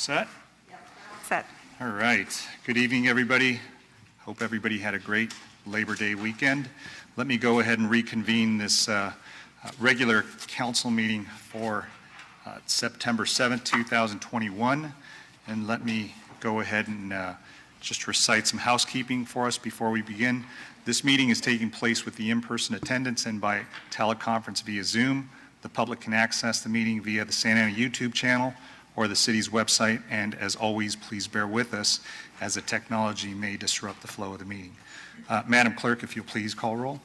set? Set. All right. Good evening, everybody. Hope everybody had a great Labor Day weekend. Let me go ahead and reconvene this regular council meeting for September 7th, 2021. And let me go ahead and just recite some housekeeping for us before we begin. This meeting is taking place with the in-person attendance and by teleconference via Zoom. The public can access the meeting via the Santa Ana YouTube channel or the city's website, and as always, please bear with us as the technology may disrupt the flow of the meeting. Madam Clerk, if you'll please call roll.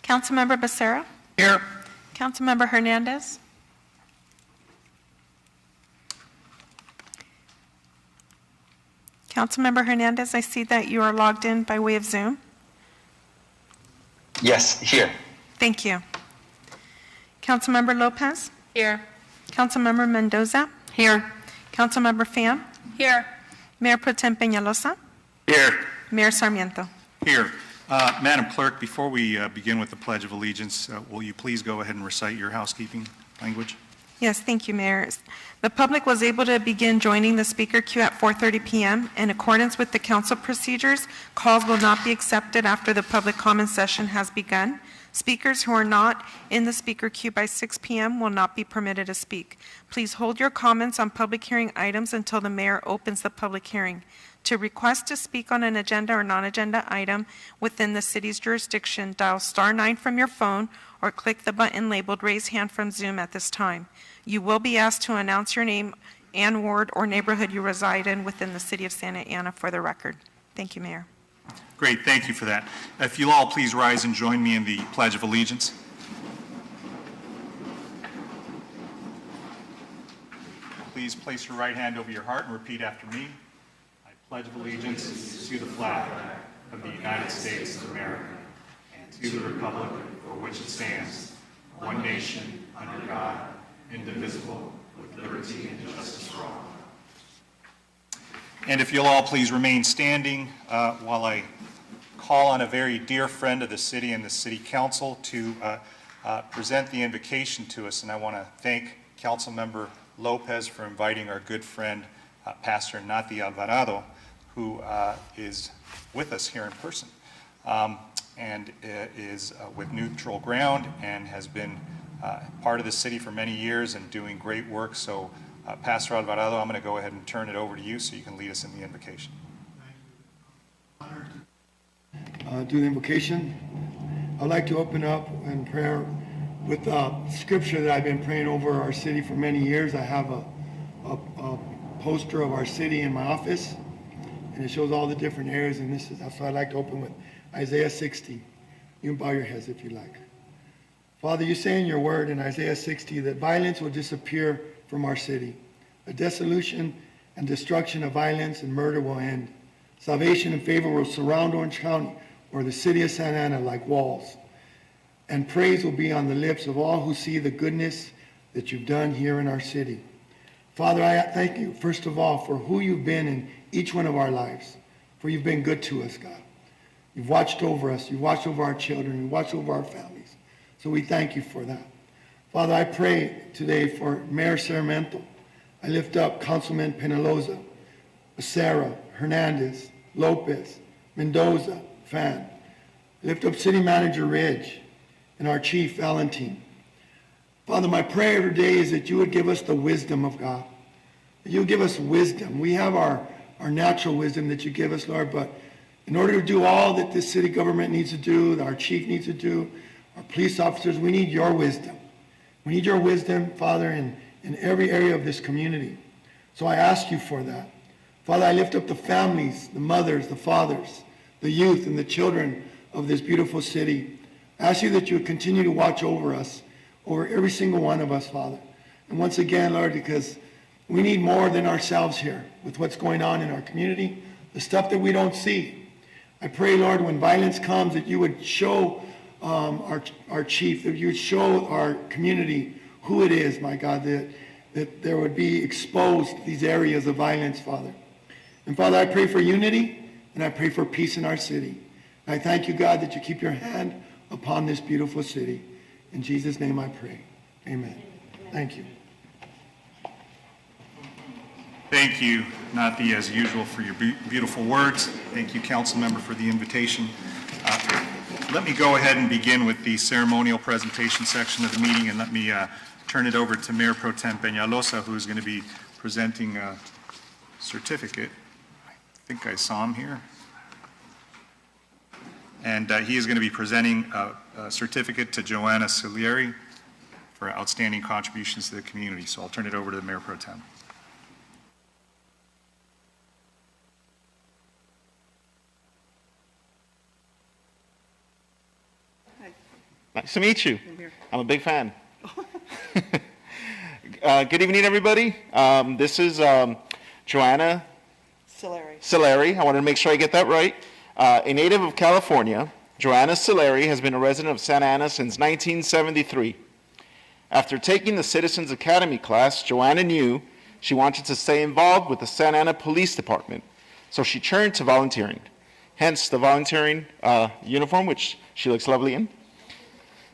Councilmember Becerra. Here. Councilmember Hernandez. Councilmember Hernandez, I see that you are logged in by way of Zoom. Yes, here. Thank you. Councilmember Lopez. Here. Councilmember Mendoza. Here. Councilmember Pham. Here. Mayor Pro Tem Peñalosa. Here. Mayor Sarmiento. Here. Madam Clerk, before we begin with the Pledge of Allegiance, will you please go ahead and recite your housekeeping language? Yes, thank you, Mayor. The public was able to begin joining the speaker queue at 4:30 p.m. In accordance with the council procedures, calls will not be accepted after the public comment session has begun. Speakers who are not in the speaker queue by 6 p.m. will not be permitted to speak. Please hold your comments on public hearing items until the mayor opens the public hearing. To request to speak on an agenda or non-agenda item within the city's jurisdiction, dial *9 from your phone or click the button labeled Raise Hand from Zoom at this time. You will be asked to announce your name and ward or neighborhood you reside in within the city of Santa Ana for the record. Thank you, Mayor. Great, thank you for that. If you'll all please rise and join me in the Pledge of Allegiance. Please place your right hand over your heart and repeat after me. I pledge allegiance to the flag of the United States of America and to the republic for which it stands, one nation, under God, indivisible, with liberty and justice for all. And if you'll all please remain standing while I call on a very dear friend of the city and the city council to present the invocation to us. And I want to thank Councilmember Lopez for inviting our good friend, Pastor Nati Alvarado, who is with us here in person and is with Neutral Ground and has been part of the city for many years and doing great work. So Pastor Alvarado, I'm going to go ahead and turn it over to you so you can lead us in the invocation. Do the invocation. I'd like to open up in prayer with scripture that I've been praying over our city for many years. I have a poster of our city in my office, and it shows all the different areas, and that's what I'd like to open with Isaiah 60. You can bow your heads if you like. Father, you say in your word in Isaiah 60 that violence will disappear from our city. A dissolution and destruction of violence and murder will end. Salvation and favor will surround Orange County or the city of Santa Ana like walls. And praise will be on the lips of all who see the goodness that you've done here in our city. Father, I thank you, first of all, for who you've been in each one of our lives. For you've been good to us, God. You've watched over us. You've watched over our children. You've watched over our families. So we thank you for that. Father, I pray today for Mayor Sarmiento. I lift up Councilman Peñalosa, Becerra, Hernandez, Lopez, Mendoza, Pham. I lift up City Manager Ridge and our Chief Valentine. Father, my prayer today is that you would give us the wisdom of God. That you would give us wisdom. We have our natural wisdom that you give us, Lord, but in order to do all that this city government needs to do, that our chief needs to do, our police officers, we need your wisdom. We need your wisdom, Father, in every area of this community. So I ask you for that. Father, I lift up the families, the mothers, the fathers, the youth, and the children of this beautiful city. I ask you that you would continue to watch over us, over every single one of us, Father. And once again, Lord, because we need more than ourselves here with what's going on in our community, the stuff that we don't see. I pray, Lord, when violence comes, that you would show our chief, that you would show our community who it is, my God, that there would be exposed these areas of violence, Father. And Father, I pray for unity, and I pray for peace in our city. And I thank you, God, that you keep your hand upon this beautiful city. In Jesus' name I pray. Amen. Thank you. Thank you, Nathi, as usual, for your beautiful words. Thank you, council member, for the invitation. Let me go ahead and begin with the ceremonial presentation section of the meeting, and let me turn it over to Mayor Pro Tem Peñalosa, who is going to be presenting a certificate. I think I saw him here. And he is going to be presenting a certificate to Joanna Salieri for outstanding contributions to the community. So I'll turn it over to the Mayor Pro Tem. Nice to meet you. I'm a big fan. Good evening, everybody. This is Joanna Salieri. I wanted to make sure I get that right. A native of California, Joanna Salieri has been a resident of Santa Ana since 1973. After taking the Citizens Academy class, Joanna knew she wanted to stay involved with the Santa Ana Police Department, so she turned to volunteering. Hence the volunteering uniform, which she looks lovely in.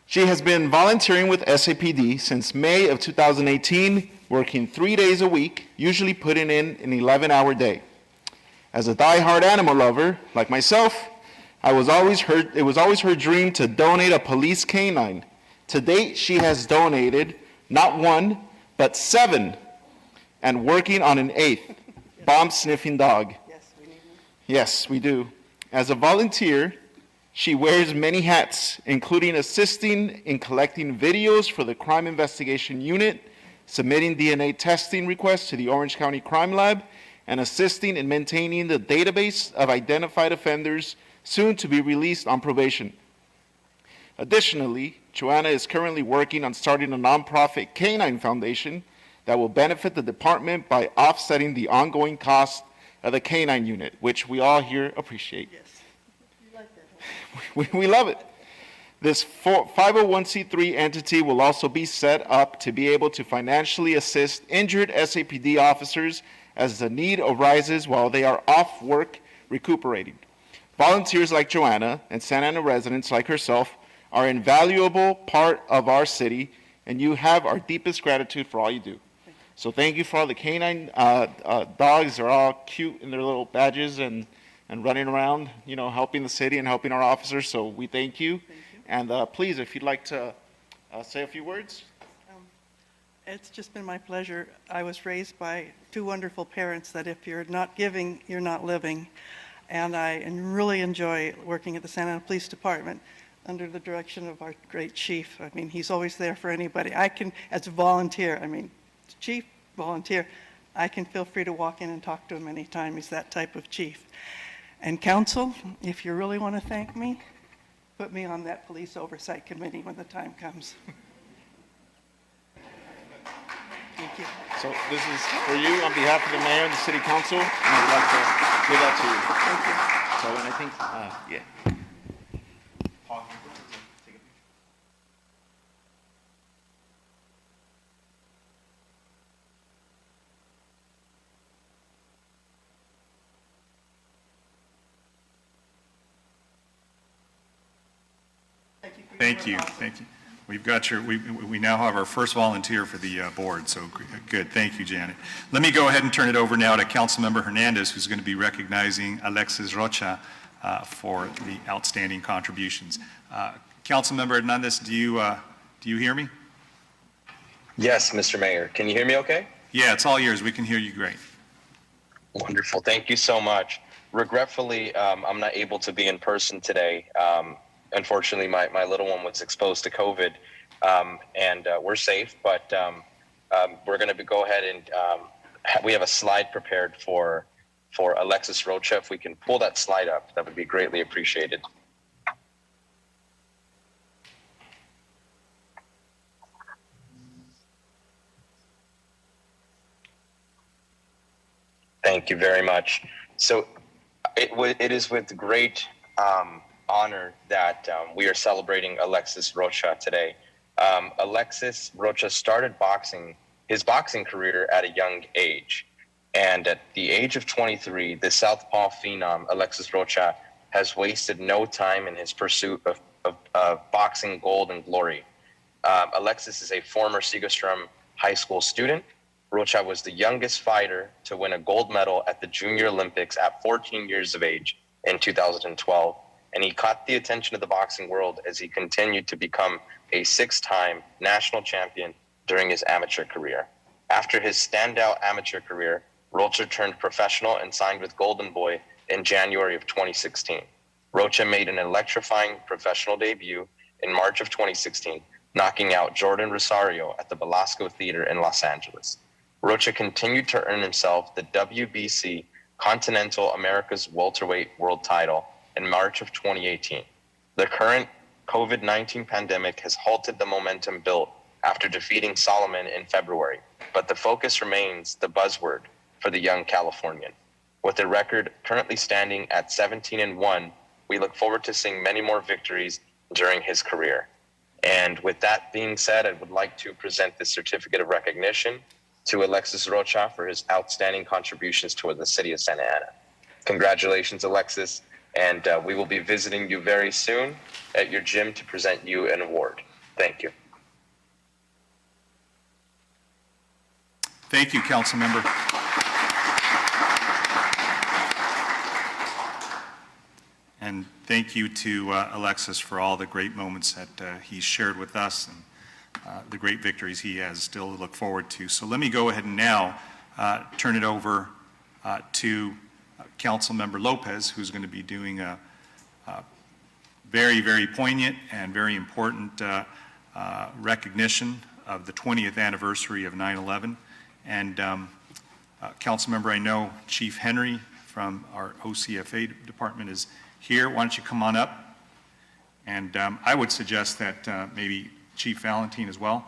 She has been volunteering with SAPD since May of 2018, working 3 days a week, usually putting in an 11-hour day. As a die-hard animal lover, like myself, it was always her dream to donate a police canine. To date, she has donated not one, but 7, and working on an 8th bomb-sniffing dog. Yes, we need one. Yes, we do. As a volunteer, she wears many hats, including assisting in collecting videos for the Crime Investigation Unit, submitting DNA testing requests to the Orange County Crime Lab, and assisting in maintaining the database of identified offenders soon to be released on probation. Additionally, Joanna is currently working on starting a nonprofit canine foundation that will benefit the department by offsetting the ongoing cost of the canine unit, which we all here appreciate. Yes. You like that, huh? We love it. This 501c3 entity will also be set up to be able to financially assist injured SAPD officers as the need arises while they are off work recuperating. Volunteers like Joanna and Santa Ana residents like herself are an invaluable part of our city, and you have our deepest gratitude for all you do. So thank you for all the canine dogs. They're all cute in their little badges and running around, helping the city and helping our officers. So we thank you. And please, if you'd like to say a few words. It's just been my pleasure. I was raised by 2 wonderful parents that if you're not giving, you're not living. And I really enjoy working at the Santa Ana Police Department under the direction of our great chief. I mean, he's always there for anybody. I can, as a volunteer, chief, volunteer, I can feel free to walk in and talk to him anytime. He's that type of chief. And council, if you really want to thank me, put me on that police oversight committee when the time comes. Thank you. So this is for you on behalf of the mayor and the city council. And I'd like to give that to you. Thank you. So, and I think, yeah. Thank you. Thank you. We've got we now have our first volunteer for the board, so good. Thank you, Janet. Let me go ahead and turn it over now to Councilmember Hernandez, who's going to be recognizing Alexis Rocha for the outstanding contributions. Councilmember Hernandez, do you hear me? Yes, Mr. Mayor. Can you hear me okay? Yeah, it's all yours. We can hear you great. Wonderful. Thank you so much. Regretfully, I'm not able to be in person today. Unfortunately, my little one was exposed to COVID, and we're safe, but we're going to go ahead and we have a slide prepared for Alexis Rocha. If we can pull that slide up, that would be greatly appreciated. Thank you very much. So it is with great honor that we are celebrating Alexis Rocha today. Alexis Rocha started his boxing career at a young age. And at the age of 23, the Southpaw phenom, Alexis Rocha, has wasted no time in his pursuit of boxing gold and glory. Alexis is a former Segerstrom High School student. Rocha was the youngest fighter to win a gold medal at the Junior Olympics at 14 years of age in 2012, and he caught the attention of the boxing world as he continued to become a 6-time national champion during his amateur career. After his standout amateur career, Rocha turned professional and signed with Golden Boy in January of 2016. Rocha made an electrifying professional debut in March of 2016, knocking out Jordan Rosario at the Belasco Theater in Los Angeles. Rocha continued to earn himself the WBC Continental America's welterweight world title in March of 2018. The current COVID-19 pandemic has halted the momentum built after defeating Solomon in February, but the focus remains the buzzword for the young Californian. With a record currently standing at 17-1, we look forward to seeing many more victories during his career. And with that being said, I would like to present this certificate of recognition to Alexis Rocha for his outstanding contributions toward the city of Santa Ana. Congratulations, Alexis, and we will be visiting you very soon at your gym to present you an award. Thank you. Thank you, council member. And thank you to Alexis for all the great moments that he's shared with us and the great victories he has still to look forward to. So let me go ahead and now turn it over to Councilmember Lopez, who's going to be doing a very, very poignant and very important recognition of the 20th anniversary of 9/11. And Councilmember, I know Chief Henry from our OCFA department is here. Why don't you come on up? And I would suggest that maybe Chief Valentine as well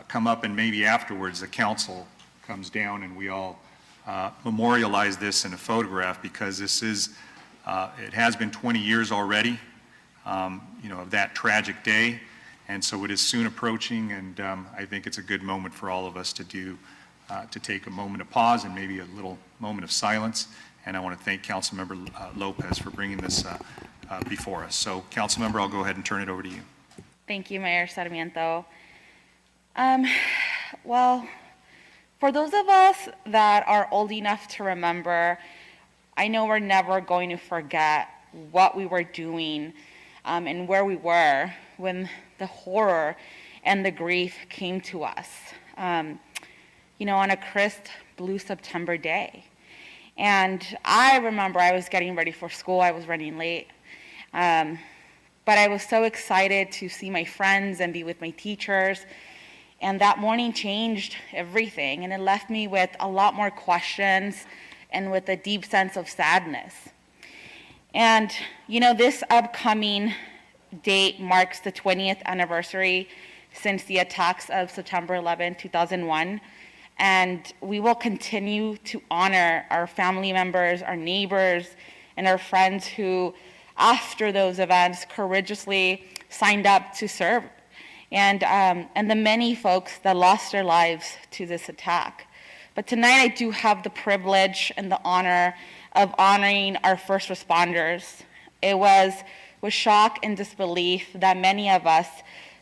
come up, and maybe afterwards the council comes down and we all memorialize this in a photograph, because this is, it has been 20 years already, of that tragic day. And so it is soon approaching, and I think it's a good moment for all of us to to take a moment of pause and maybe a little moment of silence. And I want to thank Councilmember Lopez for bringing this before us. So, Councilmember, I'll go ahead and turn it over to you. Thank you, Mayor Sarmiento. Well, for those of us that are old enough to remember, I know we're never going to forget what we were doing and where we were when the horror and the grief came to us, on a crisp blue September day. And I remember I was getting ready for school. I was running late. But I was so excited to see my friends and be with my teachers. And that morning changed everything. And it left me with a lot more questions and with a deep sense of sadness. And, this upcoming date marks the 20th anniversary since the attacks of September 11, 2001. And we will continue to honor our family members, our neighbors, and our friends who, after those events, courageously signed up to serve, and the many folks that lost their lives to this attack. But tonight I do have the privilege and the honor of honoring our first responders. It was with shock and disbelief that many of us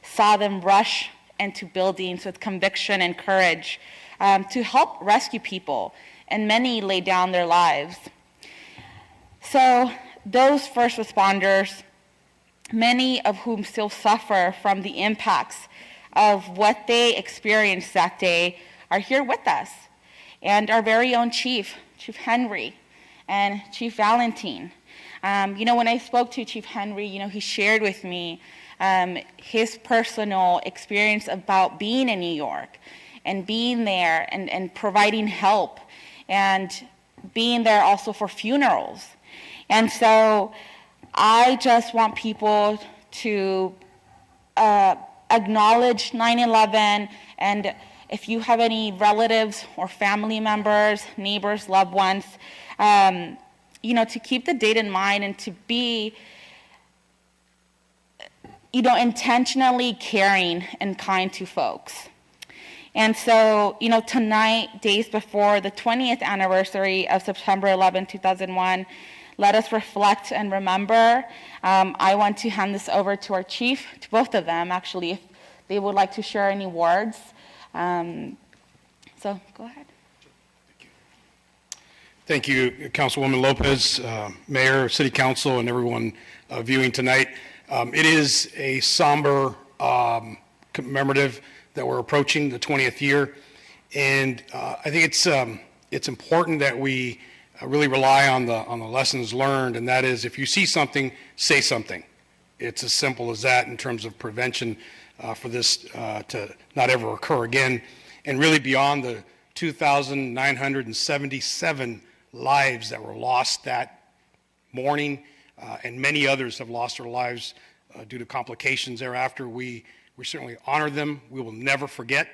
saw them rush into buildings with conviction and courage to help rescue people, and many laid down their lives. So those first responders, many of whom still suffer from the impacts of what they experienced that day, are here with us. And our very own Chief Henry, and Chief Valentine. When I spoke to Chief Henry, he shared with me his personal experience about being in New York and being there and providing help and being there also for funerals. And so I just want people to acknowledge 9/11, and if you have any relatives or family members, neighbors, loved ones, to keep the date in mind and to be, intentionally caring and kind to folks. And so, tonight, days before the 20th anniversary of September 11, 2001, let us reflect and remember. I want to hand this over to our chief, to both of them, actually, if they would like to share any words. So go ahead. Thank you, Councilwoman Lopez, Mayor, City Council, and everyone viewing tonight. It is a somber commemorative that we're approaching the 20th year, and I think it's important that we really rely on the lessons learned, and that is, if you see something, say something. It's as simple as that in terms of prevention for this to not ever occur again, and really beyond the 2,977 lives that were lost that morning, and many others have lost their lives due to complications thereafter. We certainly honor them. We will never forget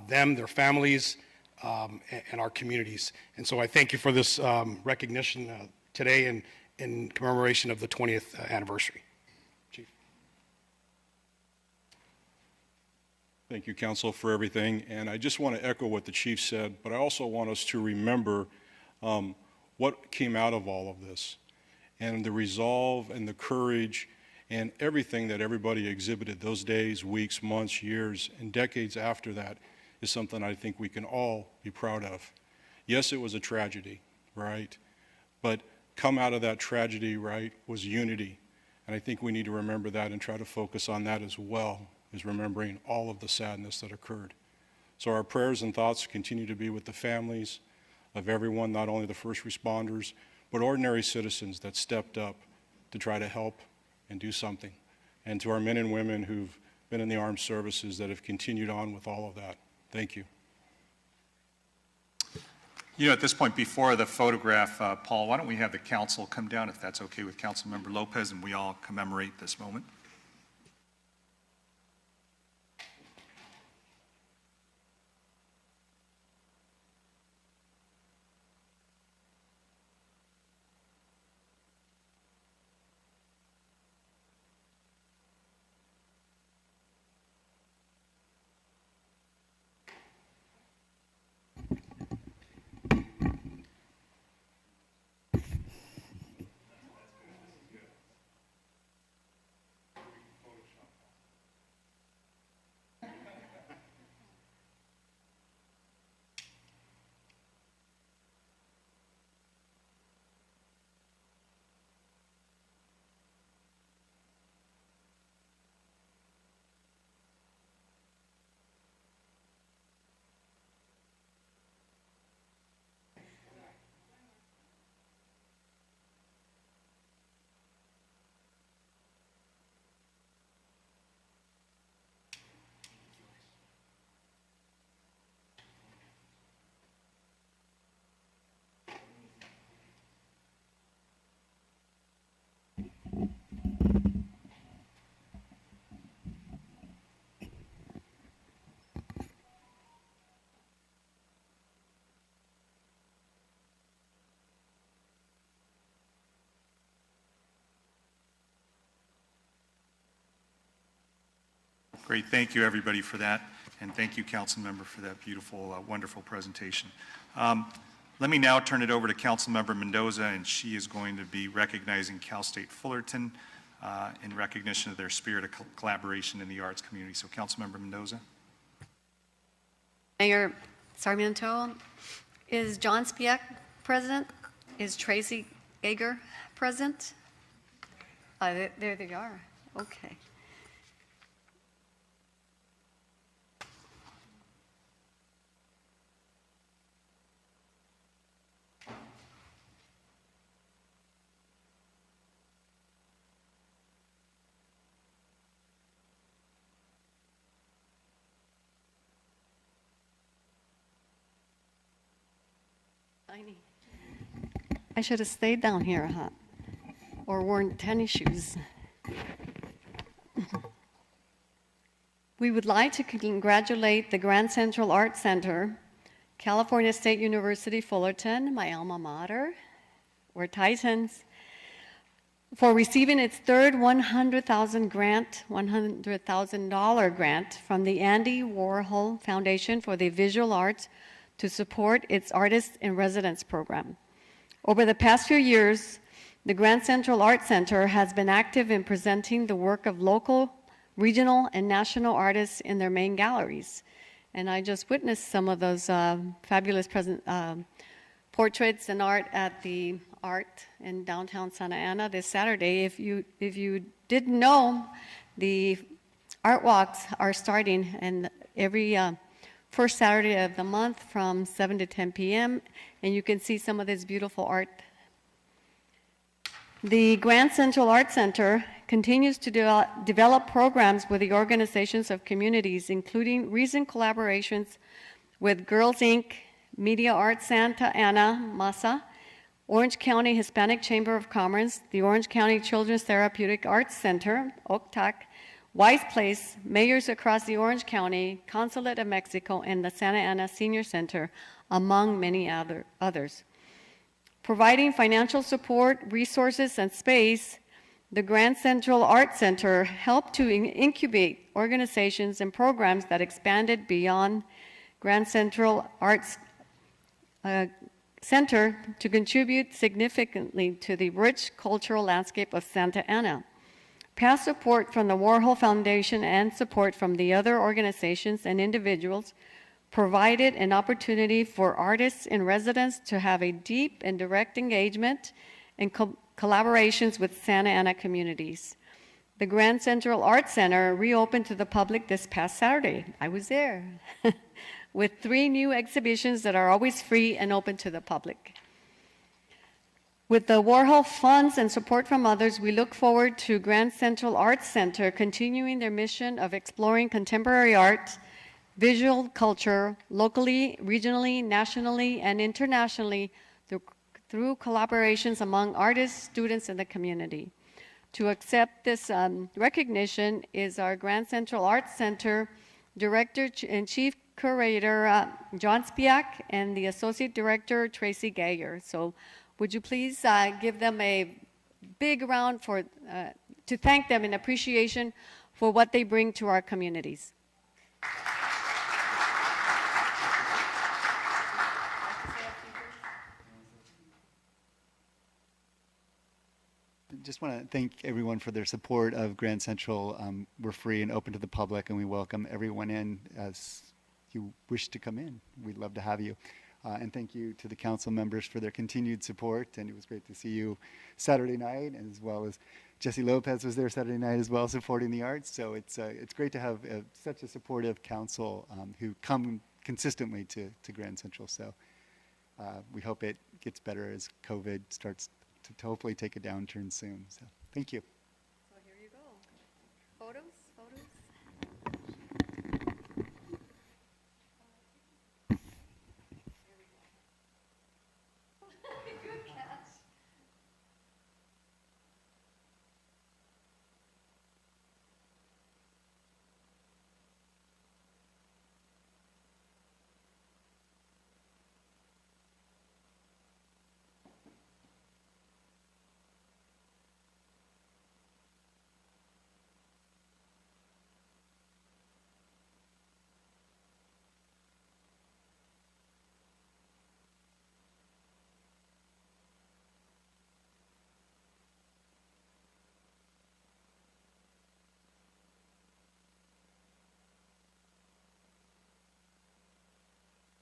them, their families, and our communities. And so I thank you for this recognition today in commemoration of the 20th anniversary. Chief. Thank you, Council, for everything. And I just want to echo what the Chief said, but I also want us to remember what came out of all of this, and the resolve and the courage and everything that everybody exhibited those days, weeks, months, years, and decades after that is something I think we can all be proud of. Yes, it was a tragedy, right? But come out of that tragedy, right, was unity. And I think we need to remember that and try to focus on that as well as remembering all of the sadness that occurred. So our prayers and thoughts continue to be with the families of everyone, not only the first responders, but ordinary citizens that stepped up to try to help and do something. And to our men and women who've been in the armed services that have continued on with all of that. Thank you. You know, at this point, before the photograph, Paul, why don't we have the council come down, if that's okay with Councilmember Lopez, and we all commemorate this moment. Great, thank you everybody for that, and thank you, Councilmember, for that beautiful, wonderful presentation. Let me now turn it over to Councilmember Mendoza, and she is going to be recognizing Cal State Fullerton in recognition of their spirit of collaboration in the arts community. So Councilmember Mendoza. Mayor Sarmiento, is John Spiek present? Is Tracy Ager present? There they are. Okay. I should have stayed down here, huh? Or worn tennis shoes. We would like to congratulate the Grand Central Arts Center, California State University Fullerton, my alma mater, we're Titans, for receiving its third $100,000 grant from the Andy Warhol Foundation for the Visual Arts to support its Artists in Residence program. Over the past few years, the Grand Central Arts Center has been active in presenting the work of local, regional, and national artists in their main galleries. And I just witnessed some of those fabulous portraits and art at the Art in downtown Santa Ana this Saturday. If you didn't know, the art walks are starting, and every first Saturday of the month from 7 to 10 p.m., and you can see some of this beautiful art. The Grand Central Art Center continues to develop programs with the organizations of communities, including recent collaborations with Girls Inc., Media Arts Santa Ana, MASA, Orange County Hispanic Chamber of Commerce, the Orange County Children's Therapeutic Arts Center, OCTAC, Wise Place, mayors across the Orange County, Consulate of Mexico, and the Santa Ana Senior Center, among many others. Providing financial support, resources, and space, the Grand Central Art Center helped to incubate organizations and programs that expanded beyond Grand Central Arts Center to contribute significantly to the rich cultural landscape of Santa Ana. Past support from the Warhol Foundation and support from the other organizations and individuals provided an opportunity for artists in residence to have a deep and direct engagement and collaborations with Santa Ana communities. The Grand Central Art Center reopened to the public this past Saturday. I was there. With 3 new exhibitions that are always free and open to the public. With the Warhol funds and support from others, we look forward to Grand Central Arts Center continuing their mission of exploring contemporary art, visual culture, locally, regionally, nationally, and internationally through collaborations among artists, students, and the community. To accept this recognition is our Grand Central Arts Center Director and Chief Curator John Spiak and the Associate Director Tracy Gayer. So would you please give them a big round to thank them in appreciation for what they bring to our communities. Just want to thank everyone for their support of Grand Central. We're free and open to the public, and we welcome everyone in as you wish to come in. We'd love to have you. And thank you to the council members for their continued support. And it was great to see you Saturday night, as well as Jesse Lopez was there Saturday night as well, supporting the arts. So it's great to have such a supportive council who come consistently to Grand Central. So we hope it gets better as COVID starts to hopefully take a downturn soon. So thank you. So here you go. Photos. Good catch.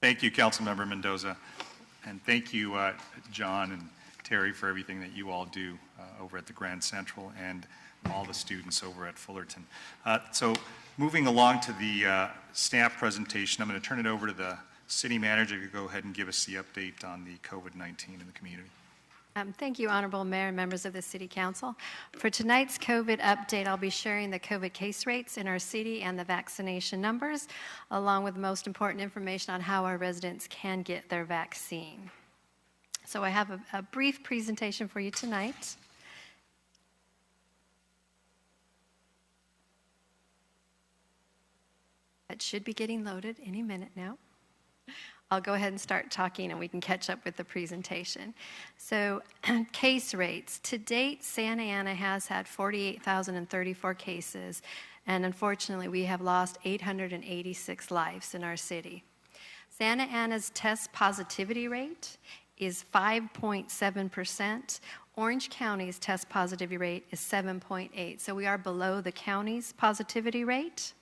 Thank you, Councilmember Mendoza. And thank you, John and Terry, for everything that you all do over at the Grand Central and all the students over at Fullerton. So moving along to the staff presentation, I'm going to turn it over to the city manager to go ahead and give us the update on the COVID-19 in the community. Thank you, Honorable Mayor and members of the City Council. For tonight's COVID update, I'll be sharing the COVID case rates in our city and the vaccination numbers, along with the most important information on how our residents can get their vaccine. So I have a brief presentation for you tonight. It should be getting loaded any minute now. I'll go ahead and start talking and we can catch up with the presentation. So case rates. To date, Santa Ana has had 48,034 cases, and unfortunately we have lost 886 lives in our city. Santa Ana's test positivity rate is 5.7%. Orange County's test positivity rate is 7.8%. So we are below the county's positivity rate.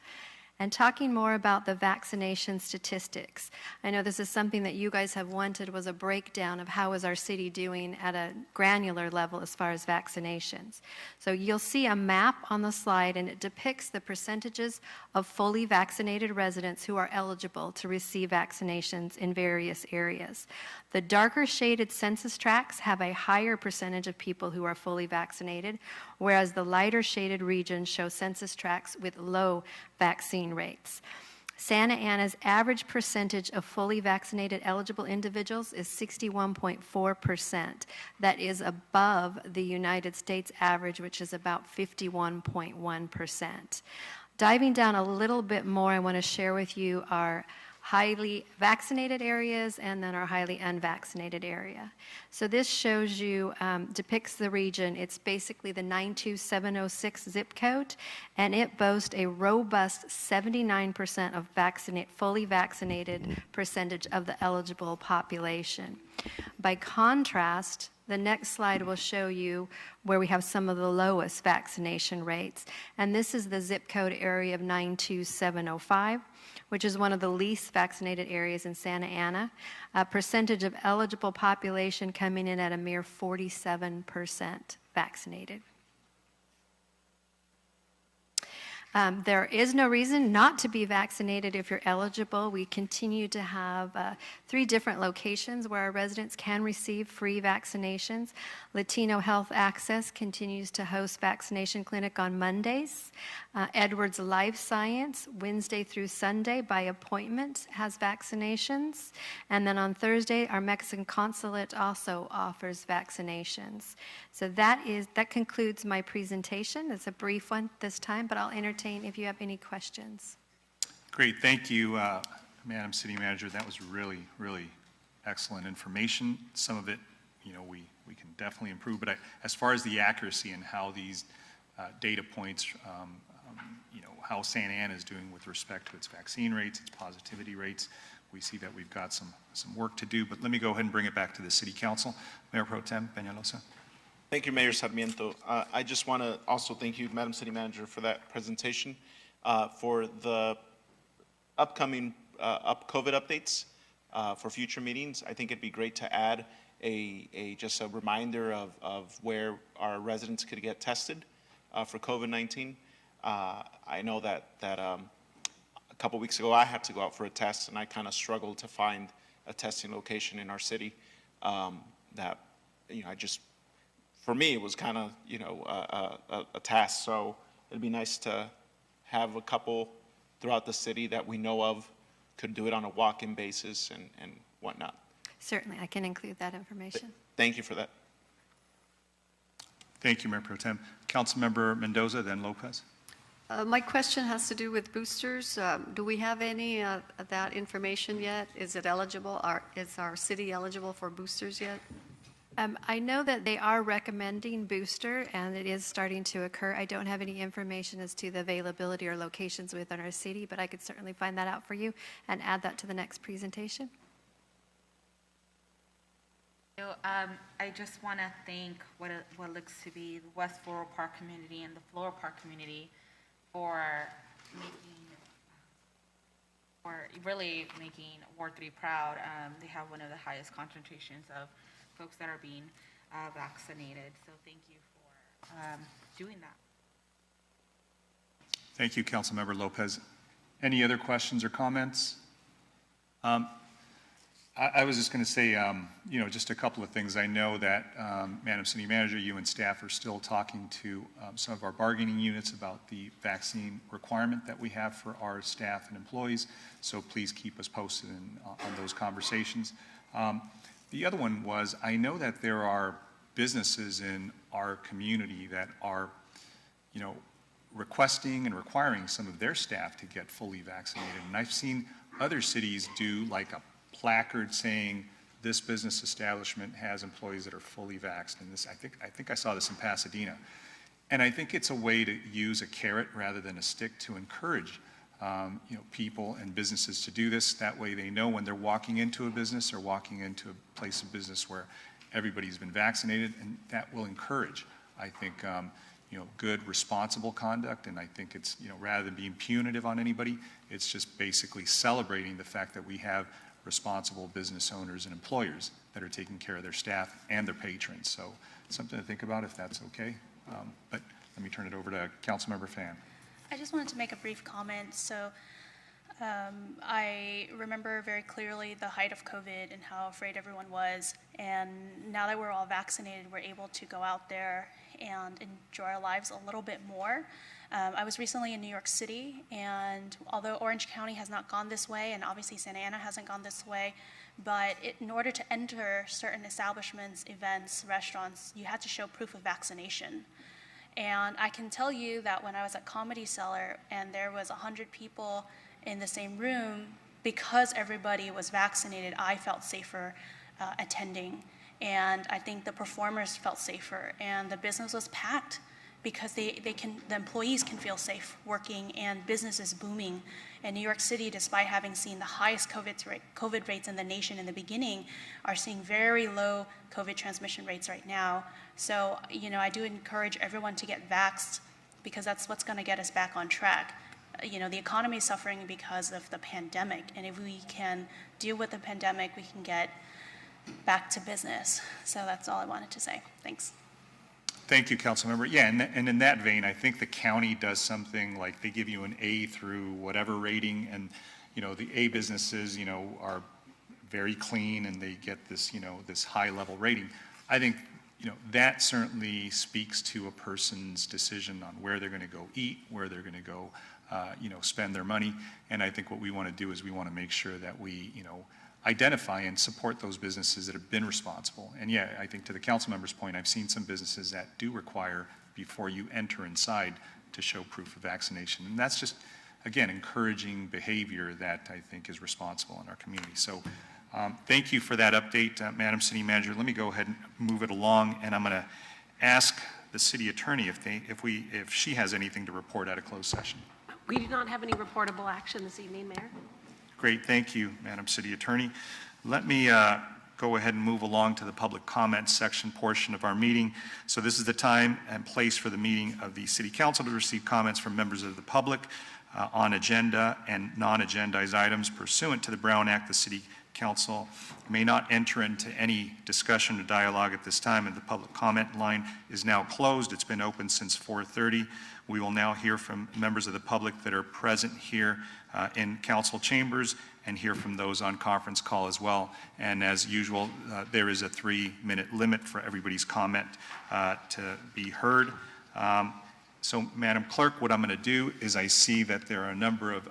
and talking more about the vaccination statistics. I know this is something that you guys have wanted, was a breakdown of how is our city doing at a granular level as far as vaccinations. So you'll see a map on the slide, and it depicts the percentages of fully vaccinated residents who are eligible to receive vaccinations in various areas. The darker shaded census tracts have a higher percentage of people who are fully vaccinated, whereas the lighter shaded regions show census tracts with low vaccine rates. Santa Ana's average percentage of fully vaccinated eligible individuals is 61.4%. That is above the United States average, which is about 51.1%. Diving down a little bit more, I want to share with you our highly vaccinated areas and then our highly unvaccinated area. So this shows you, depicts the region. It's basically the 92706 zip code, and it boasts a robust 79% of fully vaccinated percentage of the eligible population. By contrast, the next slide will show you where we have some of the lowest vaccination rates, and this is the zip code area of 92705. Which is one of the least vaccinated areas in Santa Ana. A percentage of eligible population coming in at a mere 47% vaccinated. There is no reason not to be vaccinated if you're eligible. We continue to have 3 different locations where our residents can receive free vaccinations. Latino Health Access continues to host vaccination clinic on Mondays. Edwards Life Science, Wednesday through Sunday by appointment, has vaccinations. And then on Thursday, our Mexican consulate also offers vaccinations. So that concludes my presentation. It's a brief one this time, but I'll entertain if you have any questions. Great, thank you, Madam City Manager. That was really, really excellent information. Some of it, we can definitely improve, but as far as the accuracy and how these data points, how Santa Ana is doing with respect to its vaccine rates, its positivity rates, we see that we've got some work to do. But let me go ahead and bring it back to the City Council. Mayor Pro Tem Peñalosa. Thank you, Mayor Sarmiento. I just want to also thank you, Madam City Manager, for that presentation. For the upcoming COVID updates for future meetings, I think it'd be great to add just a reminder of where our residents could get tested for COVID-19. I know that a couple weeks ago I had to go out for a test, and I kind of struggled to find a testing location in our city for me, it was kind of, a task. So it'd be nice to have a couple throughout the city that we know of could do it on a walk-in basis and whatnot. Certainly, I can include that information. Thank you for that. Thank you, Mayor Pro Tem. Councilmember Mendoza, then Lopez. My question has to do with boosters. Do we have any of that information yet? Is it eligible? Is our city eligible for boosters yet? I know that they are recommending booster, and it is starting to occur. I don't have any information as to the availability or locations within our city, but I could certainly find that out for you and add that to the next presentation. So, I just want to thank what looks to be the West Floral Park community and the Floral Park community for really making Ward 3 proud. They have one of the highest concentrations of folks that are being vaccinated. So thank you for doing that. Thank you, Councilmember Lopez. Any other questions or comments? I was just going to say, just a couple of things. I know that, Madam City Manager, you and staff are still talking to some of our bargaining units about the vaccine requirement that we have for our staff and employees. So please keep us posted on those conversations. The other one was, I know that there are businesses in our community that are, requesting and requiring some of their staff to get fully vaccinated. And I've seen other cities do like a placard saying this business establishment has employees that are fully vaxxed. And this, I think I saw this in Pasadena. And I think it's a way to use a carrot rather than a stick to encourage people and businesses to do this. That way they know when they're walking into a business or walking into a place of business where everybody's been vaccinated, and that will encourage, I think, good, responsible conduct. And I think it's, rather than being punitive on anybody, it's just basically celebrating the fact that we have responsible business owners and employers that are taking care of their staff and their patrons. So something to think about if that's okay. But let me turn it over to Councilmember Pham. I just wanted to make a brief comment. So I remember very clearly the height of COVID and how afraid everyone was. And now that we're all vaccinated, we're able to go out there and enjoy our lives a little bit more. I was recently in New York City, and although Orange County has not gone this way, and obviously Santa Ana hasn't gone this way, but in order to enter certain establishments, events, restaurants, you had to show proof of vaccination. And I can tell you that when I was at Comedy Cellar and there was 100 people in the same room, because everybody was vaccinated, I felt safer attending. And I think the performers felt safer, and the business was packed because the employees can feel safe working, and business is booming. And New York City, despite having seen the highest COVID rates in the nation in the beginning, are seeing very low COVID transmission rates right now. So, I do encourage everyone to get vaxxed, because that's what's going to get us back on track. The economy is suffering because of the pandemic, and if we can deal with the pandemic, we can get back to business. So that's all I wanted to say. Thanks. Thank you, Councilmember. Yeah, and in that vein, I think the county does something like they give you an A through whatever rating, and the A businesses are very clean and they get this this high level rating. I think that certainly speaks to a person's decision on where they're going to go eat, where they're going to go spend their money. And I think what we want to do is we want to make sure that we identify and support those businesses that have been responsible. And yeah, I think to the council member's point, I've seen some businesses that do require, before you enter inside, to show proof of vaccination. And that's just, again, encouraging behavior that I think is responsible in our community. So thank you for that update, Madam City Manager. Let me go ahead and move it along, and I'm going to ask the city attorney if she has anything to report out of closed session. We do not have any reportable action this evening, Mayor. Great, thank you, Madam City Attorney. Let me go ahead and move along to the public comment section portion of our meeting. So this is the time and place for the meeting of the City Council to receive comments from members of the public on agenda and non-agendized items pursuant to the Brown Act. The City Council may not enter into any discussion or dialogue at this time, and the public comment line is now closed. It's been open since 4:30. We will now hear from members of the public that are present here in council chambers, and hear from those on conference call as well. And as usual, there is a 3-minute limit for everybody's comment to be heard. So, Madam Clerk, what I'm going to do is I see that there are a number of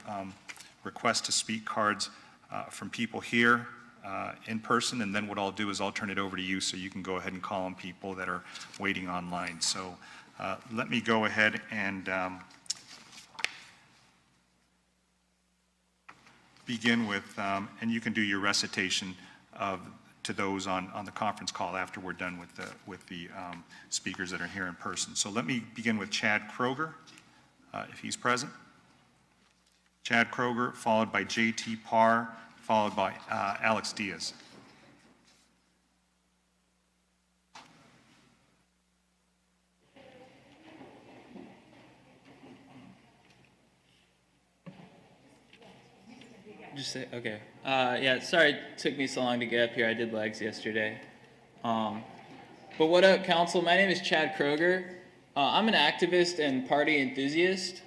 requests to speak cards from people here in person, and then what I'll do is I'll turn it over to you so you can go ahead and call on people that are waiting online. So let me go ahead and begin with, and you can do your recitation to those on the conference call after we're done with the speakers that are here in person. So let me begin with Chad Kroger, if he's present. Chad Kroger, followed by J.T. Parr, followed by Alex Diaz. Just say, okay. Yeah, sorry it took me so long to get up here. I did legs yesterday. But what up, council? My name is Chad Kroger. I'm an activist and party enthusiast.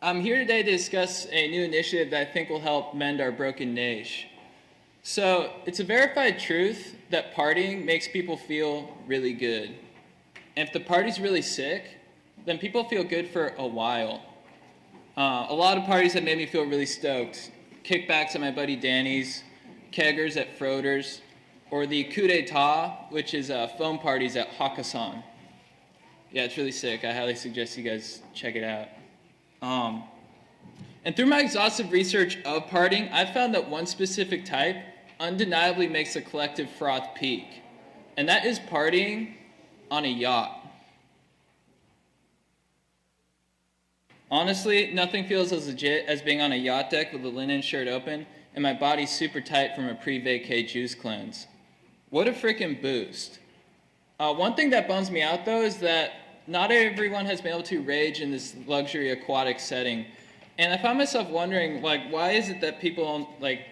I'm here today to discuss a new initiative that I think will help mend our broken nation. So it's a verified truth that partying makes people feel really good. And if the party's really sick, then people feel good for a while. A lot of parties have made me feel really stoked. Kickbacks at my buddy Danny's, keggers at Froder's, or the coup d'etat, which is foam parties at Hakkasan. Yeah, it's really sick. I highly suggest you guys check it out. And through my exhaustive research of partying, I've found that one specific type undeniably makes a collective froth peak, and that is partying on a yacht. Honestly, nothing feels as legit as being on a yacht deck with a linen shirt open and my body super tight from a pre-vacay juice cleanse. What a freaking boost. One thing that bums me out though is that not everyone has been able to rage in this luxury aquatic setting. And I find myself wondering, like, why is it that people like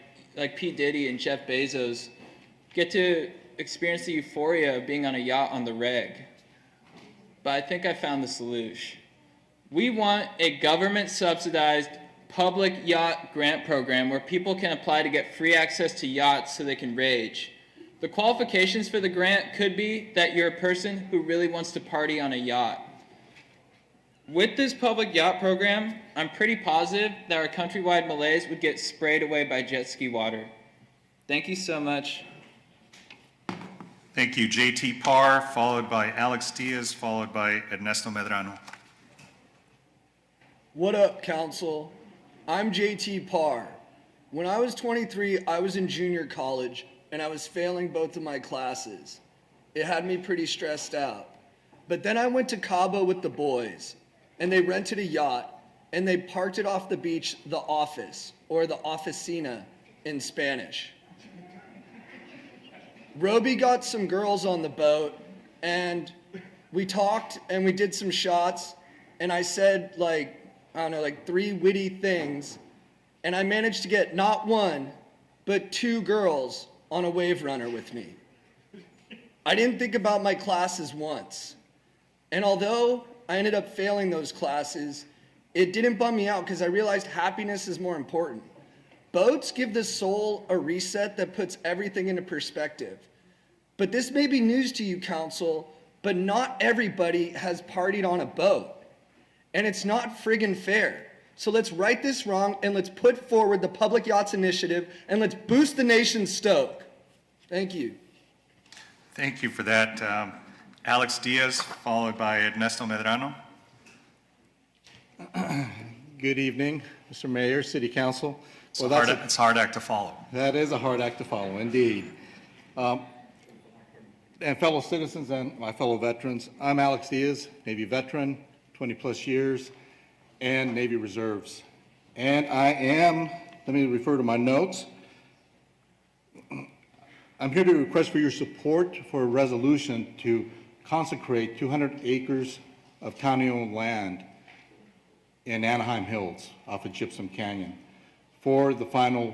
P. Diddy and Jeff Bezos get to experience the euphoria of being on a yacht on the reg? But I think I found the solution. We want a government-subsidized public yacht grant program where people can apply to get free access to yachts so they can rage. The qualifications for the grant could be that you're a person who really wants to party on a yacht. With this public yacht program, I'm pretty positive that our countrywide malaise would get sprayed away by jet ski water. Thank you so much. Thank you. J.T. Parr, followed by Alex Diaz, followed by Ernesto Medrano. What up, Council? I'm J.T. Parr. When I was 23, I was in junior college, and I was failing both of my classes. It had me pretty stressed out. But then I went to Cabo with the boys, and they rented a yacht, and they parked it off the beach, the office, or the oficina in Spanish. Roby got some girls on the boat, and we talked, and we did some shots, and I said, like 3 witty things, and I managed to get not one, but 2 girls on a wave runner with me. I didn't think about my classes once, and although I ended up failing those classes, it didn't bum me out because I realized happiness is more important. Boats give the soul a reset that puts everything into perspective. But this may be news to you, Council, but not everybody has partied on a boat. And it's not friggin' fair. So let's right this wrong and let's put forward the Public Yachts Initiative and let's boost the nation's stoke. Thank you. Thank you for that. Alex Diaz, followed by Ernesto Medrano. Good evening, Mr. Mayor, City Council. It's a hard act to follow. That is a hard act to follow, indeed. And fellow citizens and my fellow veterans, I'm Alex Diaz, Navy veteran, 20 plus years, and Navy Reserves. And I am, let me refer to my notes. I'm here to request for your support for a resolution to consecrate 200 acres of county-owned land in Anaheim Hills off of Gypsum Canyon for the final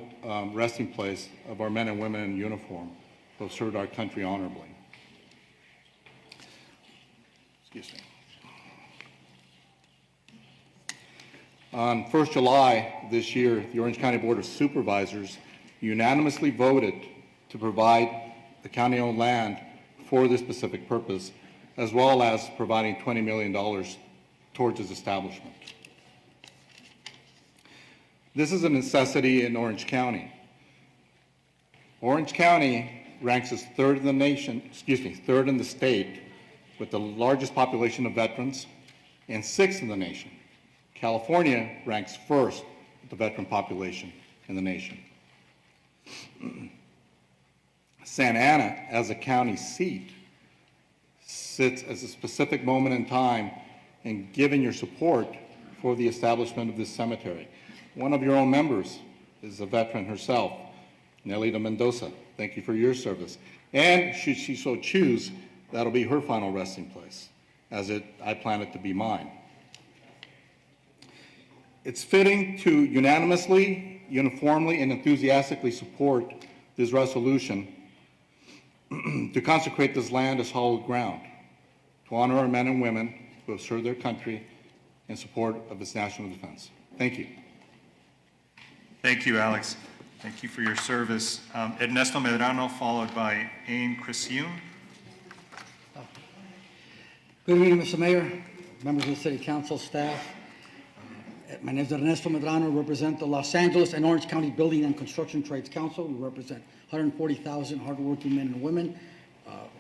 resting place of our men and women in uniform who have served our country honorably. Excuse me. On 1st July this year, the Orange County Board of Supervisors unanimously voted to provide the county-owned land for this specific purpose, as well as providing $20 million towards its establishment. This is a necessity in Orange County. Orange County ranks as third in the state with the largest population of veterans and 6th in the nation. California ranks first with the veteran population in the nation. Santa Ana, as a county seat, sits as a specific moment in time in giving your support for the establishment of this cemetery. One of your own members is a veteran herself, Nelita Mendoza. Thank you for your service. And should she so choose, that'll be her final resting place, as I plan it to be mine. It's fitting to unanimously, uniformly, and enthusiastically support this resolution to consecrate this land as hallowed ground, to honor our men and women who have served their country in support of its national defense. Thank you. Thank you, Alex. Thank you for your service. Ernesto Medrano, followed by Ain Crisium. Good evening, Mr. Mayor, members of the City Council, staff. My name is Ernesto Medrano. I represent the Los Angeles and Orange County Building and Construction Trades Council. We represent 140,000 hardworking men and women,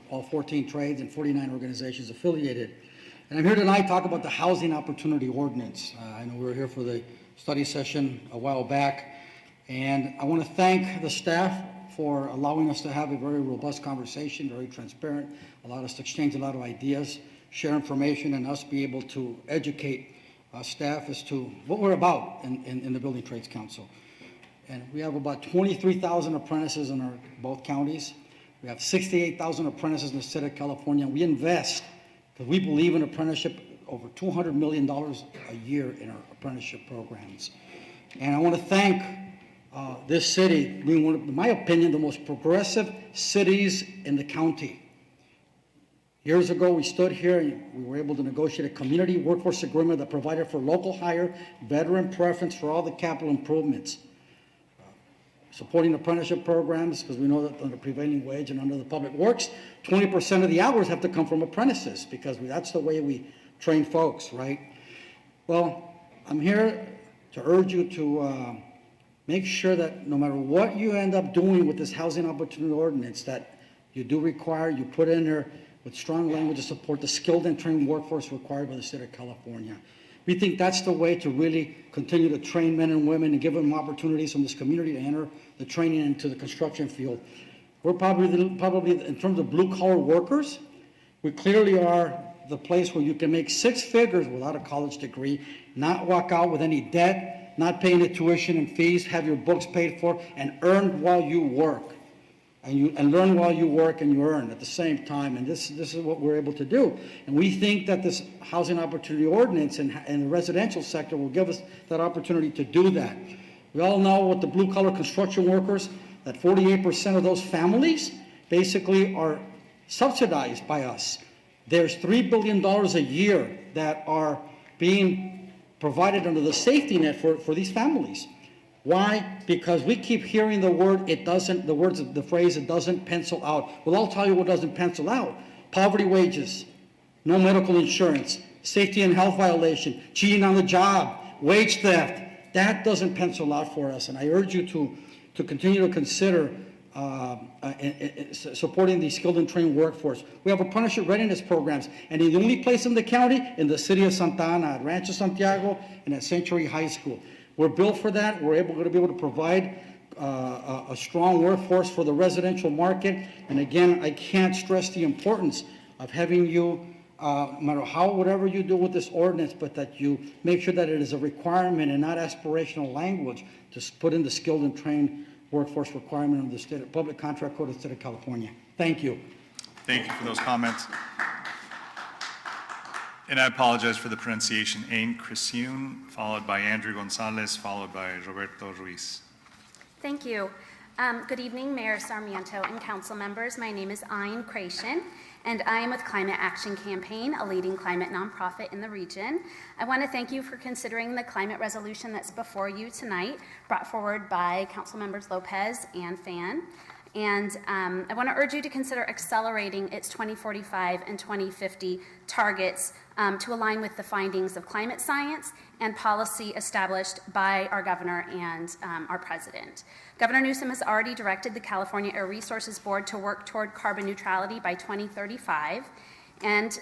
all 14 trades and 49 organizations affiliated. And I'm here tonight to talk about the Housing Opportunity Ordinance. I know we were here for the study session a while back, and I want to thank the staff for allowing us to have a very robust conversation, very transparent, allowed us to exchange a lot of ideas, share information, and us be able to educate staff as to what we're about in the Building Trades Council. And we have about 23,000 apprentices in both counties. We have 68,000 apprentices in the state of California. We invest because we believe in apprenticeship, over $200 million a year in our apprenticeship programs. And I want to thank this city being one of, in my opinion, the most progressive cities in the county. Years ago, we stood here and we were able to negotiate a community workforce agreement that provided for local hire, veteran preference for all the capital improvements. Supporting apprenticeship programs, because we know that under prevailing wage and under the public works, 20% of the hours have to come from apprentices, because that's the way we train folks, right? Well, I'm here to urge you to make sure that no matter what you end up doing with this housing opportunity ordinance, that you do require, you put in there with strong language to support the skilled and trained workforce required by the state of California. We think that's the way to really continue to train men and women and give them opportunities from this community to enter the training into the construction field. We're probably in terms of blue-collar workers, we clearly are the place where you can make 6 figures without a college degree, not walk out with any debt, not paying the tuition and fees, have your books paid for, and earn while you work. And learn while you work and you earn at the same time. And this is what we're able to do. And we think that this housing opportunity ordinance in the residential sector will give us that opportunity to do that. We all know with the blue-collar construction workers that 48% of those families basically are subsidized by us. There's $3 billion a year that are being provided under the safety net for these families. Why? Because we keep hearing the phrase, it doesn't pencil out. Well, I'll tell you what doesn't pencil out. Poverty wages, no medical insurance, safety and health violation, cheating on the job, wage theft. That doesn't pencil out for us. And I urge you to continue to consider supporting the skilled and trained workforce. We have apprenticeship readiness programs, and in the only place in the county, in the city of Santa Ana, at Rancho Santiago, and at Sanctuary High School. We're built for that. We're going to be able to provide a strong workforce for the residential market. And again, I can't stress the importance of having you, no matter whatever you do with this ordinance, but that you make sure that it is a requirement and not aspirational language to put in the skilled and trained workforce requirement of the state public contract code of the state of California. Thank you. Thank you for those comments. And I apologize for the pronunciation. Ain Crisioun, followed by Andrew Gonzalez, followed by Roberto Ruiz. Thank you. Good evening, Mayor Sarmiento and council members. My name is Ain Crisioun, and I am with Climate Action Campaign, a leading climate nonprofit in the region. I want to thank you for considering the climate resolution that's before you tonight, brought forward by Council Members Lopez and Fan. And I want to urge you to consider accelerating its 2045 and 2050 targets to align with the findings of climate science and policy established by our governor and our president. Governor Newsom has already directed the California Air Resources Board to work toward carbon neutrality by 2035 and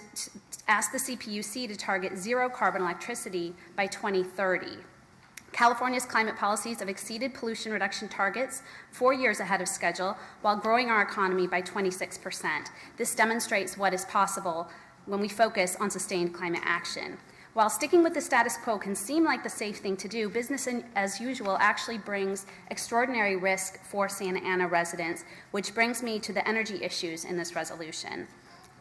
asked the CPUC to target zero carbon electricity by 2030. California's climate policies have exceeded pollution reduction targets 4 years ahead of schedule while growing our economy by 26%. This demonstrates what is possible when we focus on sustained climate action. While sticking with the status quo can seem like the safe thing to do, business as usual actually brings extraordinary risk for Santa Ana residents, which brings me to the energy issues in this resolution.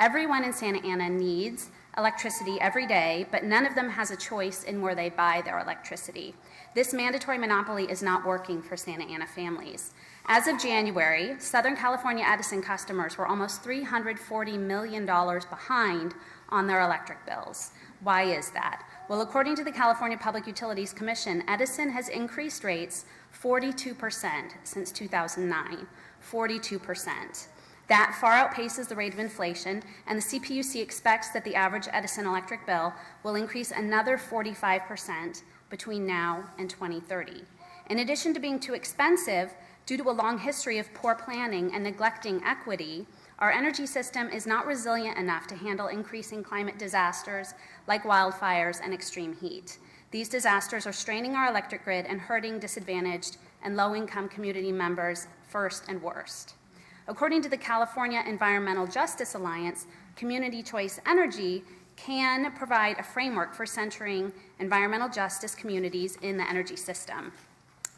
Everyone in Santa Ana needs electricity every day, but none of them has a choice in where they buy their electricity. This mandatory monopoly is not working for Santa Ana families. As of January, Southern California Edison customers were almost $340 million behind on their electric bills. Why is that? Well, according to the California Public Utilities Commission, Edison has increased rates 42% since 2009, 42%. That far outpaces the rate of inflation, and the CPUC expects that the average Edison electric bill will increase another 45% between now and 2030. In addition to being too expensive, due to a long history of poor planning and neglecting equity, our energy system is not resilient enough to handle increasing climate disasters like wildfires and extreme heat. These disasters are straining our electric grid and hurting disadvantaged and low-income community members first and worst. According to the California Environmental Justice Alliance, Community Choice Energy can provide a framework for centering environmental justice communities in the energy system.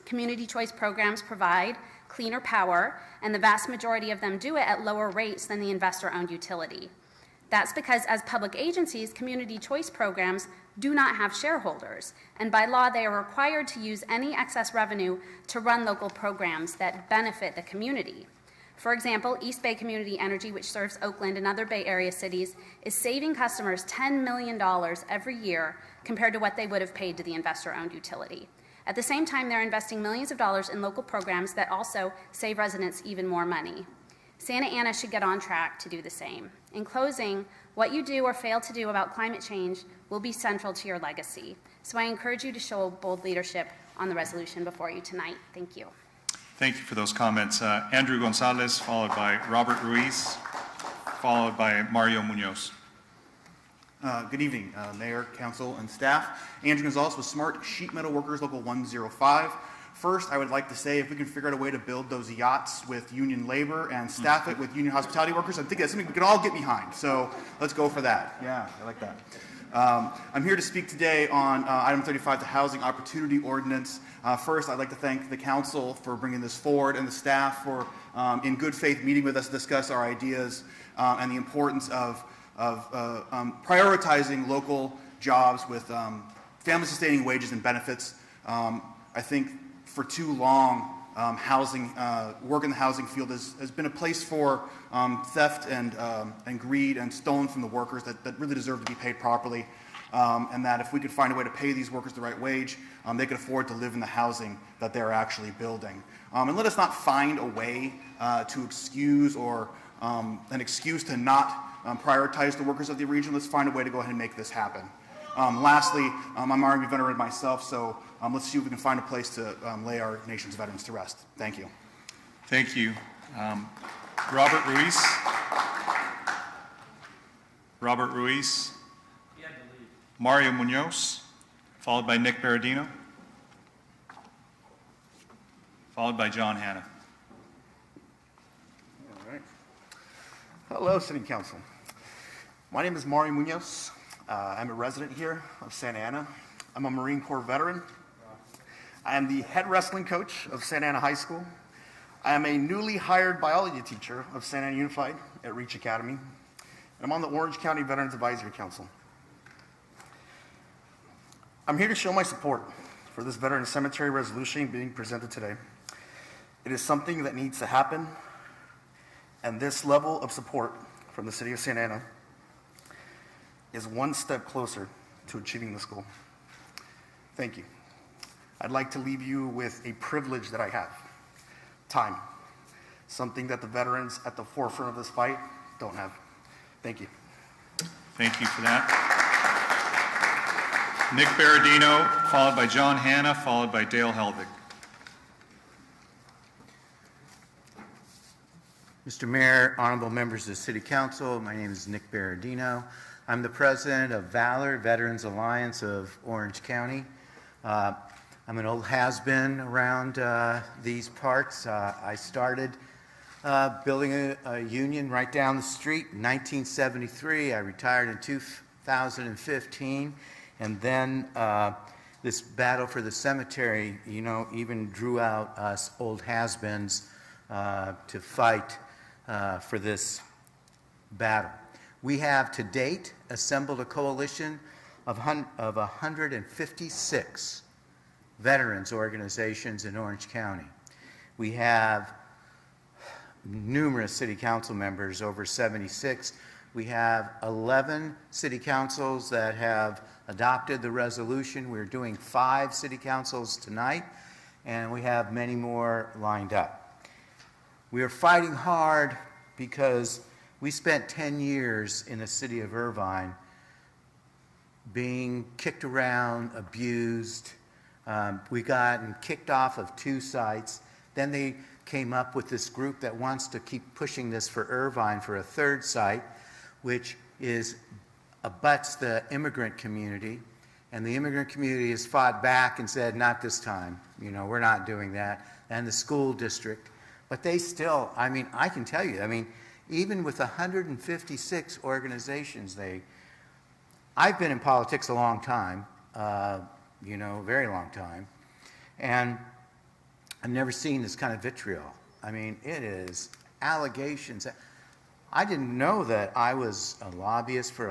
Community choice programs provide cleaner power, and the vast majority of them do it at lower rates than the investor-owned utility. That's because as public agencies, community choice programs do not have shareholders, and by law they are required to use any excess revenue to run local programs that benefit the community. For example, East Bay Community Energy, which serves Oakland and other Bay Area cities, is saving customers $10 million every year compared to what they would have paid to the investor-owned utility. At the same time, they're investing millions of dollars in local programs that also save residents even more money. Santa Ana should get on track to do the same. In closing, what you do or fail to do about climate change will be central to your legacy. So I encourage you to show bold leadership on the resolution before you tonight. Thank you. Thank you for those comments. Andrew Gonzalez, followed by Robert Ruiz, followed by Mario Munoz. Good evening, Mayor, Council, and staff. Andrew Gonzalez with Smart Sheet Metal Workers, Local 105. First, I would like to say if we can figure out a way to build those yachts with union labor and staff it with union hospitality workers, I think that's something we can all get behind. So let's go for that. Yeah, I like that. I'm here to speak today on item 35, the Housing Opportunity Ordinance. First, I'd like to thank the council for bringing this forward and the staff for, in good faith, meeting with us to discuss our ideas and the importance of prioritizing local jobs with family-sustaining wages and benefits. I think for too long, work in the housing field has been a place for theft and greed and stolen from the workers that really deserve to be paid properly, and that if we could find a way to pay these workers the right wage, they could afford to live in the housing that they're actually building. And let us not find a way to excuse or an excuse to not prioritize the workers of the region. Let's find a way to go ahead and make this happen. Lastly, I'm Army veteran myself, so let's see if we can find a place to lay our nation's veterans to rest. Thank you. Thank you. Robert Ruiz. Robert Ruiz. Mario Munoz, followed by Nick Berardino, followed by John Hanna. All right. Hello, City Council. My name is Mario Munoz. I'm a resident here of Santa Ana. I'm a Marine Corps veteran. I am the head wrestling coach of Santa Ana High School. I am a newly hired biology teacher of Santa Ana Unified at Reach Academy. And I'm on the Orange County Veterans Advisory Council. I'm here to show my support for this veteran cemetery resolution being presented today. It is something that needs to happen, and this level of support from the City of Santa Ana is one step closer to achieving this goal. Thank you. I'd like to leave you with a privilege that I have. Time. Something that the veterans at the forefront of this fight don't have. Thank you. Thank you for that. Nick Berardino, followed by John Hanna, followed by Dale Helvig. Mr. Mayor, honorable members of the City Council, my name is Nick Berardino. I'm the president of Valor Veterans Alliance of Orange County. I'm an old has-been around these parts. I started building a union right down the street in 1973. I retired in 2015. And then this battle for the cemetery, even drew out us old has-beens to fight for this battle. We have to date assembled a coalition of 156 veterans organizations in Orange County. We have numerous city council members, over 76. We have 11 city councils that have adopted the resolution. We're doing 5 city councils tonight, and we have many more lined up. We are fighting hard because we spent 10 years in the city of Irvine being kicked around, abused. We got kicked off of 2 sites. Then they came up with this group that wants to keep pushing this for Irvine for a 3rd site, which abuts the immigrant community. And the immigrant community has fought back and said, not this time. We're not doing that. And the school district. But they still, I can tell you, even with 156 organizations, I've been in politics a long time, very long time, and I've never seen this kind of vitriol. It is allegations. I didn't know that I was a lobbyist for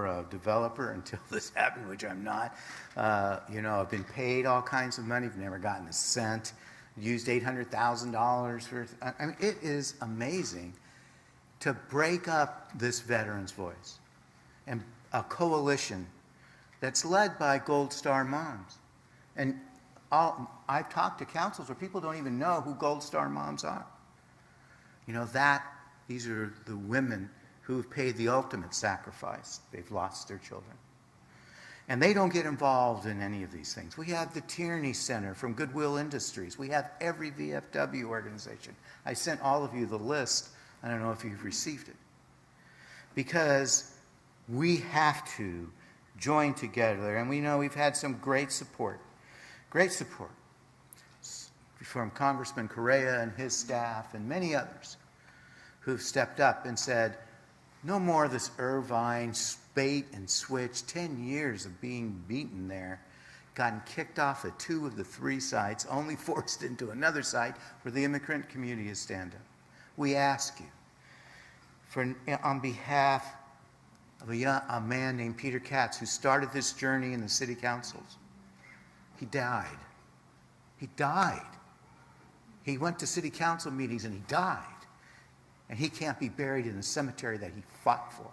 a developer until this happened, which I'm not. I've been paid all kinds of money. I've never gotten a cent. Used $800,000 for. I mean, it is amazing to break up this veterans' voice and a coalition that's led by Gold Star moms. And I've talked to councils where people don't even know who Gold Star moms are. These are the women who have paid the ultimate sacrifice. They've lost their children. And they don't get involved in any of these things. We have the Tierney Center from Goodwill Industries. We have every VFW organization. I sent all of you the list. I don't know if you've received it. Because we have to join together. And we know we've had some great support from Congressman Correa and his staff and many others who've stepped up and said, no more of this Irvine bait and switch. 10 years of being beaten there, gotten kicked off at 2 of the 3 sites, only forced into another site where the immigrant community is stand up. We ask you, on behalf of a man named Peter Katz who started this journey in the city councils. He died. He went to city council meetings and he died. And he can't be buried in the cemetery that he fought for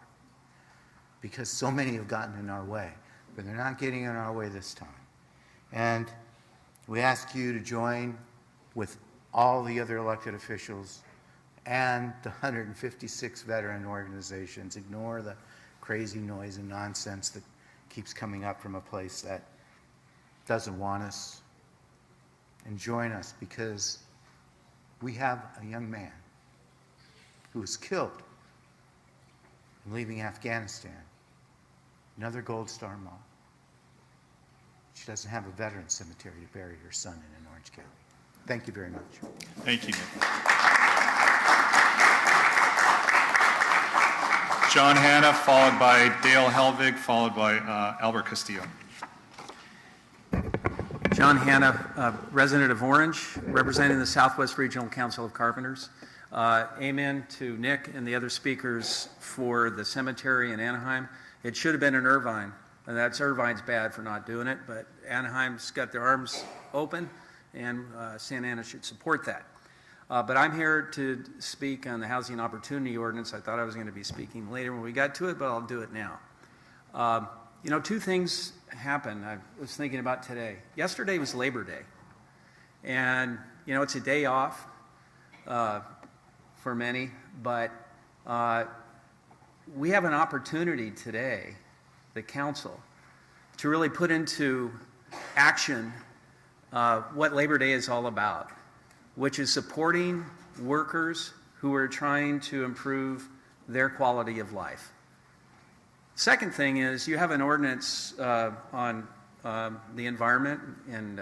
because so many have gotten in our way. But they're not getting in our way this time. And we ask you to join with all the other elected officials and the 156 veteran organizations. Ignore the crazy noise and nonsense that keeps coming up from a place that doesn't want us. And join us because we have a young man who was killed in leaving Afghanistan. Another Gold Star mom. She doesn't have a veteran cemetery to bury her son in Orange County. Thank you very much. Thank you, Nick. John Hanna, followed by Dale Helvig, followed by Albert Castillo. John Hanna, resident of Orange, representing the Southwest Regional Council of Carpenters. Amen to Nick and the other speakers for the cemetery in Anaheim. It should have been in Irvine, and Irvine's bad for not doing it, but Anaheim's got their arms open, and Santa Ana should support that. But I'm here to speak on the Housing Opportunity Ordinance. I thought I was going to be speaking later when we got to it, but I'll do it now. 2 things happened I was thinking about today. Yesterday was Labor Day, and it's a day off for many, but we have an opportunity today, the council, to really put into action what Labor Day is all about, which is supporting workers who are trying to improve their quality of life. Second thing is you have an ordinance on the environment and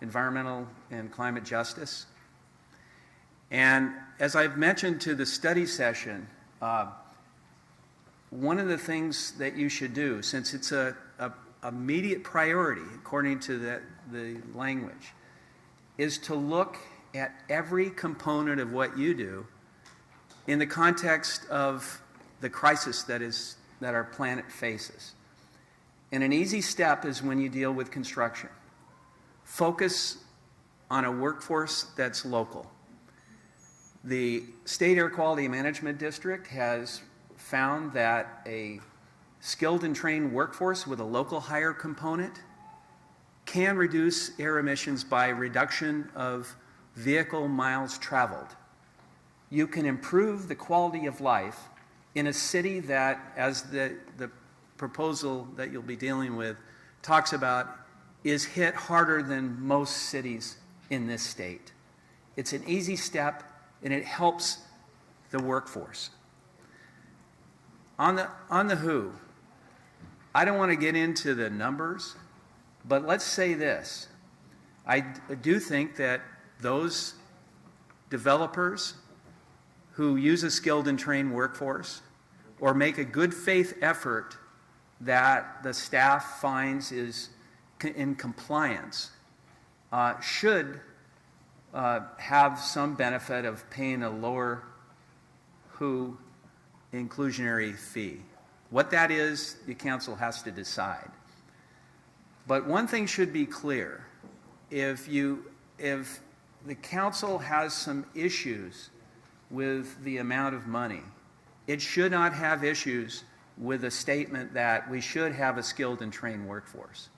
environmental and climate justice. And as I've mentioned to the study session, one of the things that you should do, since it's a immediate priority according to the language, is to look at every component of what you do in the context of the crisis that our planet faces. And an easy step is when you deal with construction. Focus on a workforce that's local. The State Air Quality Management District has found that a skilled and trained workforce with a local hire component can reduce air emissions by reduction of vehicle miles traveled. You can improve the quality of life in a city that, as the proposal that you'll be dealing with talks about, is hit harder than most cities in this state. It's an easy step, and it helps the workforce. On the who, I don't want to get into the numbers, but let's say this. I do think that those developers who use a skilled and trained workforce or make a good faith effort that the staff finds is in compliance should have some benefit of paying a lower inclusionary fee. What that is, the council has to decide. But one thing should be clear. If the council has some issues with the amount of money, it should not have issues with a statement that we should have a skilled and trained workforce.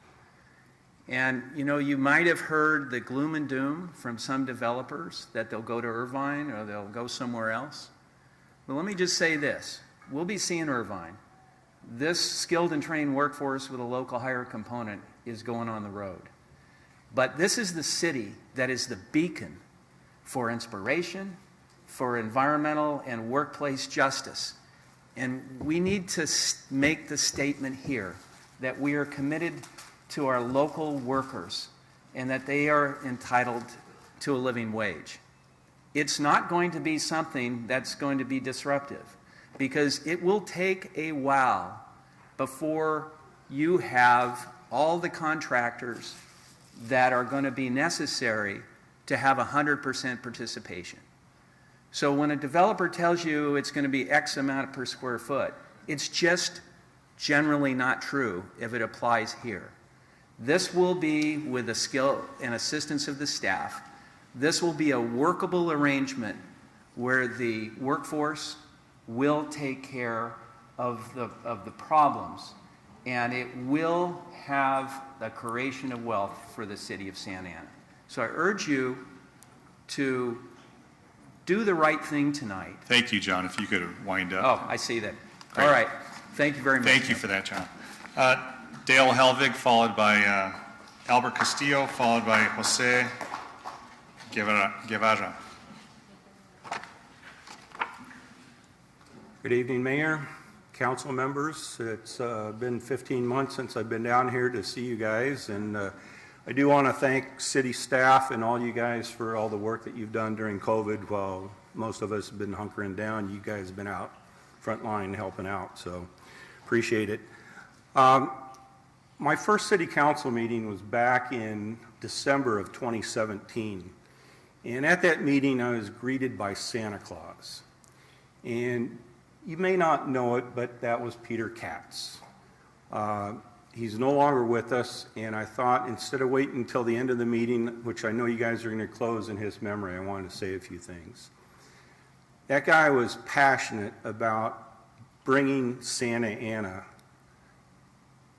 And you might have heard the gloom and doom from some developers that they'll go to Irvine or they'll go somewhere else. Well, let me just say this. We'll be seeing Irvine. This skilled and trained workforce with a local hire component is going on the road. But this is the city that is the beacon for inspiration, for environmental and workplace justice. And we need to make the statement here that we are committed to our local workers and that they are entitled to a living wage. It's not going to be something that's going to be disruptive, because it will take a while before you have all the contractors that are going to be necessary to have 100% participation. So when a developer tells you it's going to be X amount per square foot, it's just generally not true if it applies here. This will be with the skill and assistance of the staff. This will be a workable arrangement where the workforce will take care of the problems, and it will have the creation of wealth for the city of Santa Ana. So I urge you to do the right thing tonight. Thank you, John. If you could wind up. Oh, I see that. Great. All right. Thank you very much. Thank you for that, John. Dale Helvig, followed by Albert Castillo, followed by Jose Guevara. Good evening, Mayor, council members. It's been 15 months since I've been down here to see you guys, and I do want to thank city staff and all you guys for all the work that you've done during COVID. While most of us have been hunkering down, you guys have been out front line helping out, so appreciate it. My first city council meeting was back in December of 2017, and at that meeting I was greeted by Santa Claus. And you may not know it, but that was Peter Katz. He's no longer with us, and I thought instead of waiting until the end of the meeting, which I know you guys are going to close in his memory, I wanted to say a few things. That guy was passionate about bringing Santa Ana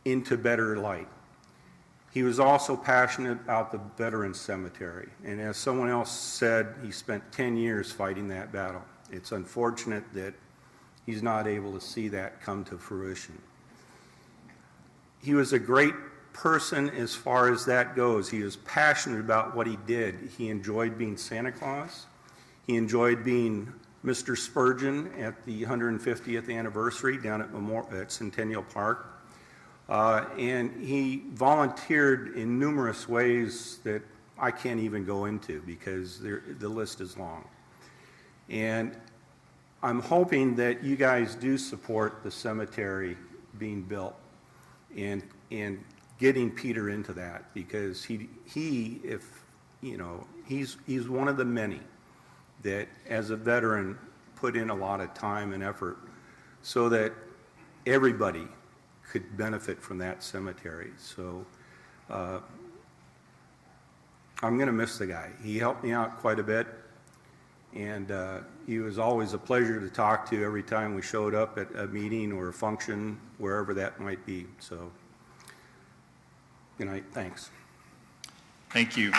into better light. He was also passionate about the Veterans Cemetery, and as someone else said, he spent 10 years fighting that battle. It's unfortunate that he's not able to see that come to fruition. He was a great person as far as that goes. He was passionate about what he did. He enjoyed being Santa Claus. He enjoyed being Mr. Spurgeon at the 150th anniversary down at Centennial Park. And he volunteered in numerous ways that I can't even go into because the list is long. And I'm hoping that you guys do support the cemetery being built and getting Peter into that, because he's one of the many that as a veteran put in a lot of time and effort so that everybody could benefit from that cemetery. So I'm going to miss the guy. He helped me out quite a bit, and he was always a pleasure to talk to every time we showed up at a meeting or a function, wherever that might be. So, good night. Thanks. Thank you.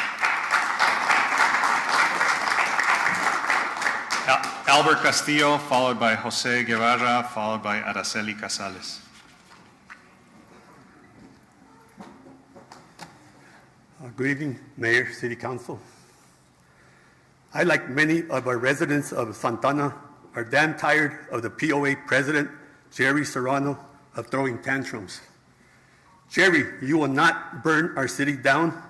Albert Castillo, followed by Jose Guevara, followed by Araceli Casales. Good evening, Mayor, City Council. I, like many of our residents of Santana, are damn tired of the POA president, Jerry Serrano, of throwing tantrums. Jerry, you will not burn our city down.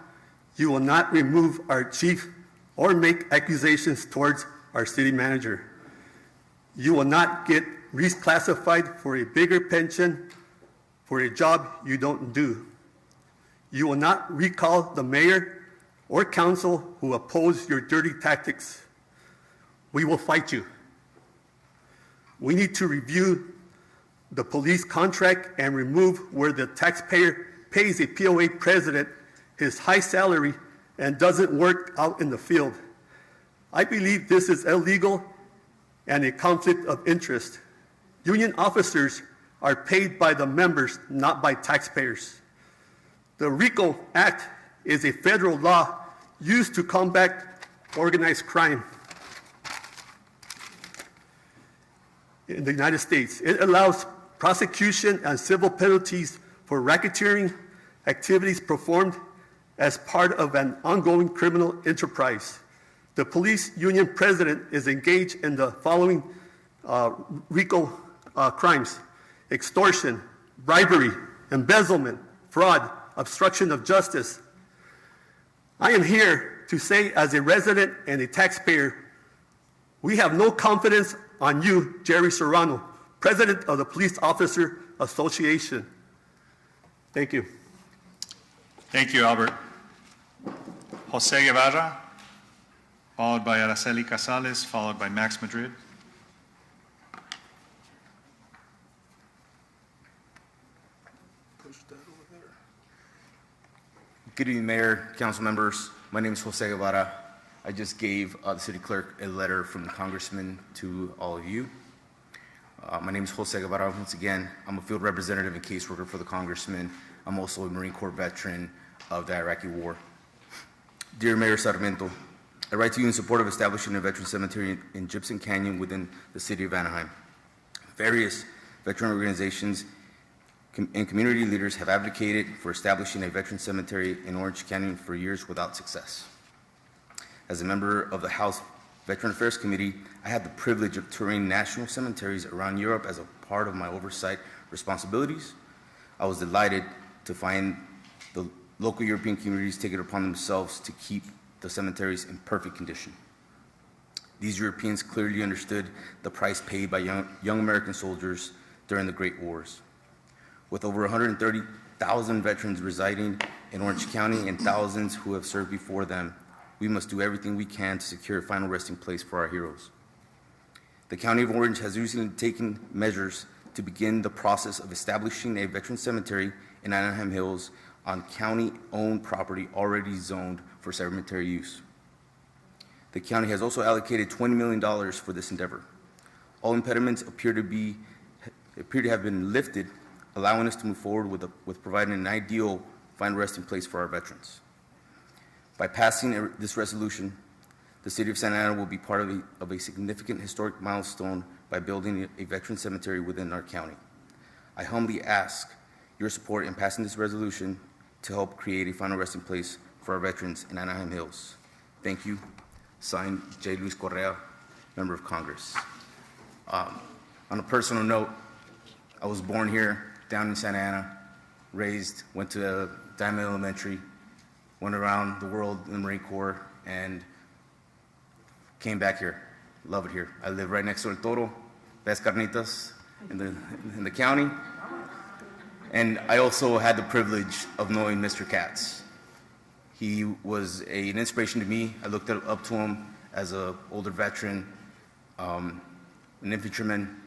You will not remove our chief or make accusations towards our city manager. You will not get reclassified for a bigger pension for a job you don't do. You will not recall the mayor or council who oppose your dirty tactics. We will fight you. We need to review the police contract and remove where the taxpayer pays a POA president his high salary and doesn't work out in the field. I believe this is illegal and a conflict of interest. Union officers are paid by the members, not by taxpayers. The RICO Act is a federal law used to combat organized crime in the United States. It allows prosecution and civil penalties for racketeering activities performed as part of an ongoing criminal enterprise. The police union president is engaged in the following RICO crimes: extortion, bribery, embezzlement, fraud, obstruction of justice. I am here to say, as a resident and a taxpayer, we have no confidence on you, Jerry Serrano, President of the Police Officer Association. Thank you. Thank you, Albert. Jose Guevara, followed by Araceli Casales, followed by Max Madrid. Good evening, Mayor, council members. My name is Jose Guevara. I just gave the city clerk a letter from the congressman to all of you. My name is Jose Guevara. Once again, I'm a field representative and caseworker for the congressman. I'm also a Marine Corps veteran of the Iraqi War. Dear Mayor Sarmiento, I write to you in support of establishing a veteran cemetery in Gypsum Canyon within the city of Anaheim. Various veteran organizations and community leaders have advocated for establishing a veteran cemetery in Orange Canyon for years without success. As a member of the House Veteran Affairs Committee, I had the privilege of touring national cemeteries around Europe as a part of my oversight responsibilities. I was delighted to find the local European communities take it upon themselves to keep the cemeteries in perfect condition. These Europeans clearly understood the price paid by young American soldiers during the Great Wars. With over 130,000 veterans residing in Orange County and thousands who have served before them, we must do everything we can to secure a final resting place for our heroes. The County of Orange has recently taken measures to begin the process of establishing a veteran cemetery in Anaheim Hills on county-owned property already zoned for cemetery use. The county has also allocated $20 million for this endeavor. All impediments appear to have been lifted, allowing us to move forward with providing an ideal final resting place for our veterans. By passing this resolution, the city of Santa Ana will be part of a significant historic milestone by building a veteran cemetery within our county. I humbly ask your support in passing this resolution to help create a final resting place for our veterans in Anaheim Hills. Thank you. Signed, J. Luis Correa, Member of Congress. On a personal note, I was born here, down in Santa Ana, raised, went to Diamond Elementary, went around the world in the Marine Corps, and came back here. Love it here. I live right next to El Toro, Best Carnitas in the county. And I also had the privilege of knowing Mr. Katz. He was an inspiration to me. I looked up to him as an older veteran, an infantryman,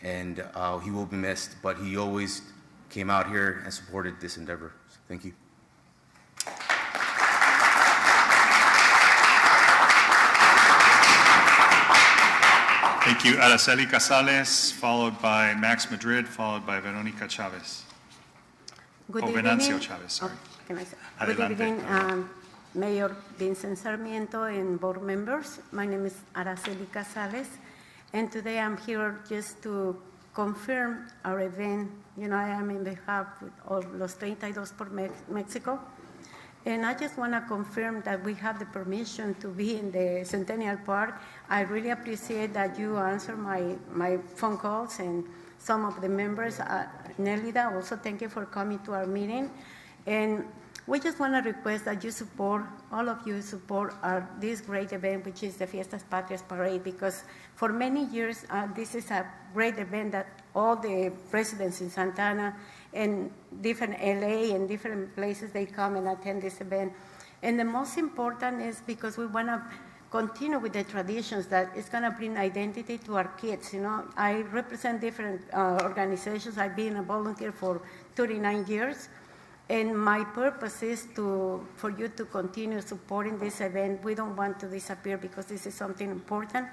and he will be missed, but he always came out here and supported this endeavor. So thank you. Thank you, Araceli Casales, followed by Max Madrid, followed by Veronica Chavez. Good Venancio evening. Chavez, sorry. Good Adelante. evening, Mayor Vincent Sarmiento and board members. My name is Araceli Casales, and today I'm here just to confirm our event. You know, I am in behalf of Los 32 por Mexico, and I just want to confirm that we have the permission to be in the Centennial Park. I really appreciate that you answer my phone calls and some of the members. Nelida, also thank you for coming to our meeting. And we just want to request that you support, all of you support this great event, which is the Fiestas Patrias Parade, because for many years, this is a great event that all the residents in Santa Ana and different LA and different places, they come and attend this event. And the most important is because we want to continue with the traditions that is going to bring identity to our kids. You know, I represent different organizations. I've been a volunteer for 39 years. And my purpose is for you to continue supporting this event. We don't want to disappear because this is something important.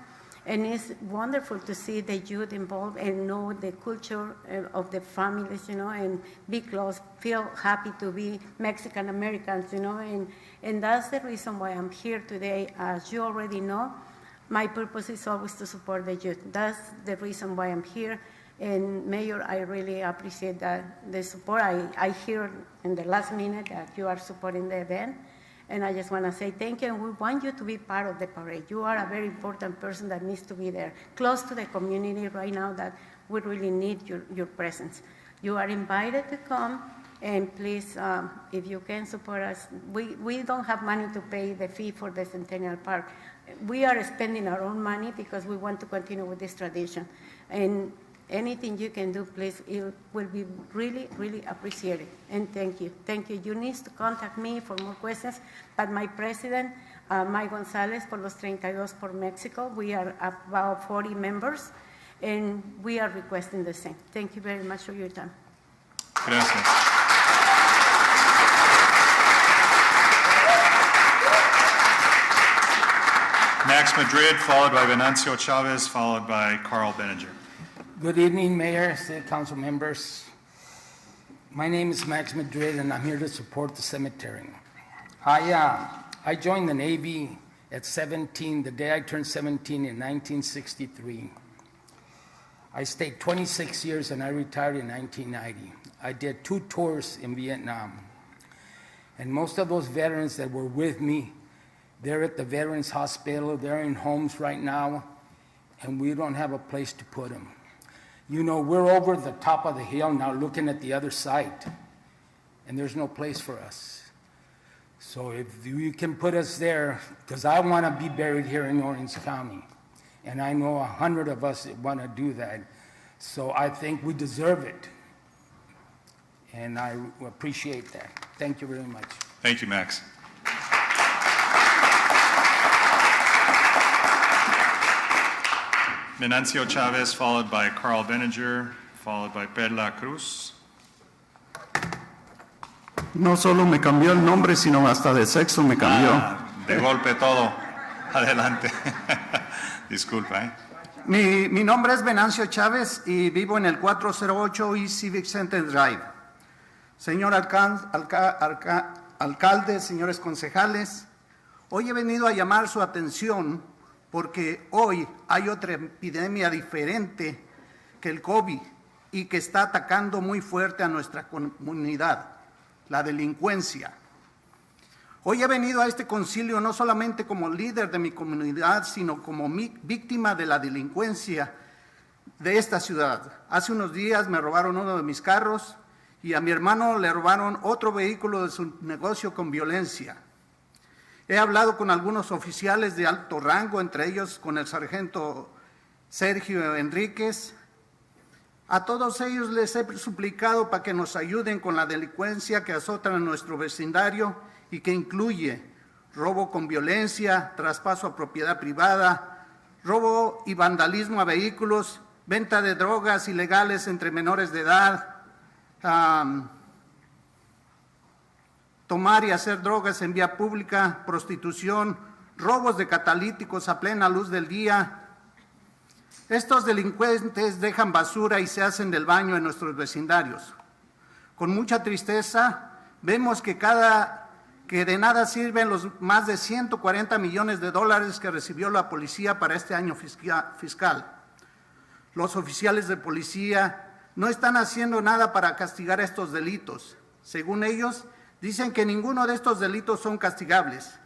And it's wonderful to see the youth involved and know the culture of the families, you know, and be close, feel happy to be Mexican Americans, you know, and that's the reason why I'm here today. As you already know, my purpose is always to support the youth. That's the reason why I'm here. And Mayor, I really appreciate the support. I hear in the last minute that you are supporting the event. And I just want to say thank you, and we want you to be part of the parade. You are a very important person that needs to be there, close to the community right now that we really need your presence. You are invited to come, and please, if you can support us, we don't have money to pay the fee for the Centennial Park. We are spending our own money because we want to continue with this tradition. And anything you can do, please, it will be really, really appreciated. And thank you. Thank you. You need to contact me for more questions. But my president, Mike Gonzalez, por los 32 por Mexico, we are about 40 members, and we are requesting the same. Thank you very much for your time. Gracias. Max Madrid, followed by Venancio Chavez, followed by Carl Benninger. Good evening, Mayor, City Council members. My name is Max Madrid, and I'm here to support the cemetery. I joined the Navy at 17, the day I turned 17 in 1963. I stayed 26 years, and I retired in 1990. I did 2 tours in Vietnam. And most of those veterans that were with me, they're at the Veterans Hospital, they're in homes right now, and we don't have a place to put them. You know, we're over the top of the hill now looking at the other side, and there's no place for us. So if you can put us there, because I want to be buried here in Orange County, and I know 100 of us that want to do that. So I think we deserve it, and I appreciate that. Thank you very much. Thank you, Max. Venancio Chavez, followed by Carl Benninger, followed by Perla Cruz. No solo me cambió el nombre, sino hasta de sexo me cambió. De golpe todo. Adelante. Disculpa, ¿eh? Mi nombre es Venancio Chávez y vivo en el 408 East Civic Center Drive. Señor alcalde, señores concejales, hoy he venido a llamar su atención porque hoy hay otra epidemia diferente que el COVID y que está atacando muy fuerte a nuestra comunidad, la delincuencia. Hoy he venido a este concilio no solamente como líder de mi comunidad, sino como víctima de la delincuencia de esta ciudad. Hace unos días me robaron uno de mis carros y a mi hermano le robaron otro vehículo de su negocio con violencia. He hablado con algunos oficiales de alto rango, entre ellos con el sargento Sergio Enríquez. A todos ellos les he suplicado para que nos ayuden con la delincuencia que azota en nuestro vecindario y que incluye robo con violencia, traspaso a propiedad privada, robo y vandalismo a vehículos, venta de drogas ilegales entre menores de edad, tomar y hacer drogas en vía pública, prostitución, robos de catalíticos a plena luz del día. Estos delincuentes dejan basura y se hacen del baño en nuestros vecindarios. Con mucha tristeza vemos que de nada sirven los más de 140 millones de dólares que recibió la policía para este año fiscal. Los oficiales de policía no están haciendo nada para castigar estos delitos. Según ellos, dicen que ninguno de estos delitos son castigables.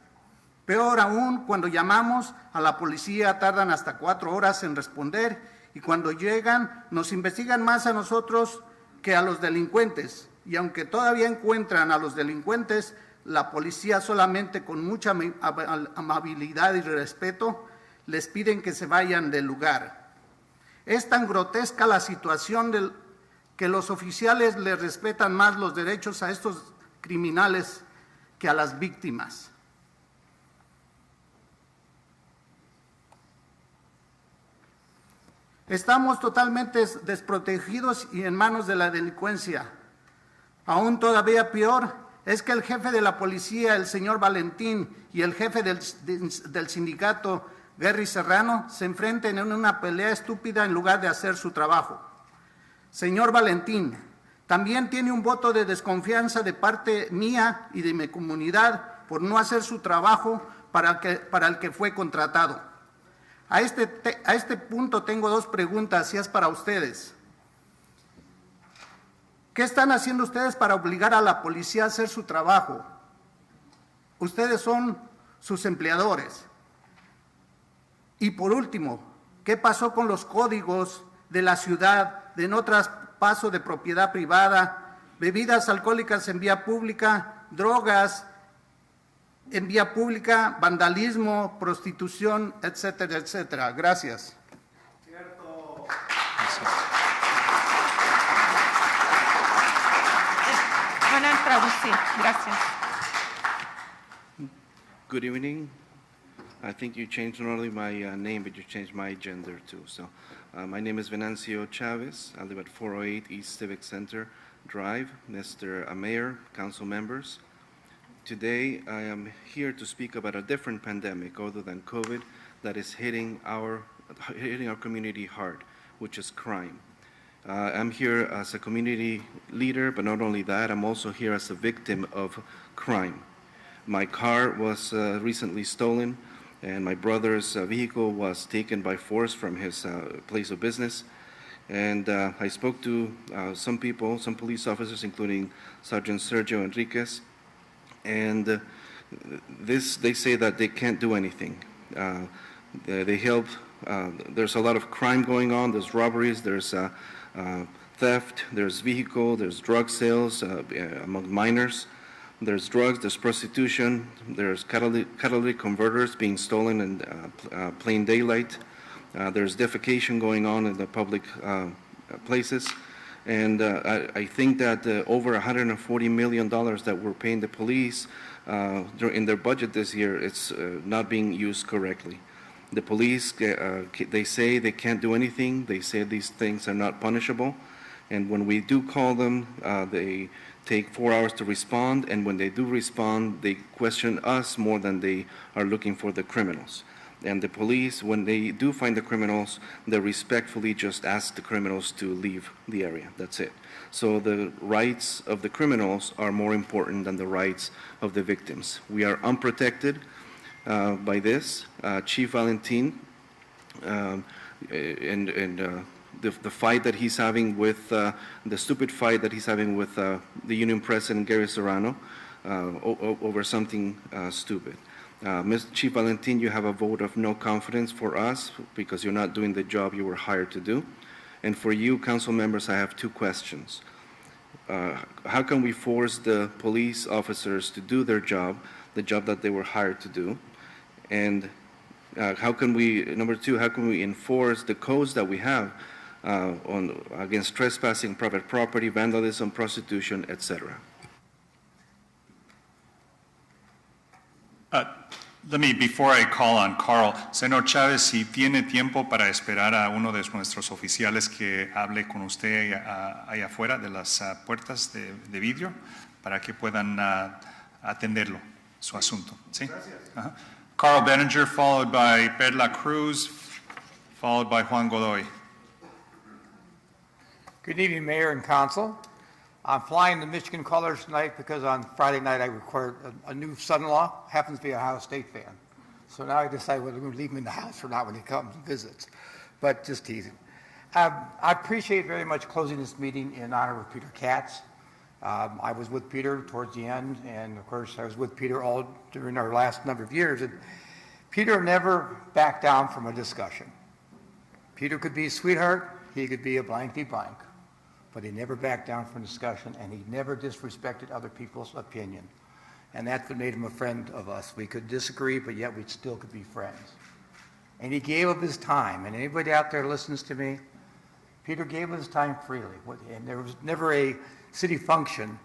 Peor aún, cuando llamamos a la policía tardan hasta 4 horas en responder y cuando llegan nos investigan más a nosotros que a los delincuentes. Y aunque todavía encuentran a los delincuentes, la policía solamente con mucha amabilidad y respeto les piden que se vayan del lugar. Es tan grotesca la situación que los oficiales les respetan más los derechos a estos criminales que a las víctimas. Estamos totalmente desprotegidos y en manos de la delincuencia. Aún todavía peor es que el jefe de la policía, el señor Valentín, y el jefe del sindicato, Gary Serrano, se enfrenten en una pelea estúpida en lugar de hacer su trabajo. Señor Valentín, también tiene un voto de desconfianza de parte mía y de mi comunidad por no hacer su trabajo para el que fue contratado. A este punto tengo dos preguntas y es para ustedes. ¿Qué están haciendo ustedes para obligar a la policía a hacer su trabajo? Ustedes son sus empleadores. Y por último, ¿qué pasó con los códigos de la ciudad de no traspaso de propiedad privada, bebidas alcohólicas en vía pública, drogas en vía pública, vandalismo, prostitución, etcétera, etcétera? Gracias. Van a traducir. Gracias. Good evening. I think you changed not only my name, but you changed my gender too. So, my name is Venancio Chavez. I live at 408 East Civic Center Drive. Mr. Mayor, council members, today I am here to speak about a different pandemic other than COVID that is hitting our community hard, which is crime. I'm here as a community leader, but not only that, I'm also here as a victim of crime. My car was recently stolen, and my brother's vehicle was taken by force from his place of business. And I spoke to some people, some police officers, including Sergeant Sergio Enriquez, and they say that they can't do anything. They help. There's a lot of crime going on. There's robberies. There's theft. There's vehicle. There's drug sales among minors. There's drugs, there's prostitution, there's catalytic converters being stolen in plain daylight. There's defecation going on in the public places. And I think that over $140 million that we're paying the police in their budget this year, it's not being used correctly. The police, they say they can't do anything. They say these things are not punishable. And when we do call them, they take 4 hours to respond, and when they do respond, they question us more than they are looking for the criminals. And the police, when they do find the criminals, they respectfully just ask the criminals to leave the area. That's it. So the rights of the criminals are more important than the rights of the victims. We are unprotected by this. Chief Valentin the fight that he's having with, the stupid fight that he's having with the union president, Gary Serrano, over something stupid. Mr. Chief Valentin, you have a vote of no confidence for us because you're not doing the job you were hired to do. And for you, council members, I have two questions. How can we force the police officers to do their job, the job that they were hired to do? And how can we, number two, how can we enforce the codes that we have against trespassing private property, vandalism, prostitution, etc.? Let me, before I call on Carl, Senor Chávez, si tiene tiempo para esperar a uno de nuestros oficiales que hable con usted allá afuera de las puertas de vidrio para que puedan atenderlo, su asunto. ¿Sí? Gracias. Carl Benninger, followed by Perla Cruz, followed by Juan Godoy. Good evening, Mayor and Council. I'm flying the Michigan colors tonight because on Friday night I recorded a new son-in-law, happens to be an Ohio State fan. So now I decide whether I'm going to leave him in the house or not when he comes and visits. But just teasing. I appreciate very much closing this meeting in honor of Peter Katz. I was with Peter towards the end, and of course I was with Peter all during our last number of years. And Peter never backed down from a discussion. Peter could be a sweetheart, he could be a blankety blank. But he never backed down from discussion, and he never disrespected other people's opinion. And that's what made him a friend of us. We could disagree, but yet we still could be friends. And he gave of his time. And anybody out there listens to me, Peter gave of his time freely. And there was never a city function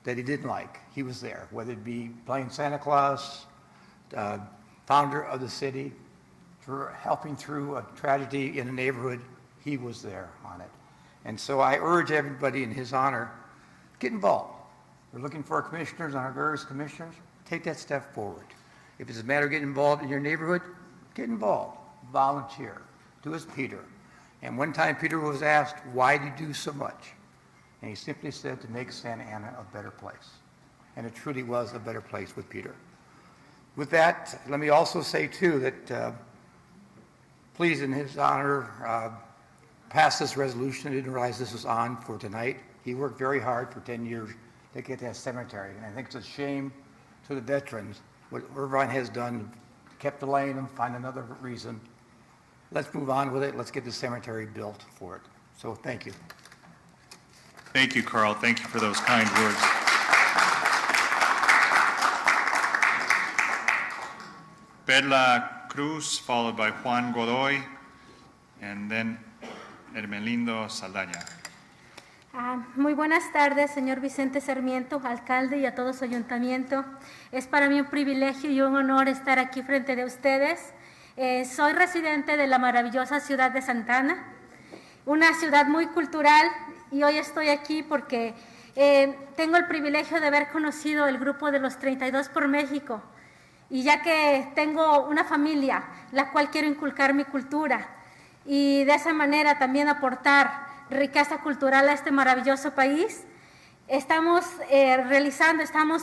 that he didn't like. He was there, whether it be playing Santa Claus, founder of the city, helping through a tragedy in a neighborhood. he was there on it. And so I urge everybody in his honor, get involved. We're looking for our commissioners on our various commissioners. Take that step forward. If it's a matter of getting involved in your neighborhood, get involved. Volunteer. Do as Peter. And one time Peter was asked, why do you do so much? And he simply said, to make Santa Ana a better place. And it truly was a better place with Peter. With that, let me also say, too, that please, in his honor, pass this resolution. I didn't realize this was on for tonight. He worked very hard for 10 years to get that cemetery. And I think it's a shame to the veterans what Irvine has done, kept delaying them, find another reason. Let's move on with it. Let's get the cemetery built for it. So thank you. Thank you, Carl. Thank you for those kind words. Perla Cruz, followed by Juan Godoy, and then Hermelindo Saldaña. Muy buenas tardes, señor Vicente Sarmiento, alcalde, y a todo su ayuntamiento. Es para mí un privilegio y un honor estar aquí frente de ustedes. Soy residente de la maravillosa ciudad de Santa Ana, una ciudad muy cultural, y hoy estoy aquí porque tengo el privilegio de haber conocido el grupo de los 32 por México, y ya que tengo una familia, la cual quiero inculcar mi cultura, y de esa manera también aportar riqueza cultural a este maravilloso país. Estamos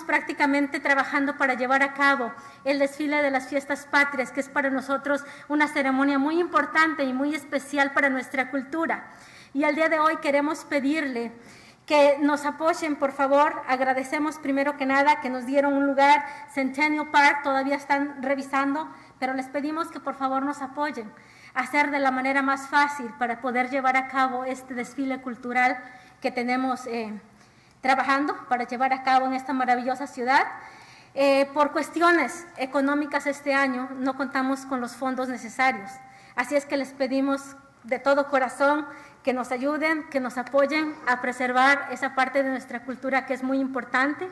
prácticamente trabajando para llevar a cabo el desfile de las fiestas patrias, que es para nosotros una ceremonia muy importante y muy especial para nuestra cultura. Y al día de hoy queremos pedirle que nos apoyen, por favor. Agradecemos primero que nada que nos dieron un lugar, Centennial Park, todavía están revisando, pero les pedimos que por favor nos apoyen a hacer de la manera más fácil para poder llevar a cabo este desfile cultural que tenemos trabajando para llevar a cabo en esta maravillosa ciudad. Por cuestiones económicas este año no contamos con los fondos necesarios, así es que les pedimos de todo corazón que nos ayuden, que nos apoyen a preservar esa parte de nuestra cultura que es muy importante,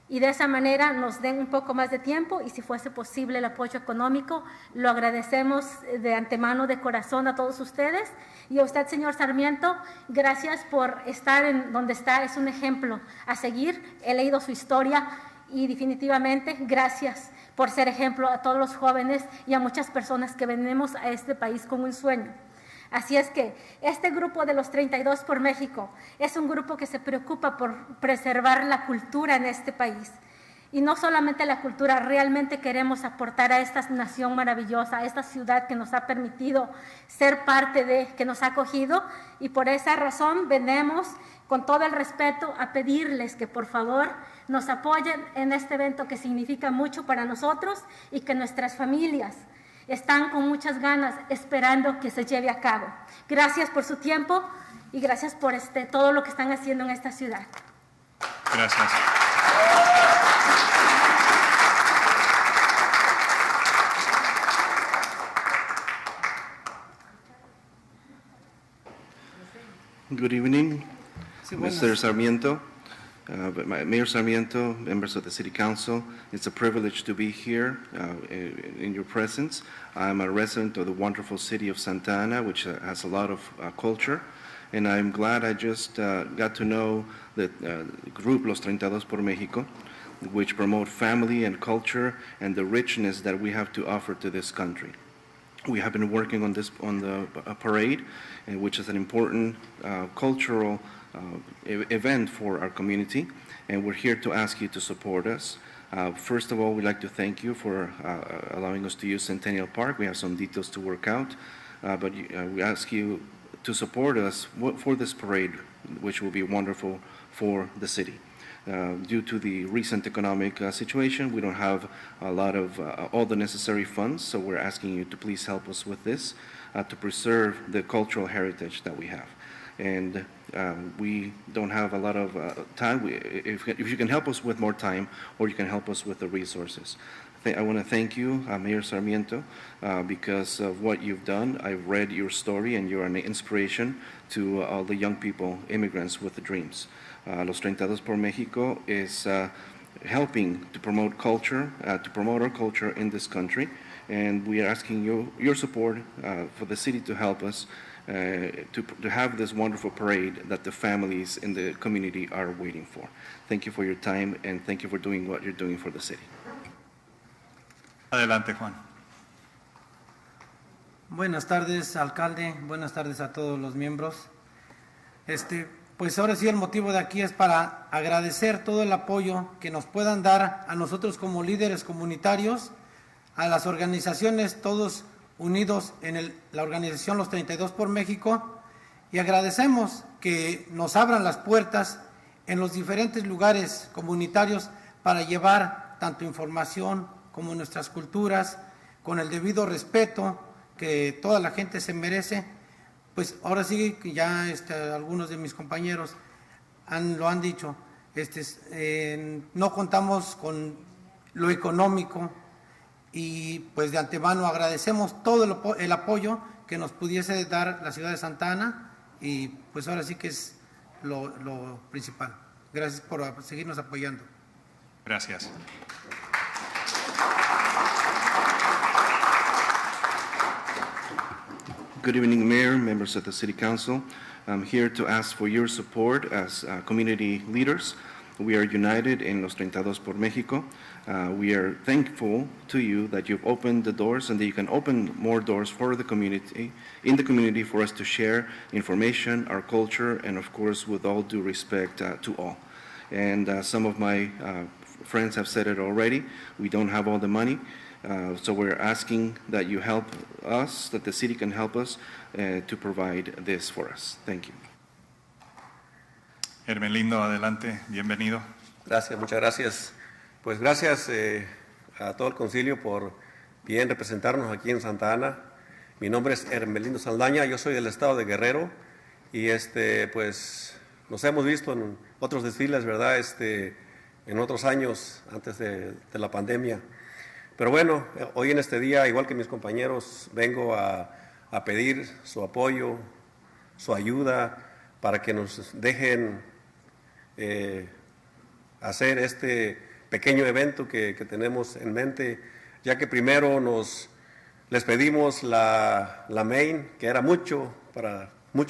y de esa manera nos den un poco más de tiempo, y si fuese posible el apoyo económico, lo agradecemos de antemano, de corazón, a todos ustedes. Y a usted, señor Sarmiento, gracias por estar en donde está, es un ejemplo a seguir. He leído su historia y definitivamente gracias por ser ejemplo a todos los jóvenes y a muchas personas que venimos a este país con un sueño. Así es que este grupo de los 32 por México es un grupo que se preocupa por preservar la cultura en este país. Y no solamente la cultura, realmente queremos aportar a esta nación maravillosa, a esta ciudad que nos ha permitido ser parte de, que nos ha acogido, y por esa razón venimos con todo el respeto a pedirles que por favor nos apoyen en este evento que significa mucho para nosotros y que nuestras familias están con muchas ganas esperando que se lleve a cabo. Gracias por su tiempo y gracias por todo lo que están haciendo en esta ciudad. Gracias. Good evening, Mr. Sarmiento, Mayor Sarmiento, members of the City Council. It's a privilege to be here in your presence. I'm a resident of the wonderful city of Santa Ana, which has a lot of culture, and I'm glad I just got to know the group Los 32 por México, which promote family and culture and the richness that we have to offer to this country. We have been working on the parade, which is an important cultural event for our community, and we're here to ask you to support us. First of all, we'd like to thank you for allowing us to use Centennial Park. We have some details to work out, but we ask you to support us for this parade, which will be wonderful for the city. Due to the recent economic situation, we don't have a lot of all the necessary funds, so we're asking you to please help us with this to preserve the cultural heritage that we have. And we don't have a lot of time. If you can help us with more time, or you can help us with the resources. I want to thank you, Mayor Sarmiento, because of what you've done. I've read your story, and you're an inspiration to all the young people, immigrants with dreams. Los 32 por México is helping to promote culture, to promote our culture in this country, and we are asking your support for the city to help us to have this wonderful parade that the families in the community are waiting for. Thank you for your time, and thank you for doing what you're doing for the city. Adelante, Juan. Buenas tardes, alcalde. Buenas tardes a todos los miembros. Pues ahora sí el motivo de aquí es para agradecer todo el apoyo que nos puedan dar a nosotros como líderes comunitarios, a las organizaciones todos unidos en la organización Los 32 por México, y agradecemos que nos abran las puertas en los diferentes lugares comunitarios para llevar tanto información como nuestras culturas con el debido respeto que toda la gente se merece. Pues ahora sí que ya algunos de mis compañeros lo han dicho, no contamos con lo económico y pues de antemano agradecemos todo el apoyo que nos pudiese dar la ciudad de Santa Ana, y pues ahora sí que es lo principal. Gracias por seguirnos apoyando. Gracias. Good evening, Mayor, members of the City Council. I'm here to ask for your support as community leaders. We are united in Los 32 por México. We are thankful to you that you've opened the doors and that you can open more doors for the community, in the community, for us to share information, our culture, and of course, with all due respect to all. And some of my friends have said it already. We don't have all the money. So we're asking that you help us, that the city can help us to provide this for us. Thank you. Hermelindo, adelante, bienvenido. Gracias, muchas gracias. Pues gracias a todo el concilio por bien representarnos aquí en Santa Ana. Mi nombre es Hermelindo Saldaña, yo soy del estado de Guerrero y pues nos hemos visto en otros desfiles, ¿verdad? En otros años antes de la pandemia. Pero bueno, hoy en este día, igual que mis compañeros, vengo a pedir su apoyo, su ayuda para que nos dejen hacer este pequeño evento que tenemos en mente, ya que primero les pedimos la main, que era mucho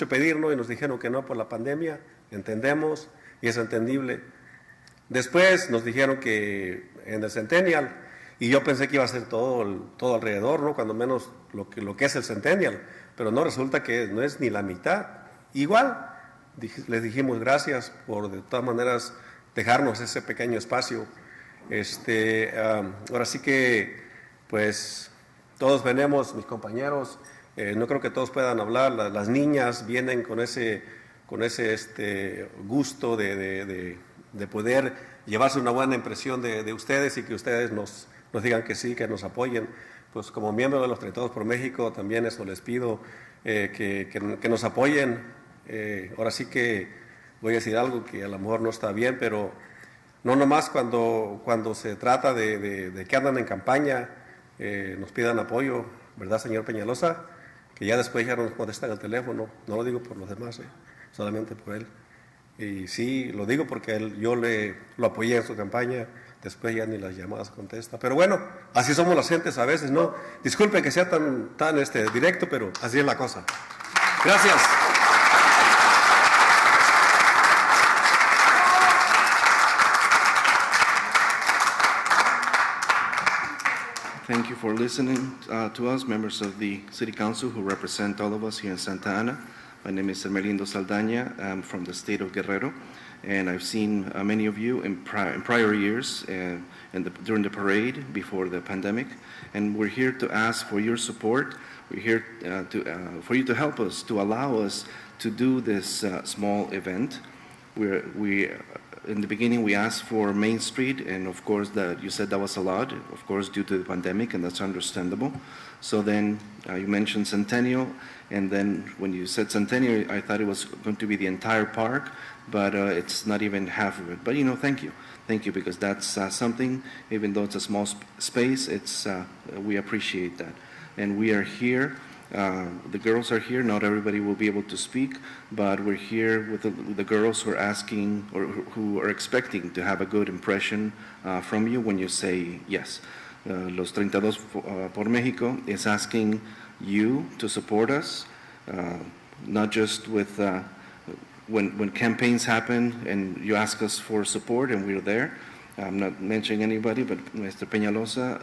pedirnos, y nos dijeron que no por la pandemia, entendemos y es entendible. Después nos dijeron que en el Centennial, y yo pensé que iba a ser todo alrededor, ¿no? Cuando menos lo que es el Centennial, pero no, resulta que no es ni la mitad. Igual, les dijimos gracias por de todas maneras dejarnos ese pequeño espacio. Ahora sí que, pues, todos venimos, mis compañeros, no creo que todos puedan hablar, las niñas vienen con ese gusto de poder llevarse una buena impresión de ustedes y que ustedes nos digan que sí, que nos apoyen. Pues como miembro de los 32 por México también eso les pido, que nos apoyen. Ahora sí que voy a decir algo que a lo mejor no está bien, pero no nomás cuando se trata de que andan en campaña nos pidan apoyo, ¿verdad, señor Peñalosa? Que ya después ya nos contestan el teléfono. No lo digo por los demás, solamente por él. Y sí, lo digo porque yo lo apoyé en su campaña, después ya ni las llamadas contesta. Pero bueno, así somos las gentes a veces, ¿no? Disculpen que sea tan directo, pero así es la cosa. Gracias. Thank you for listening to us, members of the City Council who represent all of us here in Santa Ana. My name is Hermelindo Saldaña. I'm from the state of Guerrero, and I've seen many of you in prior years during the parade before the pandemic, and we're here to ask for your support. We're here for you to help us, to allow us to do this small event. In the beginning, we asked for Main Street, and of course, you said that was a lot, of course, due to the pandemic, and that's understandable. So then you mentioned Centennial, and then when you said Centennial, I thought it was going to be the entire park, but it's not even half of it. But thank you. Thank you, because that's something, even though it's a small space, we appreciate that. And we are here. The girls are here. Not everybody will be able to speak, but we're here with the girls who are asking or who are expecting to have a good impression from you when you say yes. Los 32 por México is asking you to support us not just with when campaigns happen and you ask us for support and we're there. I'm not mentioning anybody, but Mr. Peñalosa,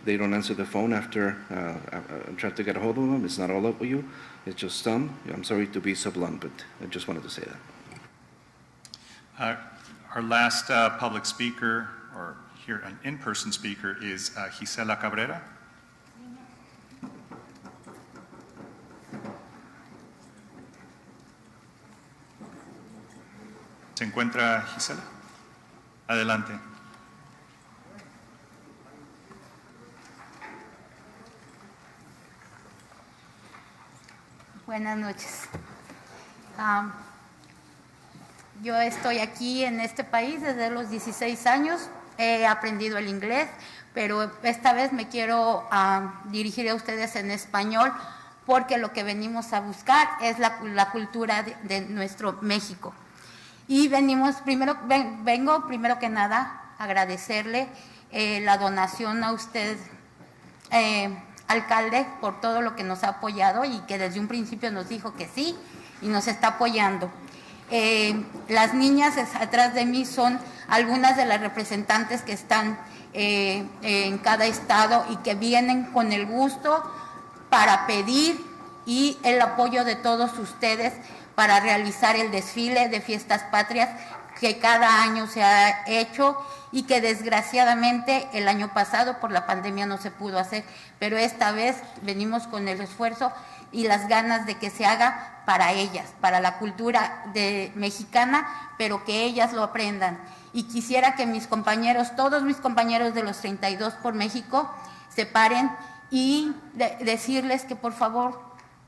they don't answer the phone after I try to get a hold of them. It's not all of you, it's just some. I'm sorry to be so blunt, but I just wanted to say that. Our last public speaker, or here an in-person speaker, is Gisela Cabrera. ¿Se encuentra Gisela? Adelante. Buenas noches. Yo estoy aquí en este país desde los 16 años. He aprendido el inglés, pero esta vez me quiero dirigir a ustedes en español porque lo que venimos a buscar es la cultura de nuestro México. Y vengo primero que nada a agradecerle la donación a usted, alcalde, por todo lo que nos ha apoyado y que desde un principio nos dijo que sí y nos está apoyando. Las niñas atrás de mí son algunas de las representantes que están en cada estado y que vienen con el gusto para pedir y el apoyo de todos ustedes para realizar el desfile de Fiestas Patrias que cada año se ha hecho y que desgraciadamente el año pasado por la pandemia no se pudo hacer, pero esta vez venimos con el esfuerzo y las ganas de que se haga para ellas, para la cultura mexicana, pero que ellas lo aprendan. Y quisiera que mis compañeros, todos mis compañeros de los 32 por México, se paren y decirles que por favor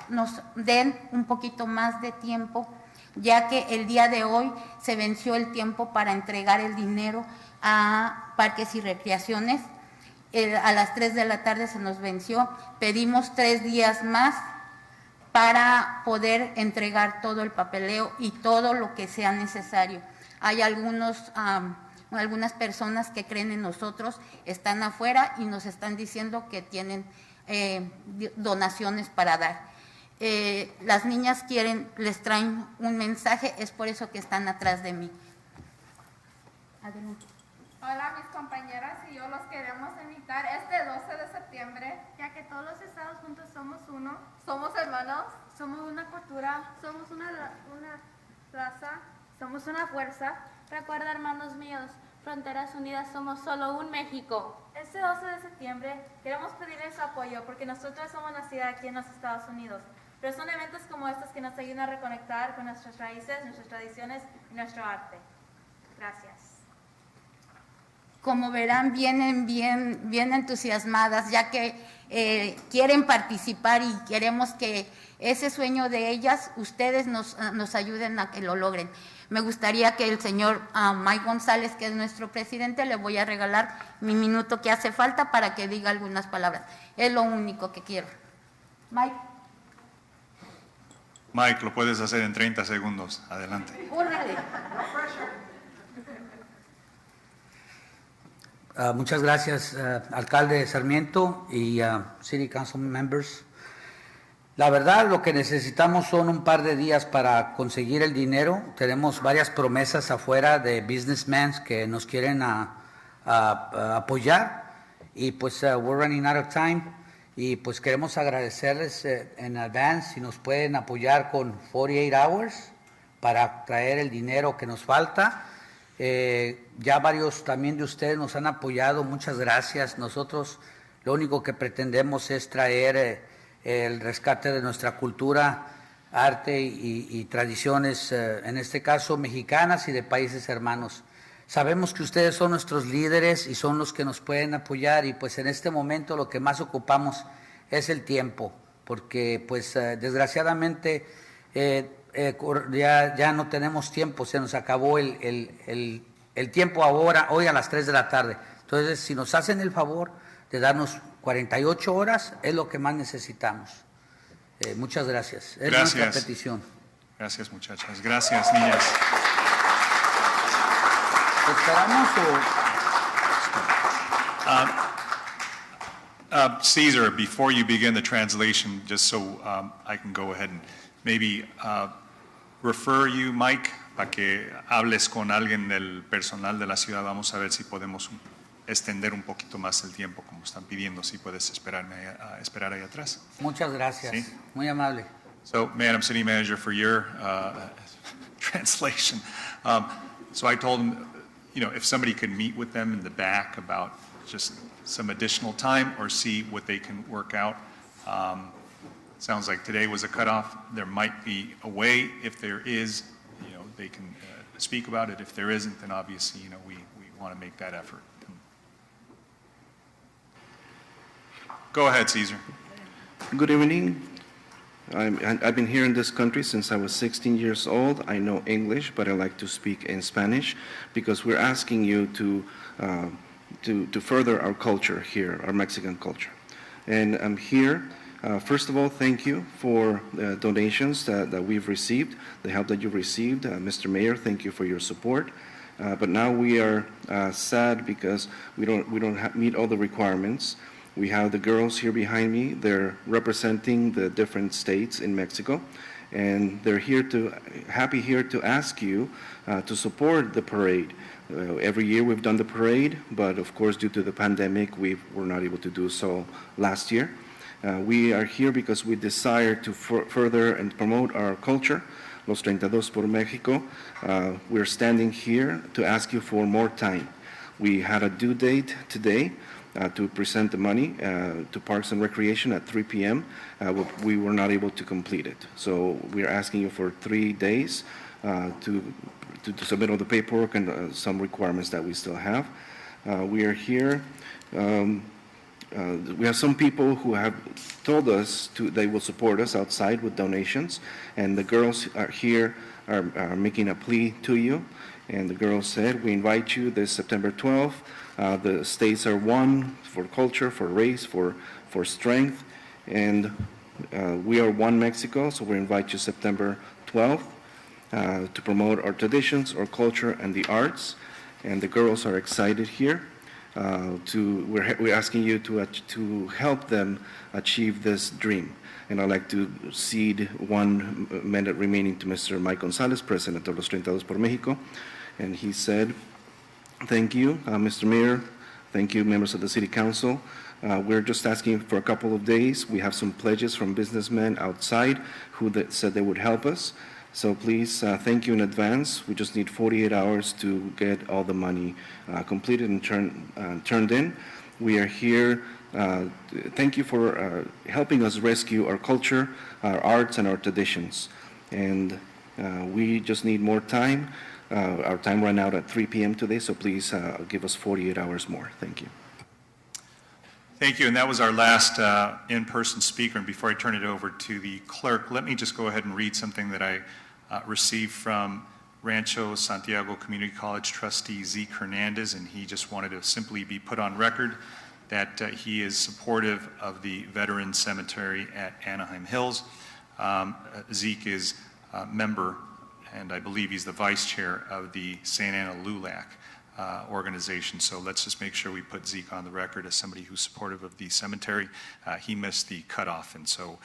nos den un poquito más de tiempo, ya que el día de hoy se venció el tiempo para entregar el dinero a parques y recreaciones. A las 3 de la tarde se nos venció. Pedimos 3 días más para poder entregar todo el papeleo y todo lo que sea necesario. Hay algunas personas que creen en nosotros, están afuera y nos están diciendo que tienen donaciones para dar. Las niñas les traen un mensaje, es por eso que están atrás de mí. Adelante. Hola, mis compañeras y yo los queremos invitar este 12 de septiembre, ya que todos los estados juntos somos uno, somos hermanos, somos una cultura, somos una raza, somos una fuerza. Recuerda, hermanos míos, Fronteras Unidas somos solo un México. Este 12 de septiembre queremos pedirles su apoyo porque nosotros somos nacidas aquí en los Estados Unidos. Pero son eventos como estos que nos ayudan a reconectar con nuestras raíces, nuestras tradiciones y nuestro arte. Gracias. Como verán, vienen bien entusiasmadas, ya que quieren participar y queremos que ese sueño de ellas, ustedes nos ayuden a que lo logren. Me gustaría que el señor Mike González, que es nuestro presidente, le voy a regalar mi minuto que hace falta para que diga algunas palabras. Es lo único que quiero. Mike. Mike, lo puedes hacer en 30 segundos. Adelante. ¡Órale! Muchas gracias, alcalde Sarmiento y City Council members. La verdad, lo que necesitamos son un par de días para conseguir el dinero. Tenemos varias promesas afuera de businessmen que nos quieren apoyar y pues we're running out of time y pues queremos agradecerles en advance si nos pueden apoyar con 48 hours para traer el dinero que nos falta. Ya varios también de ustedes nos han apoyado, muchas gracias. Nosotros lo único que pretendemos es traer el rescate de nuestra cultura, arte y tradiciones, en este caso mexicanas y de países hermanos. Sabemos que ustedes son nuestros líderes y son los que nos pueden apoyar y pues en este momento lo que más ocupamos es el tiempo, porque pues desgraciadamente ya no tenemos tiempo, se nos acabó el tiempo hoy a las 3 de la tarde. Entonces, si nos hacen el favor de darnos 48 horas, es lo que más necesitamos. Muchas gracias. Es nuestra petición. Gracias, muchachas. Gracias, niñas. ¿Esperamos Caesar, before you begin the translation, just so I can go ahead and maybe refer you, Mike, para que hables con alguien del personal de la ciudad. Vamos a ver si podemos extender un poquito más el tiempo, como están pidiendo, si puedes esperar ahí atrás. Muchas gracias. Sí. Muy amable. So, Madam City Manager, for your translation. So I told him, if somebody could meet with them in the back about just some additional time or see what they can work out. Sounds like today was a cutoff. There might be a way. If there is, they can speak about it. If there isn't, then obviously, we want to make that effort. Go ahead, Caesar. Good evening. I've been here in this country since I was 16 years old. I know English, but I like to speak in Spanish because we're asking you to further our culture here, our Mexican culture. And I'm here. First of all, thank you for the donations that we've received, the help that you've received. Mr. Mayor, thank you for your support. But now we are sad because we don't meet all the requirements. We have the girls here behind me. They're representing the different states in Mexico, and they're happy here to ask you to support the parade. Every year we've done the parade, but of course due to the pandemic we were not able to do so last year. We are here because we desire to further and promote our culture, Los 32 por Mexico. We're standing here to ask you for more time. We had a due date today to present the money to Parks and Recreation at 3 p.m. We were not able to complete it. So we're asking you for 3 days to submit all the paperwork and some requirements that we still have. We are here. We have some people who have told us they will support us outside with donations, and the girls are here are making a plea to you. And the girls said, we invite you this September 12th. The states are one for culture, for race, for strength, and we are one Mexico, so we invite you September 12th to promote our traditions, our culture, and the arts. And the girls are excited here. We're asking you to help them achieve this dream. And I'd like to cede 1 minute remaining to Mr. Mike Gonzalez, President of Los 32 por Mexico. And he said, thank you, Mr. Mayor. Thank you, members of the City Council. We're just asking for a couple of days. We have some pledges from businessmen outside who said they would help us. So please, thank you in advance. We just need 48 hours to get all the money completed and turned in. We are here. Thank you for helping us rescue our culture, our arts, and our traditions. And we just need more time. Our time ran out at 3 p.m. today, so please give us 48 hours more. Thank you. Thank you, and that was our last in-person speaker. And before I turn it over to the clerk, let me just go ahead and read something that I received from Rancho Santiago Community College trustee Zeke Hernandez, and he just wanted to simply be put on record that he is supportive of the Veteran Cemetery at Anaheim Hills. Zeke is a member, and I believe he's the vice chair of the Santa Ana LULAC organization. So let's just make sure we put Zeke on the record as somebody who's supportive of the cemetery. He missed the cutoff, and so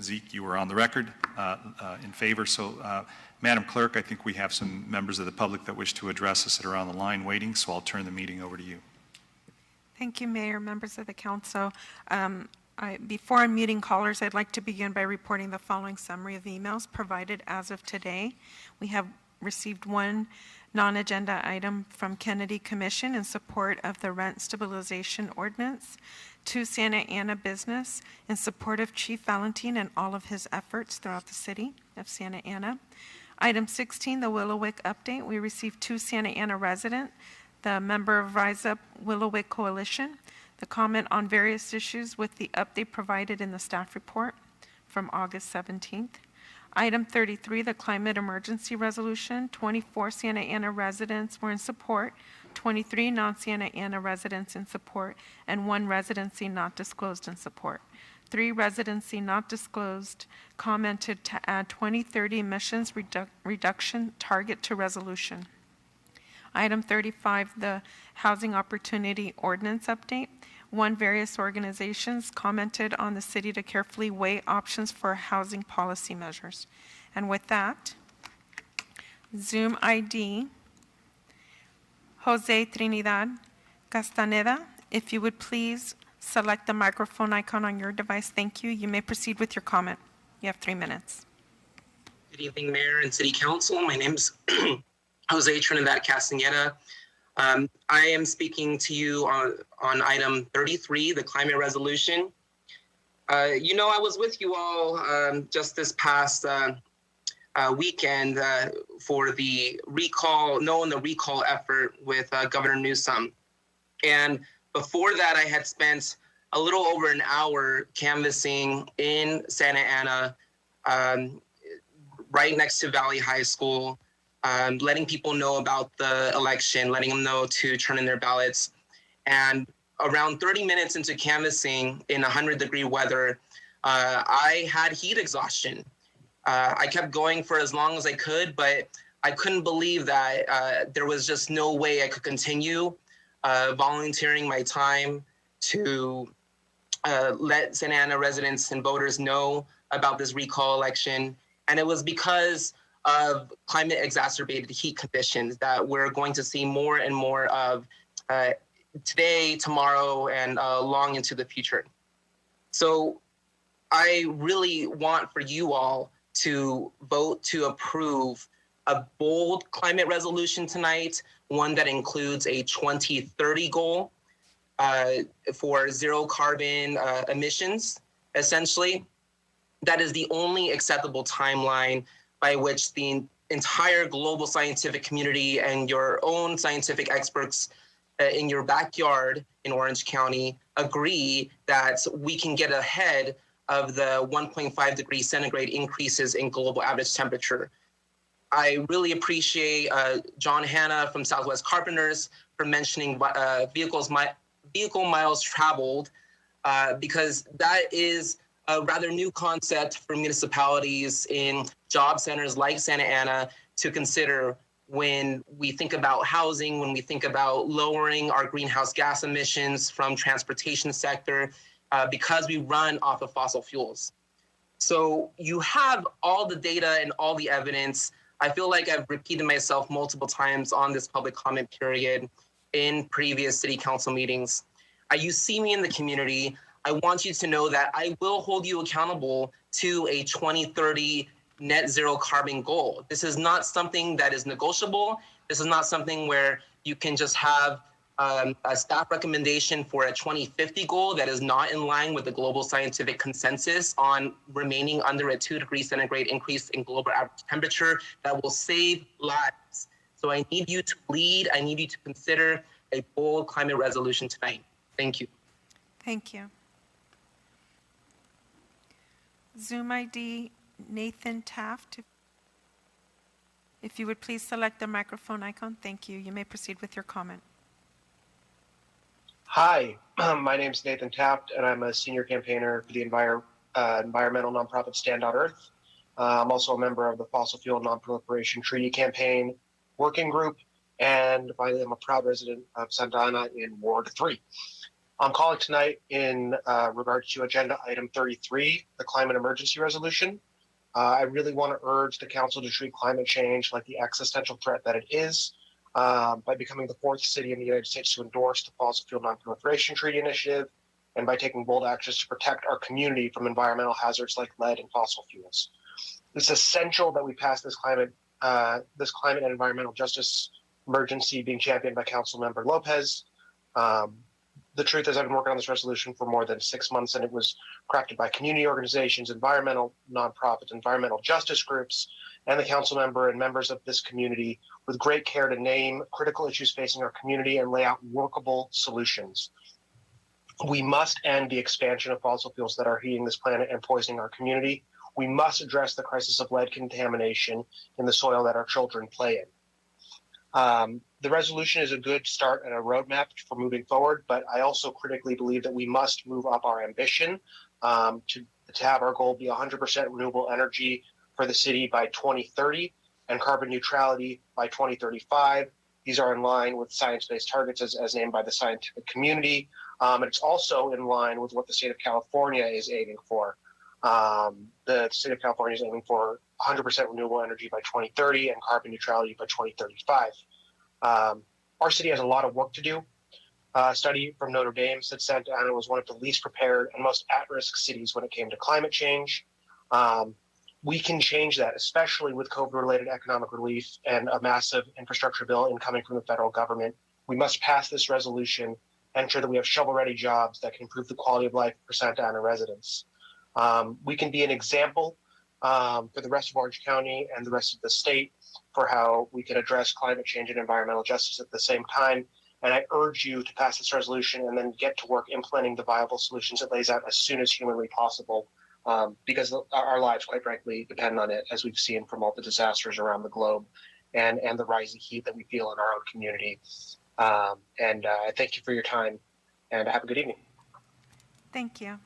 Zeke, you were on the record in favor. So Madam Clerk, I think we have some members of the public that wish to address us that are on the line waiting, so I'll turn the meeting over to you. Thank you, Mayor, members of the council. Before I'm muting callers, I'd like to begin by reporting the following summary of emails provided as of today. We have received one non-agenda item from Kennedy Commission in support of the Rent Stabilization Ordinance, to Santa Ana Business in support of Chief Valentin and all of his efforts throughout the city of Santa Ana. Item 16, the Willowick update. We received 2 Santa Ana resident, the member of Rise Up Willowick Coalition, the comment on various issues with the update provided in the staff report from August 17th. Item 33, the climate emergency resolution. 24 Santa Ana residents were in support, 23 non-Santa Ana residents in support, and 1 residency not disclosed in support. 3 residency not disclosed commented to add 2030 emissions reduction target to resolution. Item 35, the housing opportunity ordinance update. 1, various organizations commented on the city to carefully weigh options for housing policy measures. And with that, Zoom ID, Jose Trinidad Castaneda, if you would please select the microphone icon on your device. Thank you. You may proceed with your comment. You have 3 minutes. Good evening, Mayor and City Council. My name is Jose Trinidad Castaneda. I am speaking to you on item 33, the climate resolution. I was with you all just this past weekend for the recall effort with Governor Newsom. And before that, I had spent a little over an hour canvassing in Santa Ana, right next to Valley High School, letting people know about the election, letting them know to turn in their ballots. And around 30 minutes into canvassing in 100-degree weather, I had heat exhaustion. I kept going for as long as I could, but I couldn't believe that there was just no way I could continue volunteering my time to let Santa Ana residents and voters know about this recall election. And it was because of climate exacerbated heat conditions that we're going to see more and more of today, tomorrow, and long into the future. So I really want for you all to vote to approve a bold climate resolution tonight, one that includes a 2030 goal for zero carbon emissions, essentially. That is the only acceptable timeline by which the entire global scientific community and your own scientific experts in your backyard in Orange County agree that we can get ahead of the 1.5 degrees centigrade increases in global average temperature. I really appreciate John Hanna from Southwest Carpenters for mentioning vehicle miles traveled, because that is a rather new concept for municipalities in job centers like Santa Ana to consider when we think about housing, when we think about lowering our greenhouse gas emissions from transportation sector, because we run off of fossil fuels. So you have all the data and all the evidence. I feel like I've repeated myself multiple times on this public comment period in previous city council meetings. You see me in the community. I want you to know that I will hold you accountable to a 2030 net zero carbon goal. This is not something that is negotiable. This is not something where you can just have a staff recommendation for a 2050 goal that is not in line with the global scientific consensus on remaining under a 2 degrees centigrade increase in global average temperature that will save lives. So I need you to lead. I need you to consider a bold climate resolution tonight. Thank you. Thank you. Zoom ID, Nathan Taft. If you would please select the microphone icon. Thank you. You may proceed with your comment. Hi, my name is Nathan Taft, and I'm a senior campaigner for the environmental nonprofit Stand.Earth. I'm also a member of the Fossil Fuel Non-Proliferation Treaty Campaign Working Group, and finally, I'm a proud resident of Santa Ana in Ward 3. I'm calling tonight in regards to agenda item 33, the climate emergency resolution. I really want to urge the council to treat climate change like the existential threat that it is, by becoming the 4th city in the United States to endorse the Fossil Fuel Non-Proliferation Treaty Initiative, and by taking bold actions to protect our community from environmental hazards like lead and fossil fuels. It's essential that we pass this climate and environmental justice emergency being championed by Councilmember Lopez. The truth is I've been working on this resolution for more than 6 months, and it was crafted by community organizations, environmental nonprofits, environmental justice groups, and the council member and members of this community with great care to name critical issues facing our community and lay out workable solutions. We must end the expansion of fossil fuels that are heating this planet and poisoning our community. We must address the crisis of lead contamination in the soil that our children play in. The resolution is a good start and a roadmap for moving forward, but I also critically believe that we must move up our ambition to have our goal be 100% renewable energy for the city by 2030 and carbon neutrality by 2035. These are in line with science-based targets as named by the scientific community. And it's also in line with what the state of California is aiming for. The state of California is aiming for 100% renewable energy by 2030 and carbon neutrality by 2035. Our city has a lot of work to do. A study from Notre Dame said Santa Ana was one of the least prepared and most at-risk cities when it came to climate change. We can change that, especially with COVID-related economic relief and a massive infrastructure bill incoming from the federal government. We must pass this resolution and ensure that we have shovel-ready jobs that can improve the quality of life for Santa Ana residents. We can be an example for the rest of Orange County and the rest of the state for how we can address climate change and environmental justice at the same time. And I urge you to pass this resolution and then get to work implementing the viable solutions it lays out as soon as humanly possible, because our lives, quite frankly, depend on it, as we've seen from all the disasters around the globe and the rising heat that we feel in our own community. I thank you for your time, and have a good evening. Thank you.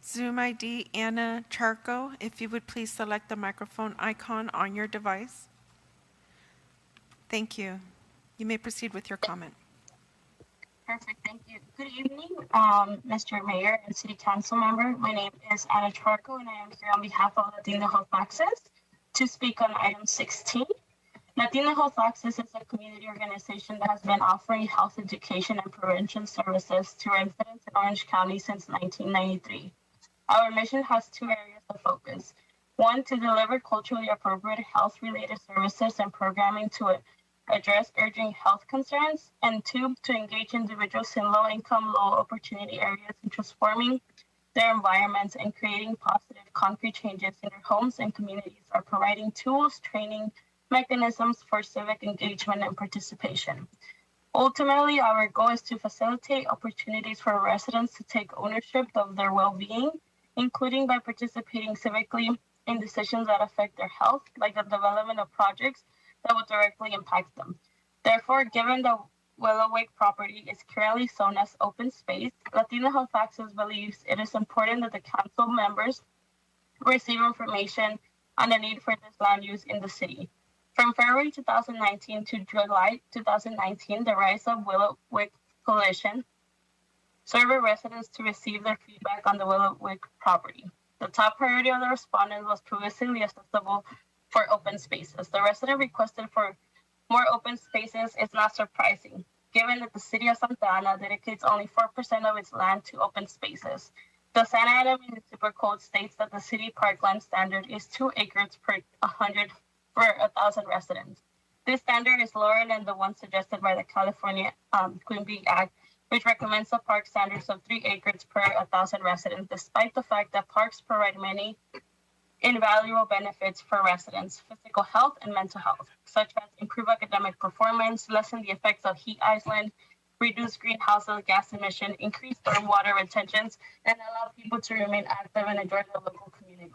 Zoom ID Anna Charco, if you would please select the microphone icon on your device. Thank you. You may proceed with your comment. Perfect, thank you. Good evening, Mr. Mayor and City Council member. My name is Anna Charco, and I am here on behalf of Latino Health Access to speak on item 16. Latino Health Access is a community organization that has been offering health education and prevention services to residents in Orange County since 1993. Our mission has two areas of focus. One, to deliver culturally appropriate health-related services and programming to address urgent health concerns, and two, to engage individuals in low-income, low-opportunity areas in transforming their environments and creating positive, concrete changes in their homes and communities, or providing tools, training, mechanisms for civic engagement and participation. Ultimately, our goal is to facilitate opportunities for residents to take ownership of their well-being, including by participating civically in decisions that affect their health, like the development of projects that would directly impact them. Therefore, given the Willow Wake property is currently zoned as open space, Latino Health Access believes it is important that the council members receive information on the need for this land use in the city. From February 2019 to July 2019, the Rise of Willow Wake Coalition surveyed residents to receive their feedback on the Willow Wake property. The top priority of the respondents was previously accessible for open spaces. The resident requested for more open spaces is not surprising, given that the city of Santa Ana dedicates only 4% of its land to open spaces. The Santa Ana Municipal Code states that the city parkland standard is 2 acres per 100 for 1,000 residents. This standard is lower than the one suggested by the California Clean Beach Act, which recommends a park standards of 3 acres per 1,000 residents, despite the fact that parks provide many invaluable benefits for residents, physical health and mental health, such as improve academic performance, lessen the effects of heat island, reduce greenhouse gas emission, increase stormwater retentions, and allow people to remain active and enjoy the local community.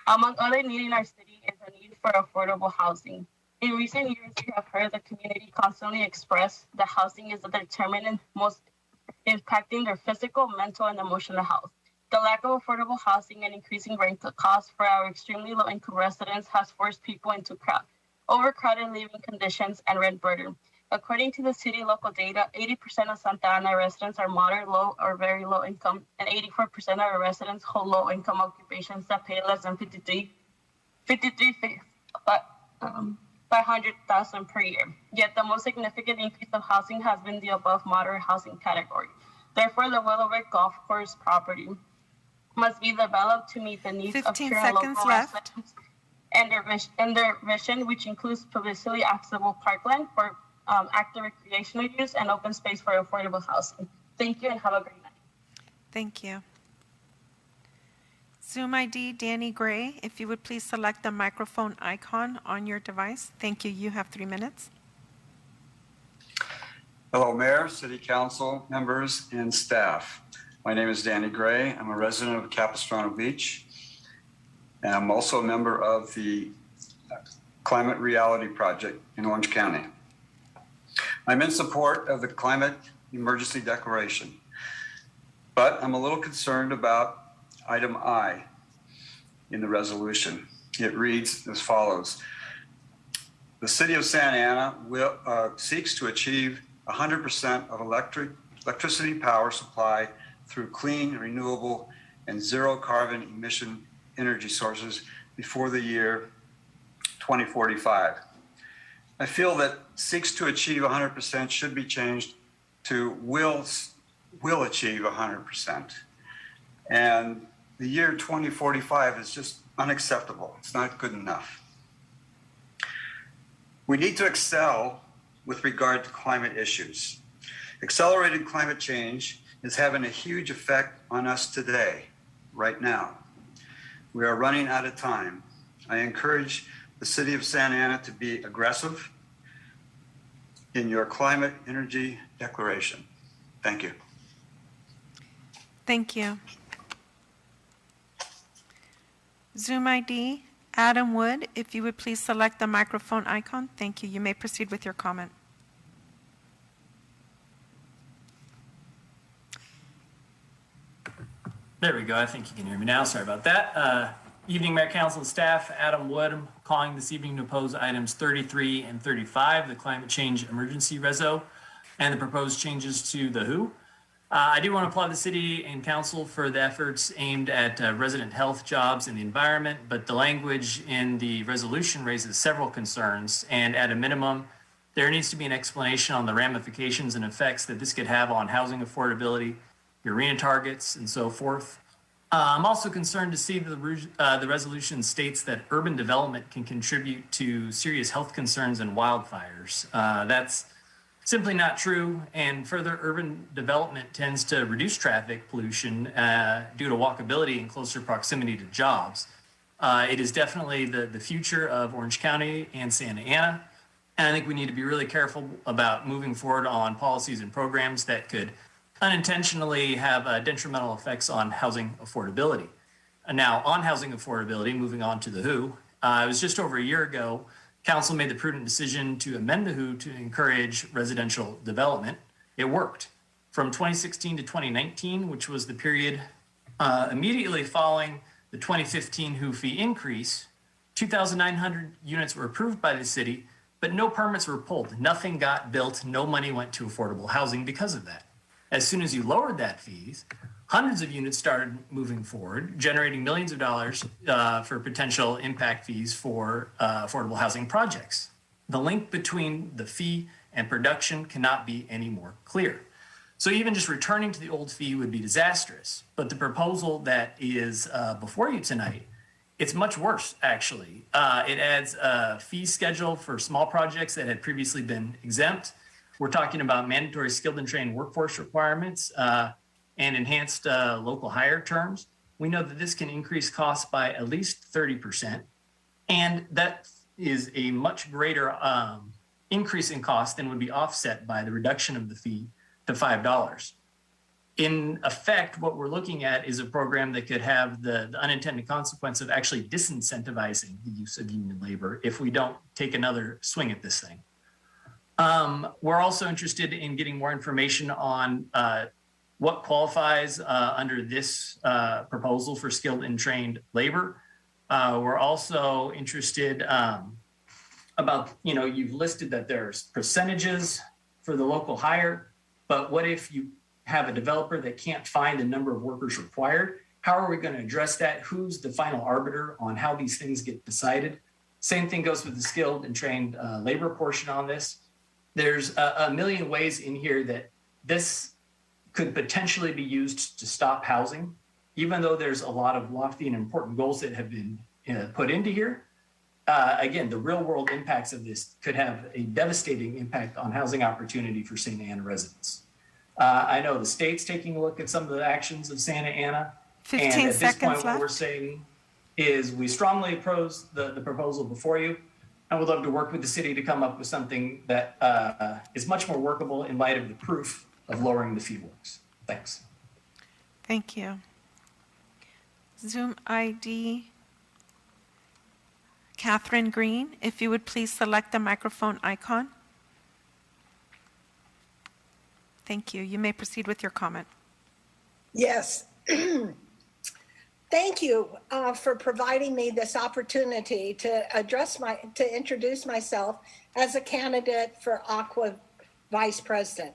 Among other needs in our city is a need for affordable housing. In recent years, we have heard the community constantly express that housing is the determinant most impacting their physical, mental, and emotional health. The lack of affordable housing and increasing rental costs for our extremely low-income residents has forced people into overcrowded living conditions and rent burden. According to the city local data, 80% of Santa Ana residents are moderate, low, or very low income, and 84% of our residents hold low-income occupations that pay less than $500,000 per year. Yet the most significant increase of housing has been the above moderate housing category. Therefore, the Willow Wake Golf Course property must be developed to meet the needs of current local residents and their vision, which includes publicly accessible parkland for active recreational use and open space for affordable housing. Thank you and have a great night. Thank you. Zoom ID Danny Gray, if you would please select the microphone icon on your device. Thank you. You have 3 minutes. Hello, Mayor, City Council members, and staff. My name is Danny Gray. I'm a resident of Capistrano Beach, and I'm also a member of the Climate Reality Project in Orange County. I'm in support of the Climate Emergency Declaration, but I'm a little concerned about item I in the resolution. It reads as follows. The city of Santa Ana seeks to achieve 100% of electricity power supply through clean, renewable, and zero carbon emission energy sources before the year 2045. I feel that seeks to achieve 100% should be changed to will achieve 100%. And the year 2045 is just unacceptable. It's not good enough. We need to excel with regard to climate issues. Accelerated climate change is having a huge effect on us today, right now. We are running out of time. I encourage the city of Santa Ana to be aggressive in your climate energy declaration. Thank you. Thank you. Zoom ID, Adam Wood, if you would please select the microphone icon. Thank you. You may proceed with your comment. There we go. I think you can hear me now. Sorry about that. Evening, Mayor, Council, and staff. Adam Wood. I'm calling this evening to oppose items 33 and 35, the climate change emergency reso, and the proposed changes to the WHO. I do want to applaud the city and council for the efforts aimed at resident health, jobs, and the environment, but the language in the resolution raises several concerns, and at a minimum, there needs to be an explanation on the ramifications and effects that this could have on housing affordability, arena targets, and so forth. I'm also concerned to see the resolution states that urban development can contribute to serious health concerns and wildfires. That's simply not true, and further urban development tends to reduce traffic pollution due to walkability and closer proximity to jobs. It is definitely the future of Orange County and Santa Ana, and I think we need to be really careful about moving forward on policies and programs that could unintentionally have detrimental effects on housing affordability. Now, on housing affordability, moving on to the WHO, it was just over a year ago, Council made the prudent decision to amend the WHO to encourage residential development. It worked. From 2016 to 2019, which was the period immediately following the 2015 WHO fee increase, 2,900 units were approved by the city, but no permits were pulled. Nothing got built. No money went to affordable housing because of that. As soon as you lowered that fees, hundreds of units started moving forward, generating millions of dollars for potential impact fees for affordable housing projects. The link between the fee and production cannot be any more clear. So even just returning to the old fee would be disastrous. But the proposal that is before you tonight, it's much worse, actually. It adds a fee schedule for small projects that had previously been exempt. We're talking about mandatory skilled and trained workforce requirements and enhanced local hire terms. We know that this can increase costs by at least 30%, and that is a much greater increase in cost than would be offset by the reduction of the fee to $5. In effect, what we're looking at is a program that could have the unintended consequence of actually disincentivizing the use of union labor if we don't take another swing at this thing. We're also interested in getting more information on what qualifies under this proposal for skilled and trained labor. We're also interested about, you've listed that there's percentages for the local hire, but what if you have a developer that can't find the number of workers required? How are we going to address that? Who's the final arbiter on how these things get decided? Same thing goes with the skilled and trained labor portion on this. There's a million ways in here that this could potentially be used to stop housing, even though there's a lot of lofty and important goals that have been put into here. Again, the real world impacts of this could have a devastating impact on housing opportunity for Santa Ana residents. I know the state's taking a look at some of the actions of Santa Ana. 15 and at this point, seconds what we're left. saying is we strongly oppose the proposal before you. I would love to work with the city to come up with something that is much more workable in light of the proof of lowering the fee works. Thanks. Thank you. Zoom ID, Catherine Green, if you would please select the microphone icon. Thank you. You may proceed with your comment. Yes. Thank you for providing me this opportunity to introduce myself as a candidate for Aqua Vice President.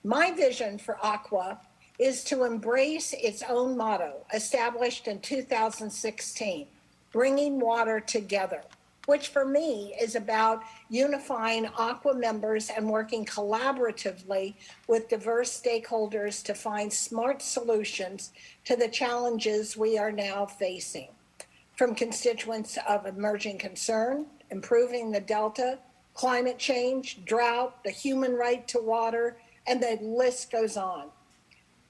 My vision for Aqua is to embrace its own motto, established in 2016, bringing water together, which for me is about unifying Aqua members and working collaboratively with diverse stakeholders to find smart solutions to the challenges we are now facing. From constituents of emerging concern, improving the Delta, climate change, drought, the human right to water, and the list goes on.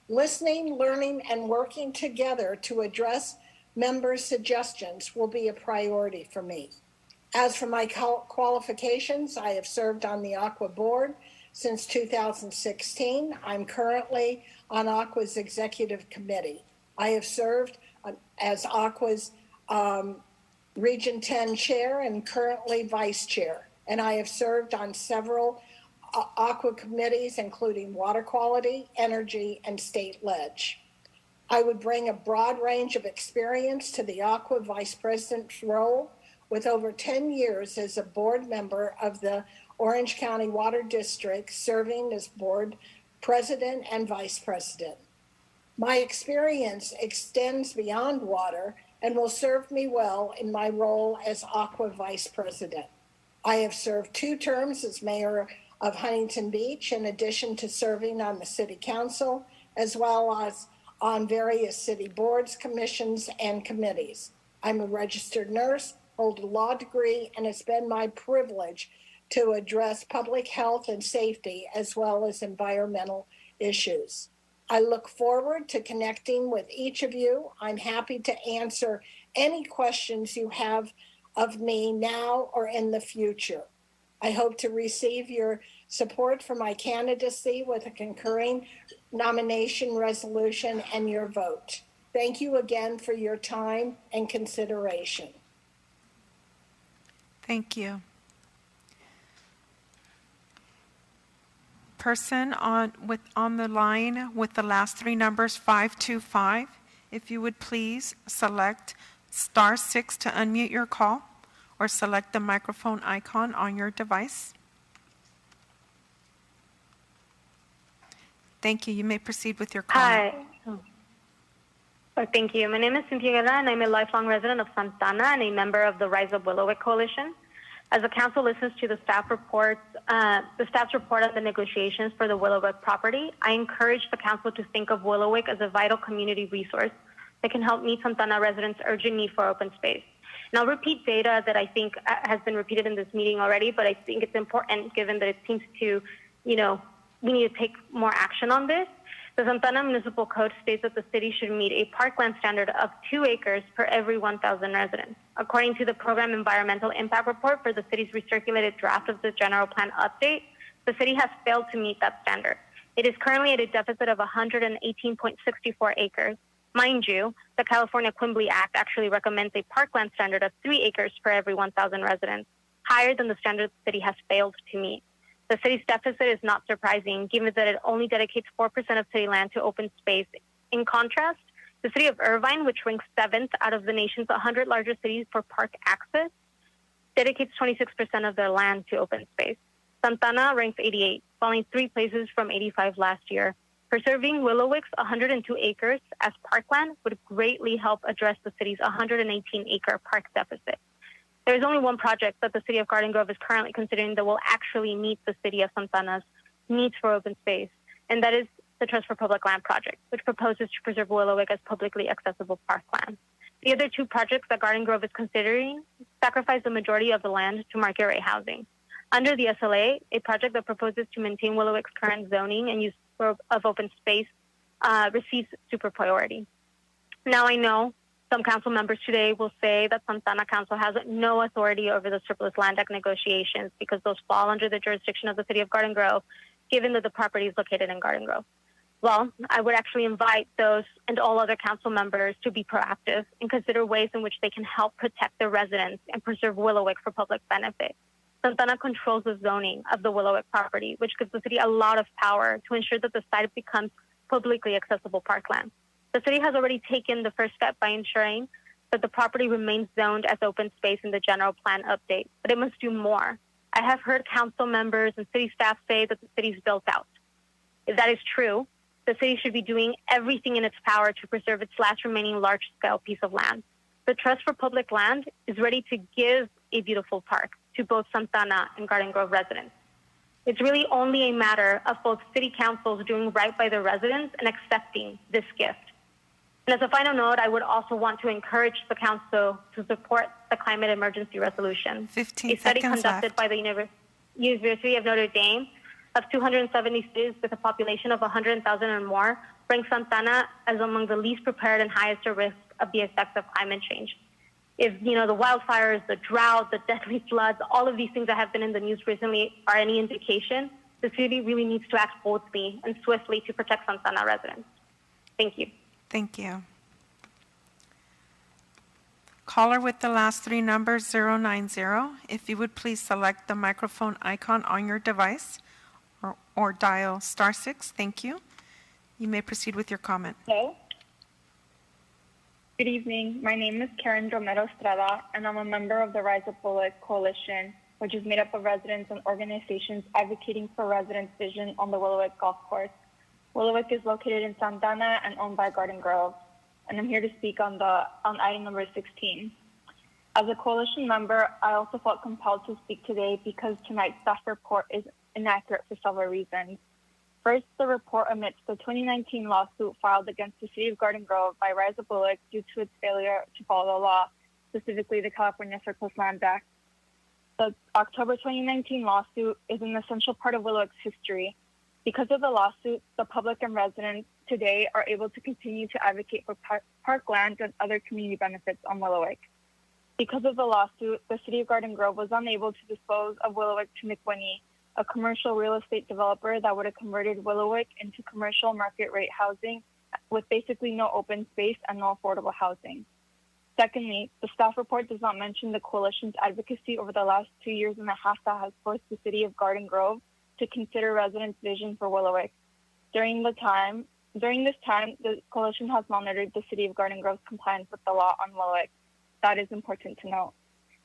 Listening, learning, and working together to address members' suggestions will be a priority for me. As for my qualifications, I have served on the Aqua board since 2016. I'm currently on Aqua's executive committee. I have served as Aqua's Region 10 chair and currently vice chair. And I have served on several Aqua committees, including water quality, energy, and state ledge. I would bring a broad range of experience to the Aqua vice president's role, with over 10 years as a board member of the Orange County Water District, serving as board president and vice president. My experience extends beyond water and will serve me well in my role as Aqua vice president. I have served 2 terms as mayor of Huntington Beach, in addition to serving on the city council, as well as on various city boards, commissions, and committees. I'm a registered nurse, hold a law degree, and it's been my privilege to address public health and safety as well as environmental issues. I look forward to connecting with each of you. I'm happy to answer any questions you have of me now or in the future. I hope to receive your support for my candidacy with a concurring nomination resolution and your vote. Thank you again for your time and consideration. Thank you. Person on the line with the last 3 numbers, 525, if you would please select *6 to unmute your call, or select the microphone icon on your device. Thank you. You may proceed with your call. Hi. Thank you. My name is Cynthia Guerra, and I'm a lifelong resident of Santana and a member of the Rise Up Willowick Coalition. As the council listens to the staff's report on the negotiations for the Willowick property, I encourage the council to think of Willowick as a vital community resource that can help meet Santana residents' urgent need for open space. And I'll repeat data that I think has been repeated in this meeting already, but I think it's important given that it seems to, we need to take more action on this. The Santana Municipal Code states that the city should meet a parkland standard of 2 acres per every 1,000 residents. According to the Program Environmental Impact Report for the city's recirculated draft of the general plan update, the city has failed to meet that standard. It is currently at a deficit of 118.64 acres. Mind you, the California Quimby Act actually recommends a parkland standard of 3 acres per every 1,000 residents, higher than the standard the city has failed to meet. The city's deficit is not surprising, given that it only dedicates 4% of city land to open space. In contrast, the city of Irvine, which ranks 7th out of the nation's 100 largest cities for park access, dedicates 26% of their land to open space. Santana ranks 88, falling 3 places from 85 last year. Preserving Willowick's 102 acres as parkland would greatly help address the city's 118-acre park deficit. There is only one project that the city of Garden Grove is currently considering that will actually meet the city of Santana's needs for open space, and that is the Trust for Public Land project, which proposes to preserve Willowick as publicly accessible parkland. The other 2 projects that Garden Grove is considering sacrifice the majority of the land to market rate housing. Under the SLA, a project that proposes to maintain Willowick's current zoning and use of open space receives super priority. Now I know some council members today will say that Santana Council has no authority over the surplus land act negotiations because those fall under the jurisdiction of the city of Garden Grove, given that the property is located in Garden Grove. Well, I would actually invite those and all other council members to be proactive and consider ways in which they can help protect their residents and preserve Willowick for public benefit. Santana controls the zoning of the Willowick property, which gives the city a lot of power to ensure that the site becomes publicly accessible parkland. The city has already taken the first step by ensuring that the property remains zoned as open space in the general plan update, but it must do more. I have heard council members and city staff say that the city's built out. If that is true, the city should be doing everything in its power to preserve its last remaining large-scale piece of land. The Trust for Public Land is ready to give a beautiful park to both Santana and Garden Grove residents. It's really only a matter of both city councils doing right by their residents and accepting this gift. And as a final note, I would also want to encourage the council to support the climate emergency resolution. 15 a study seconds conducted left. by the University of Notre Dame of 270 cities with a population of 100,000 or more ranks Santana as among the least prepared and highest at risk of the effects of climate change. If the wildfires, the drought, the deadly floods, all of these things that have been in the news recently are any indication, the city really needs to act boldly and swiftly to protect Santana residents. Thank you. Thank you. Caller with the last three numbers, 090. If you would please select the microphone icon on your device or dial *6. Thank you. You may proceed with your comment. Hello. Good evening. My name is Karen Romero Estrada, and I'm a member of the Rise Up Bullet Coalition, which is made up of residents and organizations advocating for residents' vision on the Willowick Golf Course. Willowick is located in Santana and owned by Garden Grove, and I'm here to speak on item number 16. As a coalition member, I also felt compelled to speak today because tonight's staff report is inaccurate for several reasons. First, the report omits the 2019 lawsuit filed against the City of Garden Grove by Rise of Bullock due to its failure to follow the law, specifically the California Surplus Land Act. The October 2019 lawsuit is an essential part of Willowick's history. Because of the lawsuit, the public and residents today are able to continue to advocate for parklands and other community benefits on Willowick. Because of the lawsuit, the City of Garden Grove was unable to dispose of Willowick to McWhinney, a commercial real estate developer that would have converted Willowick into commercial market rate housing with basically no open space and no affordable housing. Secondly, the staff report does not mention the coalition's advocacy over the last 2 years and a half that has forced the City of Garden Grove to consider residents' vision for Willowick. During this time, the coalition has monitored the City of Garden Grove's compliance with the law on Willowick. That is important to note.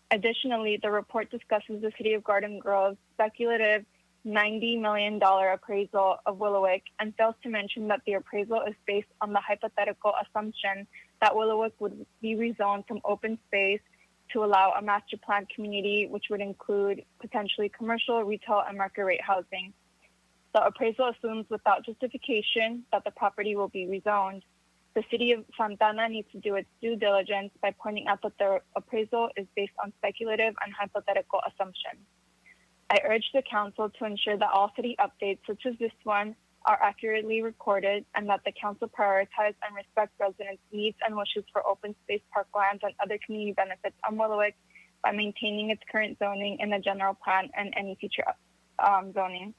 Additionally, the report discusses the City of Garden Grove's speculative $90 million appraisal of Willowick and fails to mention that the appraisal is based on the hypothetical assumption that Willowick would be rezoned from open space to allow a master plan community, which would include potentially commercial, retail, and market rate housing. The appraisal assumes without justification that the property will be rezoned. The City of Santana needs to do its due diligence by pointing out that the appraisal is based on speculative and hypothetical assumptions. I urge the Council to ensure that all city updates, such as this one, are accurately recorded and that the Council prioritize and respect residents' needs and wishes for open space parklands and other community benefits on Willowick by maintaining its current zoning in the general plan and any future zoning.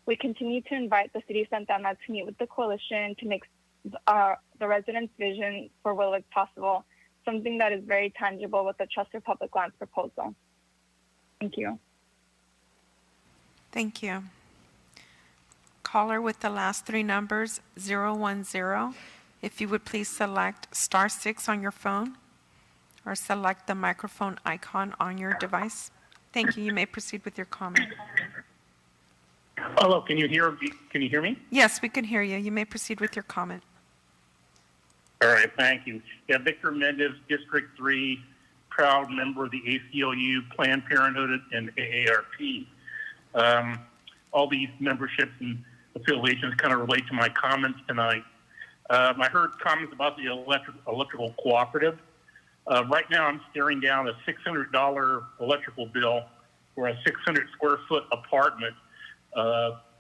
We continue to invite the City of Santana to meet with the Coalition to make the residents' vision for Willowick possible, something that is very tangible with the Trust for Public Lands proposal. Thank you. Thank you. Caller with the last three numbers, 010. If you would please select *6 on your phone or select the microphone icon on your device. Thank you. You may proceed with your comment. Hello, can you hear me? Yes, we can hear you. You may proceed with your comment. All right, thank you. Yeah, Victor Mendez, District 3, proud member of the ACLU, Planned Parenthood, and AARP. All these memberships and affiliations kind of relate to my comments tonight. I heard comments about the electrical cooperative. Right now, I'm staring down a $600 electrical bill for a 600 square foot apartment.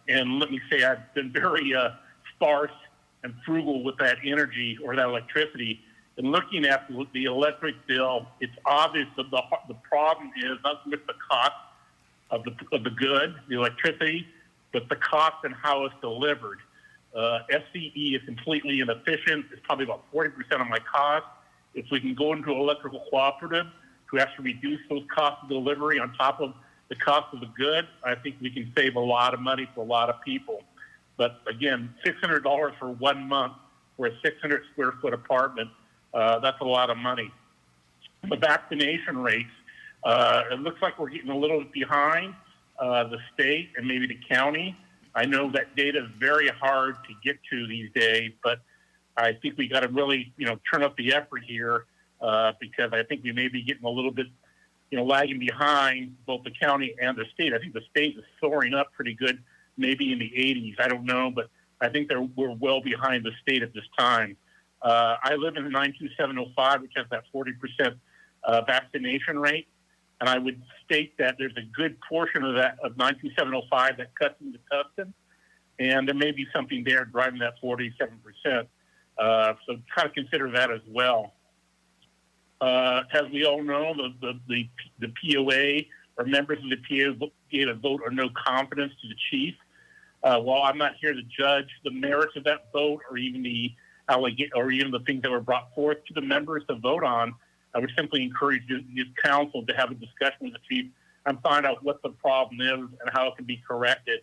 And let me say, I've been very sparse and frugal with that energy or that electricity. And looking at the electric bill, it's obvious that the problem is not with the cost of the good, the electricity, but the cost and how it's delivered. SCE is completely inefficient. It's probably about 40% of my cost. If we can go into an electrical cooperative to actually reduce those costs of delivery on top of the cost of the good, I think we can save a lot of money for a lot of people. But again, $600 for 1 month for a 600 square foot apartment. That's a lot of money. The vaccination rates, it looks like we're getting a little behind the state and maybe the county. I know that data is very hard to get to these days, but I think we got to really, turn up the effort here because I think we may be getting a little bit, lagging behind both the county and the state. I think the state is soaring up pretty good, maybe in the 80s. I don't know, but I think we're well behind the state at this time. I live in 92705, which has that 40% vaccination rate. And I would state that there's a good portion of that, of 92705, that cuts into Tustin. And there may be something there driving that 47%. So try to consider that as well. As we all know, the POA or members of the POA gave a vote or no confidence to the chief. While I'm not here to judge the merits of that vote or even the things that were brought forth to the members to vote on, I would simply encourage this council to have a discussion with the chief and find out what the problem is and how it can be corrected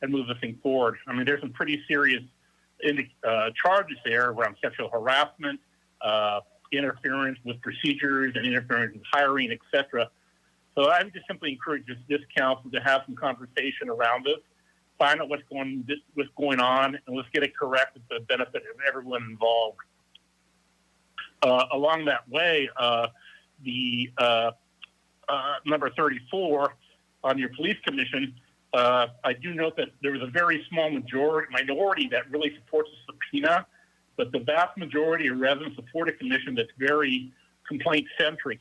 and move the thing forward. I mean, there's some pretty serious charges there around sexual harassment, interference with procedures and interference with hiring, etc. So I would just simply encourage this council to have some conversation around this, find out what's going on, and let's get it corrected for the benefit of everyone involved. Along that way, the number 34 on your police commission, I do note that there was a very small minority that really supports the subpoena, but the vast majority of residents support a commission that's very complaint-centric.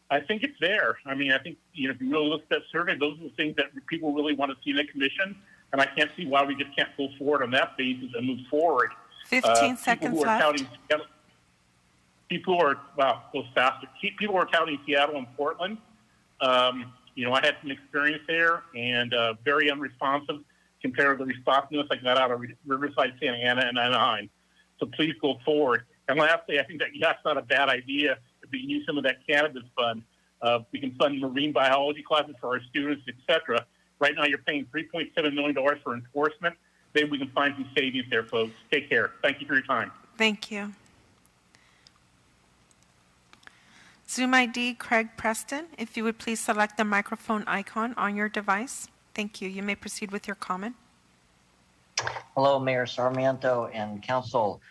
I think it's there. I mean, I think, if you really look at that survey, those are the things that people really want to see in the commission, and I can't see why we just can't go forward on that basis and move forward. 15 seconds left. People are touting Seattle and Portland. I had some experience there and very unresponsive compared to the responsiveness I got out of Riverside, Santa Ana, and Anaheim. So please go forward. And lastly, I think that's not a bad idea if we can use some of that cannabis fund. We can fund marine biology classes for our students, etc. Right now, you're paying $3.7 million for enforcement. Maybe we can find some savings there, folks. Take care. Thank you for your time. Thank you. Zoom ID, Craig Preston, if you would please select the microphone icon on your device. Thank you. You may proceed with your comment. Hello, Mayor Sarmiento and Council.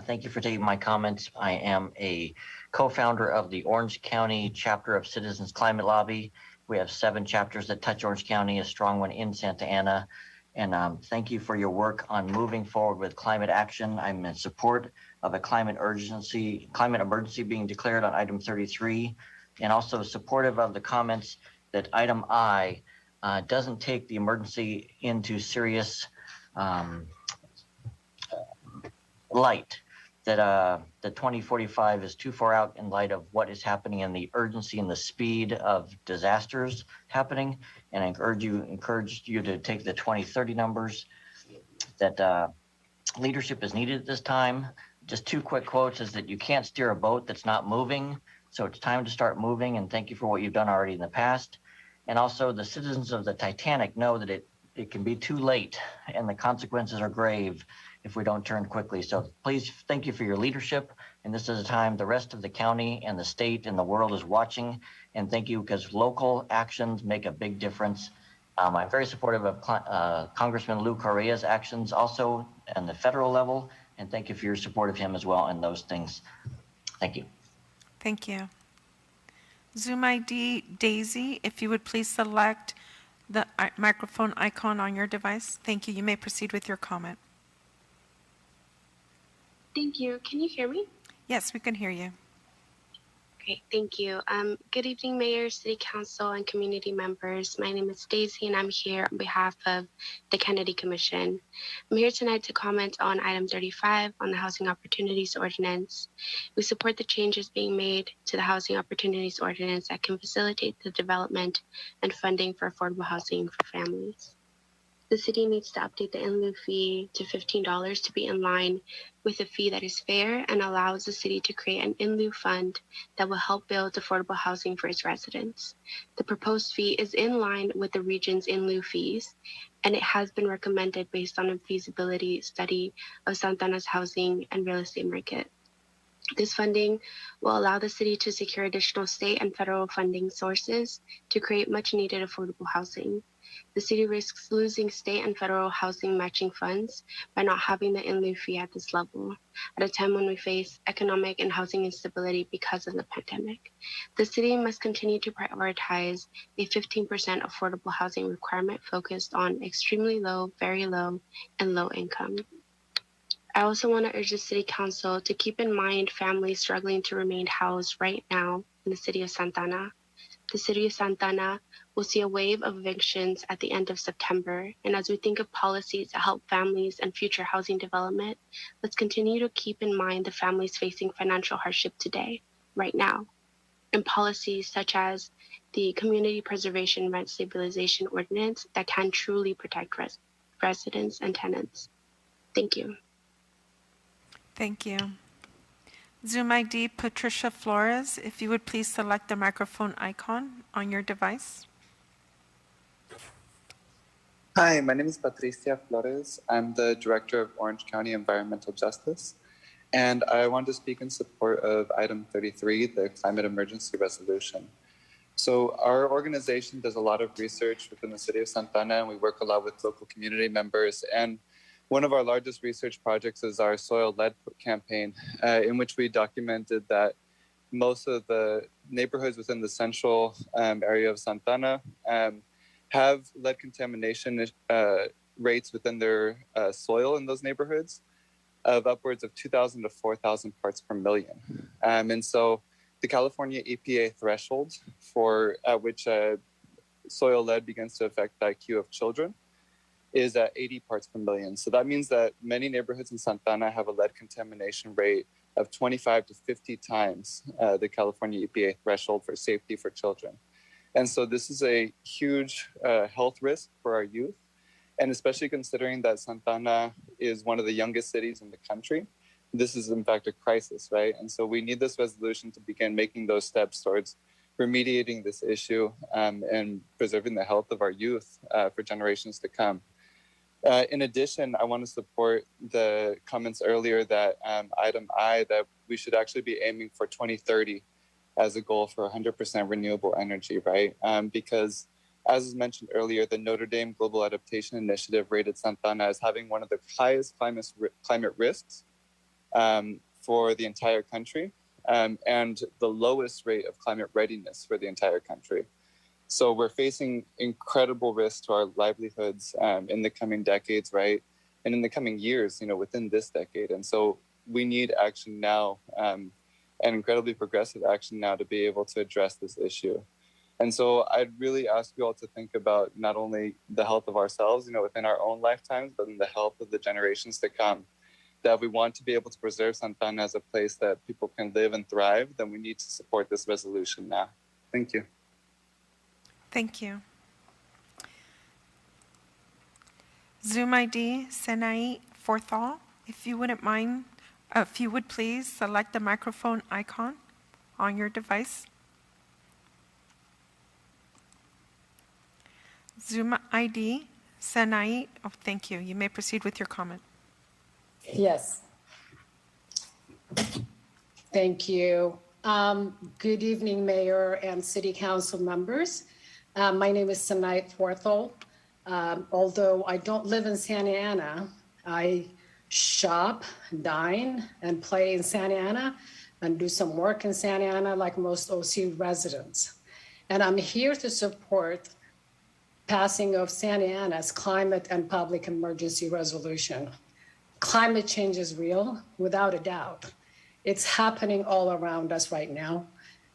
Thank you for taking my comments. I am a co-founder of the Orange County chapter of Citizens Climate Lobby. We have 7 chapters that touch Orange County, a strong one in Santa Ana. And thank you for your work on moving forward with climate action. I'm in support of a climate emergency being declared on item 33, and also supportive of the comments that item I doesn't take the emergency into serious light, that the 2045 is too far out in light of what is happening and the urgency and the speed of disasters happening. And I encourage you to take the 2030 numbers, that leadership is needed at this time. Just 2 quick quotes is that you can't steer a boat that's not moving. So it's time to start moving, and thank you for what you've done already in the past. And also the citizens of the Titanic know that it can be too late and the consequences are grave if we don't turn quickly. So please, thank you for your leadership. And this is a time the rest of the county and the state and the world is watching. And thank you, because local actions make a big difference. I'm very supportive of Congressman Lou Correa's actions also on the federal level. And thank you for your support of him as well in those things. Thank you. Thank you. Zoom ID, Daisy, if you would please select the microphone icon on your device. Thank you. You may proceed with your comment. Thank you. Can you hear me? Yes, we can hear you. Great, thank you. Good evening, Mayor, City Council, and community members. My name is Daisy, and I'm here on behalf of the Kennedy Commission. I'm here tonight to comment on item 35 on the Housing Opportunities Ordinance. We support the changes being made to the Housing Opportunities Ordinance that can facilitate the development and funding for affordable housing for families. The city needs to update the in lieu fee to $15 to be in line with a fee that is fair and allows the city to create an in lieu fund that will help build affordable housing for its residents. The proposed fee is in line with the region's in lieu fees, and it has been recommended based on a feasibility study of Santana's housing and real estate market. This funding will allow the city to secure additional state and federal funding sources to create much needed affordable housing. The city risks losing state and federal housing matching funds by not having the in-lieu fee at this level, at a time when we face economic and housing instability because of the pandemic. The city must continue to prioritize a 15% affordable housing requirement focused on extremely low, very low, and low income. I also want to urge the City Council to keep in mind families struggling to remain housed right now in the City of Santa Ana. The City of Santa Ana will see a wave of evictions at the end of September, and as we think of policies that help families and future housing development, let's continue to keep in mind the families facing financial hardship today, right now, and policies such as the Community Preservation Rent Stabilization Ordinance that can truly protect residents and tenants. Thank you. Thank you. Zoom ID Patricia Flores, if you would please select the microphone icon on your device. Hi, my name is Patricia Flores. I'm the Director of Orange County Environmental Justice, and I want to speak in support of item 33, the climate emergency resolution. So our organization does a lot of research within the city of Santa Ana, and we work a lot with local community members. And one of our largest research projects is our soil lead campaign, in which we documented that most of the neighborhoods within the central area of Santa Ana have lead contamination rates within their soil in those neighborhoods of upwards of 2,000 to 4,000 parts per million. And so the California EPA threshold for at which soil lead begins to affect the IQ of children is at 80 parts per million. So that means that many neighborhoods in Santa Ana have a lead contamination rate of 25 to 50 times the California EPA threshold for safety for children. And so this is a huge health risk for our youth. And especially considering that Santa Ana is one of the youngest cities in the country, this is in fact a crisis, right? And so we need this resolution to begin making those steps towards remediating this issue and preserving the health of our youth for generations to come. In addition, I want to support the comments earlier that item I, that we should actually be aiming for 2030 as a goal for 100% renewable energy, right? Because as was mentioned earlier, the Notre Dame Global Adaptation Initiative rated Santa Ana as having one of the highest climate risks for the entire country and the lowest rate of climate readiness for the entire country. So we're facing incredible risks to our livelihoods in the coming decades, right? And in the coming years, within this decade. And so we need action now and incredibly progressive action now to be able to address this issue. And so I'd really ask you all to think about not only the health of ourselves, within our own lifetimes, but in the health of the generations to come. That if we want to be able to preserve Santa Ana as a place that people can live and thrive, then we need to support this resolution now. Thank you. Thank you. Zoom ID Senai Forthal, if you wouldn't mind, if you would please select the microphone icon on your device. Zoom ID Senai, oh, thank you. You may proceed with your comment. Yes. Thank you. Good evening, Mayor and City Council members. My name is Sanait Forthal. Although I don't live in Santa Ana, I shop, dine, and play in Santa Ana and do some work in Santa Ana like most OC residents. And I'm here to support passing of Santa Ana's climate and public emergency resolution. Climate change is real, without a doubt. It's happening all around us right now.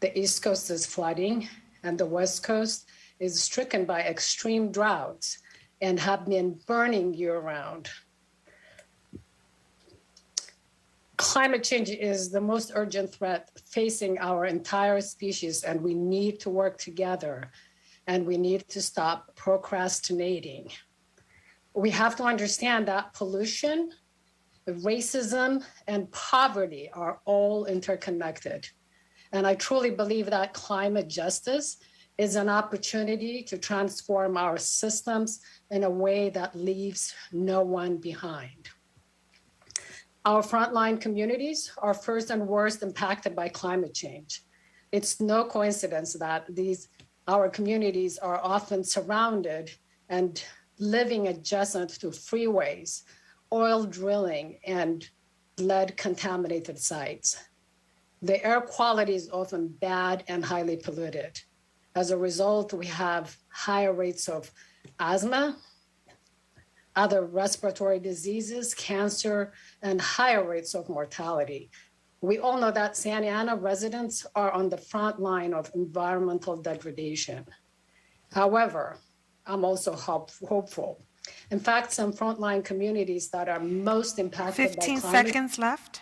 The East Coast is flooding, and the West Coast is stricken by extreme droughts and have been burning year-round. Climate change is the most urgent threat facing our entire species, and we need to work together, and we need to stop procrastinating. We have to understand that pollution, racism, and poverty are all interconnected. And I truly believe that climate justice is an opportunity to transform our systems in a way that leaves no one behind. Our frontline communities are first and worst impacted by climate change. It's no coincidence that our communities are often surrounded and living adjacent to freeways, oil drilling, and lead contaminated sites. The air quality is often bad and highly polluted. As a result, we have higher rates of asthma, other respiratory diseases, cancer, and higher rates of mortality. We all know that Santa Ana residents are on the front line of environmental degradation. However, I'm also hopeful. In fact, some frontline communities that are most impacted by 15 climate seconds left.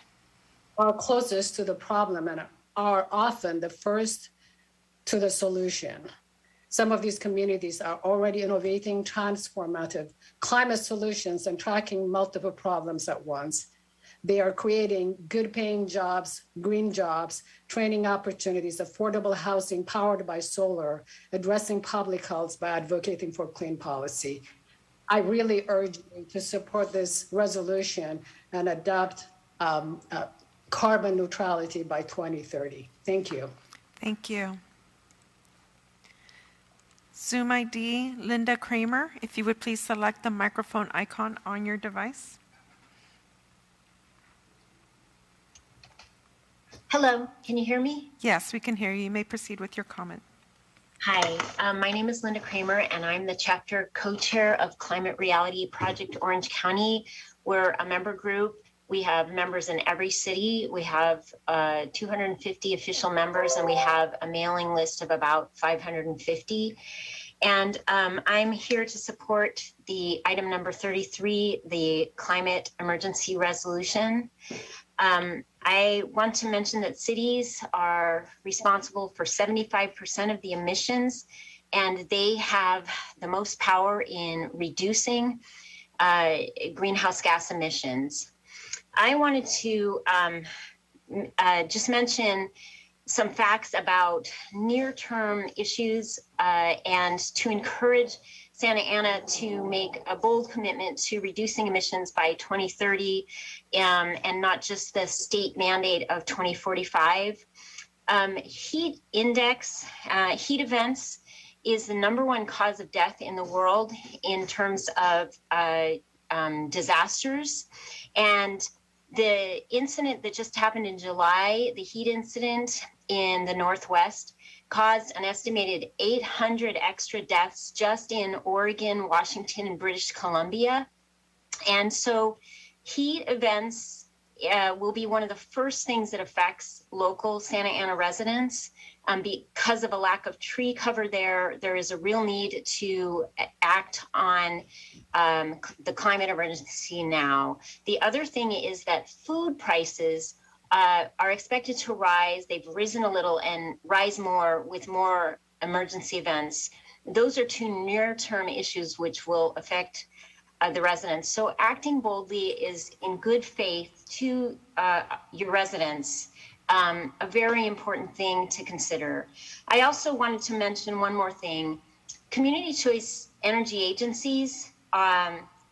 are closest to the problem and are often the first to the solution. Some of these communities are already innovating transformative climate solutions and tracking multiple problems at once. They are creating good paying jobs, green jobs, training opportunities, affordable housing powered by solar, addressing public health by advocating for clean policy. I really urge you to support this resolution and adopt carbon neutrality by 2030. Thank you. Thank you. Zoom ID, Linda Kramer, if you would please select the microphone icon on your device. Hello, can you hear me? Yes, we can hear you. You may proceed with your comment. Hi, my name is Linda Kramer, and I'm the chapter co-chair of Climate Reality Project Orange County. We're a member group. We have members in every city. We have 250 official members, and we have a mailing list of about 550. And I'm here to support the item number 33, the climate emergency resolution. I want to mention that cities are responsible for 75% of the emissions, and they have the most power in reducing greenhouse gas emissions. I wanted to just mention some facts about near-term issues and to encourage Santa Ana to make a bold commitment to reducing emissions by 2030 and not just the state mandate of 2045. Heat index, heat events is the #1 cause of death in the world in terms of disasters. And the incident that just happened in July, the heat incident in the Northwest, caused an estimated 800 extra deaths just in Oregon, Washington, and British Columbia. And so heat events will be one of the first things that affects local Santa Ana residents. Because of a lack of tree cover there is a real need to act on the climate emergency now. The other thing is that food prices are expected to rise. They've risen a little and rise more with more emergency events. Those are two near-term issues which will affect the residents. So acting boldly is in good faith to your residents, a very important thing to consider. I also wanted to mention one more thing. Community choice energy agencies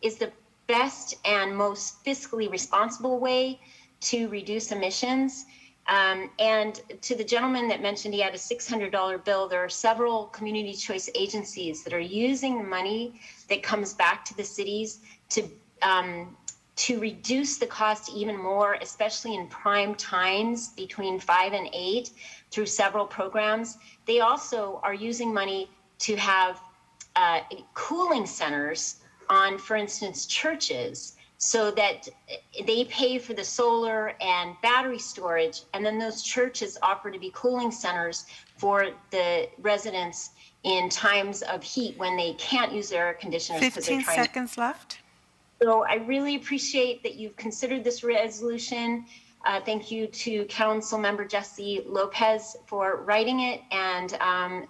is the best and most fiscally responsible way to reduce emissions. And to the gentleman that mentioned he had a $600 bill, there are several community choice agencies that are using the money that comes back to the cities to reduce the cost even more, especially in prime times between 5 and 8 through several programs. They also are using money to have cooling centers on, for instance, churches, so that they pay for the solar and battery storage, and then those churches offer to be cooling centers for the residents in times of heat when they can't use their air conditioners. 15 seconds left. So I really appreciate that you've considered this resolution. Thank you to Council Member Jesse Lopez for writing it, and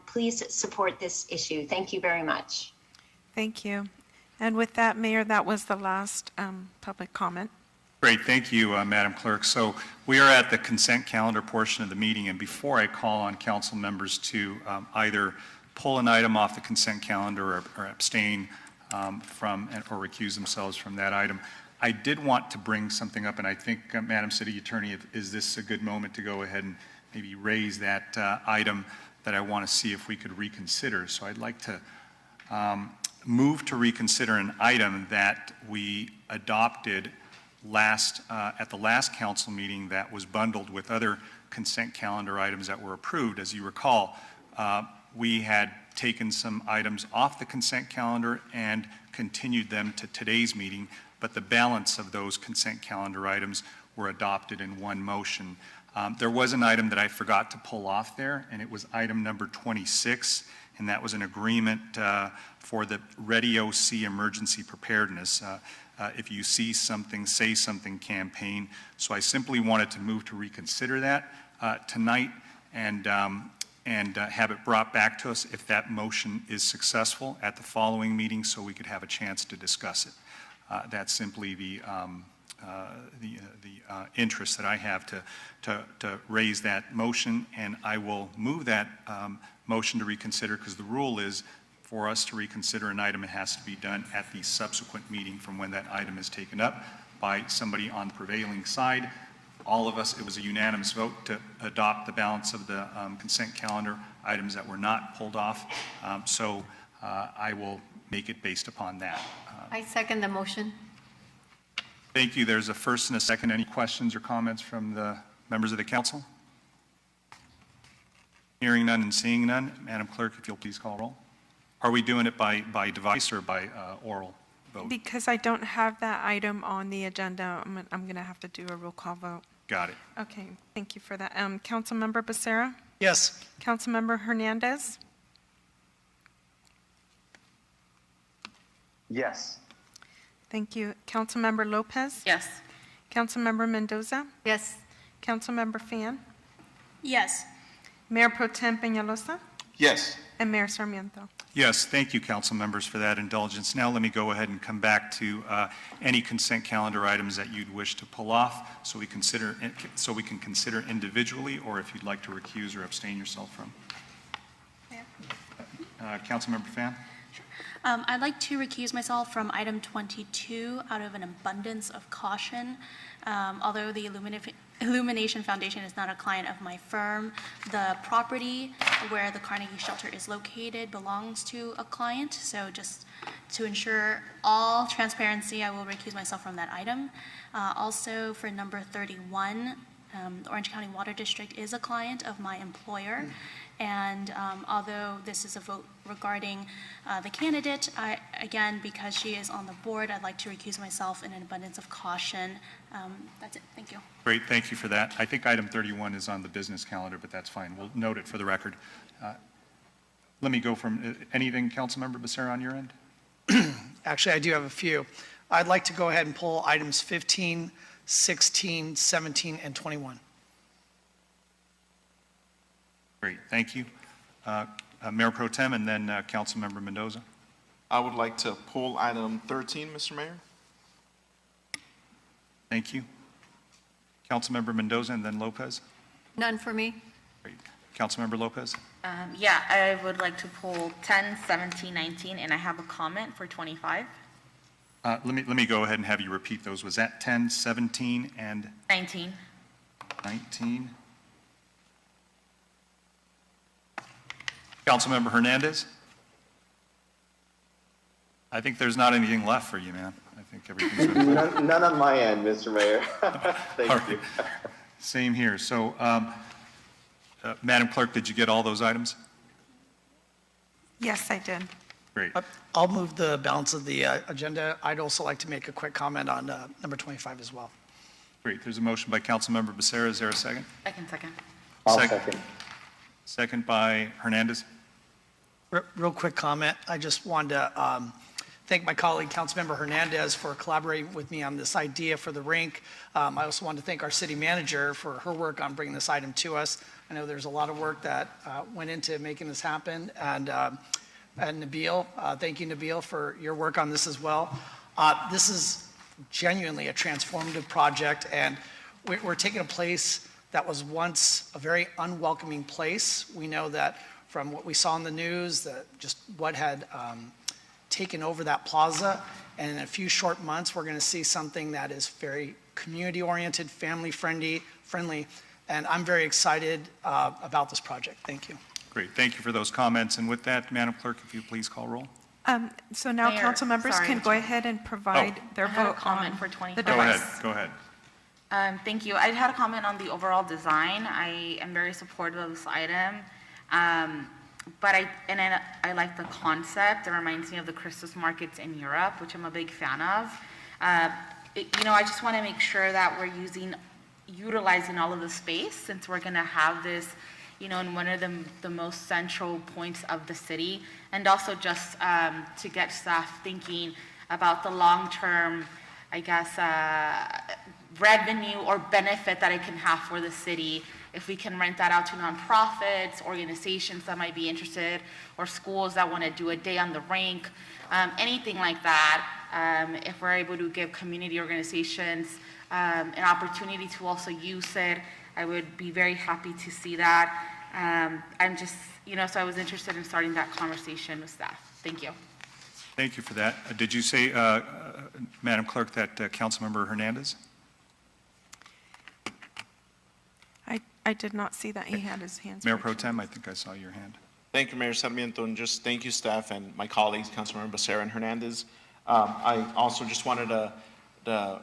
please support this issue. Thank you very much. Thank you. And with that, Mayor, that was the last public comment. Great, thank you, Madam Clerk. So we are at the consent calendar portion of the meeting, and before I call on council members to either pull an item off the consent calendar or abstain from or recuse themselves from that item. I did want to bring something up, and I think, Madam City Attorney, is this a good moment to go ahead and maybe raise that item that I want to see if we could reconsider? So I'd like to move to reconsider an item that we adopted at the last council meeting that was bundled with other consent calendar items that were approved. As you recall, we had taken some items off the consent calendar and continued them to today's meeting, but the balance of those consent calendar items were adopted in one motion. There was an item that I forgot to pull off there, and it was item number 26, and that was an agreement for the Ready OC emergency preparedness. If you see something, say something campaign. So I simply wanted to move to reconsider that tonight and have it brought back to us if that motion is successful at the following meeting so we could have a chance to discuss it. That's simply the interest that I have to raise that motion, and I will move that motion to reconsider because the rule is for us to reconsider an item, it has to be done at the subsequent meeting from when that item is taken up by somebody on the prevailing side. All of us, it was a unanimous vote to adopt the balance of the consent calendar items that were not pulled off. So I will make it based upon that. I second the motion. Thank you. There's a first and a second. Any questions or comments from the members of the council? Hearing none and seeing none. Madam Clerk, if you'll please call roll. Are we doing it by device or by oral vote? Because I don't have that item on the agenda, I'm going to have to do a roll call vote. Got it. Okay, thank you for that. Councilmember Becerra? Yes. Councilmember Hernandez? Yes. Thank you. Councilmember Lopez? Yes. Councilmember Mendoza? Yes. Councilmember Fan? Yes. Mayor Pro Tem Peñalosa? Yes. And Mayor Sarmiento. Yes, thank you, council members, for that indulgence. Now let me go ahead and come back to any consent calendar items that you'd wish to pull off so we can consider individually, or if you'd like to recuse or abstain yourself from. Councilmember Fan? I'd like to recuse myself from item 22 out of an abundance of caution. Although the Illumination Foundation is not a client of my firm, the property where the Carnegie Shelter is located belongs to a client. So just to ensure all transparency, I will recuse myself from that item. Also for number 31, the Orange County Water District is a client of my employer. And although this is a vote regarding the candidate, again, because she is on the board, I'd like to recuse myself in an abundance of caution. That's it. Thank you. Great, thank you for that. I think item 31 is on the business calendar, but that's fine. We'll note it for the record. Let me go from anything, Councilmember Becerra, on your end? Actually, I do have a few. I'd like to go ahead and pull items 15, 16, 17, and 21. Great, thank you. Mayor Pro Tem and then Councilmember Mendoza. I would like to pull item 13, Mr. Mayor. Thank you. Councilmember Mendoza and then Lopez. None for me. Great. Councilmember Lopez. Yeah, I would like to pull 10, 17, 19, and I have a comment for 25. Let me go ahead and have you repeat those. Was that 10, 17, and 19. 19? Councilmember Hernandez? I think there's not anything left for you, man. I think everything's been... None on my end, Mr. Mayor. Thank you. Same here. So, Madam Clerk, did you get all those items? Yes, I did. Great. I'll move the balance of the agenda. I'd also like to make a quick comment on number 25 as well. Great. There's a motion by Councilmember Becerra. Is there a second? Second. I'll second. Second by Hernandez. Real quick comment. I just wanted to thank my colleague, Councilmember Hernandez, for collaborating with me on this idea for the rink. I also want to thank our city manager for her work on bringing this item to us. I know there's a lot of work that went into making this happen. And Nabil, thank you, Nabil, for your work on this as well. This is genuinely a transformative project, and we're taking a place that was once a very unwelcoming place. We know that from what we saw in the news, just what had taken over that plaza. And in a few short months, we're going to see something that is very community-oriented, family-friendly, and I'm very excited about this project. Thank you. Great, thank you for those comments. And with that, Madam Clerk, if you please call roll. So now Mayor, council members sorry. can go ahead and provide their I had a vote comment on for the 25. device. Go ahead. Thank you. I had a comment on the overall design. I am very supportive of this item. But I like the concept. It reminds me of the Christmas markets in Europe, which I'm a big fan of. I just want to make sure that we're utilizing all of the space, since we're going to have this, in one of the most central points of the city, and also just to get staff thinking about the long-term, I guess, revenue or benefit that it can have for the city if we can rent that out to nonprofits, organizations that might be interested, or schools that want to do a day on the rink, anything like that. If we're able to give community organizations an opportunity to also use it, I would be very happy to see that. I'm just, so I was interested in starting that conversation with staff. Thank you. Thank you for that. Did you say, Madam Clerk, that Councilmember Hernandez? I did not see that he had his hands. Mayor Pro Tem, I think I saw your hand. Thank you, Mayor Sarmiento, and just thank you, staff, and my colleagues, Councilmember Becerra and Hernandez. I also just wanted to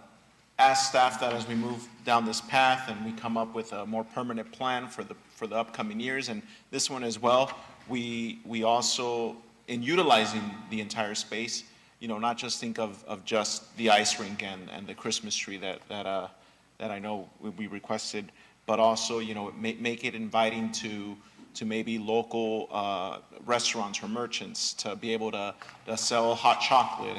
ask staff that as we move down this path and we come up with a more permanent plan for the upcoming years, and this one as well, we also, in utilizing the entire space, not just think of just the ice rink and the Christmas tree that I know we requested, but also, make it inviting to maybe local restaurants or merchants to be able to sell hot chocolate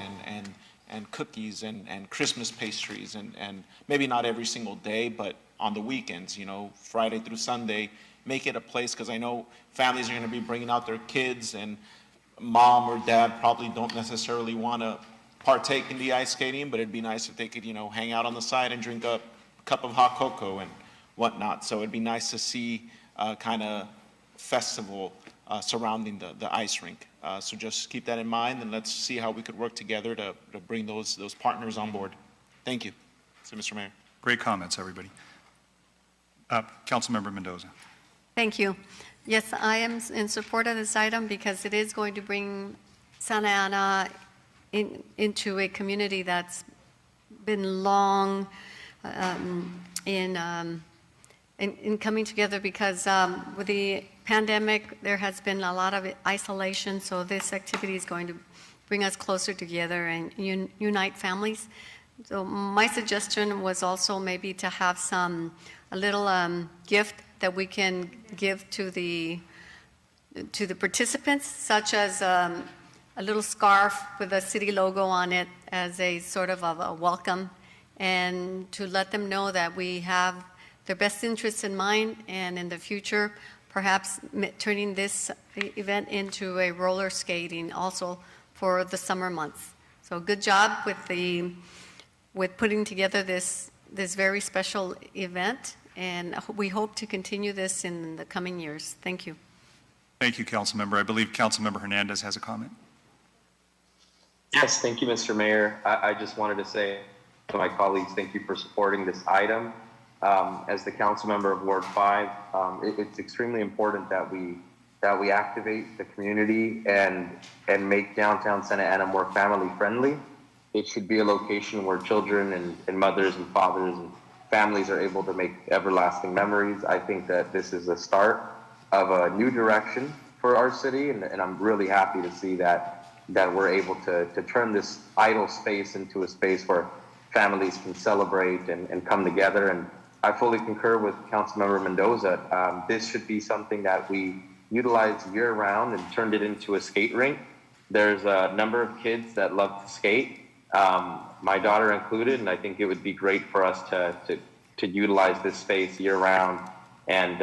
and cookies and Christmas pastries, and maybe not every single day, but on the weekends, Friday through Sunday, make it a place, because I know families are going to be bringing out their kids, and mom or dad probably don't necessarily want to partake in the ice skating, but it'd be nice if they could, hang out on the side and drink a cup of hot cocoa and whatnot. So it'd be nice to see kind of festival surrounding the ice rink. So just keep that in mind, and let's see how we could work together to bring those partners on board. Thank you. So, Mr. Mayor. Great comments, everybody. Councilmember Mendoza. Thank you. Yes, I am in support of this item because it is going to bring Santa Ana into a community that's been long in coming together, because with the pandemic, there has been a lot of isolation, so this activity is going to bring us closer together and unite families. So my suggestion was also maybe to have a little gift that we can give to the participants, such as a little scarf with a city logo on it as a sort of a welcome, and to let them know that we have their best interests in mind, and in the future, perhaps turning this event into a roller skating also for the summer months. So good job with putting together this very special event, and we hope to continue this in the coming years. Thank you. Thank you, Councilmember. I believe Councilmember Hernandez has a comment. Yes, thank you, Mr. Mayor. I just wanted to say to my colleagues, thank you for supporting this item. As the council member of Ward 5, it's extremely important that we activate the community and make downtown Santa Ana more family friendly. It should be a location where children and mothers and fathers and families are able to make everlasting memories. I think that this is the start of a new direction for our city, and I'm really happy to see that we're able to turn this idle space into a space where families can celebrate and come together. And I fully concur with Councilmember Mendoza. This should be something that we utilize year-round and turned it into a skate rink. There's a number of kids that love to skate, my daughter included, and I think it would be great for us to utilize this space year-round and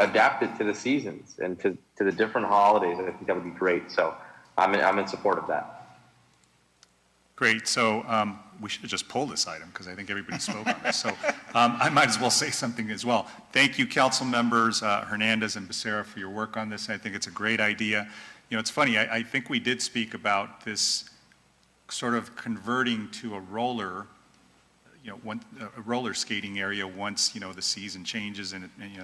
adapt it to the seasons and to the different holidays. I think that would be great. So I'm in support of that. Great, so we should have just pulled this item because I think everybody spoke on this. So I might as well say something as well. Thank you, council members Hernandez and Becerra, for your work on this. I think it's a great idea. You know, it's funny, I think we did speak about this sort of converting to a roller, a roller skating area once, the season changes and, it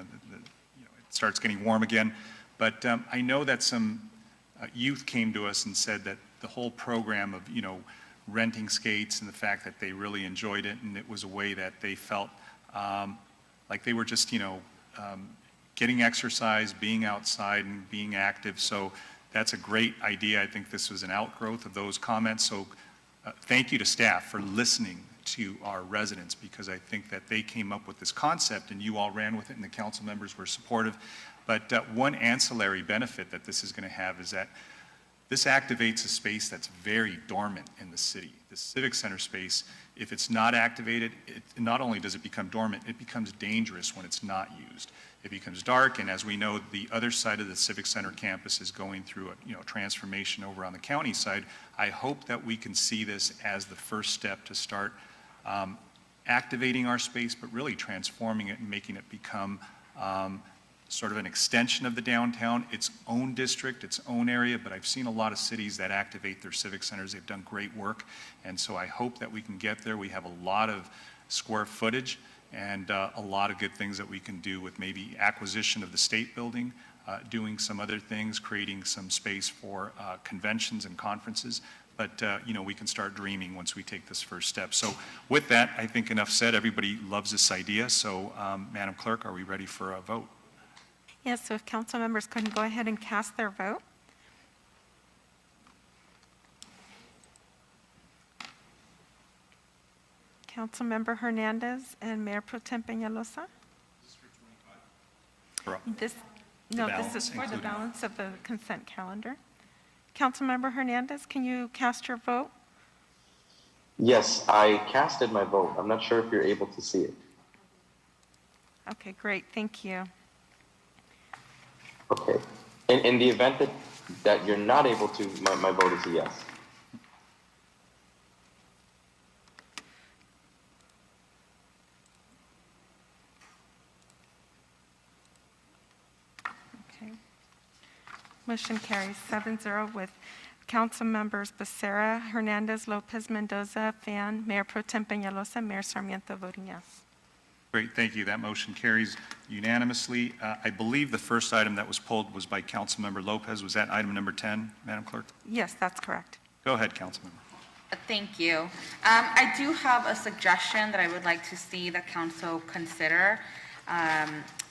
starts getting warm again. But I know that some youth came to us and said that the whole program of, renting skates and the fact that they really enjoyed it, and it was a way that they felt like they were just, getting exercise, being outside and being active. So that's a great idea. I think this was an outgrowth of those comments. So thank you to staff for listening to our residents, because I think that they came up with this concept and you all ran with it and the council members were supportive. But one ancillary benefit that this is going to have is that this activates a space that's very dormant in the city. The Civic Center space, if it's not activated, not only does it become dormant, it becomes dangerous when it's not used. It becomes dark, and as we know, the other side of the Civic Center campus is going through a transformation over on the county side. I hope that we can see this as the first step to start activating our space, but really transforming it and making it become sort of an extension of the downtown, its own district, its own area. But I've seen a lot of cities that activate their civic centers. They've done great work, and so I hope that we can get there. We have a lot of square footage and a lot of good things that we can do with maybe acquisition of the state building, doing some other things, creating some space for conventions and conferences. But, we can start dreaming once we take this first step. So with that, I think enough said. Everybody loves this idea. So, Madam Clerk, are we ready for a vote? Yes, so if council members can go ahead and cast their vote. Councilmember Hernandez and Mayor Pro Tem Peñalosa? This is for the balance of the consent calendar. Councilmember Hernandez, can you cast your vote? Yes, I casted my vote. I'm not sure if you're able to see it. Okay, great, thank you. Okay. In the event that you're not able to, my vote is a yes. Okay. Motion carries 7-0 with council members Becerra, Hernandez, Lopez, Mendoza, Fan, Mayor Pro Tem Peñalosa, Mayor Sarmiento voting yes. Great, thank you. That motion carries unanimously. I believe the first item that was pulled was by Councilmember Lopez. Was that item number 10, Madam Clerk? Yes, that's correct. Go ahead, Councilmember. Thank you. I do have a suggestion that I would like to see the council consider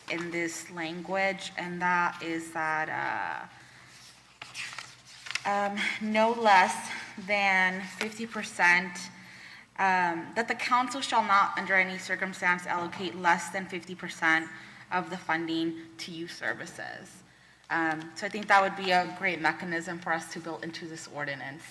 in this language, and that is that no less than 50%, that the council shall not under any circumstance allocate less than 50% of the funding to youth services. So I think that would be a great mechanism for us to build into this ordinance.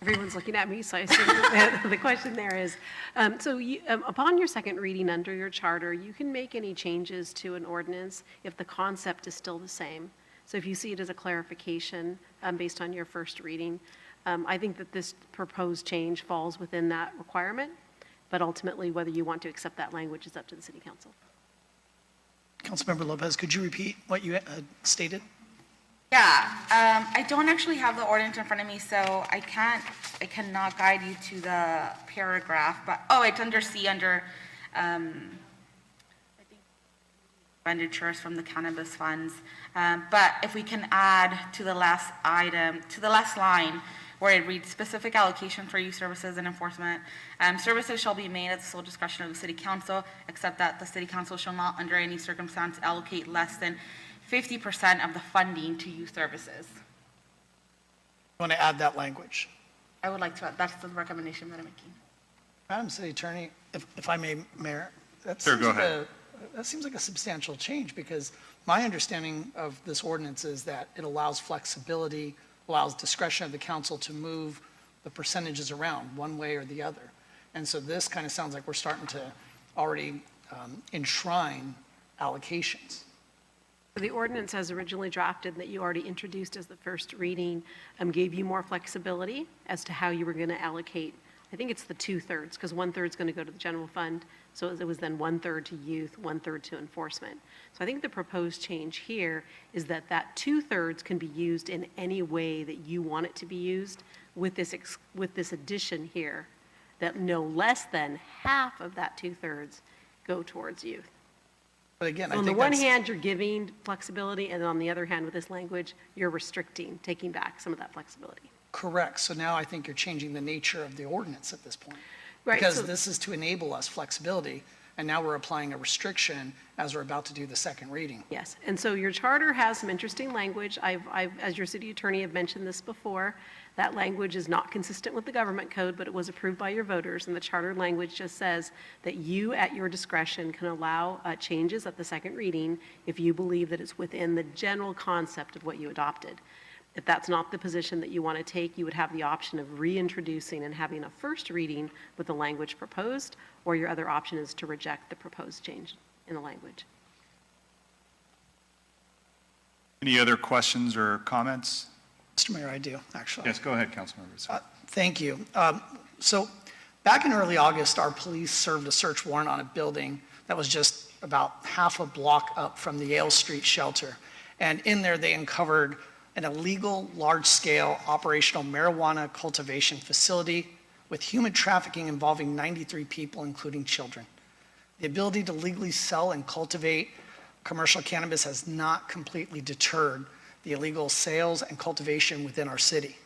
Everyone's looking at me, so I assume that the question there is, upon your second reading under your charter, you can make any changes to an ordinance if the concept is still the same. So if you see it as a clarification based on your first reading, I think that this proposed change falls within that requirement, but ultimately whether you want to accept that language is up to the City Council. Councilmember Lopez, could you repeat what you stated? Yeah, I don't actually have the ordinance in front of me, so I cannot guide you to the paragraph, but, it's under C, under, I think, expenditures from the cannabis funds. But if we can add to the last item, to the last line, where it reads specific allocation for youth services and enforcement, services shall be made at the sole discretion of the City Council, except that the City Council shall not under any circumstance allocate less than 50% of the funding to youth services. You want to add that language? I would like to, that's the recommendation that I'm making. Madam City Attorney, if I may, Mayor, that Sure, seems go like ahead. that seems like a substantial change, because my understanding of this ordinance is that it allows flexibility, allows discretion of the council to move the percentages around one way or the other. And so this kind of sounds like we're starting to already enshrine allocations. The ordinance as originally drafted that you already introduced as the first reading gave you more flexibility as to how you were going to allocate. I think it's the 2/3, because 1/3 is going to go to the general fund. So it was then 1/3 to youth, 1/3 to enforcement. So I think the proposed change here is that that 2/3 can be used in any way that you want it to be used with this addition here, that no less than half of that 2/3 go towards youth. But again, I On think the one that's- hand, you're giving flexibility, and on the other hand, with this language, you're restricting, taking back some of that flexibility. Correct. So now I think you're changing the nature of the ordinance at this point. Right, Because so- this is to enable us flexibility, and now we're applying a restriction as we're about to do the second reading. Yes, and so your charter has some interesting language. As your city attorney, have mentioned this before. That language is not consistent with the government code, but it was approved by your voters, and the charter language just says that you, at your discretion, can allow changes at the second reading if you believe that it's within the general concept of what you adopted. If that's not the position that you want to take, you would have the option of reintroducing and having a first reading with the language proposed, or your other option is to reject the proposed change in the language. Any other questions or comments? Mr. Mayor, I do, actually. Yes, go ahead, Councilmember. Thank you. So back in early August, our police served a search warrant on a building that was just about half a block up from the Yale Street shelter. And in there, they uncovered an illegal, large-scale operational marijuana cultivation facility with human trafficking involving 93 people, including children. The ability to legally sell and cultivate commercial cannabis has not completely deterred the illegal sales and cultivation within our city.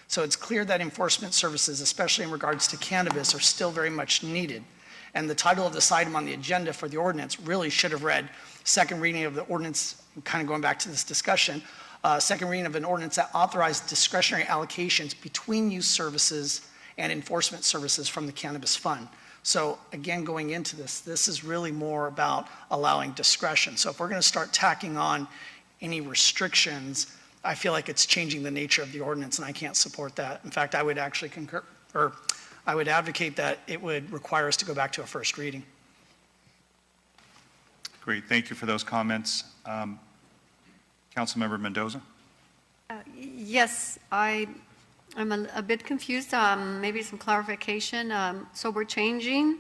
So it's clear that enforcement services, especially in regards to cannabis, are still very much needed. And the title of this item on the agenda for the ordinance really should have read second reading of the ordinance, kind of going back to this discussion, second reading of an ordinance that authorized discretionary allocations between youth services and enforcement services from the cannabis fund. So again, going into this is really more about allowing discretion. So if we're going to start tacking on any restrictions, I feel like it's changing the nature of the ordinance, and I can't support that. In fact, I would actually I would advocate that it would require us to go back to a first reading. Great, thank you for those comments. Councilmember Mendoza? Yes, I'm a bit confused, maybe some clarification. So we're changing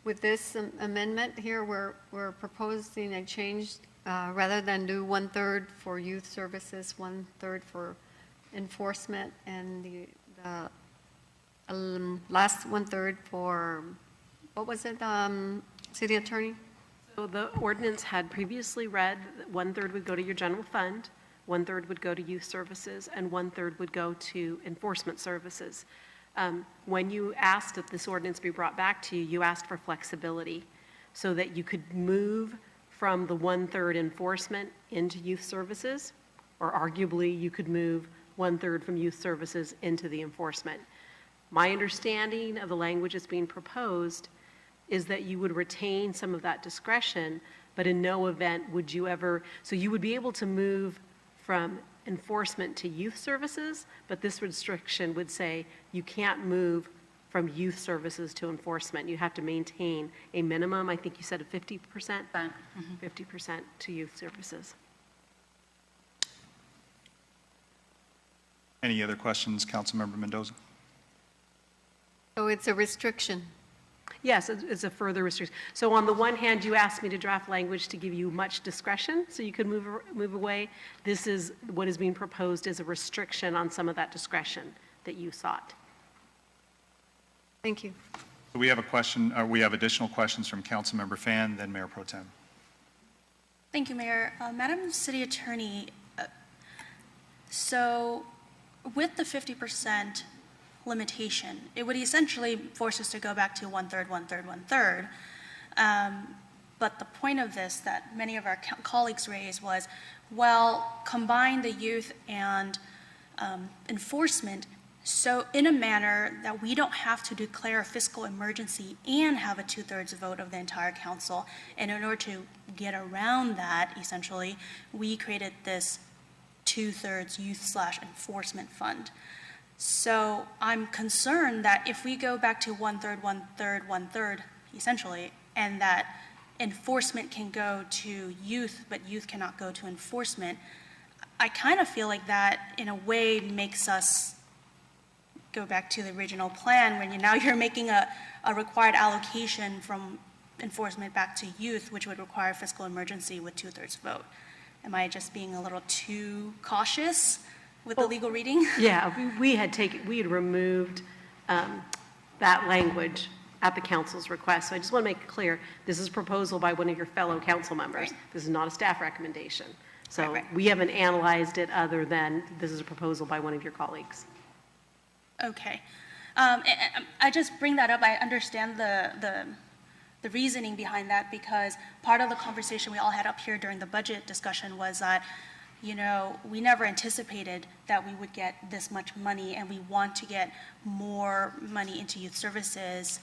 with this amendment here, we're proposing a change, rather than do 1/3 for youth services, 1/3 for enforcement, and the last 1/3 for, what was it, City Attorney? So the ordinance had previously read that 1/3 would go to your general fund, 1/3 would go to youth services, and 1/3 would go to enforcement services. When you asked that this ordinance be brought back to you, you asked for flexibility so that you could move from the 1/3 enforcement into youth services, or arguably you could move 1/3 from youth services into the enforcement. My understanding of the language that's being proposed is that you would retain some of that discretion, but in no event would you ever, so you would be able to move from enforcement to youth services, but this restriction would say you can't move from youth services to enforcement. You have to maintain a minimum, I think you said, of 50%? 50% to youth services. Any other questions, Councilmember Mendoza? So it's a restriction. Yes, it's a further restriction. So on the one hand, you asked me to draft language to give you much discretion so you could move away. This is what is being proposed as a restriction on some of that discretion that you sought. Thank you. So we have a question, we have additional questions from Councilmember Fan, then Mayor Pro Tem. Thank you, Mayor. Madam City Attorney, so with the 50% limitation, it would essentially force us to go back to 1/3, 1/3, 1/3. But the point of this that many of our colleagues raised was, well, combine the youth and enforcement so in a manner that we don't have to declare a fiscal emergency and have a 2/3 vote of the entire council. And in order to get around that, essentially, we created this 2/3 youth/enforcement fund. So I'm concerned that if we go back to 1/3, 1/3, 1/3, essentially, and that enforcement can go to youth, but youth cannot go to enforcement, I kind of feel like that in a way makes us go back to the original plan when now you're making a required allocation from enforcement back to youth, which would require fiscal emergency with 2/3 vote. Am I just being a little too cautious with the legal reading? Yeah, we had removed that language at the council's request. So I just want to make it clear, this is a proposal by one of your fellow council members. Right. This is not a staff recommendation. So Right. we haven't analyzed it other than this is a proposal by one of your colleagues. Okay. I just bring that up. I understand the reasoning behind that because part of the conversation we all had up here during the budget discussion was that, we never anticipated that we would get this much money and we want to get more money into youth services.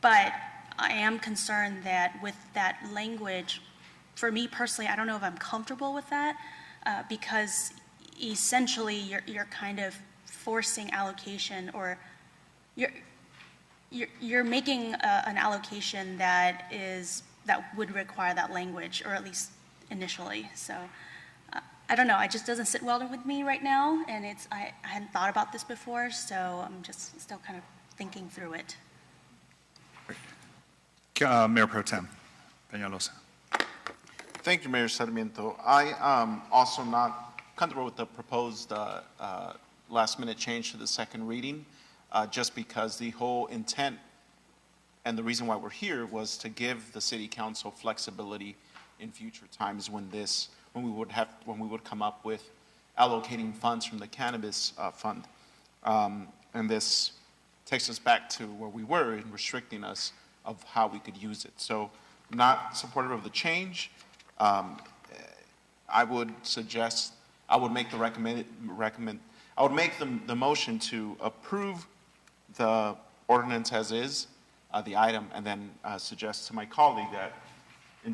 But I am concerned that with that language, for me personally, I don't know if I'm comfortable with that because essentially you're kind of forcing allocation, or you're making an allocation that would require that language, or at least initially. So I don't know. It just doesn't sit well with me right now, and I hadn't thought about this before, so I'm just still kind of thinking through it. Mayor Pro Tem Peñalosa. Thank you, Mayor Sarmiento. I am also not comfortable with the proposed last-minute change to the second reading, just because the whole intent and the reason why we're here was to give the city council flexibility in future times when we would come up with allocating funds from the cannabis fund. And this takes us back to where we were in restricting us of how we could use it. So not supportive of the change. I would suggest, I would make the motion to approve the ordinance as is, the item, and then suggest to my colleague that in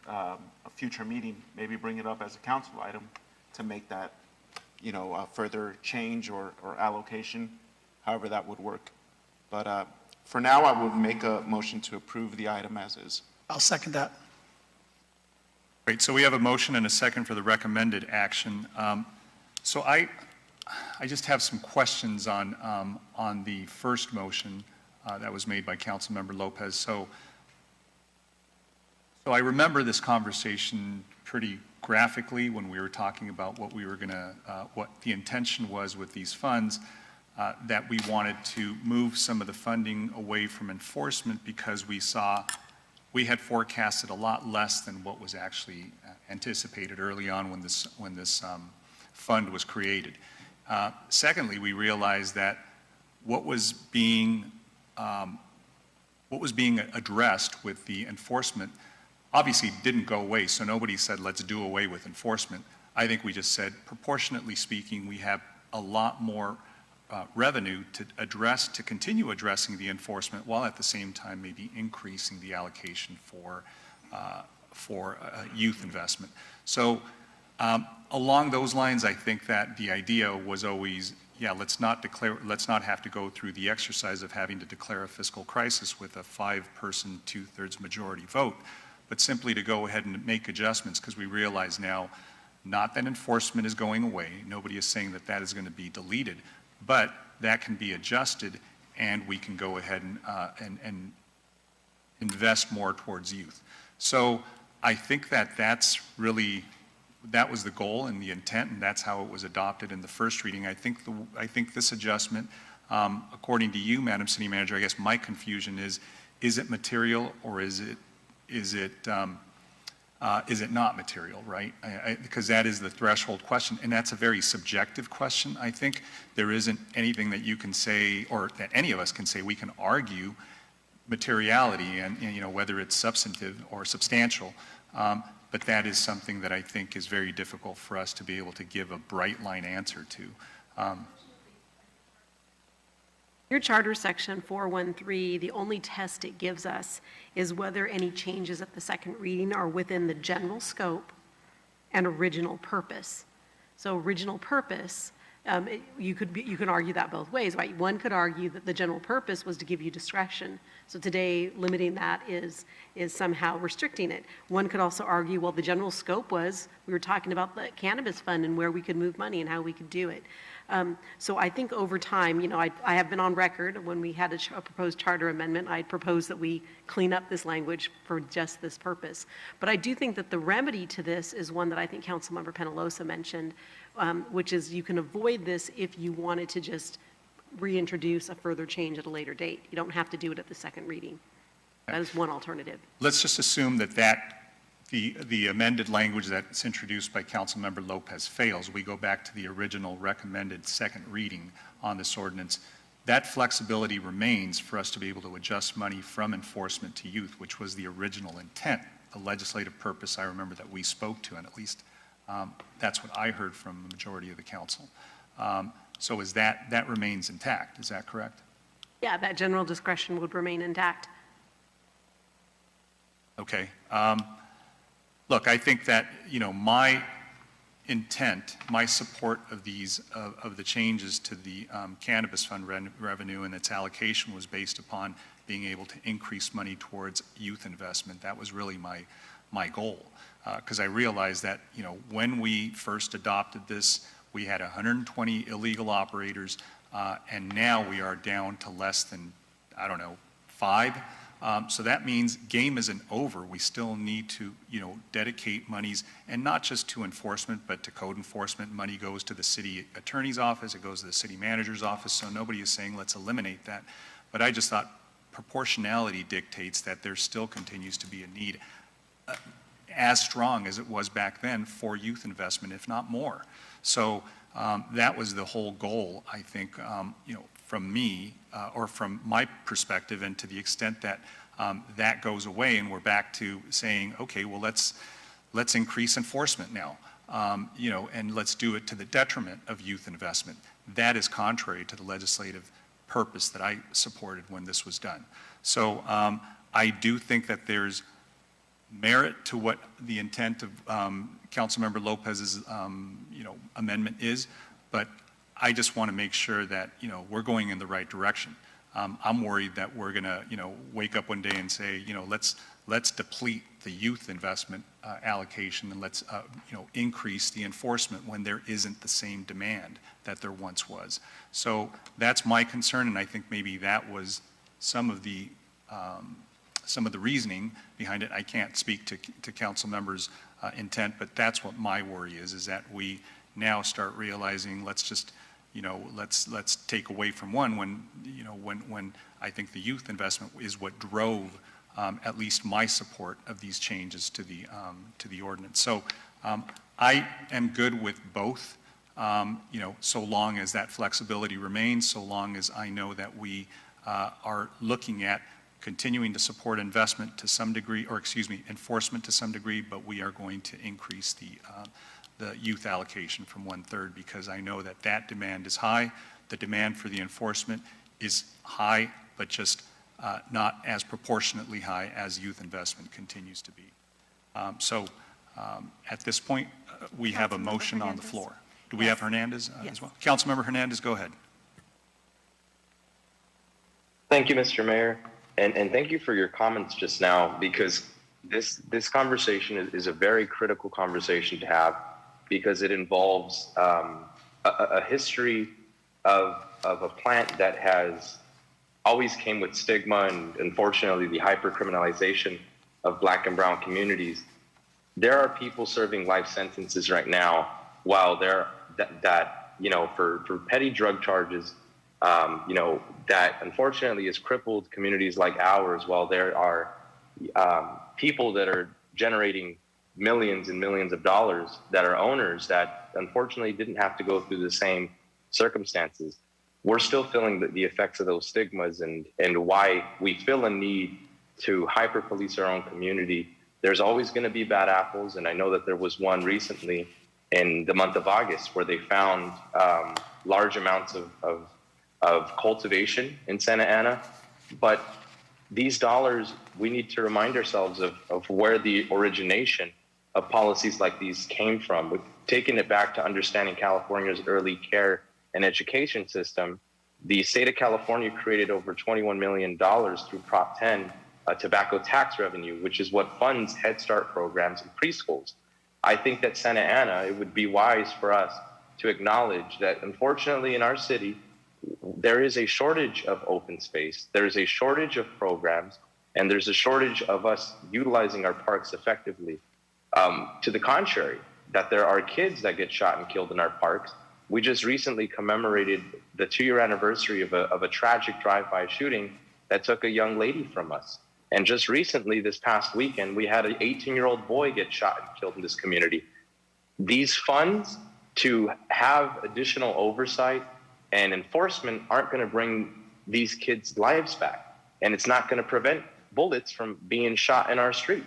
a future meeting, maybe bring it up as a council item to make that, a further change or allocation, however that would work. But for now, I would make a motion to approve the item as is. I'll second that. Great, so we have a motion and a second for the recommended action. So I just have some questions on the first motion that was made by Councilmember Lopez. So I remember this conversation pretty graphically when we were talking about what what the intention was with these funds, that we wanted to move some of the funding away from enforcement because we had forecasted a lot less than what was actually anticipated early on when this fund was created. Secondly, we realized that what was being addressed with the enforcement obviously didn't go away, so nobody said, let's do away with enforcement. I think we just said, proportionately speaking, we have a lot more revenue to continue addressing the enforcement while at the same time maybe increasing the allocation for youth investment. So along those lines, I think that the idea was always, let's not have to go through the exercise of having to declare a fiscal crisis with a 5-person, 2/3 majority vote, but simply to go ahead and make adjustments because we realize now, not that enforcement is going away, nobody is saying that is going to be deleted, but that can be adjusted and we can go ahead and invest more towards youth. So I think that that was the goal and the intent, and that's how it was adopted in the first reading. I think this adjustment, according to you, Madam City Manager, I guess my confusion is it material or is it not material, right? Because that is the threshold question, and that's a very subjective question, I think. There isn't anything that you can say, or that any of us can say, we can argue materiality and whether it's substantive or substantial. But that is something that I think is very difficult for us to be able to give a bright line answer to. Your charter section 413, the only test it gives us is whether any changes at the second reading are within the general scope and original purpose. So original purpose You can argue that both ways, right? One could argue that the general purpose was to give you discretion. So today, limiting that is somehow restricting it. One could also argue, well, the general scope was, we were talking about the cannabis fund and where we could move money and how we could do it. So I think over time, I have been on record when we had a proposed charter amendment, I proposed that we clean up this language for just this purpose. But I do think that the remedy to this is one that I think Councilmember Penalosa mentioned, which is you can avoid this if you wanted to just reintroduce a further change at a later date. You don't have to do it at the second reading. That is one alternative. Let's just assume that the amended language that's introduced by Councilmember Lopez fails. We go back to the original recommended second reading on this ordinance. That flexibility remains for us to be able to adjust money from enforcement to youth, which was the original intent, the legislative purpose I remember that we spoke to, and at least that's what I heard from the majority of the council. So is that remains intact, is that correct? Yeah, that general discretion would remain intact. Okay. Look, I think that, my intent, my support of of the changes to the cannabis fund revenue and its allocation was based upon being able to increase money towards youth investment. That was really my goal. Because I realized that, when we first adopted this, we had 120 illegal operators, and now we are down to less than, 5. So that means game isn't over. We still need to, dedicate monies, and not just to enforcement, but to code enforcement. Money goes to the city attorney's office, it goes to the city manager's office, so nobody is saying let's eliminate that. But I just thought proportionality dictates that there still continues to be a need as strong as it was back then for youth investment, if not more. So that was the whole goal, I think, from me, or from my perspective, and to the extent that that goes away and we're back to saying, okay, well, let's increase enforcement now, and let's do it to the detriment of youth investment. That is contrary to the legislative purpose that I supported when this was done. So I do think that there's merit to what the intent of Councilmember Lopez's, amendment is, but I just want to make sure that, we're going in the right direction. I'm worried that we're going to, wake up one day and say, let's deplete the youth investment allocation, and let's, increase the enforcement when there isn't the same demand that there once was. So that's my concern, and I think maybe that was some of the reasoning behind it. I can't speak to council members' intent, but that's what my worry is that we now start realizing let's just, let's take away from one when I think the youth investment is what drove at least my support of these changes to the ordinance. So I am good with both, so long as that flexibility remains, so long as I know that we are looking at continuing to support investment to some degree, or enforcement to some degree, but we are going to increase the youth allocation from 1/3, because I know that demand is high. The demand for the enforcement is high, but just not as proportionately high as youth investment continues to be. So at this point, we have a motion on the floor. Do we have Hernandez as well? Councilmember Hernandez, go ahead. Thank you, Mr. Mayor. And thank you for your comments just now, because this conversation is a very critical conversation to have, because it involves a history of a plant that has always came with stigma, and unfortunately the hyper-criminalization of Black and brown communities. There are people serving life sentences right now while they're for petty drug charges, that unfortunately has crippled communities like ours, while there are people that are generating millions and millions of dollars that are owners that unfortunately didn't have to go through the same circumstances. We're still feeling the effects of those stigmas, and why we feel a need to hyper-police our own community. There's always going to be bad apples, and I know that there was one recently in the month of August where they found large amounts of cultivation in Santa Ana. But these dollars, we need to remind ourselves of where the origination of policies like these came from. We've taken it back to understanding California's early care and education system, the state of California created over $21 million through Prop 10 tobacco tax revenue, which is what funds Head Start programs in preschools. I think that Santa Ana, it would be wise for us to acknowledge that unfortunately in our city, there is a shortage of open space, there is a shortage of programs, and there's a shortage of us utilizing our parks effectively. To the contrary, that there are kids that get shot and killed in our parks. We just recently commemorated the 2-year anniversary of a tragic drive-by shooting that took a young lady from us. And just recently, this past weekend, we had an 18-year-old boy get shot and killed in this community. These funds to have additional oversight and enforcement aren't going to bring these kids' lives back. And it's not going to prevent bullets from being shot in our streets.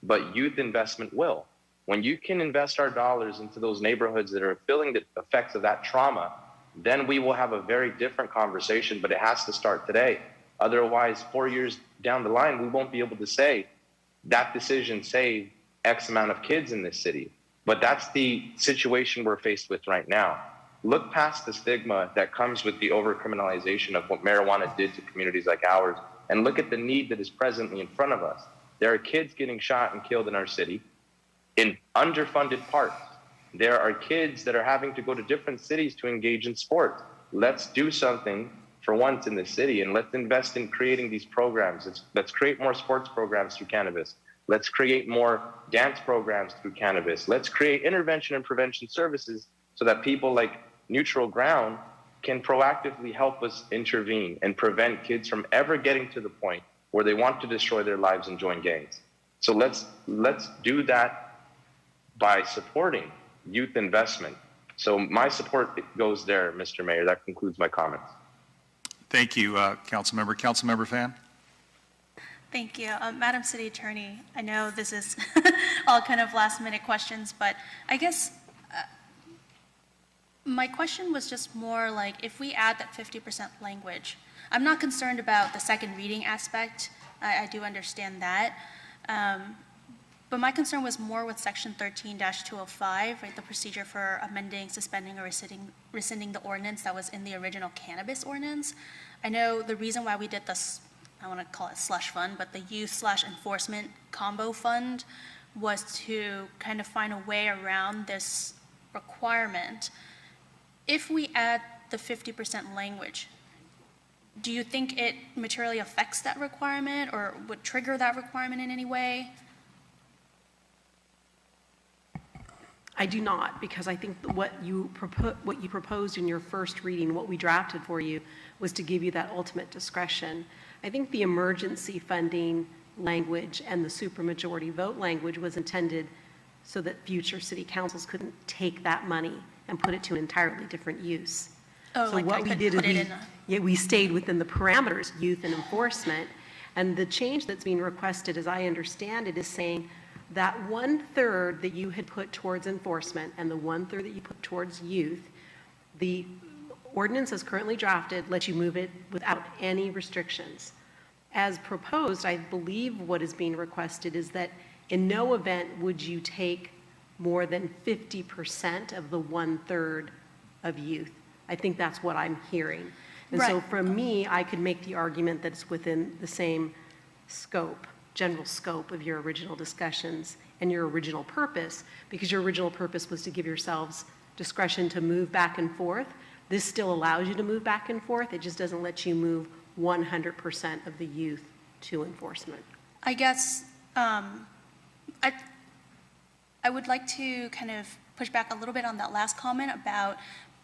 But youth investment will. When you can invest our dollars into those neighborhoods that are feeling the effects of that trauma, then we will have a very different conversation, but it has to start today. Otherwise, 4 years down the line, we won't be able to say that decision saved X amount of kids in this city. But that's the situation we're faced with right now. Look past the stigma that comes with the overcriminalization of what marijuana did to communities like ours, and look at the need that is presently in front of us. There are kids getting shot and killed in our city in underfunded parks. There are kids that are having to go to different cities to engage in sports. Let's do something for once in the city, and let's invest in creating these programs. Let's create more sports programs through cannabis. Let's create more dance programs through cannabis. Let's create intervention and prevention services so that people like Neutral Ground can proactively help us intervene and prevent kids from ever getting to the point where they want to destroy their lives and join gangs. So let's do that by supporting youth investment. So my support goes there, Mr. Mayor. That concludes my comments. Thank you, Councilmember. Councilmember Pham? Thank you. Madam City Attorney, I know this is all kind of last minute questions, but I guess my question was just more like, if we add that 50% language, I'm not concerned about the second reading aspect. I do understand that. But my concern was more with section 13-205, right, the procedure for amending, suspending, or rescinding the ordinance that was in the original cannabis ordinance. I know the reason why we did this, I want to call it slush fund, but the youth/enforcement combo fund was to kind of find a way around this requirement. If we add the 50% language, do you think it materially affects that requirement or would trigger that requirement in any way? I do not, because I think what you proposed in your first reading, what we drafted for you, was to give you that ultimate discretion. I think the emergency funding language and the supermajority vote language was intended so that future city councils couldn't take that money and put it to an entirely different use. Oh, So like what I we could did put it is we stayed within the parameters, youth and enforcement, and the change that's being requested, as I understand it, is saying that 1/3 that you had put towards enforcement and the 1/3 that you put towards youth, the ordinance as currently drafted lets you move it without any restrictions. As proposed, I believe what is being requested is that in no event would you take more than 50% of the 1/3 of youth. I think that's what I'm hearing. And so Right. from me, I could make the argument that it's within the same scope, general scope of your original discussions and your original purpose, because your original purpose was to give yourselves discretion to move back and forth. This still allows you to move back and forth. It just doesn't let you move 100% of the youth to enforcement. I guess I would like to kind of push back a little bit on that last comment about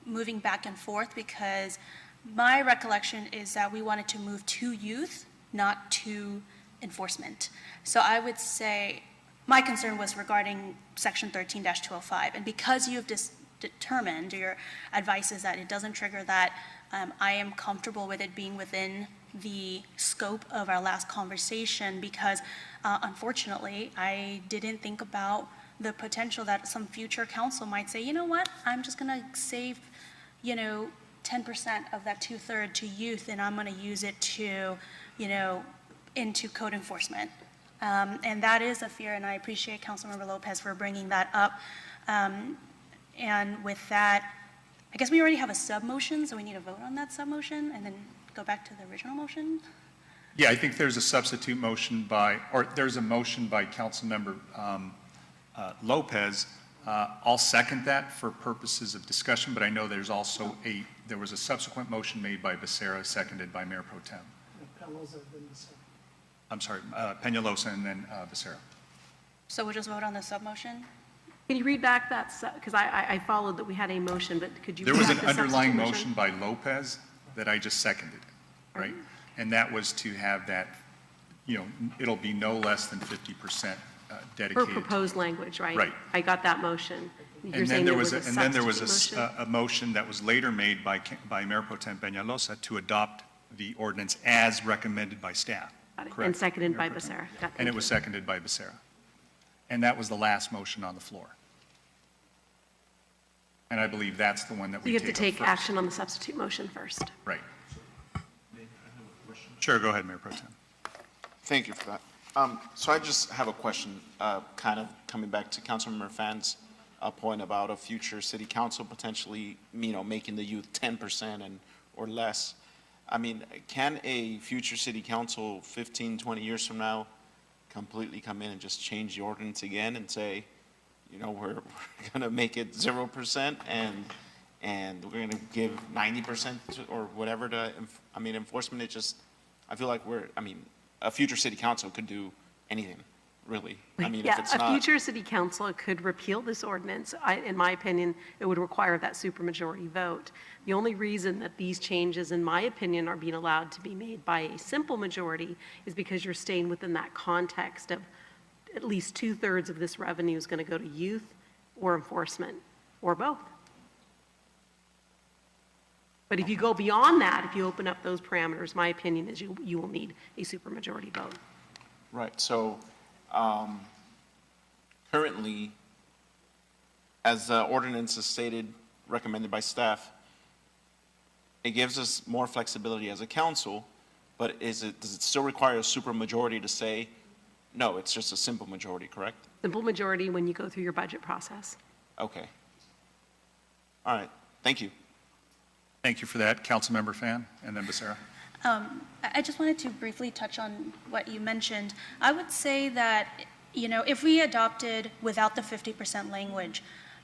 moving back and forth, because my recollection is that we wanted to move to youth, not to enforcement. So I would say my concern was regarding section 13-205. And because you've determined, your advice is that it doesn't trigger that, I am comfortable with it being within the scope of our last conversation, because unfortunately, I didn't think about the potential that some future council might say, you know what, I'm just going to save, 10% of that 2/3 to youth, and I'm going to use it to, into code enforcement. And that is a fear, and I appreciate Councilmember Lopez for bringing that up. And with that, I guess we already have a sub-motion, so we need to vote on that sub-motion and then go back to the original motion? Yeah, I think there's a substitute motion by, or there's a motion by Councilmember Lopez. I'll second that for purposes of discussion, but I know there's also there was a subsequent motion made by Becerra, seconded by Mayor Pro Tem. I'm sorry, Peñalosa and then Becerra. So we'll just vote on the sub-motion? Can you read back that, because I followed that we had a motion, but could you? There read was back an the underlying substitute motion by Lopez that I just seconded, right? And that was to have that, it'll be no less than 50% For dedicated. proposed language, right? Right. I got that motion. You're And then saying there was a a substitute motion? a motion that was later made by Mayor Pro Tem Peñalosa to adopt the ordinance as recommended by staff. Got it. Correct. And seconded Mayor by Pro Tem. Becerra. And it was seconded by Becerra. And that was the last motion on the floor. And I believe that's the one that So we you take have to up take first. action on the substitute motion first. Right. Sure, go ahead, Mayor Pro Tem. Thank you for that. So I just have a question, kind of coming back to Councilmember Fan's point about a future city council potentially, making the youth 10% or less. I mean, can a future city council 15, 20 years from now completely come in and just change the ordinance again and say, we're going to make it 0% and we're going to give 90% or whatever to, enforcement? I feel like a future city council could do anything, really. If Yeah, it's a not. future city council could repeal this ordinance. In my opinion, it would require that supermajority vote. The only reason that these changes, in my opinion, are being allowed to be made by a simple majority is because you're staying within that context of at least 2/3 of this revenue is going to go to youth or enforcement, or both. But if you go beyond that, if you open up those parameters, my opinion is you will need a supermajority vote. Right, so currently, as the ordinance is stated, recommended by staff, it gives us more flexibility as a council, but does it still require a supermajority to say, no, it's just a simple majority, correct? Simple majority when you go through your budget process. Okay. All right, thank you. Thank you for that, Councilmember Fan, and then Becerra. I just wanted to briefly touch on what you mentioned. I would say that, if we adopted without the 50% language,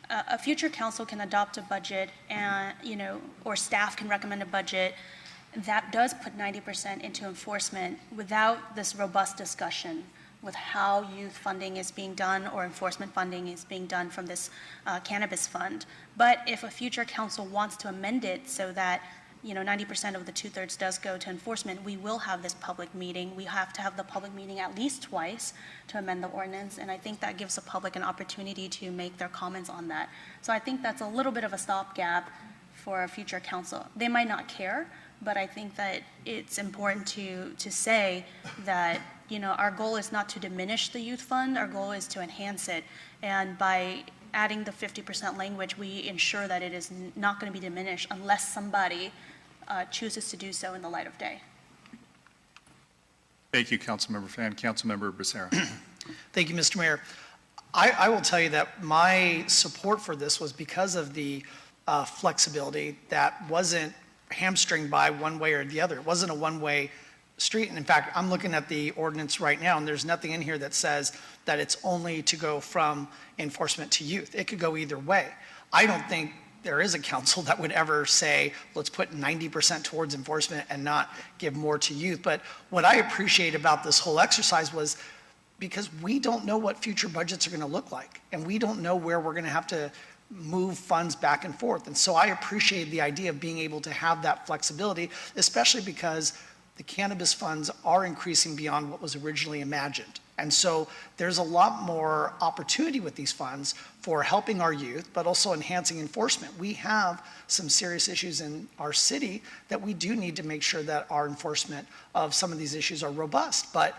a future council can adopt a budget and, or staff can recommend a budget that does put 90% into enforcement without this robust discussion with how youth funding is being done or enforcement funding is being done from this cannabis fund. But if a future council wants to amend it so that 90% of the 2/3 does go to enforcement, we will have this public meeting. We have to have the public meeting at least twice to amend the ordinance, and I think that gives the public an opportunity to make their comments on that. So I think that's a little bit of a stopgap for a future council. They might not care, but I think that it's important to say that, our goal is not to diminish the youth fund, our goal is to enhance it. And by adding the 50% language, we ensure that it is not going to be diminished unless somebody chooses to do so in the light of day. Thank you, Councilmember Fan. Councilmember Becerra. Thank you, Mr. Mayor. I will tell you that my support for this was because of the flexibility that wasn't hamstringed by one way or the other. It wasn't a one-way street. And in fact, I'm looking at the ordinance right now, and there's nothing in here that says that it's only to go from enforcement to youth. It could go either way. I don't think there is a council that would ever say, let's put 90% towards enforcement and not give more to youth. But what I appreciate about this whole exercise was because we don't know what future budgets are going to look like, and we don't know where we're going to have to move funds back and forth. And so I appreciate the idea of being able to have that flexibility, especially because the cannabis funds are increasing beyond what was originally imagined. And so there's a lot more opportunity with these funds for helping our youth, but also enhancing enforcement. We have some serious issues in our city that we do need to make sure that our enforcement of some of these issues are robust. But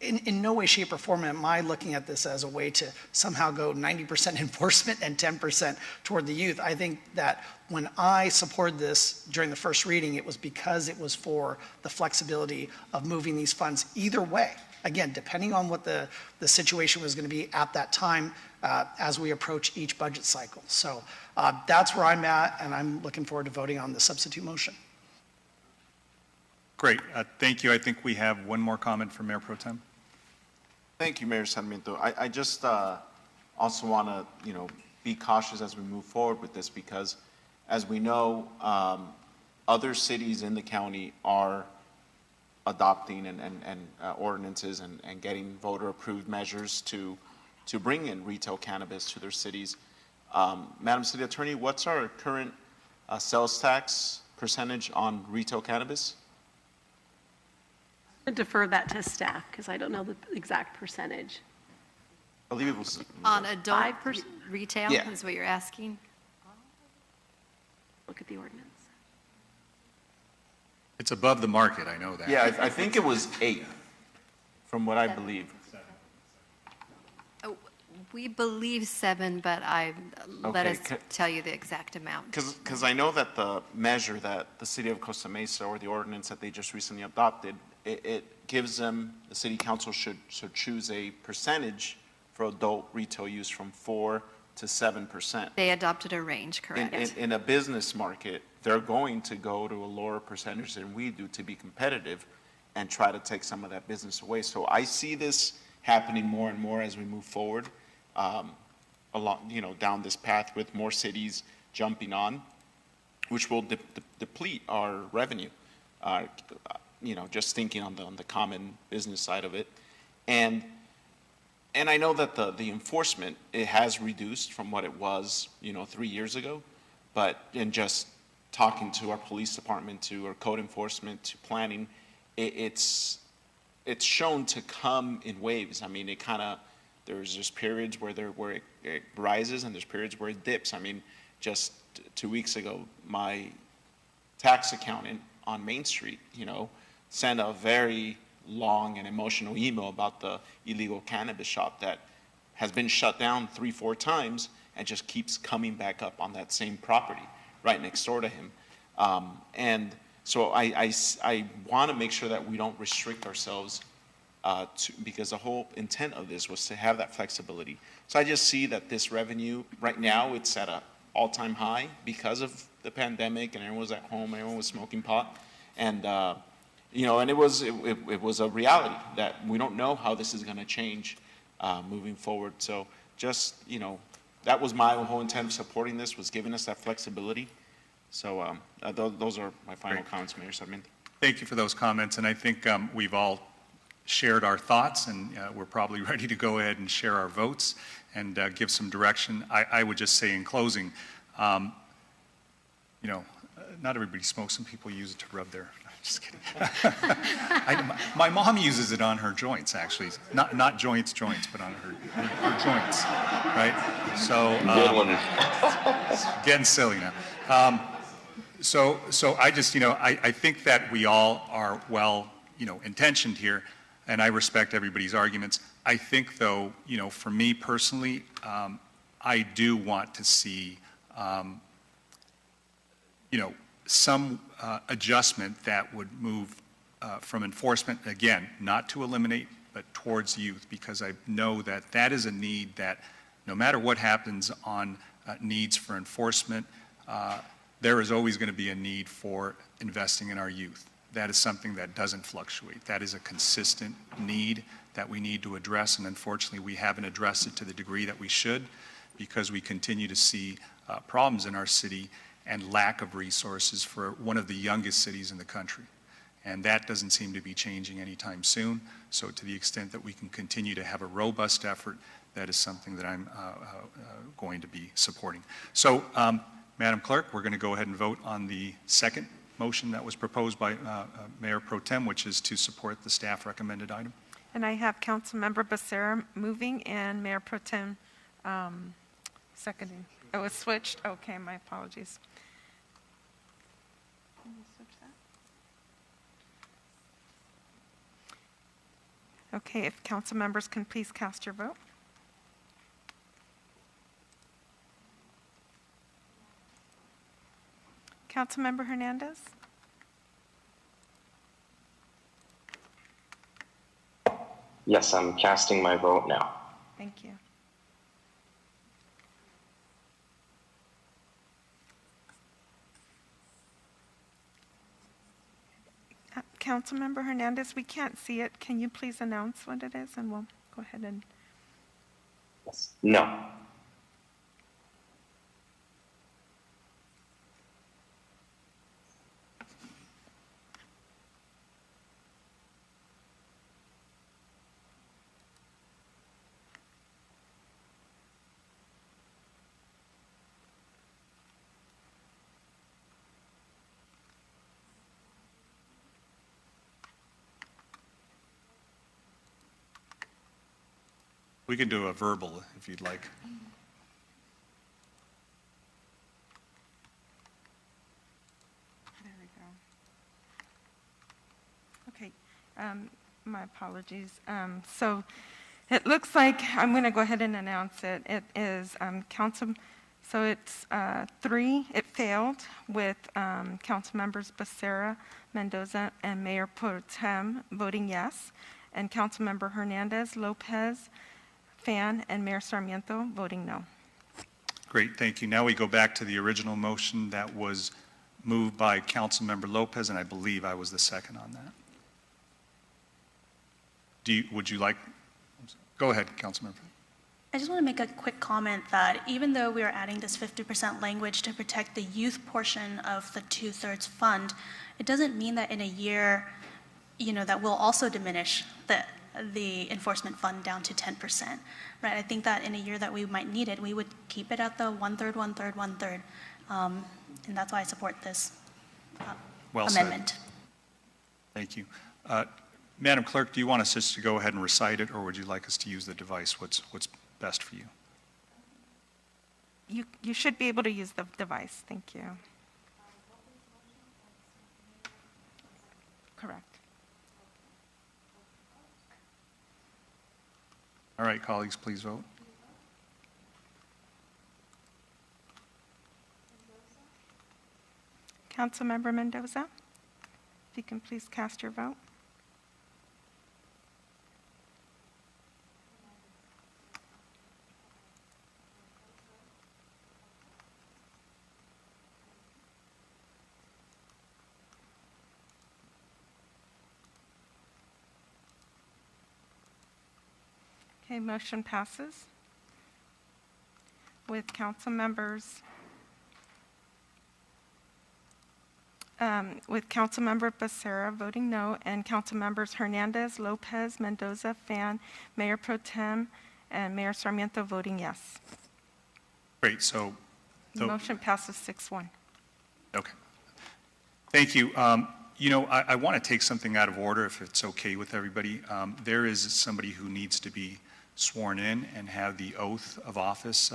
in no way, shape, or form am I looking at this as a way to somehow go 90% enforcement and 10% toward the youth. I think that when I supported this during the first reading, it was because it was for the flexibility of moving these funds either way. again, depending on what the situation was going to be at that time as we approach each budget cycle. So that's where I'm at, and I'm looking forward to voting on the substitute motion. Great. Thank you. I think we have one more comment from Mayor Pro Tem. Thank you, Mayor Sarmiento. I just also want to, be cautious as we move forward with this because, as we know, other cities in the county are adopting and ordinances and getting voter-approved measures to bring in retail cannabis to their cities. Madam City Attorney, what's our current sales tax percentage on retail cannabis? I'll defer that to staff because I don't know the exact percentage. I believe it was On adult 5%? retail Yeah. is what you're asking? Look at the ordinance. It's above the market, I know that. Yeah, I think it was 8, from what I believe. Oh, we believe 7, but let Okay, us tell you the exact amount. Because I know that the measure that the city of Costa Mesa, or the ordinance that they just recently adopted, it gives them, the city council should choose a percentage for adult retail use from 4 to 7%. They adopted a range, correct? In a business market, they're going to go to a lower percentage than we do to be competitive and try to take some of that business away. So I see this happening more and more as we move forward along, down this path with more cities jumping on, which will deplete our revenue. Just thinking on the common business side of it. And I know that the enforcement, it has reduced from what it was, 3 years ago, but in just talking to our police department, to our code enforcement, to planning, it's shown to come in waves. I mean, there's just periods where it rises and there's periods where it dips. I mean, just 2 weeks ago, my tax accountant on Main Street, sent a very long and emotional email about the illegal cannabis shop that has been shut down 3-4 times and just keeps coming back up on that same property right next door to him. And so I want to make sure that we don't restrict ourselves because the whole intent of this was to have that flexibility. So I just see that this revenue right now, it's at an all-time high because of the pandemic and everyone was at home, everyone was smoking pot. And and it was a reality that we don't know how this is going to change moving forward. So just, that was my whole intent of supporting this, was giving us that flexibility. So those are my final comments, Mayor Sarmiento. Thank you for those comments, and I think we've all shared our thoughts, and we're probably ready to go ahead and share our votes and give some direction. I would just say in closing, not everybody smokes. Some people use it to rub their. Just kidding. My mom uses it on her joints, actually. Not joints, but on her joints, right? So Good one. getting silly now. So I just, I think that we all are well, intentioned here, and I respect everybody's arguments. I think, though, for me personally, I do want to see, some adjustment that would move from enforcement, again, not to eliminate, but towards youth, because I know that that is a need that no matter what happens on needs for enforcement, there is always going to be a need for investing in our youth. That is something that doesn't fluctuate. That is a consistent need that we need to address, and unfortunately, we haven't addressed it to the degree that we should because we continue to see problems in our city and lack of resources for one of the youngest cities in the country. And that doesn't seem to be changing anytime soon. So to the extent that we can continue to have a robust effort, that is something that I'm going to be supporting. So, Madam Clerk, we're going to go ahead and vote on the second motion that was proposed by Mayor Pro Tem, which is to support the staff recommended item. And I have Councilmember Becerra moving and Mayor Pro Tem seconding. It was switched? Okay, my apologies. Can you switch that? Okay, if council members can please cast your vote. Councilmember Hernandez? Yes, I'm casting my vote now. Thank you. Councilmember Hernandez, we can't see it. Can you please announce what it is, and we'll go ahead and... No. We can do a verbal if you'd like. There we go. Okay, my apologies. So it looks like, I'm going to go ahead and announce it. It is so it's 3, it failed with council members Becerra, Mendoza, and Mayor Pro Tem voting yes, and Councilmember Hernandez, Lopez, Fan, and Mayor Sarmiento voting no. Great, thank you. Now we go back to the original motion that was moved by Councilmember Lopez, and I believe I was the second on that. Would you like, go ahead, Councilmember. I just want to make a quick comment that even though we are adding this 50% language to protect the youth portion of the 2/3 fund, it doesn't mean that in a year, that will also diminish the enforcement fund down to 10%, right? I think that in a year that we might need it, we would keep it at the 1/3, 1/3, 1/3. And that's why I support this amendment. Said. Thank you. Madam Clerk, do you want us just to go ahead and recite it, or would you like us to use the device? What's best for you? You should be able to use the device. Thank you. Correct. All right, colleagues, please vote. Councilmember Mendoza, if you can please cast your vote. Okay, motion passes with Councilmember Becerra voting no, and Councilmembers Hernandez, Lopez, Mendoza, Fan, Mayor Pro Tem, and Mayor Sarmiento voting yes. Great, so. The motion passes 6-1. Okay. Thank you. I want to take something out of order, if it's okay with everybody. There is somebody who needs to be sworn in and have the oath of office.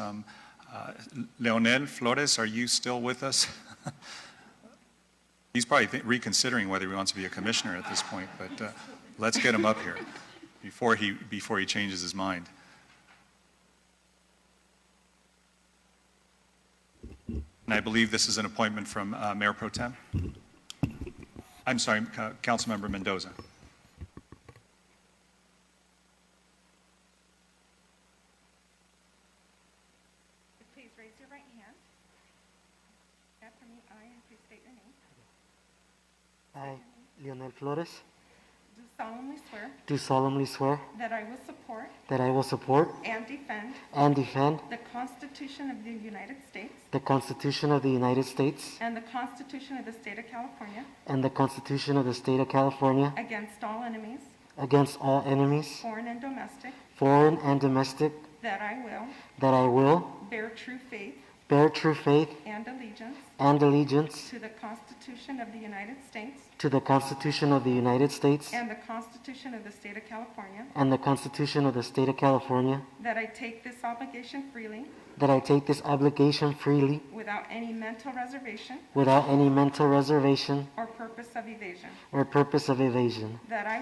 Leonel Flores, are you still with us? He's probably reconsidering whether he wants to be a commissioner at this point, but let's get him up here before he changes his mind. And I believe this is an appointment from Mayor Pro Tem. I'm sorry, Councilmember Mendoza. Please raise your right hand. After me, I, and please state your name. I, Leonel Flores, do solemnly swear that I will support and defend the Constitution of the United States the Constitution of the United States and the Constitution of the State of California and the Constitution of the State of California against all enemies, foreign and domestic, that I will bear true faith and allegiance to the Constitution of the United States to the Constitution of the United States and the Constitution of the State of California, and the Constitution of the State of California, that I take this obligation freely without any mental reservation or purpose of evasion, that I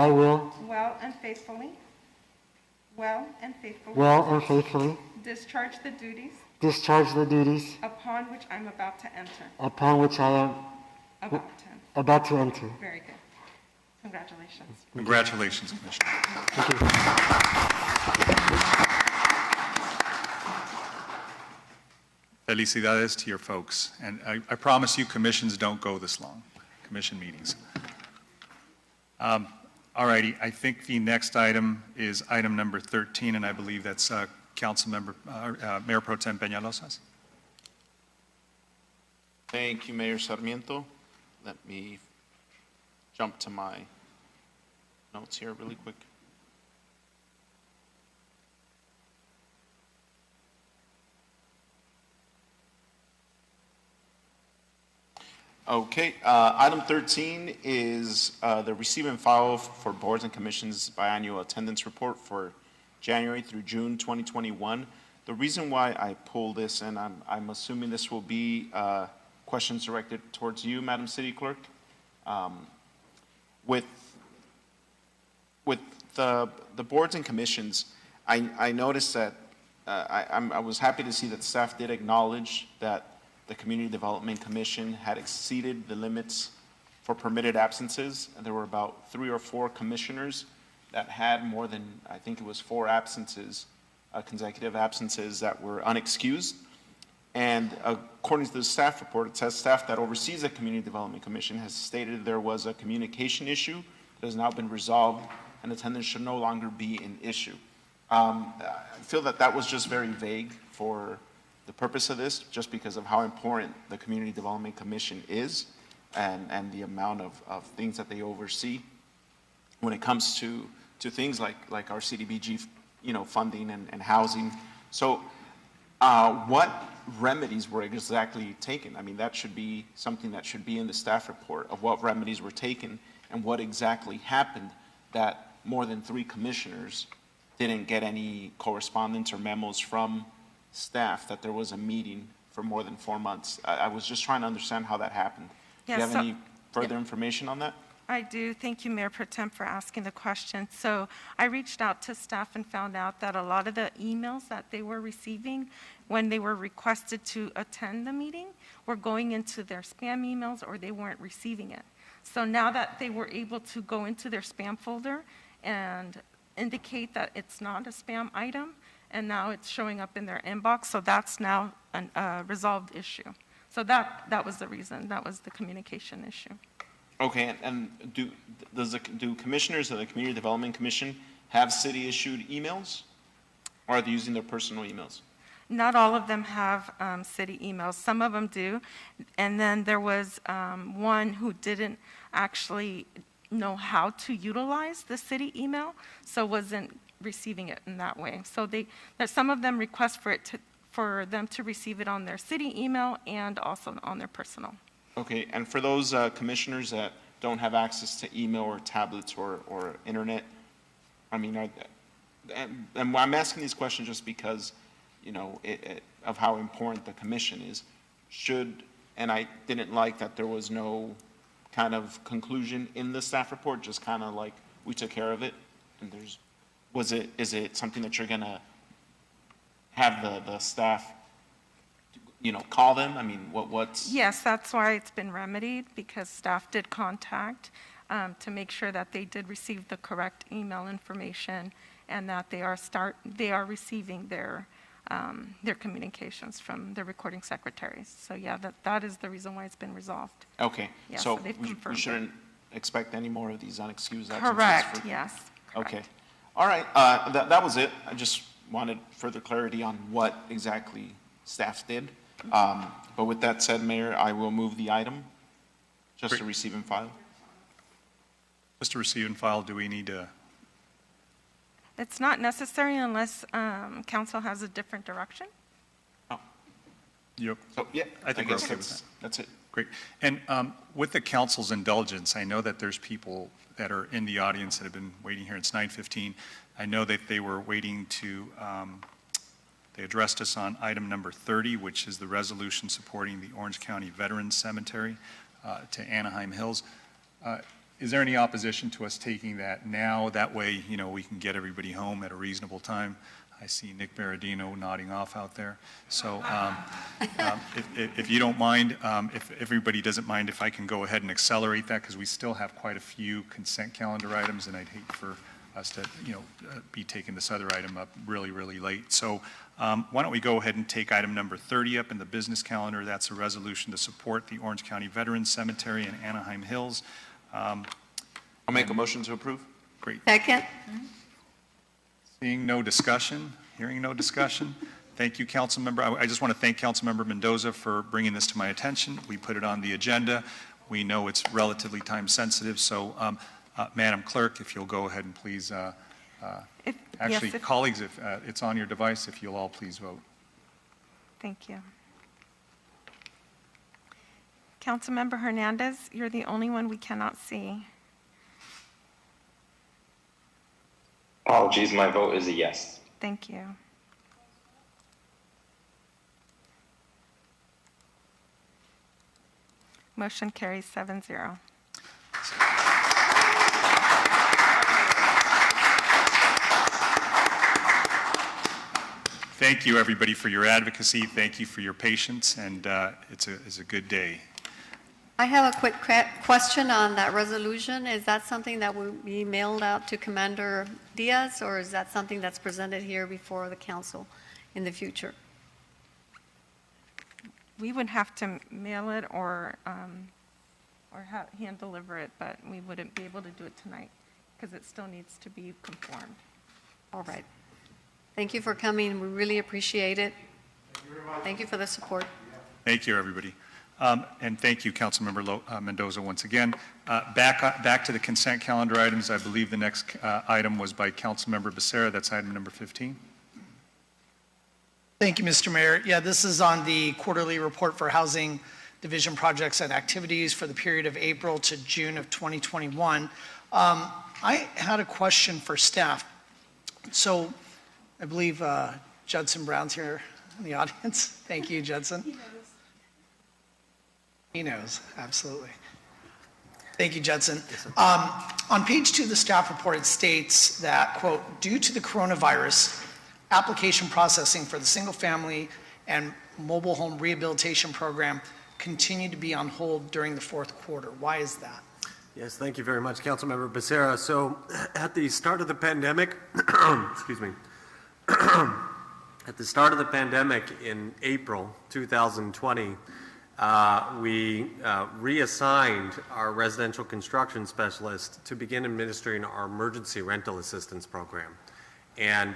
will well and faithfully discharge the duties upon which I'm about to enter. About to enter. About to enter. Very good. Congratulations. Congratulations, Commissioner. Thank you. Felicidades to your folks. And I promise you, commissions don't go this long, commission meetings. All righty, I think the next item is item number 13, and I believe that's Mayor Pro Tem Peñalosas. Thank you, Mayor Sarmiento. Let me jump to my notes here really quick. Okay, item 13 is the receive and file for boards and commissions biannual attendance report for January through June 2021. The reason why I pull this, and I'm assuming this will be questions directed towards you, Madam City Clerk. With the boards and commissions, I noticed that I was happy to see that staff did acknowledge that the Community Development Commission had exceeded the limits for permitted absences, and there were about 3 or 4 commissioners that had more than, I think it was 4 absences, consecutive absences that were unexcused. And according to the staff report, it says staff that oversees the Community Development Commission has stated there was a communication issue that has now been resolved, and attendance should no longer be an issue. I feel that that was just very vague for the purpose of this, just because of how important the Community Development Commission is and the amount of things that they oversee when it comes to things like our CDBG, funding and housing. So what remedies were exactly taken? I mean, that should be something that should be in the staff report of what remedies were taken and what exactly happened that more than 3 commissioners didn't get any correspondence or memos from staff that there was a meeting for more than 4 months. I was just trying to understand how that happened. Do you have any further information on that? I do. Thank you, Mayor Pro Tem, for asking the question. So I reached out to staff and found out that a lot of the emails that they were receiving when they were requested to attend the meeting were going into their spam emails, or they weren't receiving it. So now that they were able to go into their spam folder and indicate that it's not a spam item, and now it's showing up in their inbox, so that's now a resolved issue. So that was the reason. That was the communication issue. Okay, and do commissioners of the Community Development Commission have city-issued emails, or are they using their personal emails? Not all of them have city emails. Some of them do. And then there was one who didn't actually know how to utilize the city email, so wasn't receiving it in that way. So some of them request for them to receive it on their city email and also on their personal. Okay, and for those commissioners that don't have access to email or tablets or internet, I mean, and I'm asking these questions just because, of how important the commission is. And I didn't like that there was no kind of conclusion in the staff report, just kind of like, we took care of it, and is it something that you're gonna have the staff, call them? I mean, what's? Yes, that's why it's been remedied, because staff did contact to make sure that they did receive the correct email information and that they are receiving their communications from the recording secretaries. So yeah, that is the reason why it's been resolved. Okay, Yeah, so so they've we confirmed it. shouldn't expect any more of these unexcused absences? Correct, yes. Okay. All right, that was it. I just wanted further clarity on what exactly staff did. But with that said, Mayor, I will move the item just to receive and file. Just to receive and file, do we need to? It's not necessary unless council has a different direction. Yep. So, yeah, I think we're guess okay with that. that's it. Great. And with the council's indulgence, I know that there's people that are in the audience that have been waiting here. It's 9:15. I know that they were waiting to, they addressed us on item number 30, which is the resolution supporting the Orange County Veterans Cemetery to Anaheim Hills. Is there any opposition to us taking that now? That way, we can get everybody home at a reasonable time. I see Nick Baradino nodding off out there. So if you don't mind, if everybody doesn't mind, if I can go ahead and accelerate that, because we still have quite a few consent calendar items, and I'd hate for us to, be taking this other item up really, really late. So why don't we go ahead and take item number 30 up in the business calendar. That's a resolution to support the Orange County Veterans Cemetery in Anaheim Hills. I'll make a motion to approve. Great. Second. Seeing no discussion, hearing no discussion. Thank you, Councilmember. I just want to thank Councilmember Mendoza for bringing this to my attention. We put it on the agenda. We know it's relatively time sensitive, so Madam Clerk, if you'll go ahead and please, colleagues, if it's on your device, if you'll all please vote. Thank you. Councilmember Hernandez, you're the only one we cannot see. Apologies, my vote is a yes. Thank you. Motion carries 7-0. Thank you, everybody, for your advocacy. Thank you for your patience, and it's a good day. I have a quick question on that resolution. Is that something that will be mailed out to Commander Diaz, or is that something that's presented here before the council in the future? We would have to mail it or hand deliver it, but we wouldn't be able to do it tonight because it still needs to be conformed. All right. Thank you for coming. We really appreciate it. Thank you for the support. Thank you, everybody. And thank you, Councilmember Mendoza, once again. Back to the consent calendar items. I believe the next item was by Councilmember Becerra. That's item number 15. Thank you, Mr. Mayor. Yeah, this is on the quarterly report for Housing Division projects and activities for the period of April to June of 2021. I had a question for staff. So I believe Judson Brown's here in the audience. Thank you, Judson. He knows, absolutely. Thank you, Judson. On page 2 of the staff report, it states that, quote, due to the coronavirus, application processing for the single-family and mobile home rehabilitation program continued to be on hold during the fourth quarter. Why is that? Yes, thank you very much, Councilmember Becerra. So at the start of the pandemic, excuse me, at the start of the pandemic in April 2020, we reassigned our residential construction specialist to begin administering our emergency rental assistance program. And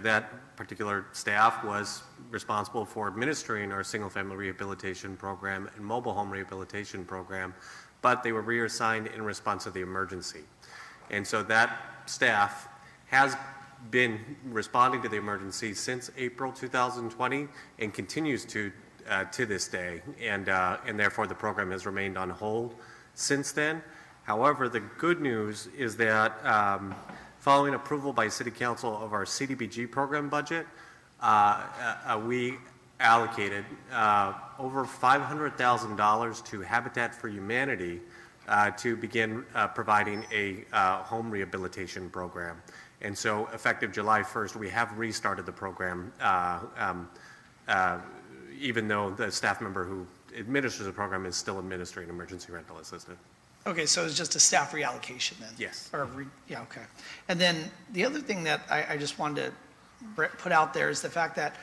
that particular staff was responsible for administering our single-family rehabilitation program and mobile home rehabilitation program, but they were reassigned in response to the emergency. And so that staff has been responding to the emergency since April 2020 and continues to this day, and therefore the program has remained on hold since then. However, the good news is that following approval by City Council of our CDBG program budget, we allocated over $500,000 to Habitat for Humanity to begin providing a home rehabilitation program. And so effective July 1st, we have restarted the program, even though the staff member who administers the program is still administering emergency rental assistance. Okay, so it's just a staff reallocation then? Yes. Yeah, okay. And then the other thing that I just wanted to put out there is the fact that,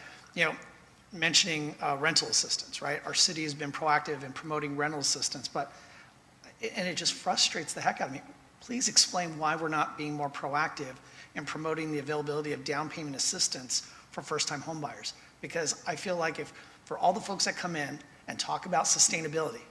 mentioning rental assistance, right? Our city has been proactive in promoting rental assistance, and it just frustrates the heck out of me. Please explain why we're not being more proactive in promoting the availability of down payment assistance for first-time home buyers. Because I feel like for all the folks that come in and talk about sustainability,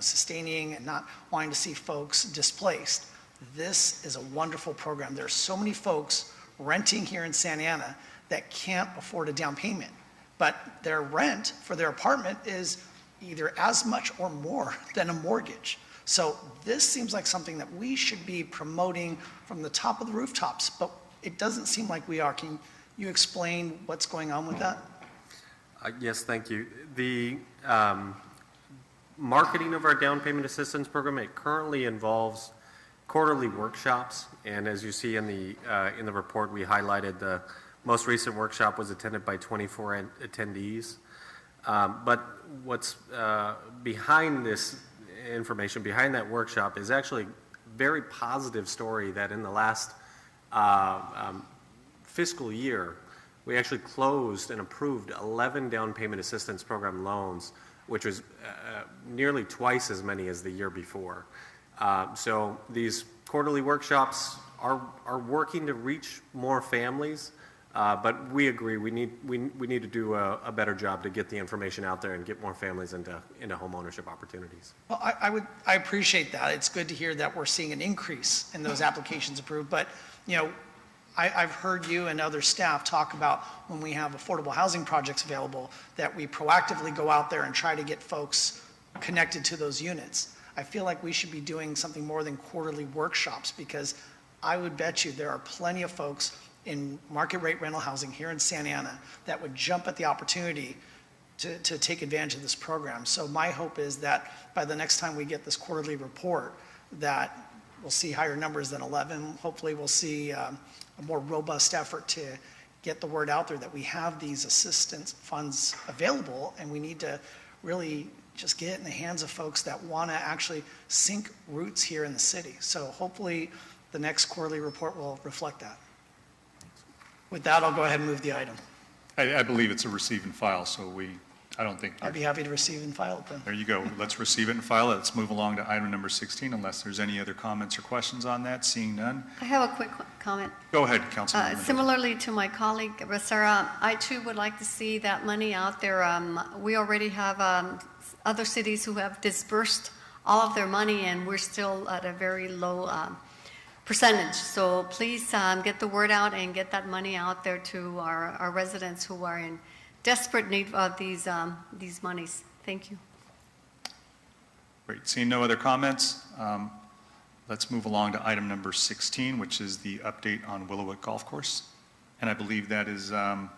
sustaining and not wanting to see folks displaced, this is a wonderful program. There are so many folks renting here in Santa Ana that can't afford a down payment, but their rent for their apartment is either as much or more than a mortgage. So this seems like something that we should be promoting from the top of the rooftops, but it doesn't seem like we are. Can you explain what's going on with that? Yes, thank you. The marketing of our down payment assistance program, it currently involves quarterly workshops, and as you see in the report, we highlighted the most recent workshop was attended by 24 attendees. But what's behind this information, behind that workshop, is actually a very positive story that in the last fiscal year, we actually closed and approved 11 down payment assistance program loans, which was nearly twice as many as the year before. So these quarterly workshops are working to reach more families, but we agree we need to do a better job to get the information out there and get more families into home ownership opportunities. Well, I appreciate that. It's good to hear that we're seeing an increase in those applications approved. But, you know, I've heard you and other staff talk about when we have affordable housing projects available, that we proactively go out there and try to get folks connected to those units. I feel like we should be doing something more than quarterly workshops, because I would bet you there are plenty of folks in market rate rental housing here in Santa Ana that would jump at the opportunity to take advantage of this program. So my hope is that by the next time we get this quarterly report, that we'll see higher numbers than 11. Hopefully we'll see a more robust effort to get the word out there that we have these assistance funds available, and we need to really just get it in the hands of folks that want to actually sink roots here in the city. So hopefully the next quarterly report will reflect that. With that, I'll go ahead and move the item. I believe it's a receive and file, so I don't think. I'd be happy to receive and file it then. There you go. Let's receive it and file it. Let's move along to item number 16, unless there's any other comments or questions on that. Seeing none. I have a quick comment. Go ahead, Councilmember. Similarly to my colleague Becerra, I too would like to see that money out there. We already have other cities who have dispersed all of their money, and we're still at a very low percentage. So please get the word out and get that money out there to our residents who are in desperate need of these monies. Thank you. Great. Seeing no other comments, let's move along to item number 16, which is the update on Willowick Golf Course. And I believe that is, I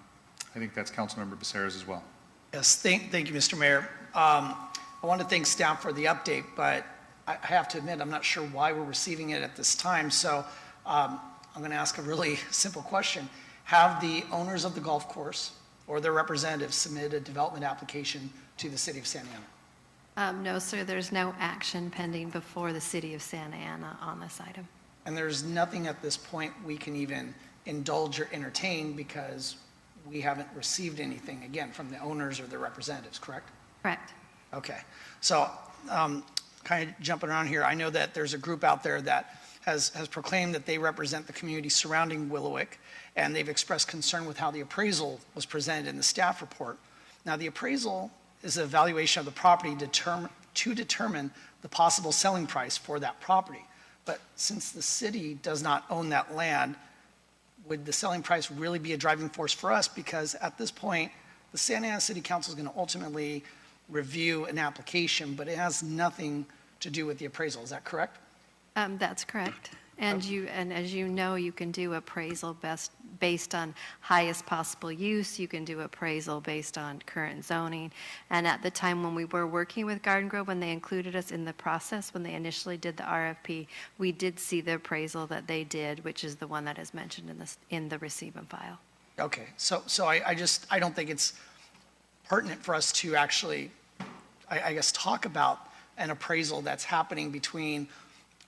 think that's Councilmember Becerra's as well. Yes, thank you, Mr. Mayor. I want to thank staff for the update, but I have to admit, I'm not sure why we're receiving it at this time. So I'm going to ask a really simple question. Have the owners of the golf course or their representatives submitted a development application to the city of Santa Ana? No, sir, there's no action pending before the city of Santa Ana on this item. And there's nothing at this point we can even indulge or entertain because we haven't received anything, again, from the owners or their representatives, correct? Correct. Okay. So kind of jumping around here, I know that there's a group out there that has proclaimed that they represent the community surrounding Willowick, and they've expressed concern with how the appraisal was presented in the staff report. Now, the appraisal is an evaluation of the property to determine the possible selling price for that property. But since the city does not own that land, would the selling price really be a driving force for us? Because at this point, the Santa Ana City Council is going to ultimately review an application, but it has nothing to do with the appraisal. Is that correct? That's correct. And as you know, you can do appraisal based on highest possible use. You can do appraisal based on current zoning. And at the time when we were working with Garden Grove, when they included us in the process, when they initially did the RFP, we did see the appraisal that they did, which is the one that is mentioned in the receive and file. Okay. So I don't think it's pertinent for us to actually, I guess, talk about an appraisal that's happening between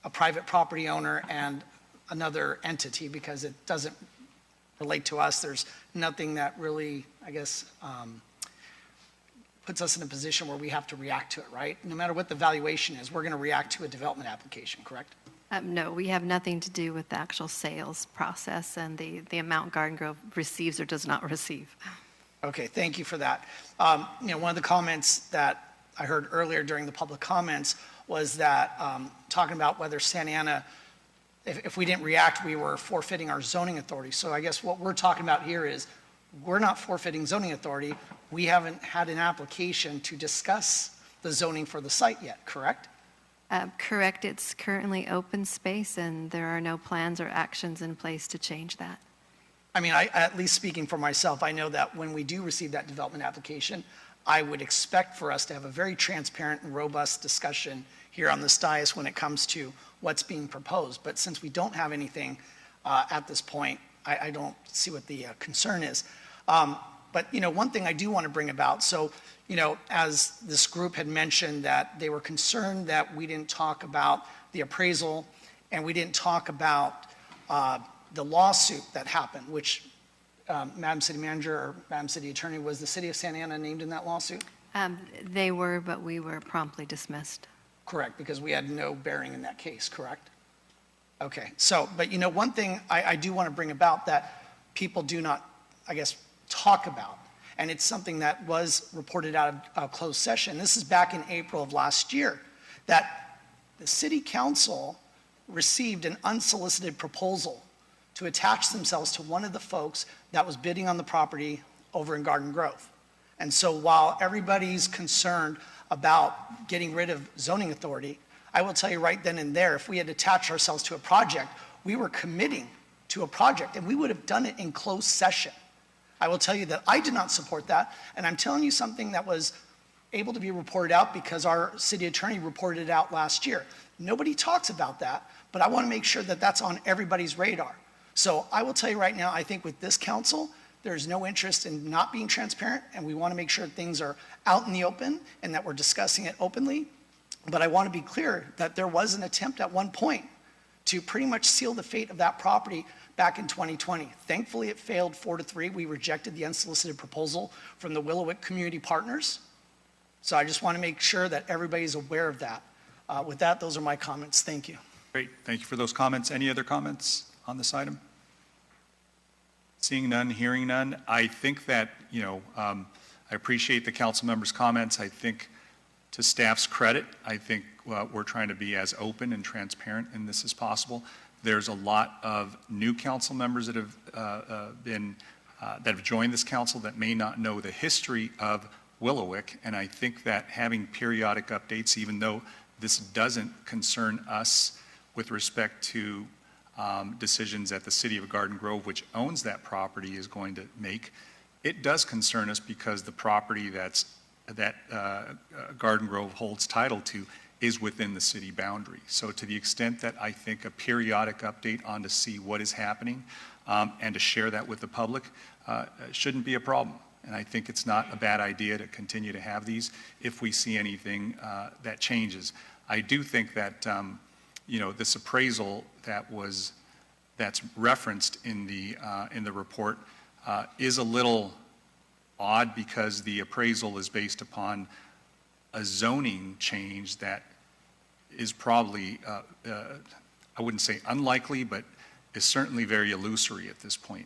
a private property owner and another entity, because it doesn't relate to us. There's nothing that really, I guess, puts us in a position where we have to react to it, right? No matter what the valuation is, we're going to react to a development application, correct? No, we have nothing to do with the actual sales process and the amount Garden Grove receives or does not receive. Okay, thank you for that. One of the comments that I heard earlier during the public comments was that talking about whether Santa Ana, if we didn't react, we were forfeiting our zoning authority. So I guess what we're talking about here is we're not forfeiting zoning authority. We haven't had an application to discuss the zoning for the site yet, correct? Correct. It's currently open space, and there are no plans or actions in place to change that. I mean, at least speaking for myself, I know that when we do receive that development application, I would expect for us to have a very transparent and robust discussion here on this dais when it comes to what's being proposed. But since we don't have anything at this point, I don't see what the concern is. But, one thing I do want to bring about, so, as this group had mentioned that they were concerned that we didn't talk about the appraisal and we didn't talk about the lawsuit that happened, which, Madam City Manager or Madam City Attorney, was the City of Santa Ana named in that lawsuit? They were, but we were promptly dismissed. Correct, because we had no bearing in that case, correct? Okay, so, but one thing I do want to bring about that people do not, I guess, talk about, and it's something that was reported out of a closed session. This is back in April of last year, that the City Council received an unsolicited proposal to attach themselves to one of the folks that was bidding on the property over in Garden Grove. And so while everybody's concerned about getting rid of zoning authority, I will tell you right then and there, if we had attached ourselves to a project, we were committing to a project, and we would have done it in closed session. I will tell you that I did not support that, and I'm telling you something that was able to be reported out because our city attorney reported it out last year. Nobody talks about that, but I want to make sure that that's on everybody's radar. So I will tell you right now, I think with this council, there's no interest in not being transparent, and we want to make sure things are out in the open and that we're discussing it openly. But I want to be clear that there was an attempt at one point to pretty much seal the fate of that property back in 2020. Thankfully, it failed 4-3. We rejected the unsolicited proposal from the Willowick Community Partners. So I just want to make sure that everybody's aware of that. With that, those are my comments. Thank you. Great, thank you for those comments. Any other comments on this item? Seeing none, hearing none, I think that, I appreciate the council members' comments. I think to staff's credit, I think we're trying to be as open and transparent in this as possible. There's a lot of new council members that have joined this council that may not know the history of Willowick, and I think that having periodic updates, even though this doesn't concern us with respect to decisions that the City of Garden Grove, which owns that property, is going to make, it does concern us because the property that Garden Grove holds title to is within the city boundary. So to the extent that I think a periodic update on to see what is happening and to share that with the public shouldn't be a problem. And I think it's not a bad idea to continue to have these if we see anything that changes. I do think that this appraisal that's referenced in the report is a little odd because the appraisal is based upon a zoning change that is probably, I wouldn't say unlikely, but is certainly very illusory at this point.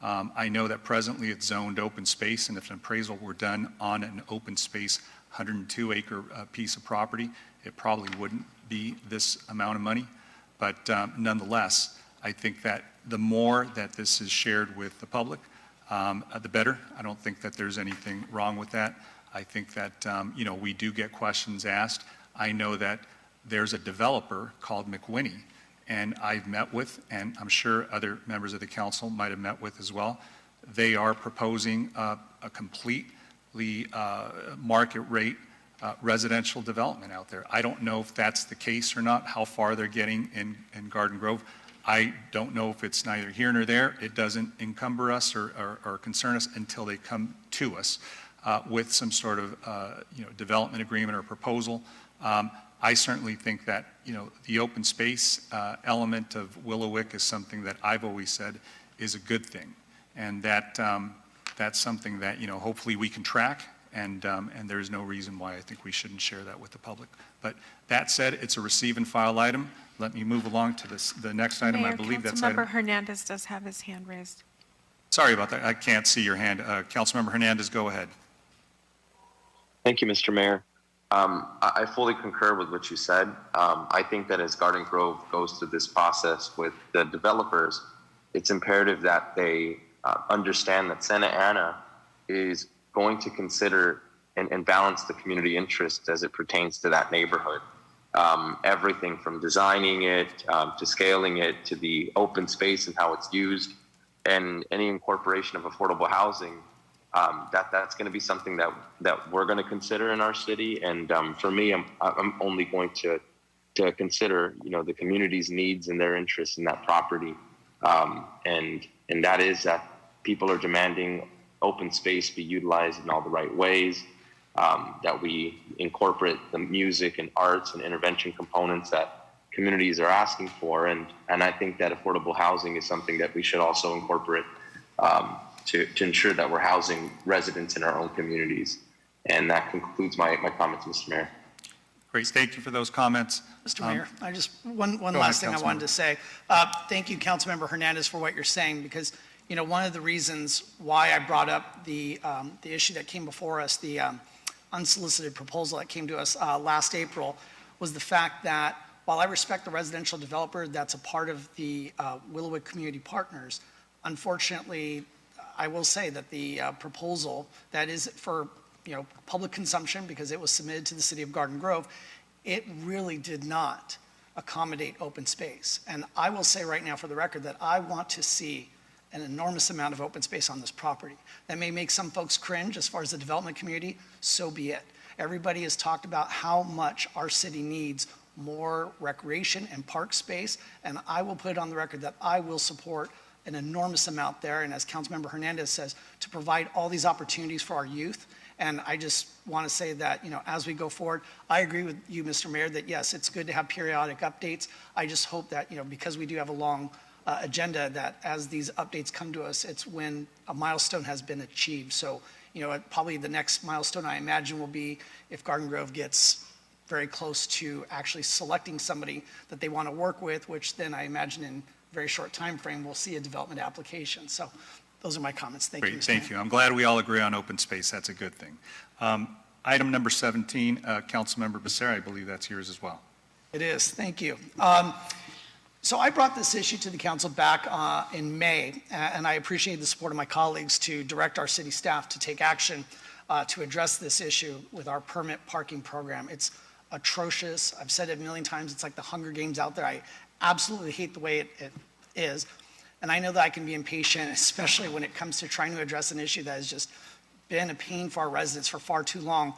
I know that presently it's zoned open space, and if an appraisal were done on an open space 102-acre piece of property, it probably wouldn't be this amount of money. But nonetheless, I think that the more that this is shared with the public, the better. I don't think that there's anything wrong with that. I think that, we do get questions asked. I know that there's a developer called McWhinney, and I've met with, and I'm sure other members of the council might have met with as well. They are proposing a completely market rate residential development out there. I don't know if that's the case or not, how far they're getting in Garden Grove. I don't know if it's neither here nor there. It doesn't encumber us or concern us until they come to us with some sort of development agreement or proposal. I certainly think that the open space element of Willowick is something that I've always said is a good thing, and that that's something that hopefully we can track, and there's no reason why I think we shouldn't share that with the public. But that said, it's a receive and file item. Let me move along to the next item. Mayor, I believe that's Councilmember item. Hernandez does have his hand raised. Sorry about that. I can't see your hand. Councilmember Hernandez, go ahead. Thank you, Mr. Mayor. I fully concur with what you said. I think that as Garden Grove goes through this process with the developers, it's imperative that they understand that Santa Ana is going to consider and balance the community interest as it pertains to that neighborhood. Everything from designing it to scaling it to the open space and how it's used, and any incorporation of affordable housing. That's going to be something that we're going to consider in our city. And for me, I'm only going to consider the community's needs and their interests in that property. And that is that people are demanding open space be utilized in all the right ways, that we incorporate the music and arts and intervention components that communities are asking for. And I think that affordable housing is something that we should also incorporate to ensure that we're housing residents in our own communities. And that concludes my comments, Mr. Mayor. Great, thank you for those comments. Mr. Mayor, I just, one Go last ahead, thing I wanted to say. Thank you, Councilmember Hernandez, for what you're saying, because, you know, one of the reasons why I brought up the issue that came before us, the unsolicited proposal that came to us last April, was the fact that while I respect the residential developer that's a part of the Willowwood Community Partners, unfortunately, I will say that the proposal that is for, you know, public consumption, because it was submitted to the city of Garden Grove, it really did not accommodate open space. And I will say right now for the record that I want to see an enormous amount of open space on this property. That may make some folks cringe as far as the development community, so be it. Everybody has talked about how much our city needs more recreation and park space, and I will put it on the record that I will support an enormous amount there, and as Councilmember Hernandez says, to provide all these opportunities for our youth. And I just want to say that, you know, as we go forward, I agree with you, Mr. Mayor, that yes, it's good to have periodic updates. I just hope that, you know, because we do have a long agenda, that as these updates come to us, it's when a milestone has been achieved. So, you know, probably the next milestone I imagine will be if Garden Grove gets very close to actually selecting somebody that they want to work with, which then I imagine in a very short time frame we'll see a development application. So those are my comments. Thank you, Great, Mr. thank Mayor. you. I'm glad we all agree on open space. That's a good thing. Item number 17, Councilmember Becerra, I believe that's yours as well. It is, thank you. So I brought this issue to the council back in May, and I appreciate the support of my colleagues to direct our city staff to take action to address this issue with our permit parking program. It's atrocious. I've said it a million times. It's like the Hunger Games out there. I absolutely hate the way it is. And I know that I can be impatient, especially when it comes to trying to address an issue that has just been a pain for our residents for far too long.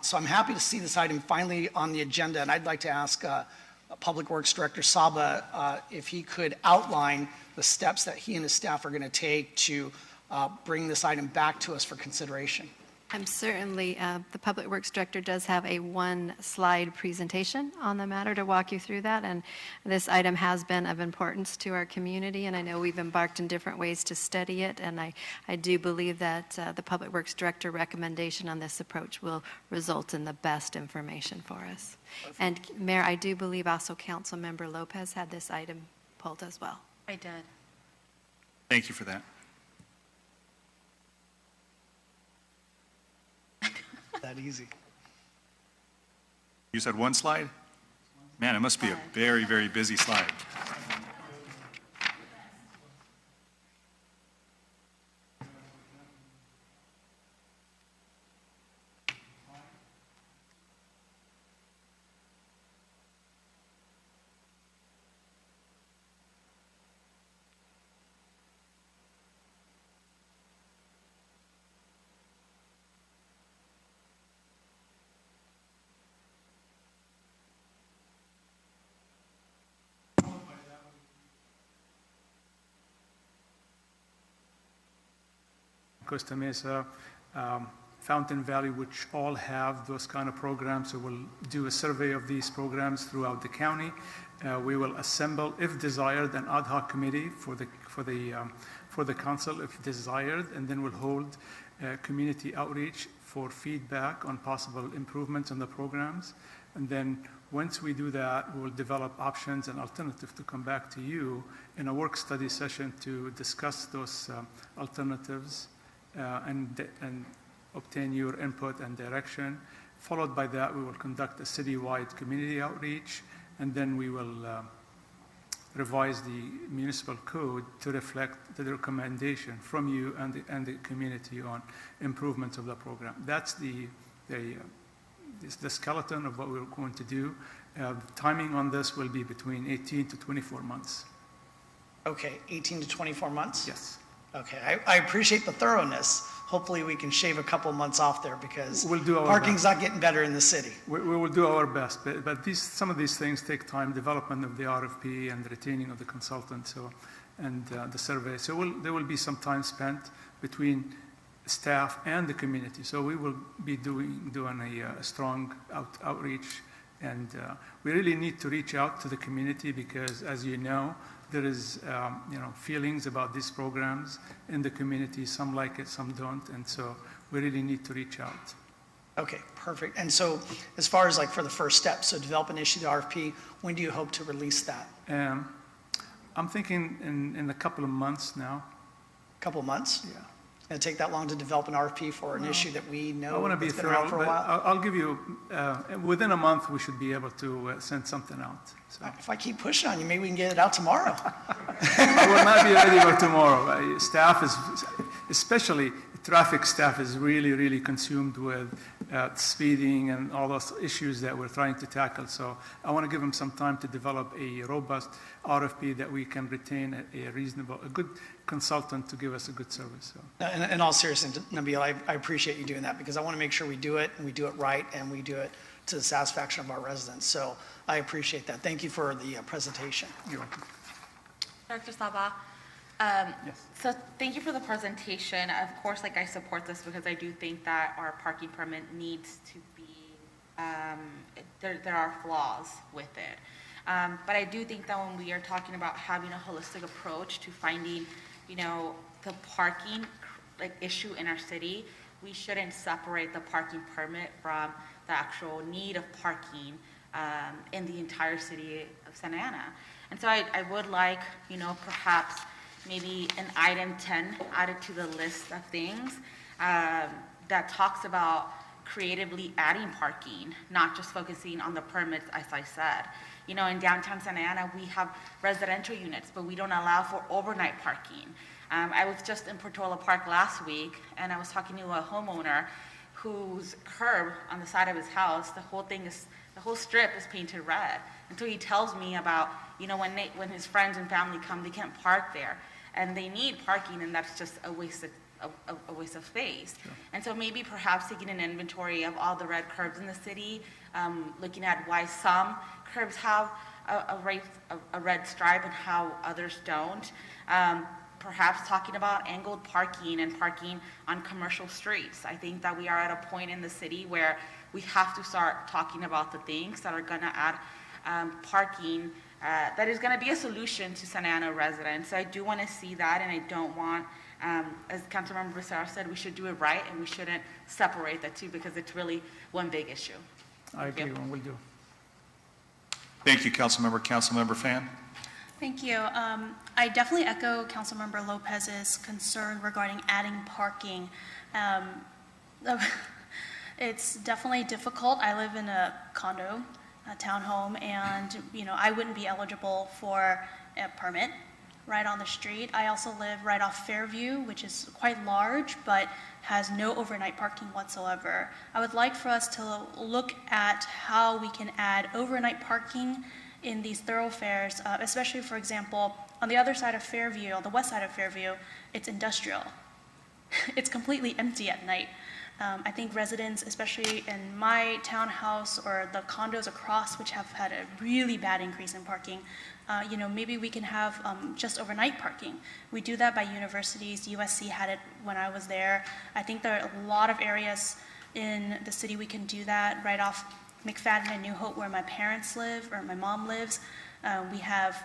So I'm happy to see this item finally on the agenda, and I'd like to ask Public Works Director Saba if he could outline the steps that he and his staff are going to take to bring this item back to us for consideration. I'm certainly, the Public Works Director does have a one-slide presentation on the matter to walk you through that, and this item has been of importance to our community, and I know we've embarked in different ways to study it, and I do believe that the Public Works Director recommendation on this approach will result in the best information for us. And Mayor, I do believe also Councilmember Lopez had this item pulled as well. I did. Thank you for that. That easy. You said one slide? Man, it must be a very, very busy slide. Costa Mesa, Fountain Valley, which all have those kind of programs. So we'll do a survey of these programs throughout the county. We will assemble, if desired, an ad hoc committee for the council, if desired, and then we'll hold community outreach for feedback on possible improvements in the programs. And then once we do that, we'll develop options and alternatives to come back to you in a work study session to discuss those alternatives and obtain your input and direction. Followed by that, we will conduct a citywide community outreach, and then we will revise the municipal code to reflect the recommendation from you and the community on improvements of the program. That's the skeleton of what we're going to do. Timing on this will be between 18 to 24 months. Okay, 18 to 24 months? Yes. Okay, I appreciate the thoroughness. Hopefully we can shave a couple months off there because we'll do our parking's best. not getting better in the city. We will do our best, but some of these things take time, development of the RFP and retaining of the consultant. So and the survey. So there will be some time spent between staff and the community. So we will be doing a strong outreach, and we really need to reach out to the community because, as you know, there is feelings about these programs in the community. Some like it, some don't, and so we really need to reach out. Okay, perfect. And so as far as like for the first step, so develop and issue the RFP, when do you hope to release that? I'm thinking in a couple of months now. Couple of months? Yeah. Going to take that long to develop an RFP for an issue that we know I want to be that's been around thorough, for a but while? I'll give you, within a month, we should be able to send something out. So. If I keep pushing on you, maybe we can get it out tomorrow. I will not be ready for tomorrow. Staff is, especially traffic staff, is really, really consumed with speeding and all those issues that we're trying to tackle. So I want to give them some time to develop a robust RFP that we can retain a good consultant to give us a good service. So. In all seriousness, Nabil, I appreciate you doing that because I want to make sure we do it and we do it right and we do it to the satisfaction of our residents. So I appreciate that. Thank you for the presentation. You're welcome. Director Saba, Yes. so thank you for the presentation. Of course, like I support this because I do think that our parking permit needs to be, there are flaws with it. But I do think that when we are talking about having a holistic approach to finding, the parking issue in our city, we shouldn't separate the parking permit from the actual need of parking in the entire city of Santa Ana. And so I would like, perhaps maybe an item 10 added to the list of things that talks about creatively adding parking, not just focusing on the permits, as I said. In downtown Santa Ana, we have residential units, but we don't allow for overnight parking. I was just in Portola Park last week, and I was talking to a homeowner whose curb on the side of his house, the whole strip is painted red. And so he tells me about, when his friends and family come, they can't park there. And they need parking, and that's just a waste of space. Sure. And so maybe perhaps taking an inventory of all the red curbs in the city, looking at why some curbs have a red stripe and how others don't. Perhaps talking about angled parking and parking on commercial streets. I think that we are at a point in the city where we have to start talking about the things that are gonna add parking that is gonna be a solution to Santa Ana residents. So I do wanna see that, and I don't want, as Councilmember Becerra said, we should do it right and we shouldn't separate the two because it's really one big issue. I agree, and we'll do. Thank you, Councilmember. Councilmember Fan? Thank you. I definitely echo Councilmember Lopez's concern regarding adding parking. It's definitely difficult. I live in a condo, a townhome, and I wouldn't be eligible for a permit right on the street. I also live right off Fairview, which is quite large, but has no overnight parking whatsoever. I would like for us to look at how we can add overnight parking in these thoroughfares, especially, for example, on the other side of Fairview, on the west side of Fairview, it's industrial. It's completely empty at night. I think residents, especially in my townhouse or the condos across, which have had a really bad increase in parking, maybe we can have just overnight parking. We do that by universities. USC had it when I was there. I think there are a lot of areas in the city we can do that. Right off McFadden and New Hope, where my parents live, or my mom lives, we have,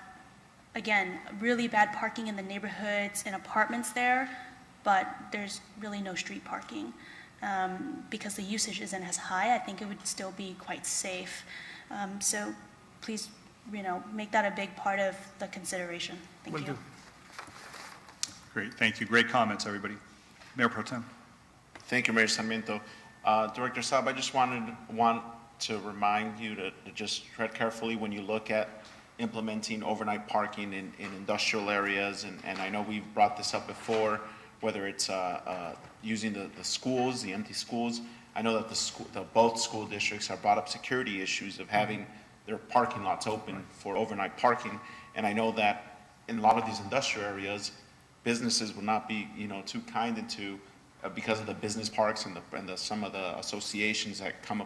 again, really bad parking in the neighborhoods and apartments there, but there's really no street parking. Because the usage isn't as high, I think it would still be quite safe. So please, make that a big part of the consideration. Thank you. Great, thank you. Great comments, everybody. Mayor Pro Tem. Thank you, Mayor Sarmiento. Director Saab, I just want to remind you to just tread carefully when you look at implementing overnight parking in industrial areas, and I know we've brought this up before, whether it's using the schools, the empty schools. I know that both school districts have brought up security issues of having their parking lots open for overnight parking, and I know that in a lot of these industrial areas, businesses will not be, too kind into because of the business parks and some of the associations that come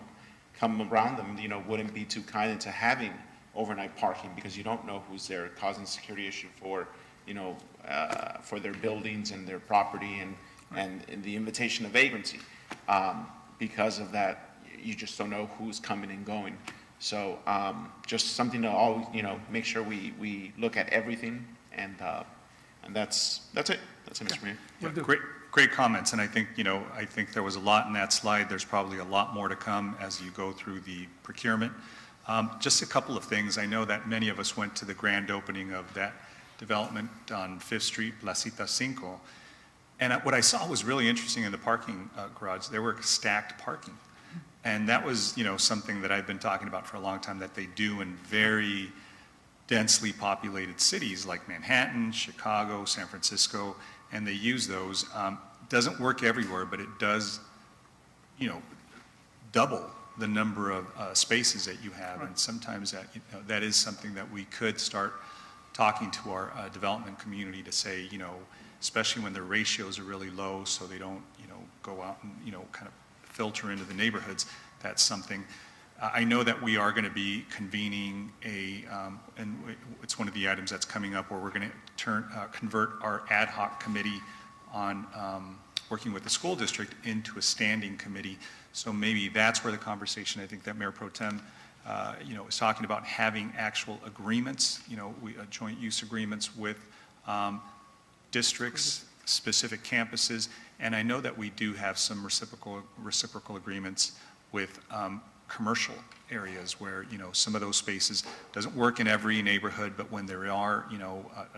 around them, wouldn't be too kind into having overnight parking because you don't know who's there, causing security issue for for their buildings and their property and the invitation of vagrancy. Because of that, you just don't know who's coming and going. So just something to always, make sure we look at everything, and that's it. That's it, Mr. Mayor. Yeah, great comments, and I think, I think there was a lot in that slide. There's probably a lot more to come as you go through the procurement. Just a couple of things. I know that many of us went to the grand opening of that development on 5th Street, Placita 5, and what I saw was really interesting in the parking garage. There were stacked parking. And that was, something that I've been talking about for a long time that they do in very densely populated cities like Manhattan, Chicago, San Francisco, and they use those. Doesn't work everywhere, but it does, double the number of spaces that you have. Right. And sometimes that, that is something that we could start talking to our development community to say, especially when their ratios are really low, so they don't, go out and, kind of filter into the neighborhoods. That's something. I know that we are going to be convening and it's one of the items that's coming up, where we're going to convert our ad hoc committee on working with the school district into a standing committee. So maybe that's where the conversation, I think that Mayor Pro Tem, is talking about having actual agreements, joint use agreements with districts, specific campuses, and I know that we do have some reciprocal agreements with commercial areas where, some of those spaces doesn't work in every neighborhood, but when there are,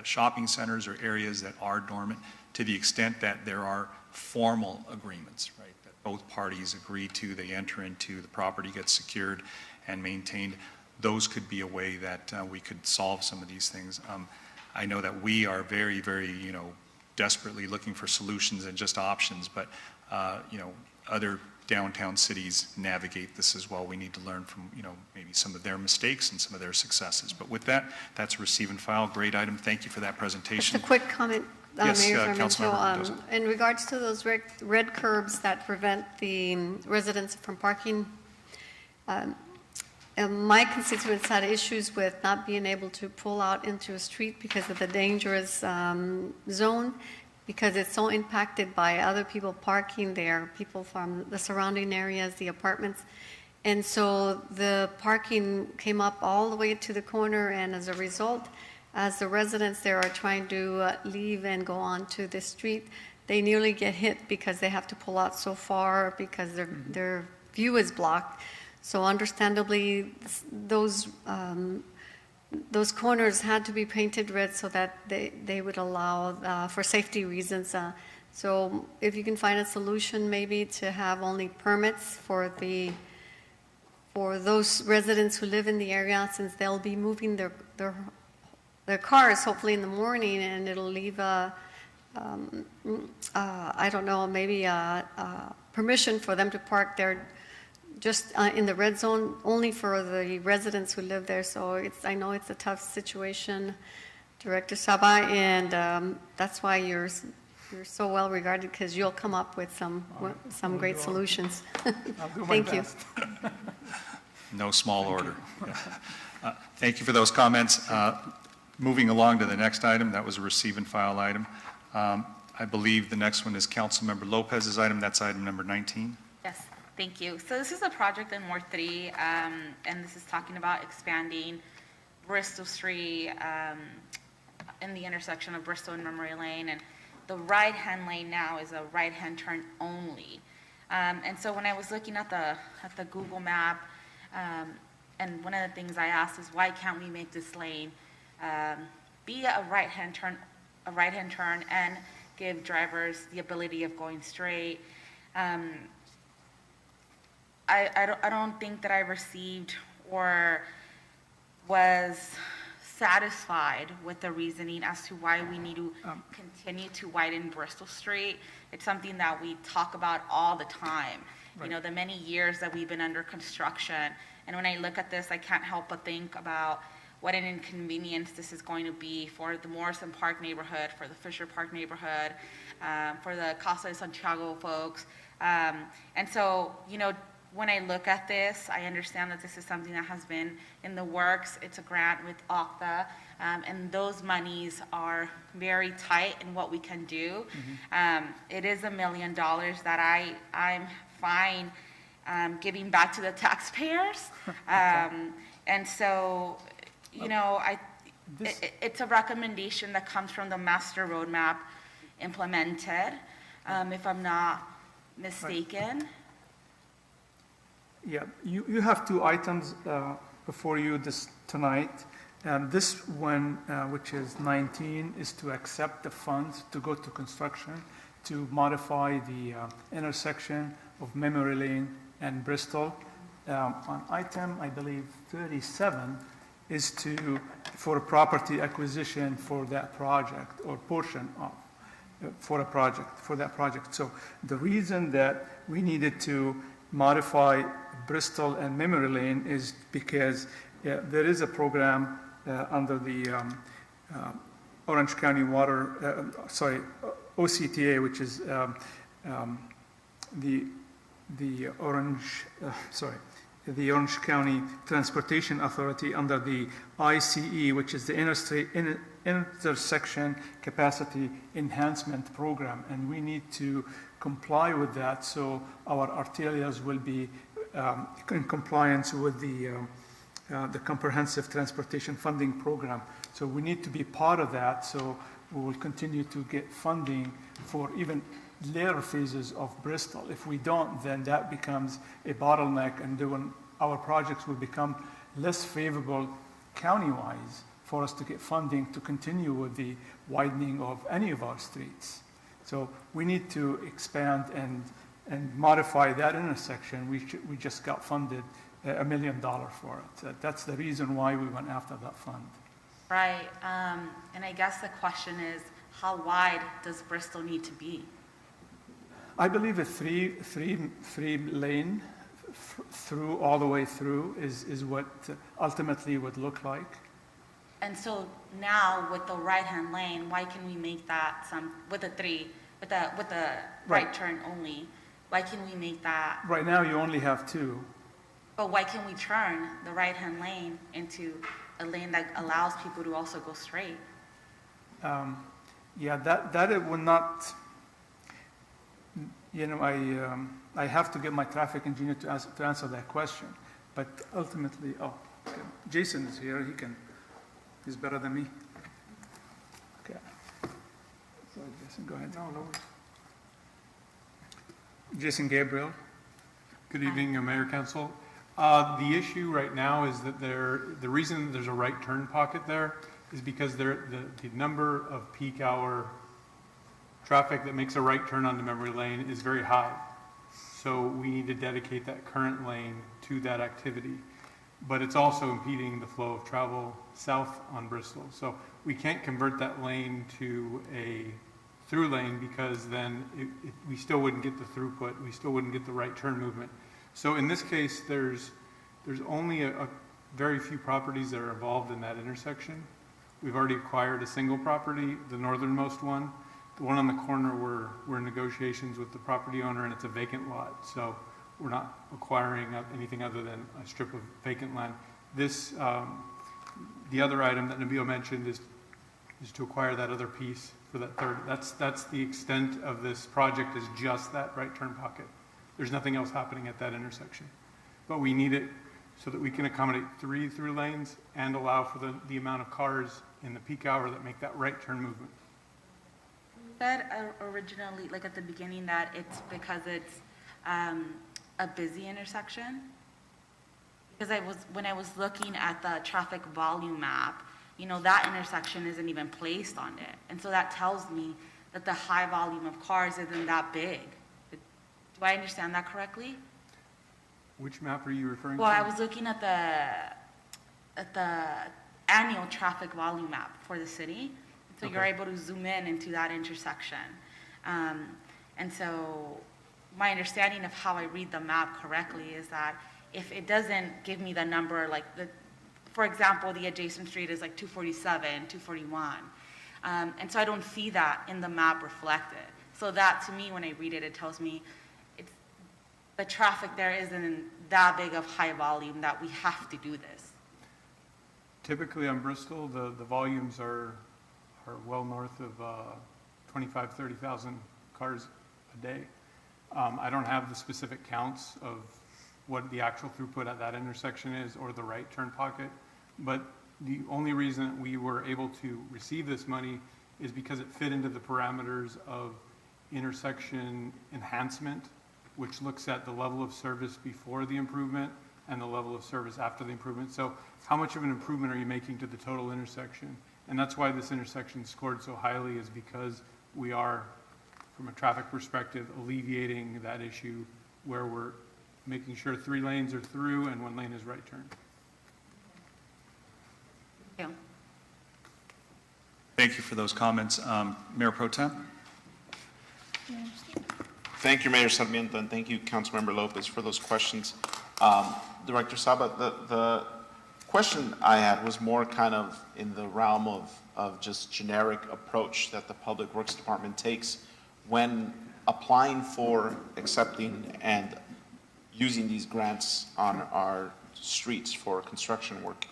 shopping centers or areas that are dormant, to the extent that there are formal agreements, right, that both parties agree to, they enter into, the property gets secured and maintained, those could be a way that we could solve some of these things. I know that we are very, very, desperately looking for solutions and just options, but, other downtown cities navigate this as well. We need to learn from, maybe some of their mistakes and some of their successes. But with that, that's receive and file. Great item. Thank you for that presentation. Just a quick comment, Yes, Mayor Councilmember Sarmiento. Mendoza. In regards to those red curbs that prevent the residents from parking, my constituents had issues with not being able to pull out into a street because of the dangerous zone, because it's so impacted by other people parking there, people from the surrounding areas, the apartments. And so the parking came up all the way to the corner, and as a result, as the residents there are trying to leave and go on to the street, they nearly get hit because they have to pull out so far because their view is blocked. So understandably, those corners had to be painted red so that they would allow for safety reasons. So if you can find a solution maybe to have only permits for those residents who live in the area, since they'll be moving their cars hopefully in the morning, and it'll leave I don't know, maybe permission for them to park there just in the red zone, only for the residents who live there. So I know it's a tough situation, Director Saba, and that's why you're so well regarded, because you'll come up with some great solutions. Thank you. No small order. Thank you for those comments. Moving along to the next item, that was a receive and file item. I believe the next one is Councilmember Lopez's item. That's item number 19. Yes, thank you. So this is a project in Ward 3, and this is talking about expanding Bristol Street in the intersection of Bristol and Memory Lane, and the right-hand lane now is a right-hand turn only. And so when I was looking at the Google map, and one of the things I asked is, why can't we make this lane be a right-hand turn and give drivers the ability of going straight? I don't think that I received or was satisfied with the reasoning as to why we need to continue to widen Bristol Street. It's something that we talk about all the time. Right. You know, the many years that we've been under construction. And when I look at this, I can't help but think about what an inconvenience this is going to be for the Morrison Park neighborhood, for the Fisher Park neighborhood, for the Casa de Santiago folks. And so, you know, when I look at this, I understand that this is something that has been in the works. It's a grant with Octa, and those monies are very tight in what we can do. It is $1 million that I'm fine giving back to the taxpayers. And so, you know, it's a recommendation that comes from the master roadmap implemented, if I'm not mistaken. Yeah, you have two items before you tonight. This one, which is 19, is to accept the funds to go to construction to modify the intersection of Memory Lane and Bristol. On item, I believe, 37 is for a property acquisition for that project or portion of, for that project. So the reason that we needed to modify Bristol and Memory Lane is because there is a program under the Orange County OCTA, which is the Orange County Transportation Authority under the ICE, which is the Intersection Capacity Enhancement Program, and we need to comply with that so our arterials will be in compliance with the Comprehensive Transportation Funding Program. So we need to be part of that, so we will continue to get funding for even later phases of Bristol. If we don't, then that becomes a bottleneck, and our projects will become less favorable county-wise for us to get funding to continue with the widening of any of our streets. So we need to expand and modify that intersection. We just got funded $1 million for it. That's the reason why we went after that fund. Right, and I guess the question is, how wide does Bristol need to be? I believe a three lane through all the way through is what ultimately would look like. And so now with the right-hand lane, why can we make that with the right turn only? Why can we make that? Right now you only have two. But why can we turn the right-hand lane into a lane that allows people to also go straight? Yeah, that it will not. You know, I have to get my traffic engineer to answer that question. But ultimately, okay. Jason is here. He's better than me. Okay. So Jason, go ahead. No worries. Jason Gabriel. Good evening, Mayor, Council. The issue right now is that the reason there's a right turn pocket there is because the number of peak hour traffic that makes a right turn onto Memory Lane is very high. So we need to dedicate that current lane to that activity. But it's also impeding the flow of travel south on Bristol. So we can't convert that lane to a through lane because then we still wouldn't get the throughput. We still wouldn't get the right turn movement. So in this case, there's only a very few properties that are involved in that intersection. We've already acquired a single property, the northernmost one. The one on the corner, we're in negotiations with the property owner, and it's a vacant lot. So we're not acquiring anything other than a strip of vacant land. This, the other item that Nabil mentioned is to acquire that other piece for that third. That's the extent of this project, is just that right turn pocket. There's nothing else happening at that intersection. But we need it so that we can accommodate 3 through lanes and allow for the amount of cars in the peak hour that make that right turn movement. You said originally, like at the beginning, that it's because it's a busy intersection. Because when I was looking at the traffic volume map, you know, that intersection isn't even placed on it. And so that tells me that the high volume of cars isn't that big. Do I understand that correctly? Which map are you referring to? Well, I was looking at the annual traffic volume map for the city. So you're able to zoom in into that intersection. And so my understanding of how I read the map correctly is that if it doesn't give me the number, like for example, the adjacent street is like 247, 241. And so I don't see that in the map reflected. So that, to me, when I read it, it tells me the traffic there isn't that big of high volume that we have to do this? Typically on Bristol, the volumes are well north of 25, 30,000 cars a day. I don't have the specific counts of what the actual throughput at that intersection is or the right turn pocket, but the only reason that we were able to receive this money is because it fit into the parameters of intersection enhancement, which looks at the level of service before the improvement and the level of service after the improvement. So how much of an improvement are you making to the total intersection? And that's why this intersection scored so highly, is because we are, from a traffic perspective, alleviating that issue where we're making sure 3 lanes are through and 1 lane is right turn. Yeah. Thank you for those comments. Mayor Pro Tem? Thank you, Mayor Sarmiento, and thank you, Councilmember Lopez, for those questions. Director Saba, the question I had was more kind of in the realm of just generic approach that the Public Works Department takes when applying for, accepting, and using these grants on our streets for construction work.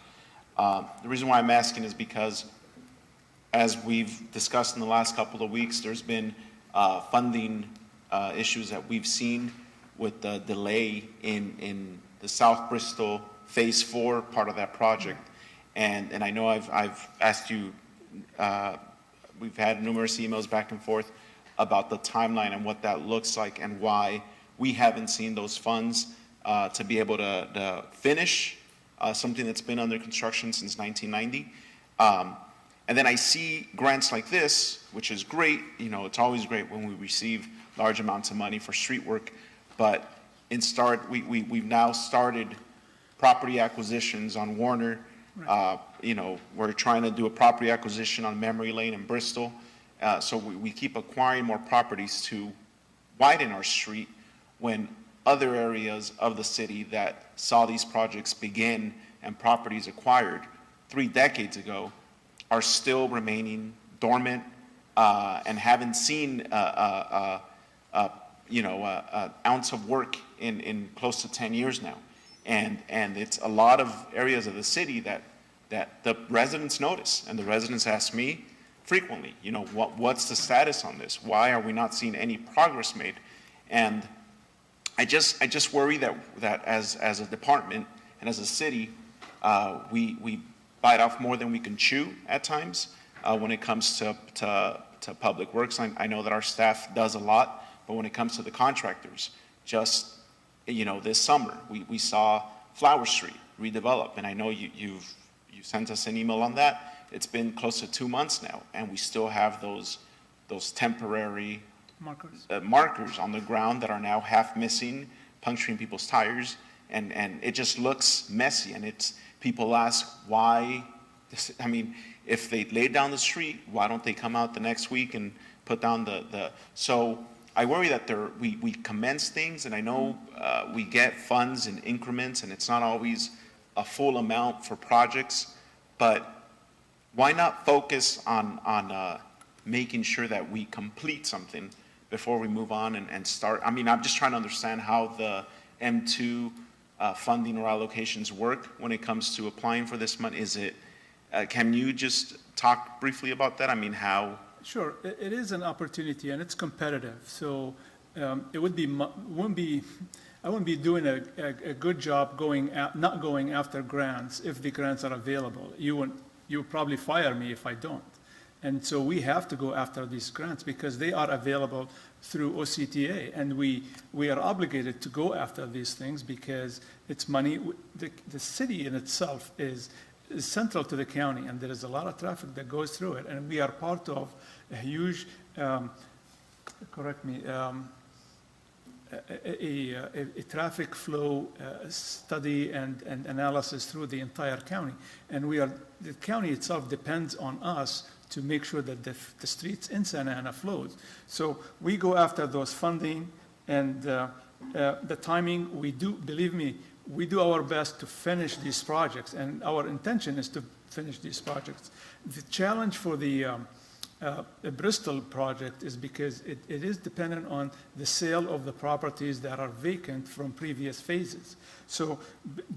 The reason why I'm asking is because, as we've discussed in the last couple of weeks, there's been funding issues that we've seen with the delay in the South Bristol Phase 4 part of that project. And I know I've asked you, we've had numerous emails back and forth about the timeline and what that looks like and why we haven't seen those funds to be able to finish something that's been under construction since 1990. And then I see grants like this, which is great. You know, it's always great when we receive large amounts of money for street work, but we've now started property acquisitions on Warner. Right. You know, we're trying to do a property acquisition on Memory Lane in Bristol. So we keep acquiring more properties to widen our street when other areas of the city that saw these projects begin and properties acquired 3 decades ago are still remaining dormant and haven't seen an ounce of work in close to 10 years now. And it's a lot of areas of the city that the residents notice, and the residents ask me frequently, you know, what's the status on this? Why are we not seeing any progress made? And I just worry that as a department and as a city, we bite off more than we can chew at times when it comes to public works. I know that our staff does a lot, but when it comes to the contractors, just, you know, this summer we saw Flower Street redevelop, and I know you sent us an email on that. It's been close to 2 months now, and we still have those temporary markers on the ground that are now half missing, puncturing people's tires, and it just looks messy. And people ask why. I mean, if they laid down the street, why don't they come out the next week and put down the so I worry that we commence things, and I know we get funds in increments, and it's not always a full amount for projects, but why not focus on making sure that we complete something before we move on and start? I mean, I'm just trying to understand how the M2 funding or allocations work when it comes to applying for this money. Is it, can you just talk briefly about that? I mean, how? Sure, it is an opportunity and it's competitive. So it would be, I wouldn't be doing a good job not going after grants if the grants are available. You would probably fire me if I don't. And so we have to go after these grants because they are available through OCTA, and we are obligated to go after these things because it's money. The city in itself is central to the county, and there is a lot of traffic that goes through it, and we are part of a huge, a traffic flow study and analysis through the entire county. And the county itself depends on us to make sure that the streets in Santa Ana flows. So we go after those funding and the timing. Believe me, we do our best to finish these projects, and our intention is to finish these projects. The challenge for the a Bristol project is because it is dependent on the sale of the properties that are vacant from previous phases. So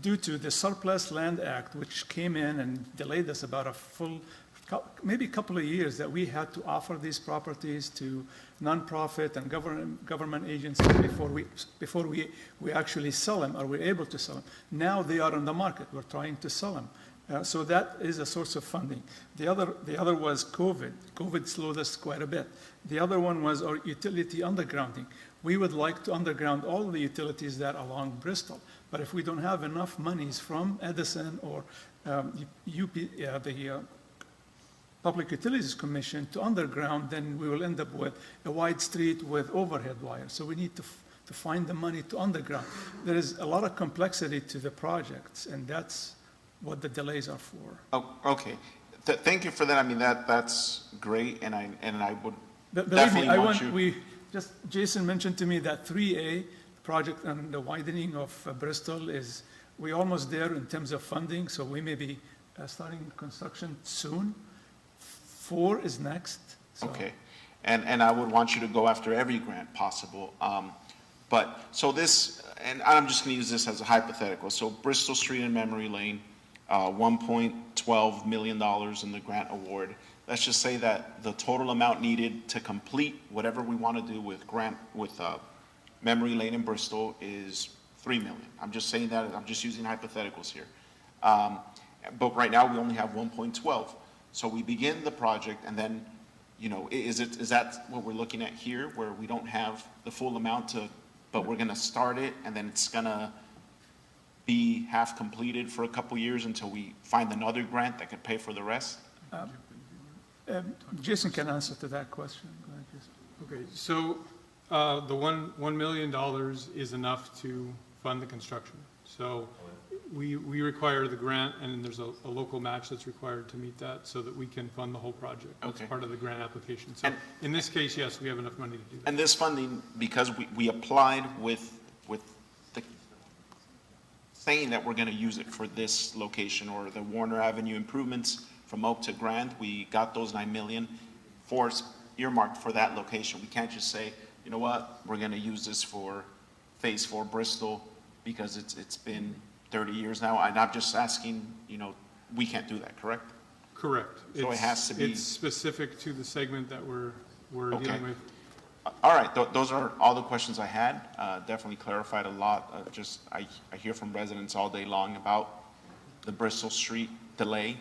due to the Surplus Land Act, which came in and delayed us about maybe a couple of years, that we had to offer these properties to nonprofit and government agencies before we actually sell them, or we're able to sell them. Now they are on the market. We're trying to sell them. So that is a source of funding. The other was COVID. COVID slowed us quite a bit. The other one was our utility undergrounding. We would like to underground all the utilities that are along Bristol, but if we don't have enough monies from Edison or the Public Utilities Commission to underground, then we will end up with a wide street with overhead wires. So we need to find the money to underground. There is a lot of complexity to the projects, and that's what the delays are for. Oh, okay. Thank you for that. I mean, that's great, and I would Believe definitely me, want you. Jason mentioned to me that 3A project and the widening of Bristol we're almost there in terms of funding, so we may be starting construction soon. 4 is next. So. Okay, and I would want you to go after every grant possible. But so this, and I'm just going to use this as a hypothetical. So Bristol Street and Memory Lane, $1.12 million in the grant award. Let's just say that the total amount needed to complete whatever we want to do with Memory Lane in Bristol is $3 million. I'm just saying that. I'm just using hypotheticals here. But right now we only have 1.12. So we begin the project, and then, is that what we're looking at here, where we don't have the full amount but we're going to start it, and then it's going to be half completed for a couple years until we find another grant that could pay for the rest? Jason can answer to that question. Go ahead, Jason. Okay, so the $1 million is enough to fund the construction. So we require the grant, and then there's a local match that's required to meet that so that we can fund the whole project. That's part of the grant application. So in this case, yes, we have enough money to do that. And this funding, because we applied with the saying that we're going to use it for this location or the Warner Avenue improvements from Oak to Grand, we got those $9 million earmarked for that location. We can't just say, you know what, we're going to use this for Phase 4 Bristol because it's been 30 years now. And I'm just asking, we can't do that, correct? Correct. So it has to be. It's specific to the segment that we're dealing with. All right, those are all the questions I had. Definitely clarified a lot. I hear from residents all day long about the Bristol Street delay,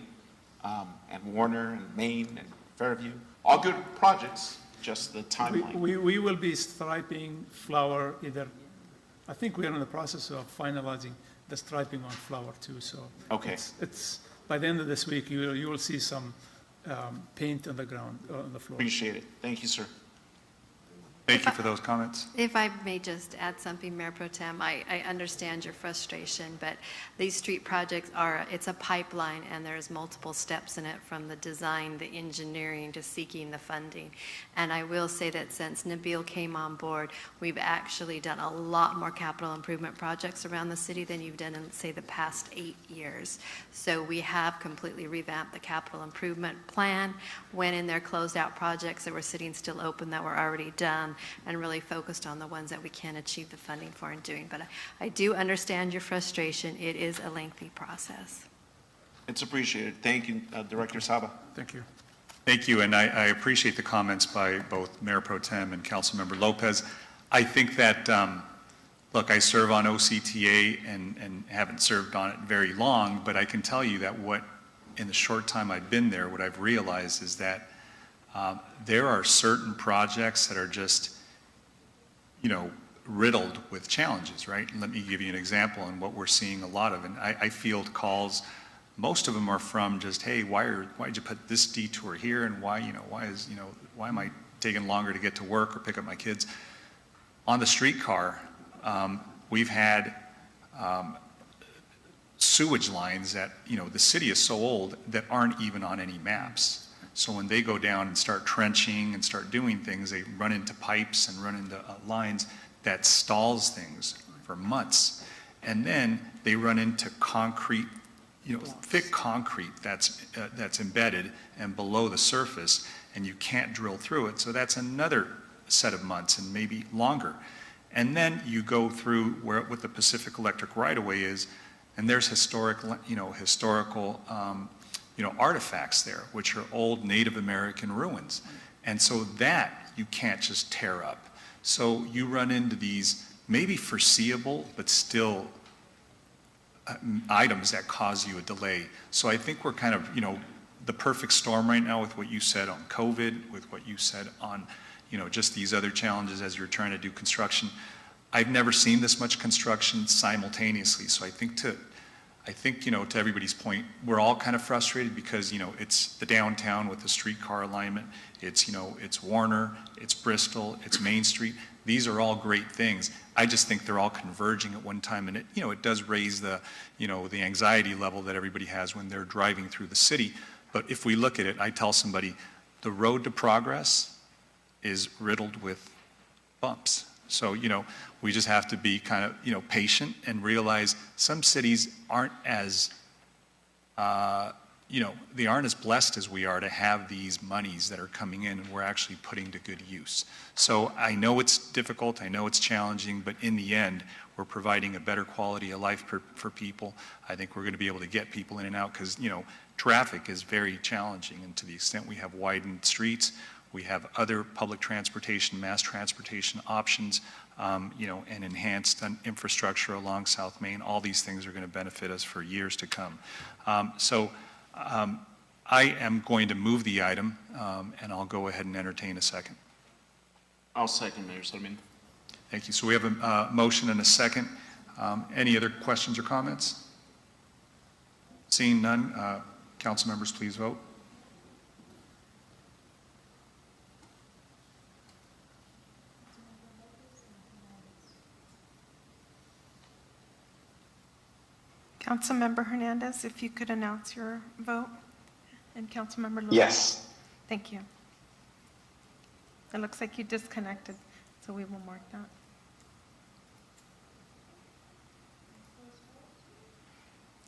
and Warner and Main and Fairview. All good projects, just the timeline. We will be striping Flower I think we are in the process of finalizing the striping on Flower too. So okay, it's by the end of this week you will see some paint on the ground on the floor. Appreciate it. Thank you, sir. Thank you for those comments. If I may just add something, Mayor Pro Tem, I understand your frustration, but these street projects it's a pipeline, and there's multiple steps in it, from the design, the engineering, to seeking the funding. And I will say that since Nabil came on board, we've actually done a lot more capital improvement projects around the city than you've done in, say, the past 8 years. So we have completely revamped the capital improvement plan, went in there, closed out projects that were sitting still open that were already done, and really focused on the ones that we can achieve the funding for and doing. But I do understand your frustration. It is a lengthy process. It's appreciated. Thank you, Director Saba. Thank you. Thank you, and I appreciate the comments by both Mayor Pro Tem and Councilmember Lopez. I think that, look, I serve on OCTA and haven't served on it very long, but I can tell you that in the short time I've been there, what I've realized is that there are certain projects that are just, riddled with challenges, right? And let me give you an example and what we're seeing a lot of. And I field calls. Most of them are from just, hey, why'd you put this detour here, and why am I taking longer to get to work or pick up my kids? On the streetcar, we've had sewage lines that, the city is so old that aren't even on any maps. So when they go down and start trenching and start doing things, they run into pipes and run into lines that stalls things for months. And then they run into concrete thick concrete that's embedded and below the surface, and you can't drill through it. So that's another set of months and maybe longer. And then you go through what the Pacific Electric right-of-way is, and there's historical artifacts there, which are old Native American ruins. And so that you can't just tear up. So you run into these maybe foreseeable, but still items that cause you a delay. So I think we're kind of, the perfect storm right now with what you said on COVID, with what you said on, just these other challenges as you're trying to do construction. I've never seen this much construction simultaneously. So I think to everybody's point, we're all kind of frustrated because, it's the downtown with the streetcar alignment. It's Warner, it's Bristol, it's Main Street. These are all great things. I just think they're all converging at one time, and it does raise the anxiety level that everybody has when they're driving through the city. But if we look at it, I tell somebody, the road to progress is riddled with bumps. So, we just have to be kind of, patient and realize some cities aren't as, they aren't as blessed as we are to have these monies that are coming in and we're actually putting to good use. So I know it's difficult, I know it's challenging, but in the end, we're providing a better quality of life for people. I think we're going to be able to get people in and out because, traffic is very challenging, and to the extent we have widened streets, we have other public transportation, mass transportation options, and enhanced infrastructure along South Main. All these things are going to benefit us for years to come. I am going to move the item, and I'll go ahead and entertain a second. I'll second, Mayor Sarmiento. Thank you. So we have a motion and a second. Any other questions or comments? Seeing none, council members, please vote. Councilmember Hernandez, if you could announce your vote, and Councilmember Lewis. Yes. Thank you. It looks like you disconnected, so we will mark that.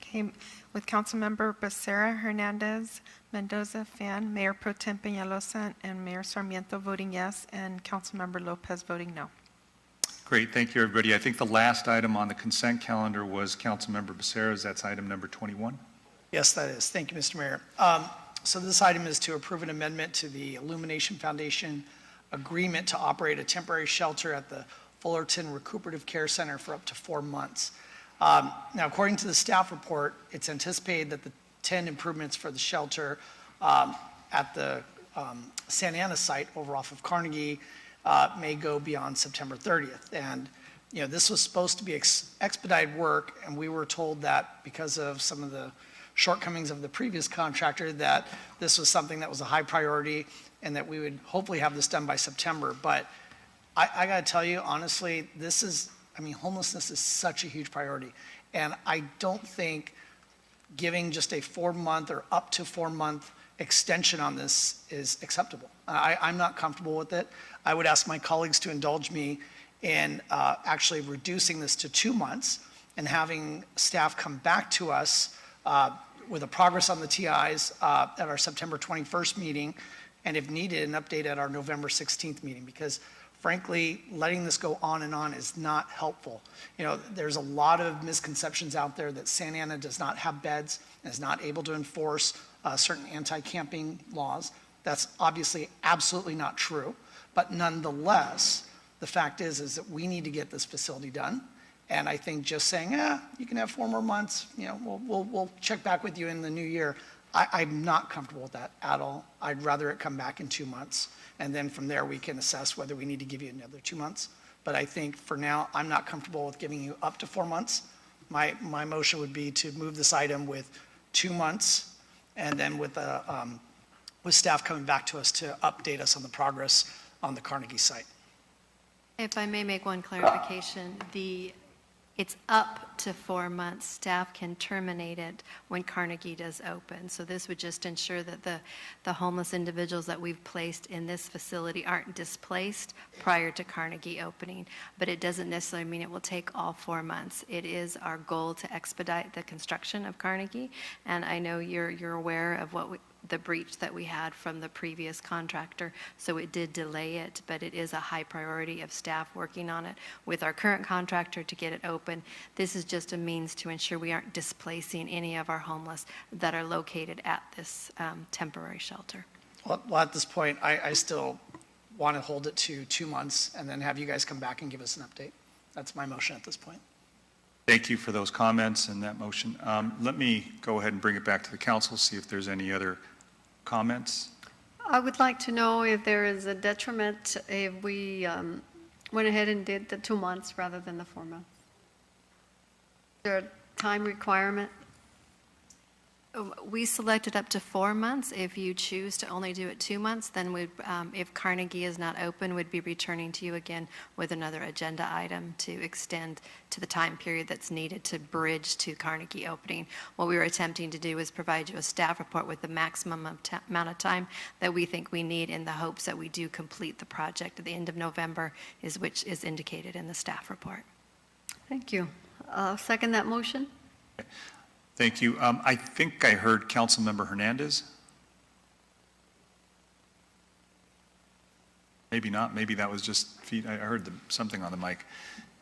Okay, with Councilmember Becerra, Hernandez, Mendoza, Fan, Mayor Pro Tem Peñalosa, and Mayor Sarmiento voting yes, and Councilmember Lopez voting no. Great, thank you, everybody. I think the last item on the consent calendar was Councilmember Becerra's. That's item number 21. Yes, that is. Thank you, Mr. Mayor. So this item is to approve an amendment to the Illumination Foundation agreement to operate a temporary shelter at the Fullerton Recuperative Care Center for up to 4 months. Now, according to the staff report, it's anticipated that the 10 improvements for the shelter at the Santa Ana site over off of Carnegie may go beyond September 30th. And, this was supposed to be expedited work, and we were told that because of some of the shortcomings of the previous contractor, that this was something that was a high priority and that we would hopefully have this done by September. But I got to tell you, honestly, homelessness is such a huge priority. And I don't think giving just a 4-month or up to 4-month extension on this is acceptable. I'm not comfortable with it. I would ask my colleagues to indulge me in actually reducing this to 2 months and having staff come back to us with a progress on the TIs at our September 21st meeting, and if needed, an update at our November 16th meeting, because frankly, letting this go on and on is not helpful. There's a lot of misconceptions out there that Santa Ana does not have beds and is not able to enforce certain anti-camping laws. That's obviously absolutely not true. But nonetheless, the fact is that we need to get this facility done. And I think just saying, you can have 4 more months, we'll check back with you in the new year. I'm not comfortable with that at all. I'd rather it come back in 2 months. And then from there, we can assess whether we need to give you another 2 months. But I think for now, I'm not comfortable with giving you up to 4 months. My motion would be to move this item with 2 months, and then with staff coming back to us to update us on the progress on the Carnegie site. If I may make one clarification, the It's up to 4 months. Staff can terminate it when Carnegie does open. So this would just ensure that the homeless individuals that we've placed in this facility aren't displaced prior to Carnegie opening. But it doesn't necessarily mean it will take all 4 months. It is our goal to expedite the construction of Carnegie. And I know you're aware of the breach that we had from the previous contractor, so it did delay it, but it is a high priority of staff working on it with our current contractor to get it open. This is just a means to ensure we aren't displacing any of our homeless that are located at this temporary shelter. Well, at this point, I still want to hold it to 2 months and then have you guys come back and give us an update. That's my motion at this point. Thank you for those comments and that motion. Let me go ahead and bring it back to the council, see if there's any other comments. I would like to know if there is a detriment if we went ahead and did the 2 months rather than the 4 months. Is there a time requirement? We selected up to 4 months. If you choose to only do it 2 months, then if Carnegie is not open, we'd be returning to you again with another agenda item to extend to the time period that's needed to bridge to Carnegie opening. What we were attempting to do is provide you a staff report with the maximum amount of time that we think we need in the hopes that we do complete the project at the end of November, which is indicated in the staff report. Thank you. Second that motion. Thank you. I think I heard Councilmember Hernandez. Maybe not. Maybe that was just feet. I heard something on the mic.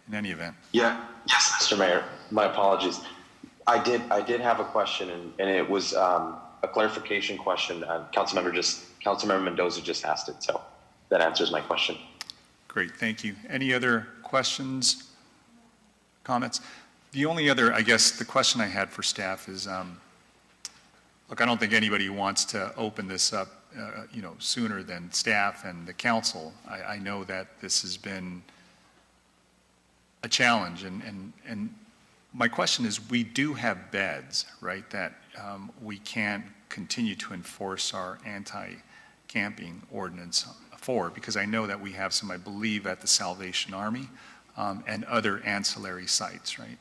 In any event. Yes, Mr. Mayor. My apologies. I did have a question, and it was a clarification question. Councilmember Mendoza just asked it, so that answers my question. Great. Thank you. Any other questions, comments? The only other, I guess, the question I had for staff is, look, I don't think anybody wants to open this up, sooner than staff and the council. I know that this has been a challenge, and my question is, we do have beds, right, that we can't continue to enforce our anti-camping ordinance for, because I know that we have some, I believe, at the Salvation Army and other ancillary sites, right?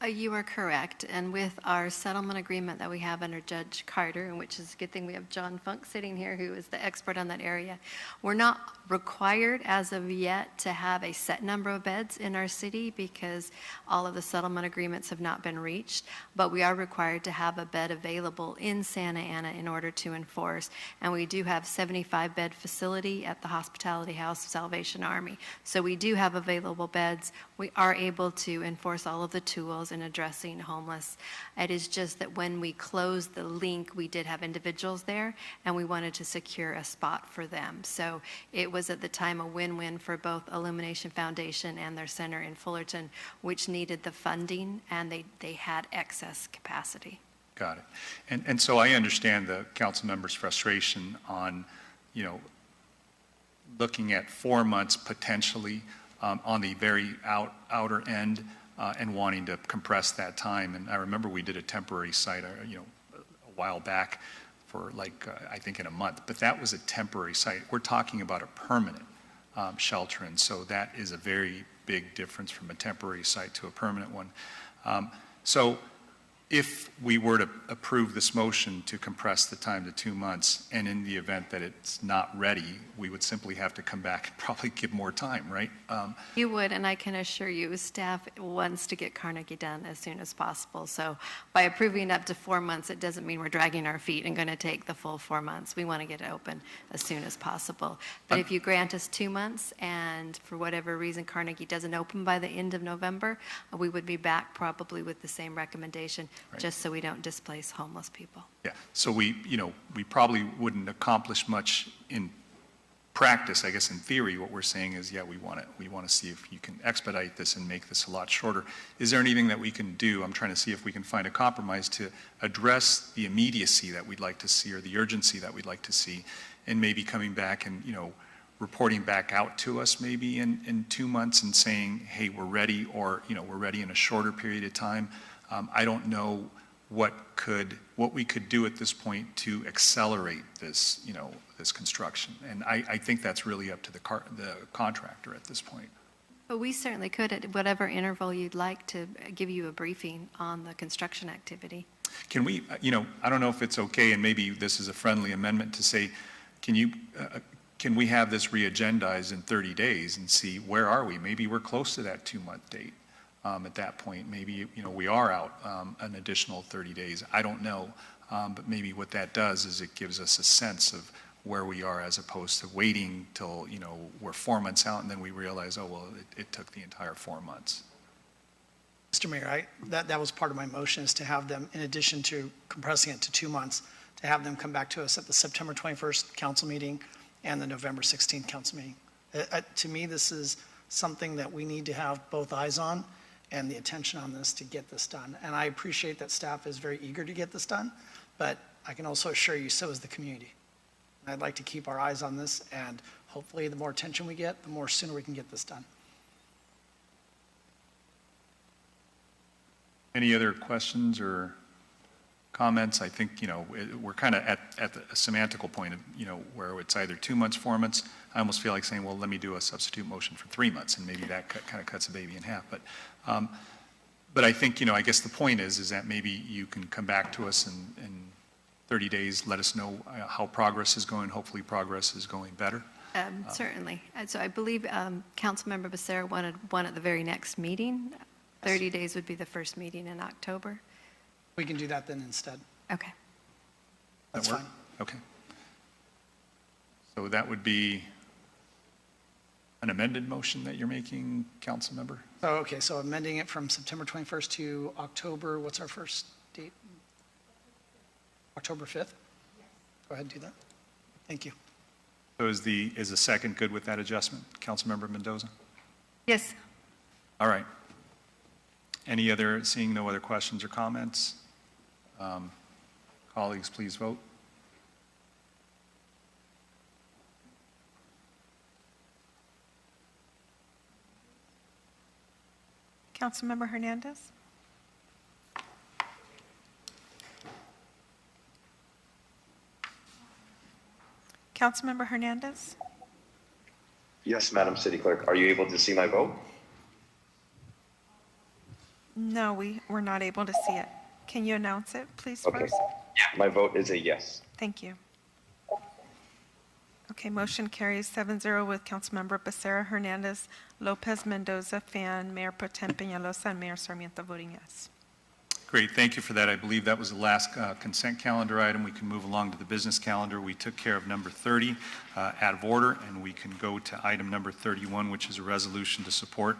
You are correct. And with our settlement agreement that we have under Judge Carter, and which is a good thing we have John Funk sitting here, who is the expert on that area, we're not required as of yet to have a set number of beds in our city because all of the settlement agreements have not been reached, but we are required to have a bed available in Santa Ana in order to enforce. And we do have 75-bed facility at the Hospitality House of Salvation Army. So we do have available beds. We are able to enforce all of the tools in addressing homeless. It is just that when we closed the link, we did have individuals there, and we wanted to secure a spot for them. So it was at the time a win-win for both Illumination Foundation and their center in Fullerton, which needed the funding, and they had excess capacity. Got it. And so I understand the council member's frustration on, looking at 4 months potentially on the very outer end and wanting to compress that time. And I remember we did a temporary site, a while back for I think in a month, but that was a temporary site. We're talking about a permanent shelter, and so that is a very big difference from a temporary site to a permanent one. So if we were to approve this motion to compress the time to 2 months, and in the event that it's not ready, we would simply have to come back and probably give more time, right? You would, and I can assure you, staff wants to get Carnegie done as soon as possible. So by approving up to 4 months, it doesn't mean we're dragging our feet and going to take the full 4 months. We want to get it open as soon as possible. But if you grant us 2 months, and for whatever reason Carnegie doesn't open by the end of November, we would be back probably with the same recommendation. Right. Just so we don't displace homeless people. Yeah, so we probably wouldn't accomplish much in practice. I guess in theory, what we're saying is, yeah, we want to see if you can expedite this and make this a lot shorter. Is there anything that we can do? I'm trying to see if we can find a compromise to address the immediacy that we'd like to see, or the urgency that we'd like to see, and maybe coming back and, reporting back out to us maybe in 2 months and saying, hey, we're ready, or, we're ready in a shorter period of time. I don't know what we could do at this point to accelerate this, this construction. And I think that's really up to the contractor at this point. But we certainly could, at whatever interval you'd like, to give you a briefing on the construction activity. Can we, I don't know if it's okay, and maybe this is a friendly amendment to say, can we have this re-agendized in 30 days and see where are we? Maybe we're close to that 2-month date. At that point, maybe, we are out an additional 30 days. I don't know. But maybe what that does is it gives us a sense of where we are as opposed to waiting till, we're 4 months out and then we realize, oh, well, it took the entire 4 months. Mr. Mayor, that was part of my motion, is to have them, in addition to compressing it to 2 months, to have them come back to us at the September 21st council meeting and the November 16th council meeting. To me, this is something that we need to have both eyes on and the attention on this to get this done. And I appreciate that staff is very eager to get this done, but I can also assure you, so is the community. I'd like to keep our eyes on this, and hopefully the more attention we get, the more sooner we can get this done. Any other questions or comments? I think, we're kind of at the semantical point of, where it's either 2 months, 4 months. I almost feel like saying, well, let me do a substitute motion for 3 months, and maybe that kind of cuts a baby in half. But I think, I guess the point is that maybe you can come back to us in 30 days, let us know how progress is going. Hopefully progress is going better. Certainly. And so I believe Councilmember Becerra wanted one at the very next meeting. 30 days would be the first meeting in October. We can do that then instead. Okay. That's work? fine. Okay. So that would be an amended motion that you're making, council member? So amending it from September 21st to October, what's our first date? October 5th? Go ahead and do that. Thank you. So is the second good with that adjustment, Councilmember Mendoza? Yes. All right. Seeing no other questions or comments? Colleagues, please vote. Councilmember Hernandez? Councilmember Hernandez? Yes, Madam City Clerk. Are you able to see my vote? No, we're not able to see it. Can you announce it, please, Okay. first? My vote is a yes. Thank you. Okay, motion carries 7-0 with Councilmember Becerra Hernandez, Lopez Mendoza, Fan, Mayor Pro Tem Peñalosa, and Mayor Sarmiento voting yes. Great, thank you for that. I believe that was the last consent calendar item. We can move along to the business calendar. We took care of number 30 out of order, and we can go to item number 31, which is a resolution to support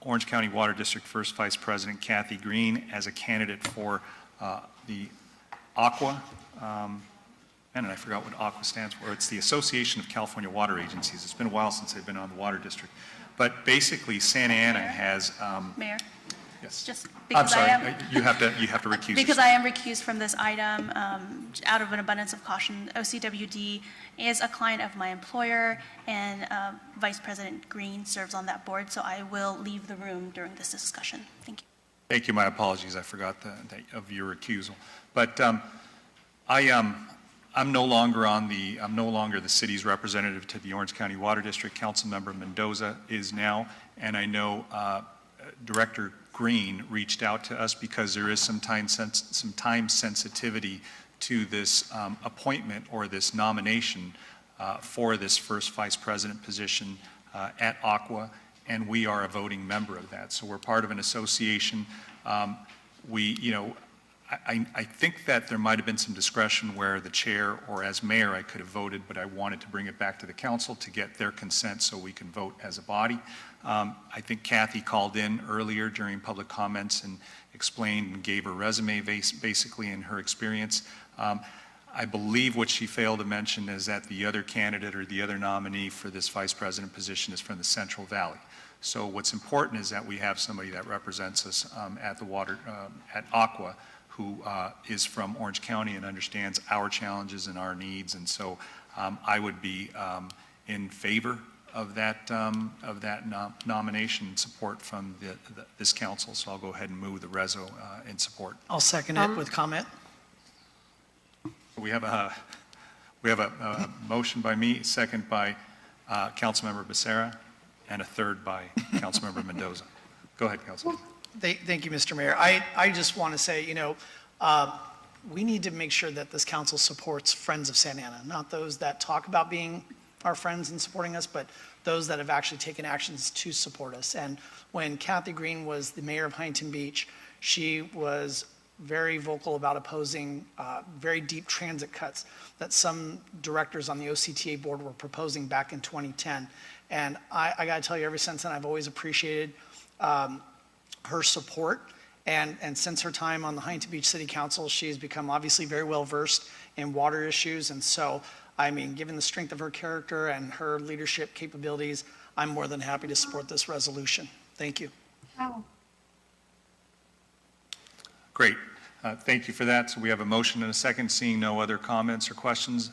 Orange County Water District First Vice President Kathy Green as a candidate for the AQUA, and I forgot what AQUA stands for. It's the Association of California Water Agencies. It's been a while since I've been on the Water District. But basically, Santa Ana has... Mayor? Yes. Just I'm because sorry, I am... you have to recuse Because yourself. I am recused from this item, out of an abundance of caution, OCWD is a client of my employer, and Vice President Green serves on that board, so I will leave the room during this discussion. Thank you. Thank you. My apologies. I forgot of your recusal. But I'm no longer the city's representative to the Orange County Water District. Councilmember Mendoza is now, and I know Director Green reached out to us because there is some time sensitivity to this appointment or this nomination for this first vice president position at AQUA, and we are a voting member of that. So we're part of an association. I think that there might have been some discretion where the chair or as mayor I could have voted, but I wanted to bring it back to the council to get their consent so we can vote as a body. I think Kathy called in earlier during public comments and explained and gave her resume basically in her experience. I believe what she failed to mention is that the other candidate or the other nominee for this vice president position is from the Central Valley. So what's important is that we have somebody that represents us at AQUA who is from Orange County and understands our challenges and our needs. And so I would be in favor of that nomination and support from this council. So I'll go ahead and move the reso in support. I'll second it with comment. We have a motion by me, second by Councilmember Becerra. and a third by Councilmember Mendoza. Go ahead, Councilman. Thank you, Mr. Mayor. I just want to say, we need to make sure that this council supports Friends of Santa Ana, not those that talk about being our friends and supporting us, but those that have actually taken actions to support us. And when Kathy Green was the mayor of Huntington Beach, she was very vocal about opposing very deep transit cuts that some directors on the OCTA board were proposing back in 2010. And I got to tell you, ever since then, I've always appreciated her support. And since her time on the Huntington Beach City Council, she has become obviously very well versed in water issues. And so, I mean, given the strength of her character and her leadership capabilities, I'm more than happy to support this resolution. Thank you. Wow. Great. Thank you for that. So we have a motion and a second. Seeing no other comments or questions,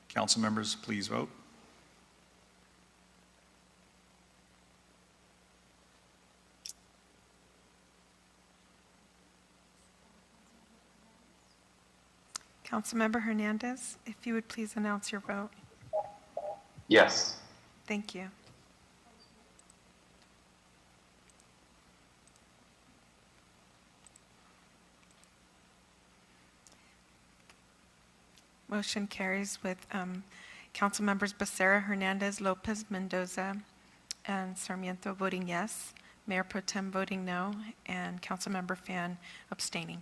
council members, please vote. Councilmember Hernandez, if you would please announce your vote. Yes. Thank you. Motion carries with Council Members Becerra, Hernandez, Lopez, Mendoza, and Sarmiento voting yes, Mayor Pro Tem voting no, and Councilmember Fan abstaining.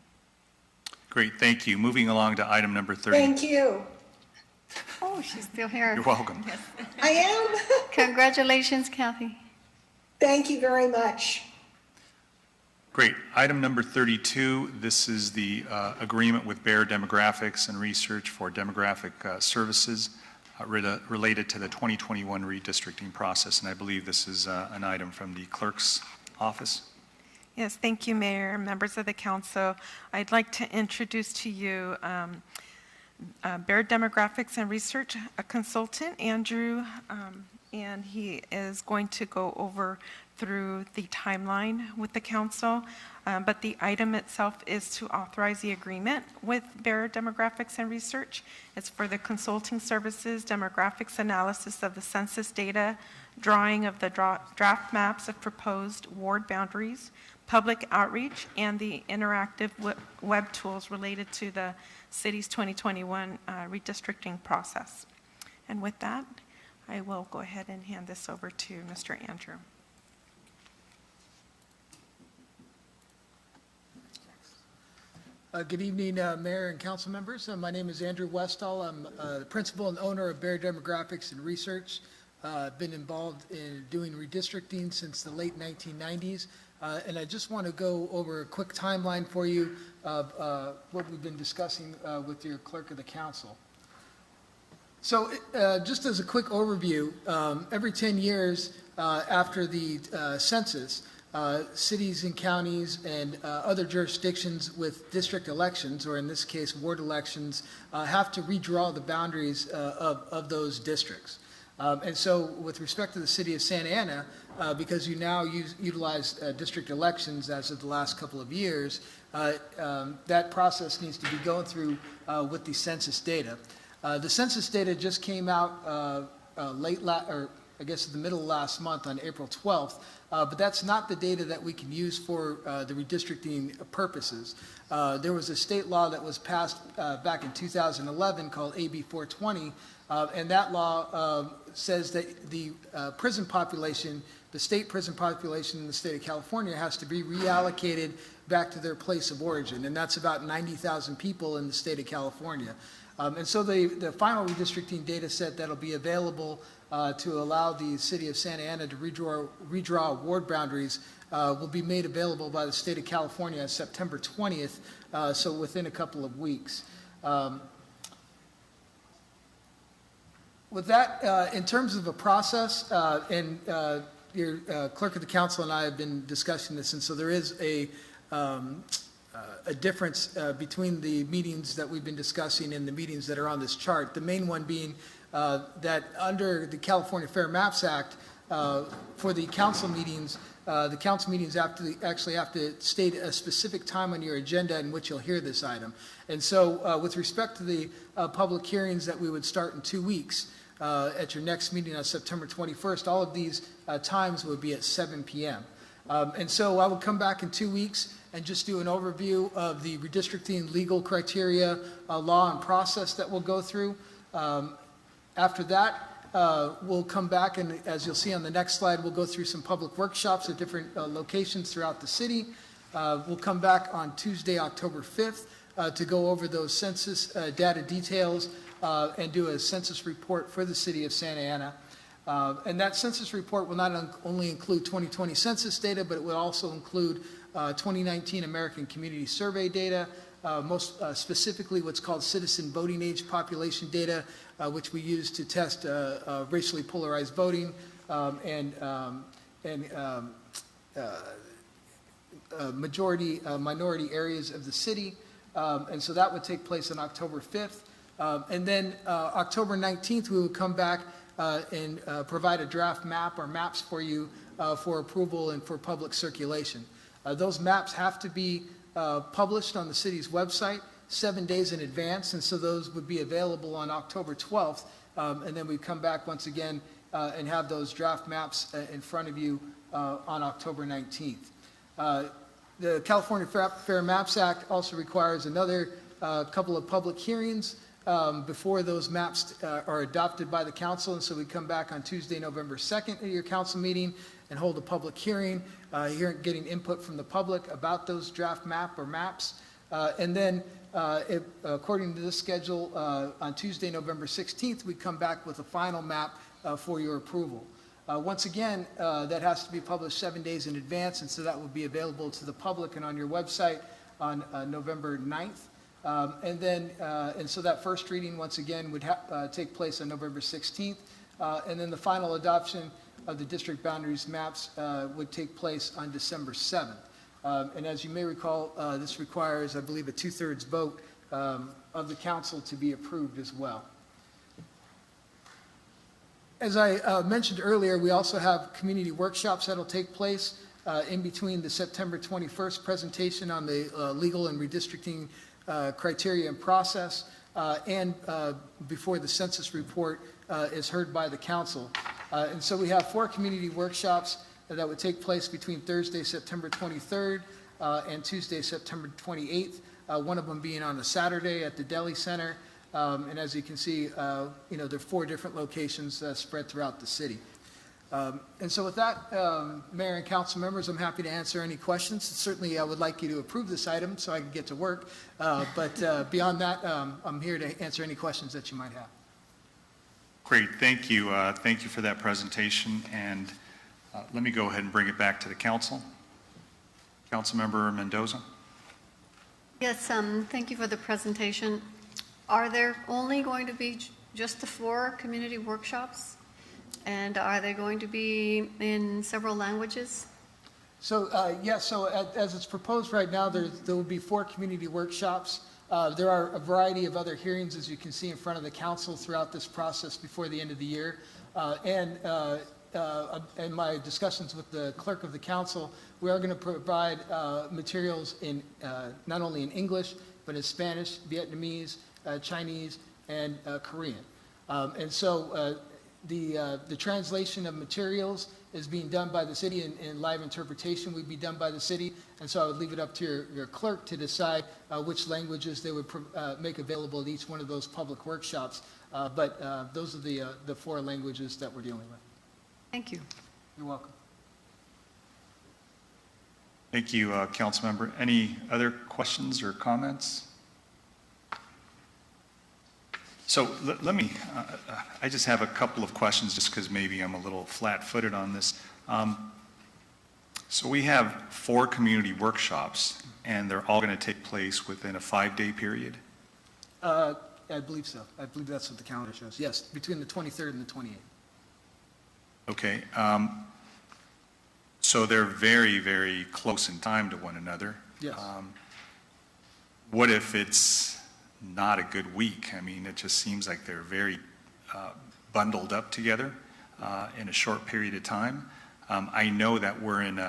Great, thank you. Moving along to item number 30. Thank you. Oh, she's still here. You're welcome. I am. Congratulations, Kathy. Thank you very much. Great. Item number 32, this is the agreement with Bayer Demographics and Research for demographic services related to the 2021 redistricting process. And I believe this is an item from the clerk's office. Yes, thank you, Mayor, members of the council. I'd like to introduce to you Bayer Demographics and Research consultant, Andrew, and he is going to go over through the timeline with the council, but the item itself is to authorize the agreement with Bayer Demographics and Research. It's for the consulting services, demographics analysis of the census data, drawing of the draft maps of proposed ward boundaries, public outreach, and the interactive web tools related to the city's 2021 redistricting process. And with that, I will go ahead and hand this over to Mr. Andrew. Good evening, Mayor and council members. My name is Andrew Westall. I'm the principal and owner of Bayer Demographics and Research. I've been involved in doing redistricting since the late 1990s. And I just want to go over a quick timeline for you of what we've been discussing with your clerk of the council. So just as a quick overview, every 10 years after the census, cities and counties and other jurisdictions with district elections, or in this case ward elections, have to redraw the boundaries of those districts. And so with respect to the city of Santa Ana, because you now utilize district elections as of the last couple of years, that process needs to be going through with the census data. The census data just came out I guess in the middle of last month on April 12th, but that's not the data that we can use for the redistricting purposes. There was a state law that was passed back in 2011 called AB 420, and that law says that the prison population, the state prison population in the state of California, has to be reallocated back to their place of origin, and that's about 90,000 people in the state of California. And so the final redistricting data set that'll be available to allow the city of Santa Ana to redraw ward boundaries will be made available by the state of California on September 20th, so within a couple of weeks. With that, in terms of a process, and your clerk of the council and I have been discussing this, and so there is a difference between the meetings that we've been discussing and the meetings that are on this chart. The main one being that under the California Fair Maps Act, for the council meetings actually have to state a specific time on your agenda in which you'll hear this item. And so with respect to the public hearings that we would start in 2 weeks, at your next meeting on September 21st. All of these times would be at 7 p.m. And so I will come back in 2 weeks and just do an overview of the redistricting legal criteria, law and process that we'll go through. After that, we'll come back, and as you'll see on the next slide, we'll go through some public workshops at different locations throughout the city. We'll come back on Tuesday, October 5th, to go over those census data details and do a census report for the city of Santa Ana. And that census report will not only include 2020 census data, but it will also include 2019 American Community Survey data, most specifically what's called citizen voting age population data, which we use to test racially polarized voting and minority areas of the city. And so that would take place on October 5th. And then October 19th, we would come back and provide a draft map or maps for you for approval and for public circulation. Those maps have to be published on the city's website 7 days in advance, and so those would be available on October 12th. And then we come back once again and have those draft maps in front of you on October 19th. The California Fair Maps Act also requires another couple of public hearings before those maps are adopted by the council, and so we come back on Tuesday, November 2nd at your council meeting and hold a public hearing, getting input from the public about those draft map or maps. And then, according to this schedule, on Tuesday, November 16th, we come back with a final map for your approval. Once again, that has to be published 7 days in advance, and so that will be available to the public and on your website on November 9th. And so that first reading, once again, would take place on November 16th. And then the final adoption of the district boundaries maps would take place on December 7th. And as you may recall, this requires, I believe, a 2/3 vote of the council to be approved as well. As I mentioned earlier, we also have community workshops that will take place in between the September 21st presentation on the legal and redistricting criteria and process and before the census report is heard by the council. And so we have 4 community workshops that would take place between Thursday, September 23rd and Tuesday, September 28th, one of them being on a Saturday at the Deli Center. And as you can see, there are 4 different locations spread throughout the city. And so with that, Mayor and council members, I'm happy to answer any questions. Certainly, I would like you to approve this item so I can get to work. But beyond that, I'm here to answer any questions that you might have. Great, thank you. Thank you for that presentation. And let me go ahead and bring it back to the council. Councilmember Mendoza. Yes, thank you for the presentation. Are there only going to be just the 4 community workshops? And are they going to be in several languages? So, yes, so as it's proposed right now, there will be 4 community workshops. There are a variety of other hearings, as you can see in front of the council throughout this process before the end of the year. And in my discussions with the clerk of the council, we are going to provide materials in not only in English, but in Spanish, Vietnamese, Chinese, and Korean. And so the translation of materials is being done by the city, and live interpretation would be done by the city. And so I would leave it up to your clerk to decide which languages they would make available at each one of those public workshops. But those are the 4 languages that we're dealing with. Thank you. You're welcome. Thank you, Councilmember. Any other questions or comments? So let me, I just have a couple of questions just because maybe I'm a little flat-footed on this. So we have 4 community workshops, and they're all going to take place within a 5-day period? I believe so. I believe that's what the calendar shows. Yes, between the 23rd and the 28th. Okay. So they're very, very close in time to one another. Yes. What if it's not a good week? I mean, it just seems like they're very bundled up together in a short period of time. I know that we're in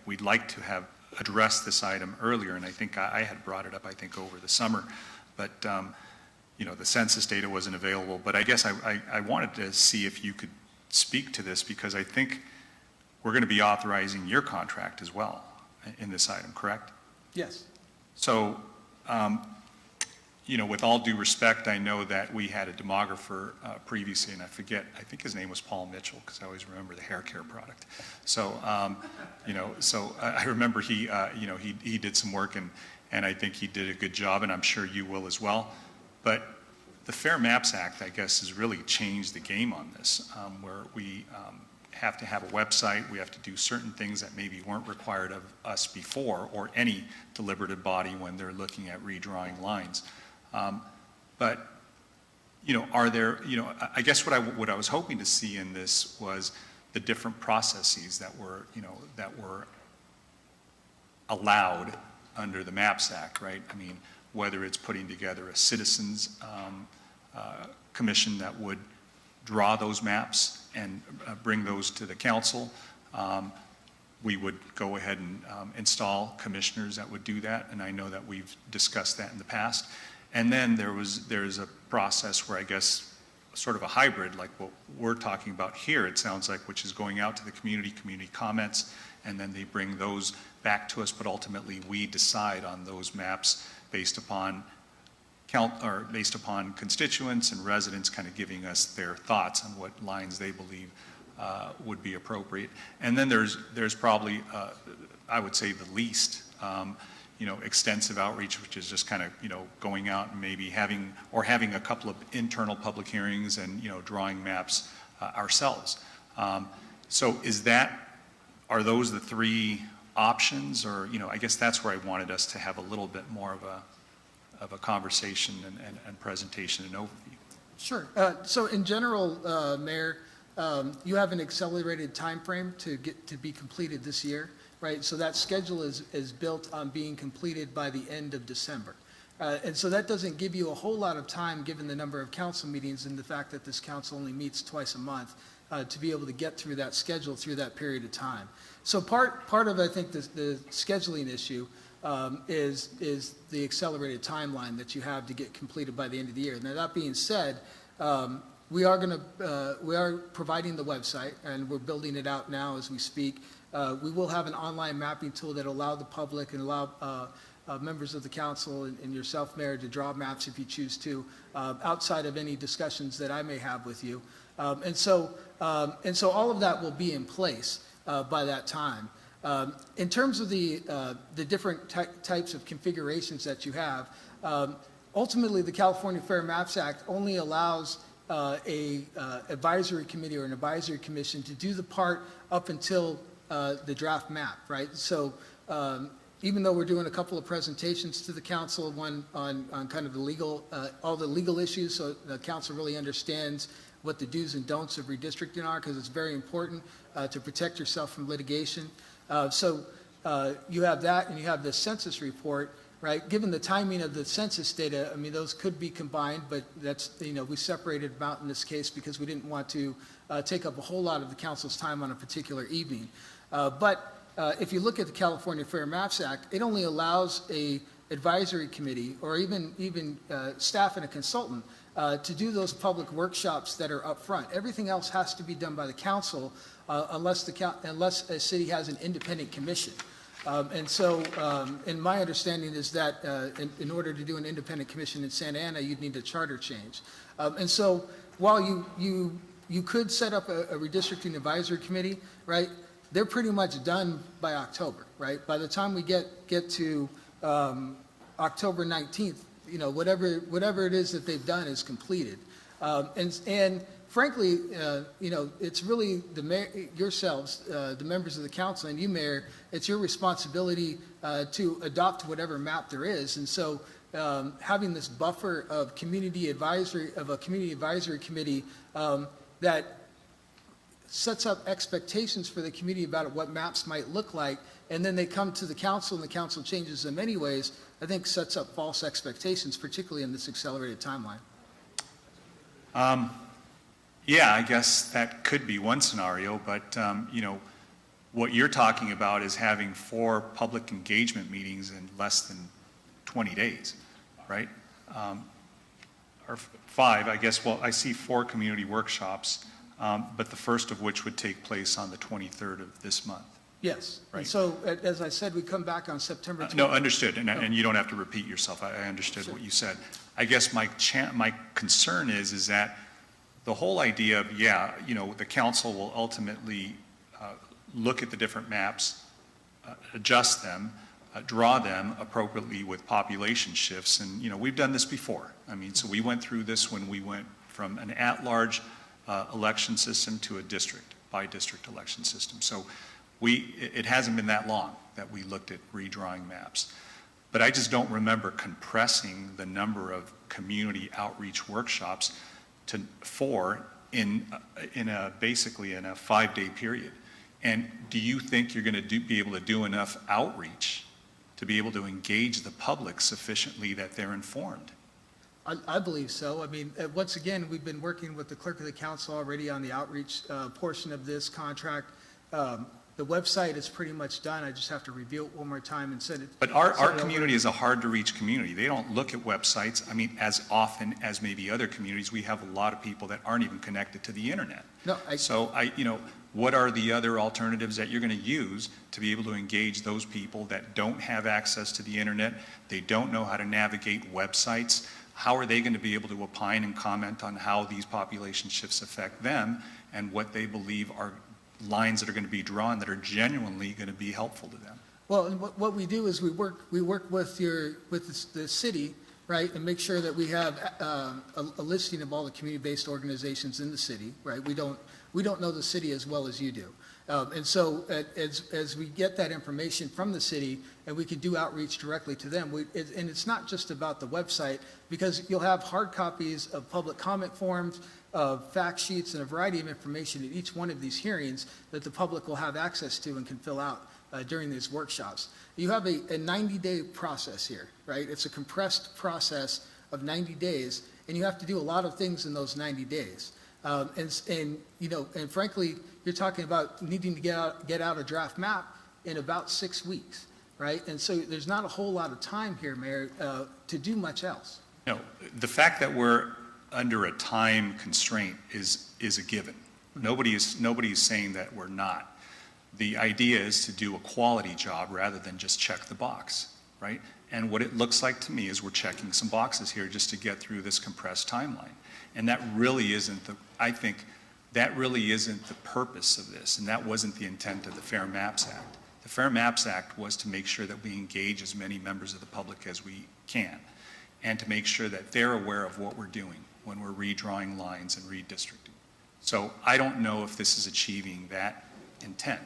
we'd like to have addressed this item earlier, and I think I had brought it up, I think, over the summer. But the census data wasn't available, but I guess I wanted to see if you could speak to this, because I think we're going to be authorizing your contract as well in this item, correct? Yes. So, with all due respect, I know that we had a demographer previously, and I think his name was Paul Mitchell, because I always remember the hair care product. So, so I remember he did some work, and I think he did a good job, and I'm sure you will as well. But the Fair Maps Act, I guess, has really changed the game on this, where we have to have a website, we have to do certain things that maybe weren't required of us before, or any deliberative body when they're looking at redrawing lines. But, are there, I guess what I was hoping to see in this was the different processes that were allowed under the Maps Act, right? I mean, whether it's putting together a citizens commission that would draw those maps and bring those to the council. We would go ahead and install commissioners that would do that, and I know that we've discussed that in the past. And then there's a process where I guess sort of a hybrid, like what we're talking about here, it sounds like, which is going out to the community comments, and then they bring those back to us, but ultimately we decide on those maps based upon constituents and residents kind of giving us their thoughts on what lines they believe would be appropriate. And then there's probably, I would say, the least extensive outreach, which is just kind of, going out and maybe having a couple of internal public hearings and, drawing maps ourselves. So are those the three options? Or, I guess that's where I wanted us to have a little bit more of a conversation and presentation and overview. Sure. So in general, Mayor, you have an accelerated time frame to be completed this year, right? So that schedule is built on being completed by the end of December. And so that doesn't give you a whole lot of time, given the number of council meetings and the fact that this council only meets twice a month, to be able to get through that schedule through that period of time. So part of, I think, the scheduling issue is the accelerated timeline that you have to get completed by the end of the year. Now, that being said, we are providing the website, and we're building it out now as we speak. We will have an online mapping tool that will allow the public and allow members of the council and yourself, Mayor, to draw maps if you choose to, outside of any discussions that I may have with you. And so all of that will be in place by that time. In terms of the different types of configurations that you have, ultimately the California Fair Maps Act only allows a advisory committee or an advisory commission to do the part up until the draft map, right? So even though we're doing a couple of presentations to the council, one on kind of the legal, all the legal issues, so the council really understands what the do's and don'ts of redistricting are, because it's very important to protect yourself from litigation. So you have that, and you have the census report, right? Given the timing of the census data, I mean, those could be combined, but that's, we separated them out in this case because we didn't want to take up a whole lot of the council's time on a particular evening. But if you look at the California Fair Maps Act, it only allows a advisory committee or even staff and a consultant to do those public workshops that are up front. Everything else has to be done by the council unless a city has an independent commission. And my understanding is that in order to do an independent commission in Santa Ana, you'd need a charter change. And so while you could set up a redistricting advisory committee, right, they're pretty much done by October, right? By the time we get to October 19th, whatever it is that they've done is completed. And frankly, it's really yourselves, the members of the council, and you, Mayor, it's your responsibility to adopt whatever map there is. And so having this buffer of a community advisory committee that sets up expectations for the community about what maps might look like, and then they come to the council and the council changes them anyways, I think sets up false expectations, particularly in this accelerated timeline. Yeah, I guess that could be one scenario, but what you're talking about is having 4 public engagement meetings in less than 20 days, right? or 5, I guess, well, I see 4 community workshops, but the first of which would take place on the 23rd of this month. Yes. And Right. so, as I said, we come back on September 20th. No, understood, and you don't have to repeat yourself. I understood what you said. I guess my concern is that the whole idea of, the council will ultimately look at the different maps, adjust them, draw them appropriately with population shifts, and, we've done this before. I mean, so we went through this when we went from an at-large election system to a by-district election system. So it hasn't been that long that we looked at redrawing maps. But I just don't remember compressing the number of community outreach workshops to 4 basically in a 5-day period. And do you think you're going to be able to do enough outreach to be able to engage the public sufficiently that they're informed? I believe so. I mean, once again, we've been working with the clerk of the council already on the outreach portion of this contract. The website is pretty much done. I just have to review it one more time and send it. But our community is a hard-to-reach community. They don't look at websites, I mean, as often as maybe other communities. We have a lot of people that aren't even connected to the internet. No, So what are the other alternatives that you're going to use to be able to engage those people that don't have access to the internet? They don't know how to navigate websites. How are they going to be able to opine and comment on how these population shifts affect them and what they believe are lines that are going to be drawn that are genuinely going to be helpful to them? Well, and what we do is we work with the city, right, and make sure that we have a listing of all the community-based organizations in the city, right? We don't know the city as well as you do. And so as we get that information from the city and we can do outreach directly to them, and it's not just about the website, because you'll have hard copies of public comment forms, of fact sheets, and a variety of information at each one of these hearings that the public will have access to and can fill out during these workshops. You have a 90-day process here, right? It's a compressed process of 90 days, and you have to do a lot of things in those 90 days. And frankly, you're talking about needing to get out a draft map in about 6 weeks, right? And so there's not a whole lot of time here, Mayor, to do much else. No, the fact that we're under a time constraint is a given. Nobody is saying that we're not. The idea is to do a quality job rather than just check the box, right? And what it looks like to me is we're checking some boxes here just to get through this compressed timeline. And that really isn't I think that really isn't the purpose of this, and that wasn't the intent of the Fair Maps Act. The Fair Maps Act was to make sure that we engage as many members of the public as we can, and to make sure that they're aware of what we're doing when we're redrawing lines and redistricting. So I don't know if this is achieving that intent,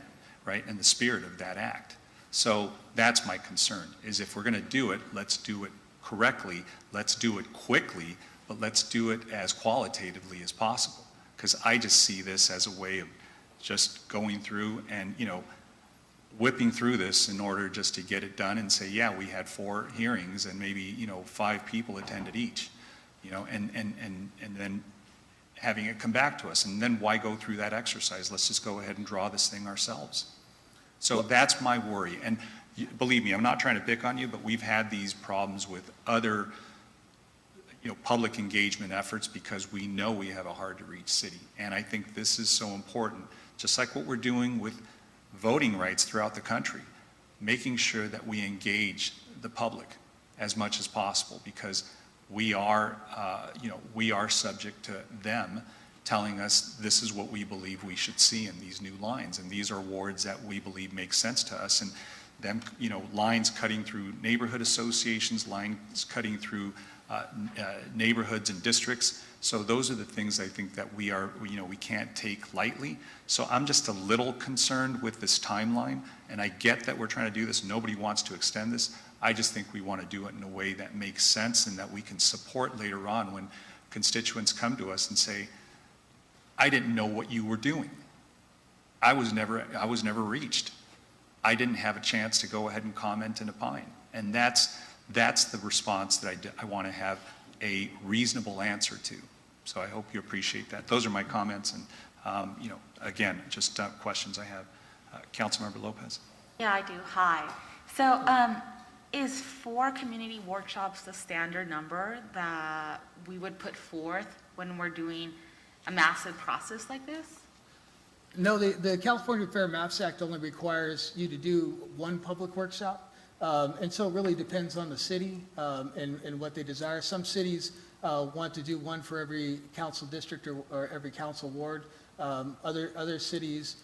right, and the spirit of that act. So that's my concern, is if we're going to do it, let's do it correctly, let's do it quickly, but let's do it as qualitatively as possible. Because I just see this as a way of just going through and, whipping through this in order just to get it done and say, yeah, we had 4 hearings and maybe, 5 people attended each, and then having it come back to us. And then why go through that exercise? Let's just go ahead and draw this thing ourselves. So that's my worry. And believe me, I'm not trying to pick on you, but we've had these problems with other public engagement efforts because we know we have a hard-to-reach city. And I think this is so important, just like what we're doing with voting rights throughout the country, making sure that we engage the public as much as possible, because we are subject to them telling us this is what we believe we should see in these new lines, and these are wards that we believe make sense to us, and them, lines cutting through neighborhood associations, lines cutting through neighborhoods and districts. So those are the things I think that we can't take lightly. So I'm just a little concerned with this timeline, and I get that we're trying to do this. Nobody wants to extend this. I just think we want to do it in a way that makes sense and that we can support later on when constituents come to us and say, I didn't know what you were doing. I was never reached. I didn't have a chance to go ahead and comment and opine. And that's the response that I want to have a reasonable answer to. So I hope you appreciate that. Those are my comments, and again, just questions I have. Councilmember Lopez. Yeah, I do. Hi. So is 4 community workshops the standard number that we would put forth when we're doing a massive process like this? No, the California Fair Maps Act only requires you to do one public workshop. And so it really depends on the city and what they desire. Some cities want to do one for every council district or every council ward. Other cities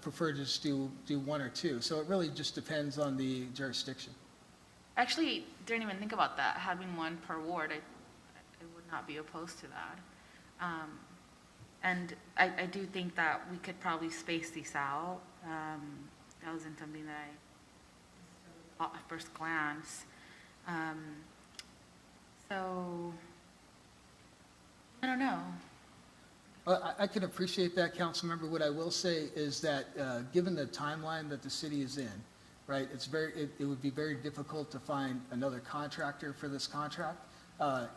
prefer to just do one or two. So it really just depends on the jurisdiction. Actually, didn't even think about that, having one per ward. I would not be opposed to that. And I do think that we could probably space these out. That wasn't something that I thought at first glance. So, I don't know. Well, I can appreciate that, council member. What I will say is that given the timeline that the city is in, right, it would be very difficult to find another contractor for this contract.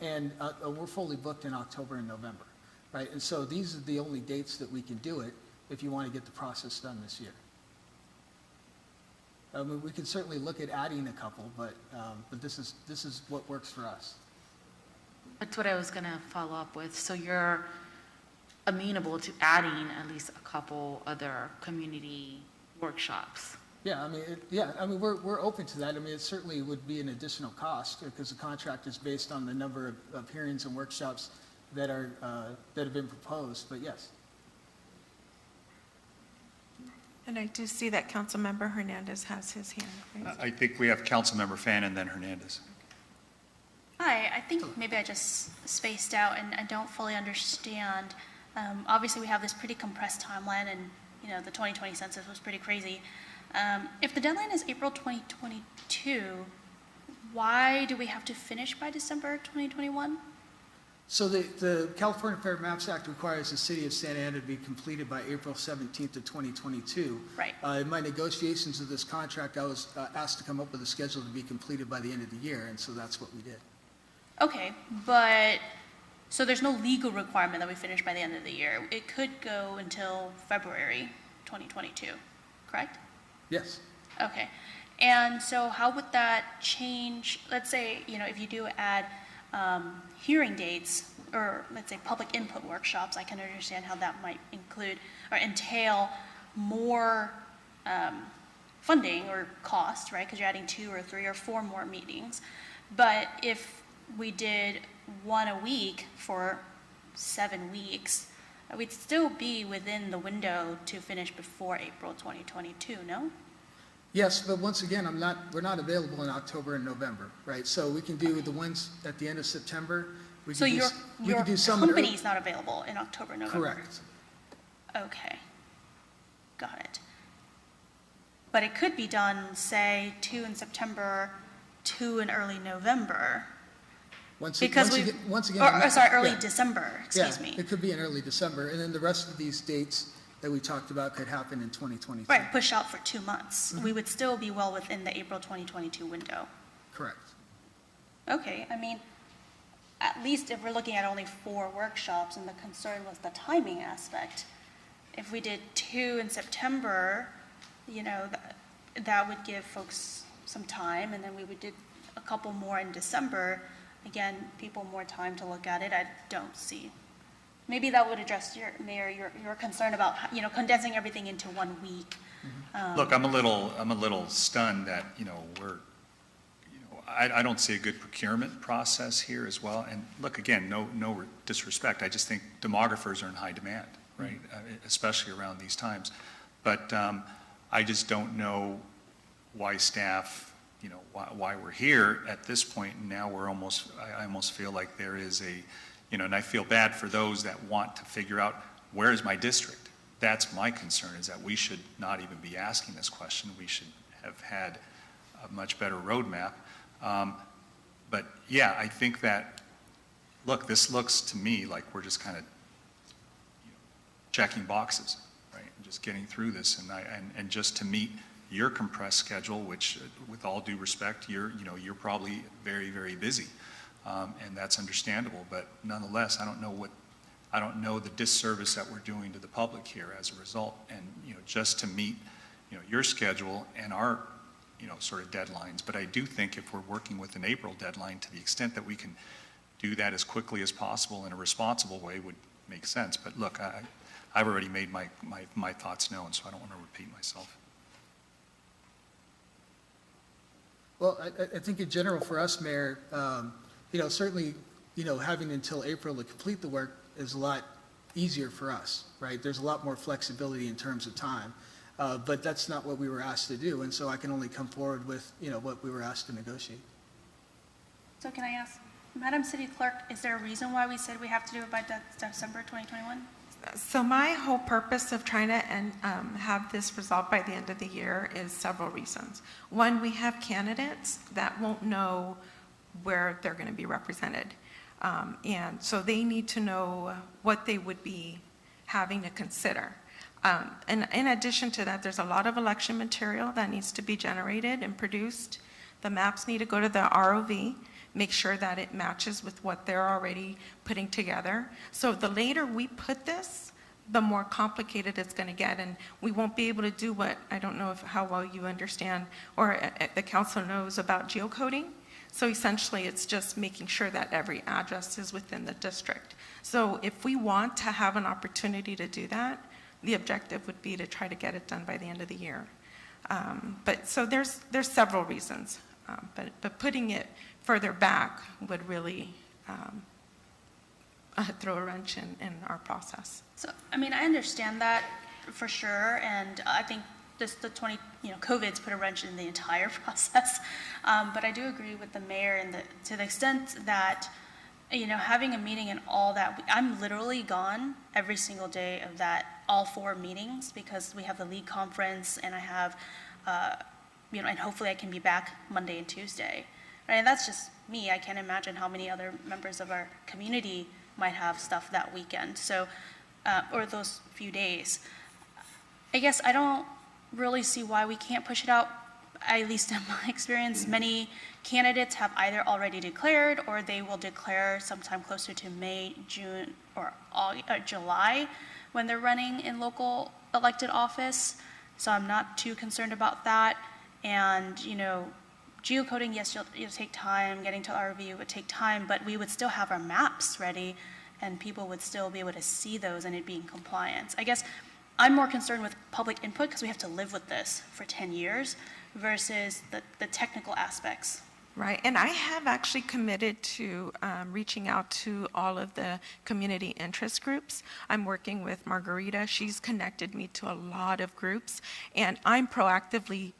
And we're fully booked in October and November, right? And so these are the only dates that we can do it if you want to get the process done this year. I mean, we can certainly look at adding a couple, but this is what works for us. That's what I was gonna follow up with. So you're amenable to adding at least a couple other community workshops? Yeah, I mean, we're open to that. I mean, it certainly would be an additional cost because the contract is based on the number of hearings and workshops that have been proposed, but yes. And I do see that Councilmember Hernandez has his hand raised. I think we have Councilmember Fan and then Hernandez. Hi, I think maybe I just spaced out and I don't fully understand. Obviously, we have this pretty compressed timeline and, you know, the 2020 census was pretty crazy. If the deadline is April 2022, why do we have to finish by December 2021? So the California Fair Maps Act requires the city of Santa Ana to be completed by April 17th of 2022. Right. In my negotiations of this contract, I was asked to come up with a schedule to be completed by the end of the year, and so that's what we did. Okay, but, so there's no legal requirement that we finish by the end of the year. It could go until February 2022, correct? Yes. Okay, and so how would that change, let's say, you know, if you do add hearing dates, or let's say public input workshops, I can understand how that might include or entail more funding or cost, right? Because you're adding 2 or 3 or 4 more meetings. But if we did one a week for 7 weeks, we'd still be within the window to finish before April 2022, no? Yes, but once again, we're not available in October and November, right? So we can do the ones at the end of September. So your company's not available in October, November? Correct. Okay, got it. But it could be done, say, 2 in September, 2 in early November. Early December, excuse me. It could be in early December, and then the rest of these dates that we talked about could happen in 2022. Right, push out for 2 months. We would still be well within the April 2022 window. Correct. Okay, I mean, at least if we're looking at only 4 workshops and the concern was the timing aspect, if we did 2 in September, you know, that would give folks some time, and then we would do a couple more in December. Again, people more time to look at it. I don't see. Maybe that would address your concern about, you know, condensing everything into 1 week. Look, I'm a little stunned that, I don't see a good procurement process here as well. And look, again, no disrespect. I just think demographers are in high demand, right? Especially around these times. But I just don't know why staff, why we're here at this point. And now I almost feel like there is and I feel bad for those that want to figure out, where is my district? That's my concern, is that we should not even be asking this question. We should have had a much better roadmap. But yeah, I think that, look, this looks to me like we're just kind of checking boxes, right? And just getting through this, and just to meet your compressed schedule, which, with all due respect, you're probably very, very busy. And that's understandable, but nonetheless, I don't know the disservice that we're doing to the public here as a result. And, just to meet, your schedule and our, sort of deadlines. But I do think if we're working with an April deadline, to the extent that we can do that as quickly as possible in a responsible way would make sense. But look, I've already made my thoughts known, so I don't want to repeat myself. Well, I think in general for us, Mayor, certainly, having until April to complete the work is a lot easier for us, right? There's a lot more flexibility in terms of time, but that's not what we were asked to do, and so I can only come forward with, what we were asked to negotiate. So can I ask, Madam City Clerk, is there a reason why we said we have to do it by December 2021? So my whole purpose of trying to have this resolved by the end of the year is several reasons. One, we have candidates that won't know where they're going to be represented. And so they need to know what they would be having to consider. And in addition to that, there's a lot of election material that needs to be generated and produced. The maps need to go to the ROV, make sure that it matches with what they're already putting together. So the later we put this, the more complicated it's going to get, and we won't be able to do what, I don't know how well you understand or the council knows about geocoding. So essentially it's just making sure that every address is within the district. So if we want to have an opportunity to do that, the objective would be to try to get it done by the end of the year. But so there's several reasons, but putting it further back would really throw a wrench in our process. So, I mean, I understand that for sure, and I think COVID's put a wrench in the entire process. But I do agree with the mayor to the extent that, having a meeting and all that, I'm literally gone every single day of all 4 meetings because we have the league conference and I have, and hopefully I can be back Monday and Tuesday. Right? And that's just me. I can't imagine how many other members of our community might have stuff that weekend. So, or those few days. I guess I don't really see why we can't push it out. At least in my experience, many candidates have either already declared or they will declare sometime closer to May, June, or July when they're running in local elected office. So I'm not too concerned about that. And, geocoding, yes, it'll take time. Getting to RV would take time, but we would still have our maps ready and people would still be able to see those and it be in compliance. I guess I'm more concerned with public input because we have to live with this for 10 years versus the technical aspects. Right, and I have actually committed to reaching out to all of the community interest groups. I'm working with Margarita. She's connected me to a lot of groups, and I'm proactively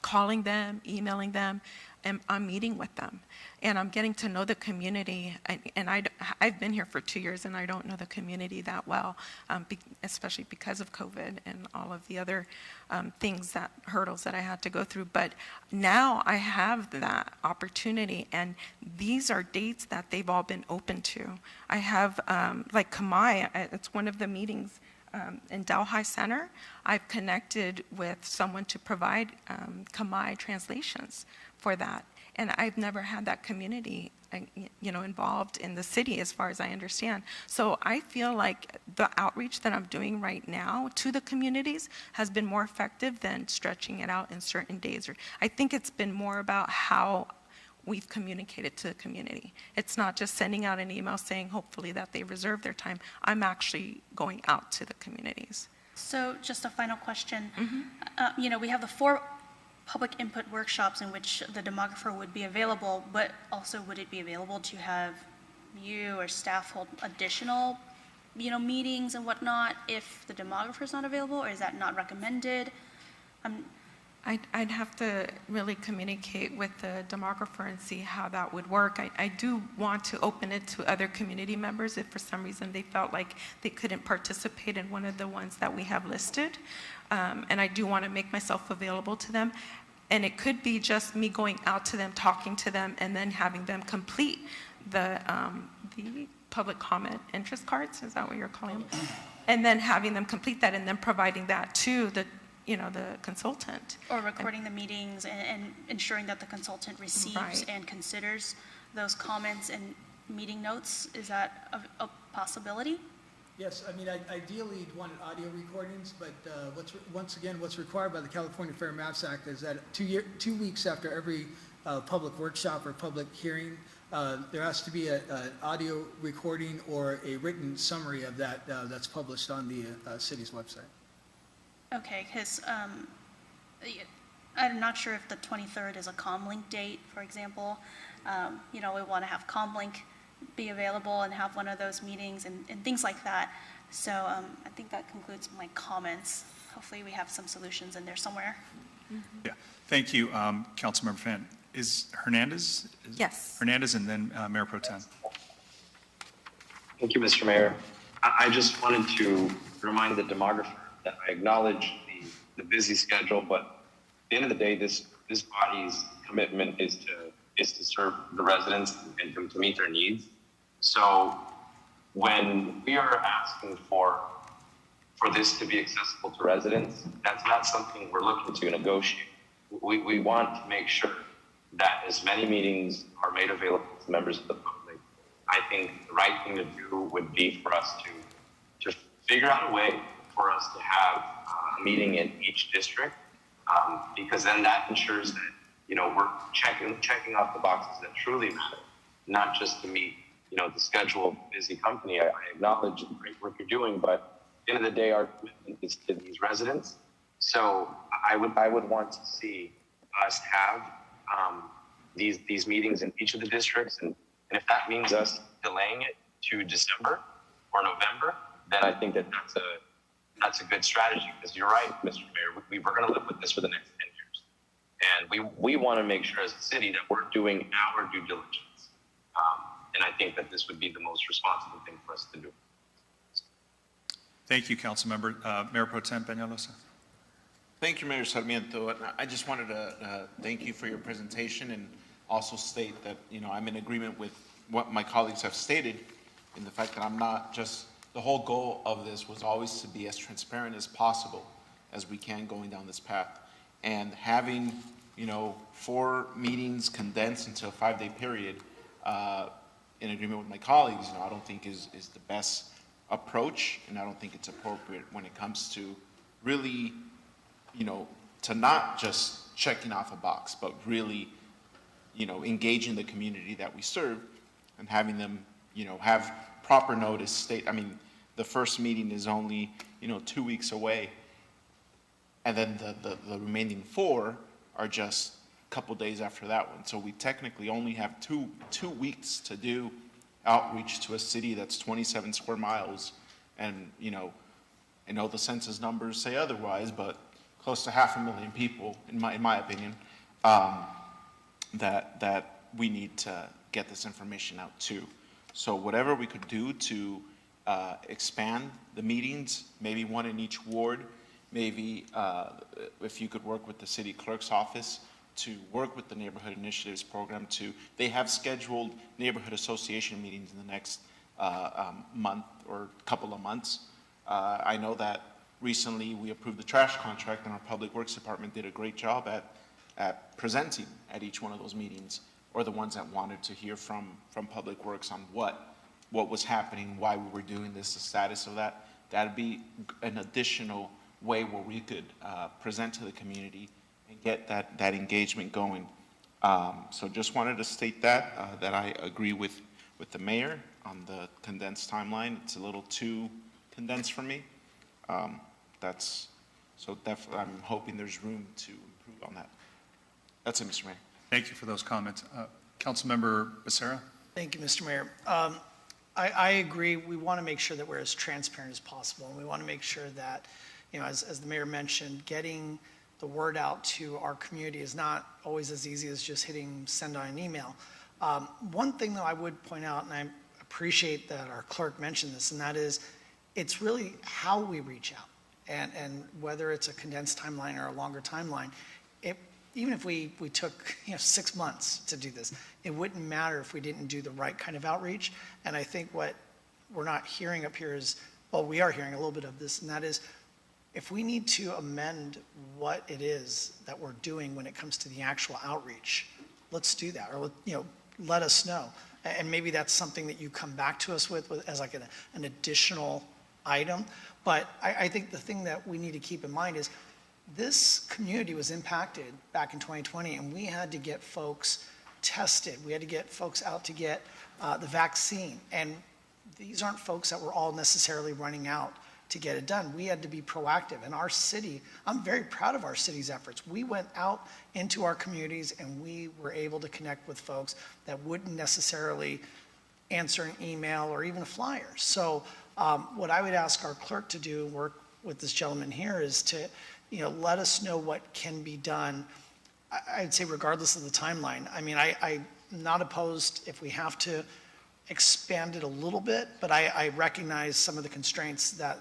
calling them, emailing them, and I'm meeting with them. And I'm getting to know the community, and I've been here for 2 years, and I don't know the community that well, especially because of COVID and all of the other hurdles that I had to go through. But now I have that opportunity, and these are dates that they've all been open to. I have, like Kamai, it's one of the meetings in Delhi Center. I've connected with someone to provide Kamai translations for that. And I've never had that community, involved in the city as far as I understand. So I feel like the outreach that I'm doing right now to the communities has been more effective than stretching it out in certain days. I think it's been more about how we've communicated to the community. It's not just sending out an email saying hopefully that they reserve their time. I'm actually going out to the communities. So just a final question. We have the 4 public input workshops in which the demographer would be available, but also would it be available to have you or staff hold additional, meetings and whatnot if the demographer is not available, or is that not recommended? I'd have to really communicate with the demographer and see how that would work. I do want to open it to other community members if for some reason they felt like they couldn't participate in one of the ones that we have listed. And I do want to make myself available to them. And it could be just me going out to them, talking to them, and then having them complete the public comment interest cards. Is that what you're calling them? And then having them complete that and then providing that to the consultant. Or recording the meetings and ensuring that the consultant receives and considers those comments and meeting notes. Is that a possibility? Yes, I mean, ideally you'd want audio recordings, but what's required by the California Fair Maps Act is that 2 weeks after every public workshop or public hearing, there has to be an audio recording or a written summary of that that's published on the city's website. Okay, because I'm not sure if the 23rd is a comlink date, for example. We want to have comlink be available and have one of those meetings and things like that. So I think that concludes my comments. Hopefully we have some solutions in there somewhere. Yeah, thank you, Councilmember Fan. Is Hernandez? Yes. Hernandez and then Mayor Pro Tem. Thank you, Mr. Mayor. I just wanted to remind the demographer that I acknowledge the busy schedule, but at the end of the day, this body's commitment is to serve the residents and to meet their needs. So when we are asking for this to be accessible to residents, that's not something we're looking to negotiate. We want to make sure that as many meetings are made available to members of the public. I think the right thing to do would be for us to figure out a way for us to have a meeting in each district, because then that ensures that we're checking off the boxes that truly matter, not just to meet the schedule of busy company. I acknowledge the great work you're doing, but at the end of the day, our commitment is to these residents. So I would want to see us have these meetings in each of the districts, and if that means us delaying it to December or November, then I think that's a good strategy, because you're right, Mr. Mayor, we're going to live with this for the next 10 years. And we want to make sure as a city that we're doing our due diligence. And I think that this would be the most responsible thing for us to do. Thank you, Councilmember. Mayor Pro Tem Peñalosa. Thank you, Mayor Sarmiento. And I just wanted to thank you for your presentation and also state that, I'm in agreement with what my colleagues have stated in the fact that I'm not just, the whole goal of this was always to be as transparent as possible as we can going down this path. And having, 4 meetings condensed into a 5-day period, in agreement with my colleagues, I don't think is the best approach, and I don't think it's appropriate when it comes to really, to not just checking off a box, but really, engaging the community that we serve and having them, have proper notice state. I mean, the first meeting is only, 2 weeks away, and then the remaining 4 are just a couple days after that one. So we technically only have two weeks to do outreach to a city that's 27 square miles. And, I know the census numbers say otherwise, but close to 500,000 people, in my opinion, that we need to get this information out to. So whatever we could do to expand the meetings, maybe one in each ward, maybe if you could work with the city clerk's office to work with the Neighborhood Initiatives Program they have scheduled neighborhood association meetings in the next month or couple of months. I know that recently we approved the trash contract, and our Public Works Department did a great job at presenting at each one of those meetings, or the ones that wanted to hear from Public Works on what was happening, why we were doing this, the status of that. That'd be an additional way where we could present to the community and get that engagement going. So just wanted to state that I agree with the mayor on the condensed timeline. It's a little too condensed for me. So definitely I'm hoping there's room to improve on that. That's it, Mr. Mayor. Thank you for those comments. Councilmember Becerra. Thank you, Mr. Mayor. I agree. We want to make sure that we're as transparent as possible, and we want to make sure that, as the mayor mentioned, getting the word out to our community is not always as easy as just hitting send on an email. One thing, though, I would point out, and I appreciate that our clerk mentioned this, and that is it's really how we reach out, and whether it's a condensed timeline or a longer timeline. Even if we took 6 months to do this, it wouldn't matter if we didn't do the right kind of outreach. And I think what we're not hearing up here is, well, we are hearing a little bit of this, and that is if we need to amend what it is that we're doing when it comes to the actual outreach, let's do that, or let us know. And maybe that's something that you come back to us with as like an additional item. But I think the thing that we need to keep in mind is this community was impacted back in 2020, and we had to get folks tested. We had to get folks out to get the vaccine. And these aren't folks that were all necessarily running out to get it done. We had to be proactive. And our city, I'm very proud of our city's efforts. We went out into our communities and we were able to connect with folks that wouldn't necessarily answer an email or even a flyer. So what I would ask our clerk to do, work with this gentleman here, is to, let us know what can be done. I'd say regardless of the timeline. I mean, I'm not opposed if we have to expand it a little bit, but I recognize some of the constraints that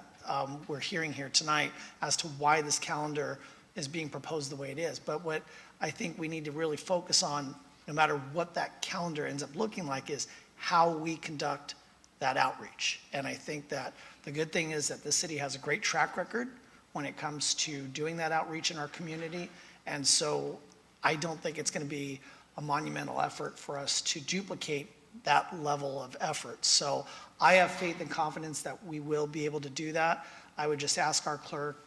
we're hearing here tonight as to why this calendar is being proposed the way it is. But what I think we need to really focus on, no matter what that calendar ends up looking like, is how we conduct that outreach. And I think that the good thing is that the city has a great track record when it comes to doing that outreach in our community. And so I don't think it's going to be a monumental effort for us to duplicate that level of effort. So I have faith and confidence that we will be able to do that. I would just ask our clerk,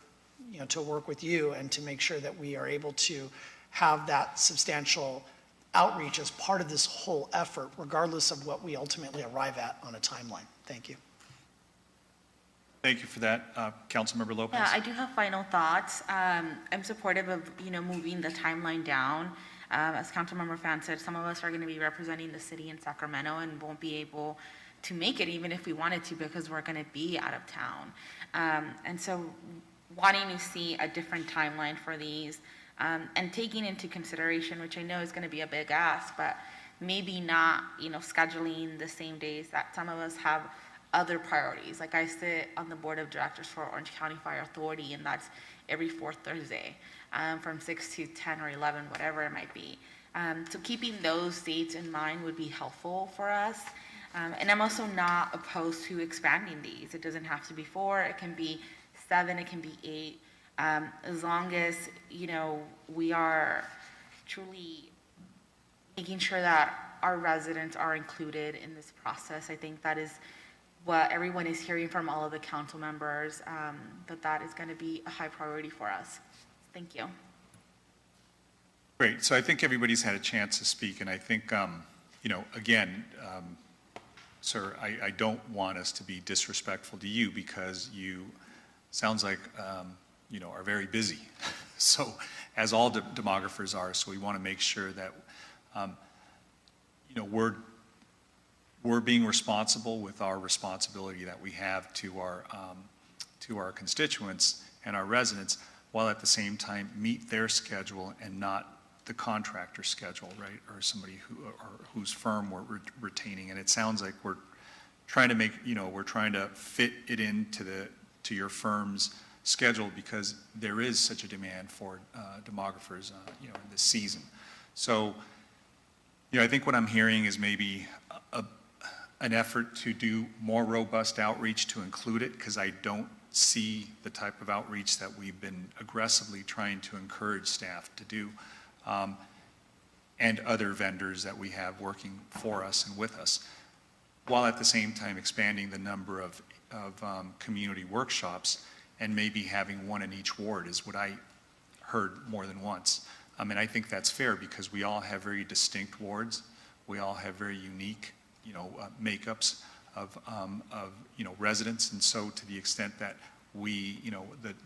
to work with you and to make sure that we are able to have that substantial outreach as part of this whole effort, regardless of what we ultimately arrive at on a timeline. Thank you. Thank you for that. Councilmember Lopez. Yeah, I do have final thoughts. I'm supportive of, moving the timeline down. As Councilmember Fan said, some of us are going to be representing the city in Sacramento and won't be able to make it even if we wanted to because we're going to be out of town. And so wanting to see a different timeline for these and taking into consideration, which I know is going to be a big ask, but maybe not, scheduling the same days that some of us have other priorities. Like I sit on the board of directors for Orange County Fire Authority, and that's every fourth Thursday from 6 to 10 or 11, whatever it might be. So keeping those dates in mind would be helpful for us. And I'm also not opposed to expanding these. It doesn't have to be 4, it can be 7, it can be 8. As long as, we are truly making sure that our residents are included in this process. I think that is what everyone is hearing from all of the council members, that is going to be a high priority for us. Thank you. Great. So I think everybody's had a chance to speak, and I think, again, sir, I don't want us to be disrespectful to you because you sounds like, are very busy. So as all demographers are, so we want to make sure that, we're being responsible with our responsibility that we have to our constituents and our residents, while at the same time meet their schedule and not the contractor schedule, right? Or somebody whose firm we're retaining. And it sounds like we're trying to fit it to your firm's schedule because there is such a demand for demographers, in this season. So, I think what I'm hearing is maybe an effort to do more robust outreach to include it, because I don't see the type of outreach that we've been aggressively trying to encourage staff to do, and other vendors that we have working for us and with us, while at the same time expanding the number of community workshops and maybe having one in each ward is what I heard more than once. And I think that's fair because we all have very distinct wards. We all have very unique, makeups of residents. And so to the extent that we,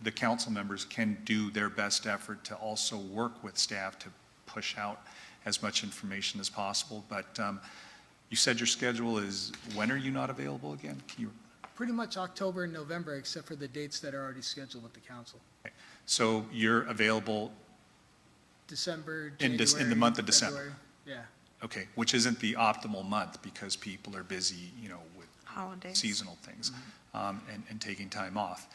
the council members can do their best effort to also work with staff to push out as much information as possible. But you said your schedule is, when are you not available again? Can you? Pretty much October and November, except for the dates that are already scheduled with the council. Okay. So you're available December, in the month of December? February. Yeah. Okay, which isn't the optimal month because people are busy, with holidays, seasonal things, and taking time off.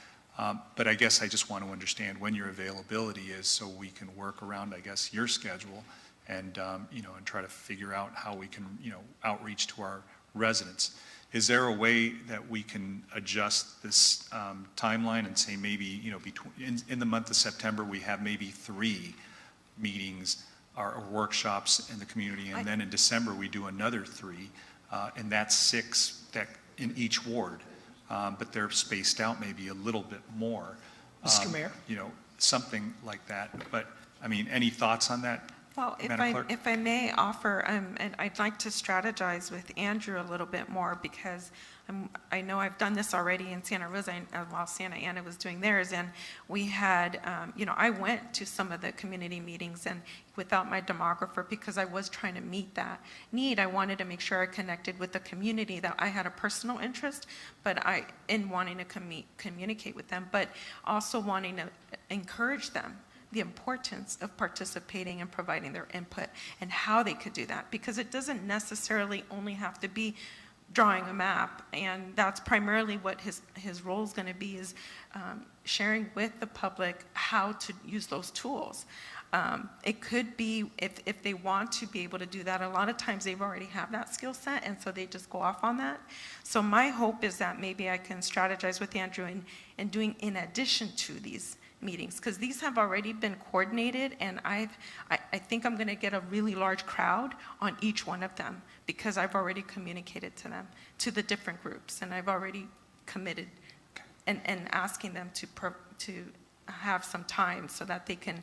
But I guess I just want to understand when your availability is so we can work around, I guess, your schedule and, and try to figure out how we can, outreach to our residents. Is there a way that we can adjust this timeline and say maybe, between in the month of September, we have maybe 3 meetings or workshops in the community, and then in December, we do another 3, and that's 6 that in each ward, but they're spaced out maybe a little bit more. Mr. Mayor? Something like that. But, any thoughts on that? Well, Madam Clerk? if I may offer, and I'd like to strategize with Andrew a little bit more, because I know I've done this already in Santa Rosa while Santa Ana was doing theirs, and we had, I went to some of the community meetings and without my demographer, because I was trying to meet that need. I wanted to make sure I connected with the community, that I had a personal interest, but in wanting to communicate with them, but also wanting to encourage them the importance of participating and providing their input and how they could do that, because it doesn't necessarily only have to be drawing a map, and that's primarily what his role is going to be, is sharing with the public how to use those tools. It could be, if they want to be able to do that, a lot of times they've already have that skill set, and so they just go off on that. So my hope is that maybe I can strategize with Andrew in doing in addition to these meetings, because these have already been coordinated, and I think I'm going to get a really large crowd on each one of them, because I've already communicated to them, to the different groups, and I've already committed and asking them to have some time so that they can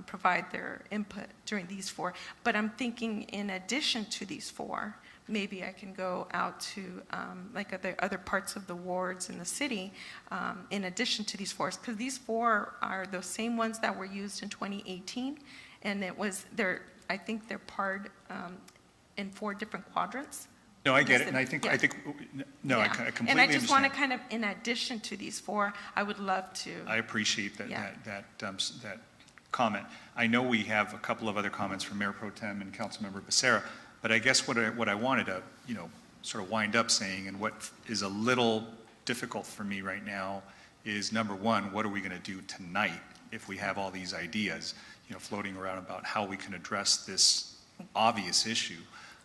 provide their input during these 4. But I'm thinking in addition to these 4, maybe I can go out to like other parts of the wards in the city in addition to these 4, because these 4 are the same ones that were used in 2018, and I think they're part in 4 different quadrants. No, I get it, and I think, Yeah. I completely understand. And I just want to kind of, in addition to these 4, I would love to. I appreciate that, Yeah. that comment. I know we have a couple of other comments from Mayor Pro Tem and Councilmember Becerra, but I guess what I wanted to, sort of wind up saying, and what is a little difficult for me right now is, number one, what are we going to do tonight if we have all these ideas, floating around about how we can address this obvious issue?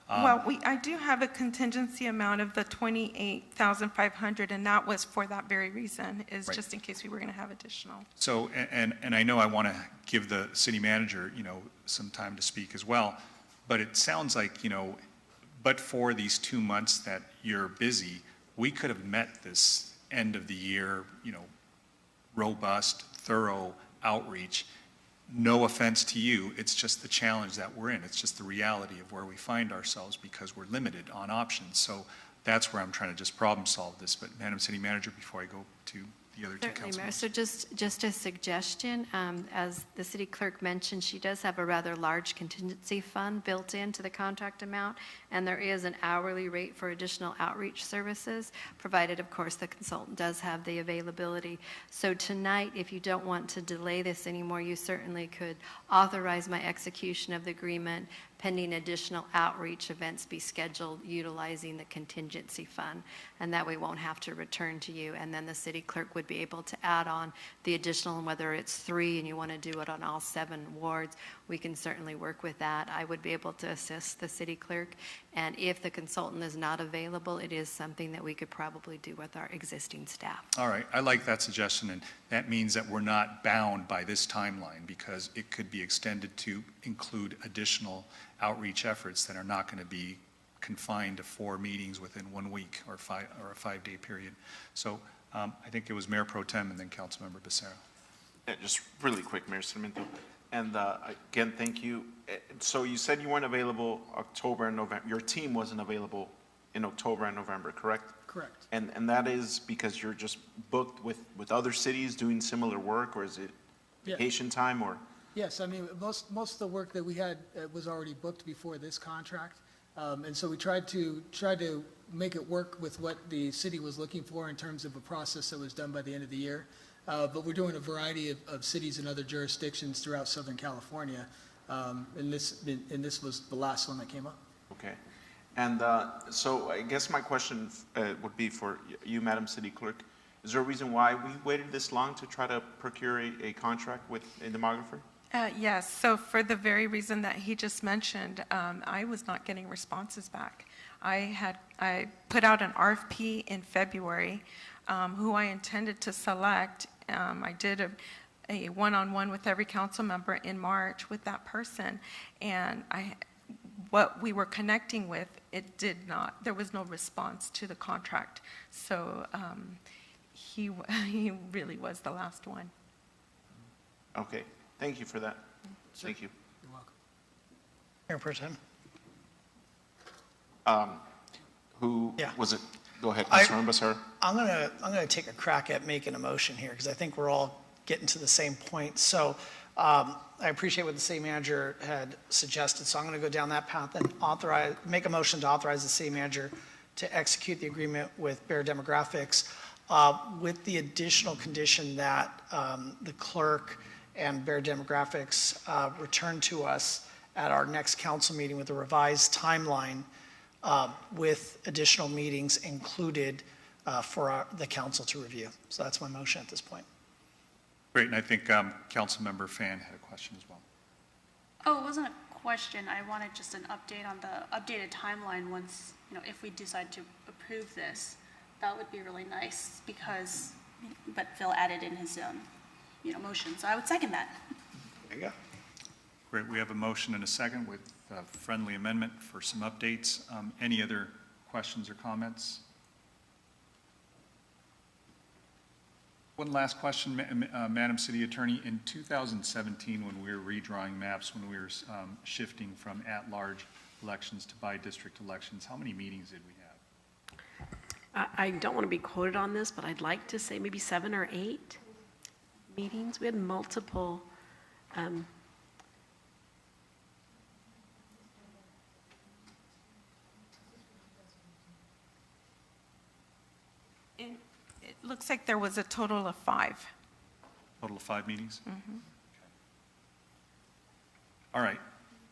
Well, I do have a contingency amount of the $28,500, and that was for that very reason, is Right. just in case we were going to have additional. So, and I know I want to give the city manager, some time to speak as well, but it sounds like, but for these 2 months that you're busy, we could have met this end of the year, robust, thorough outreach. No offense to you, it's just the challenge that we're in. It's just the reality of where we find ourselves, because we're limited on options. So that's where I'm trying to just problem solve this. But Madam City Manager, before I go to the other two Certainly, Mayor. councilors. So just a suggestion, as the city clerk mentioned, she does have a rather large contingency fund built into the contract amount, and there is an hourly rate for additional outreach services, provided, of course, the consultant does have the availability. So tonight, if you don't want to delay this anymore, you certainly could authorize my execution of the agreement pending additional outreach events be scheduled utilizing the contingency fund. And that way won't have to return to you. And then the city clerk would be able to add on the additional, and whether it's 3 and you want to do it on all 7 wards, we can certainly work with that. I would be able to assist the city clerk. And if the consultant is not available, it is something that we could probably do with our existing staff. All right, I like that suggestion, and that means that we're not bound by this timeline, because it could be extended to include additional outreach efforts that are not going to be confined to 4 meetings within 1 week or a 5-day period. So I think it was Mayor Pro Tem and then Councilmember Becerra. Just really quick, Mayor Sarmiento. And again, thank you. So you said you weren't available October and November. Your team wasn't available in October and November, correct? Correct. And that is because you're just booked with other cities doing similar work, or is it Yeah. vacation time, or? Yes, I mean, most of the work that we had was already booked before this contract. And so we tried to make it work with what the city was looking for in terms of a process that was done by the end of the year. But we're doing a variety of cities and other jurisdictions throughout Southern California. And this was the last one that came up. Okay. And so I guess my question would be for you, Madam City Clerk. Is there a reason why we waited this long to try to procure a contract with a demographer? Yes, so for the very reason that he just mentioned, I was not getting responses back. I put out an RFP in February, who I intended to select. I did a one-on-one with every council member in March with that person, and what we were connecting with, there was no response to the contract. So he really was the last one. Okay, thank you for that. Sure. Thank you. You're welcome. Mayor Pro Tem. Who Yeah. was it? Go ahead, Councilmember Becerra. I'm gonna take a crack at making a motion here, because I think we're all getting to the same point. So I appreciate what the city manager had suggested, so I'm gonna go down that path and make a motion to authorize the city manager to execute the agreement with Bear Demographics, with the additional condition that the clerk and Bear Demographics return to us at our next council meeting with a revised timeline with additional meetings included for the council to review. So that's my motion at this point. Great, and I think Councilmember Fan had a question as well. Oh, it wasn't a question. I wanted just an update on the updated timeline once, if we decide to approve this. That would be really nice because, but Phil added in his, motion, so I would second that. There you go. Great, we have a motion and a second with a friendly amendment for some updates. Any other questions or comments? One last question, Madam City Attorney. In 2017, when we were redrawing maps, when we were shifting from at-large elections to by-district elections, how many meetings did we have? I don't want to be quoted on this, but I'd like to say maybe 7 or 8 meetings. We had multiple. It looks like there was a total of 5. Total of 5 meetings? Mhm. All right,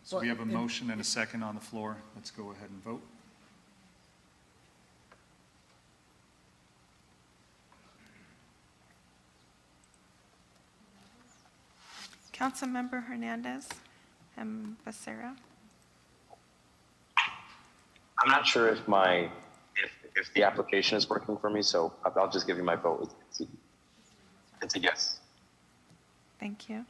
so we Well, have a motion and a second on the floor. Let's go ahead and vote. Councilmember Hernandez and Becerra. I'm not sure if if the application is working for me, so I'll just give you my vote. It's a yes. Thank you.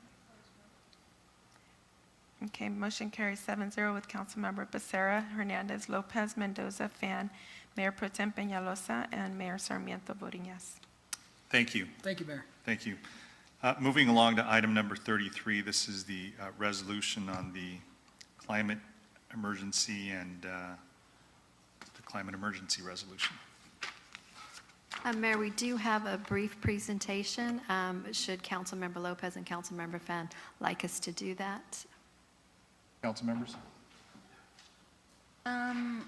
Okay, motion carries 7-0 with Councilmember Becerra, Hernandez, Lopez, Mendoza, Fan, Mayor Pro Tem Peñalosa, and Mayor Sarmiento voting yes. Thank you. Thank you, Mayor. Thank you. Moving along to item number 33, this is the resolution on the climate emergency and the climate emergency resolution. Mayor, we do have a brief presentation. Should Councilmember Lopez and Councilmember Fan like us to do that? Council members? I'm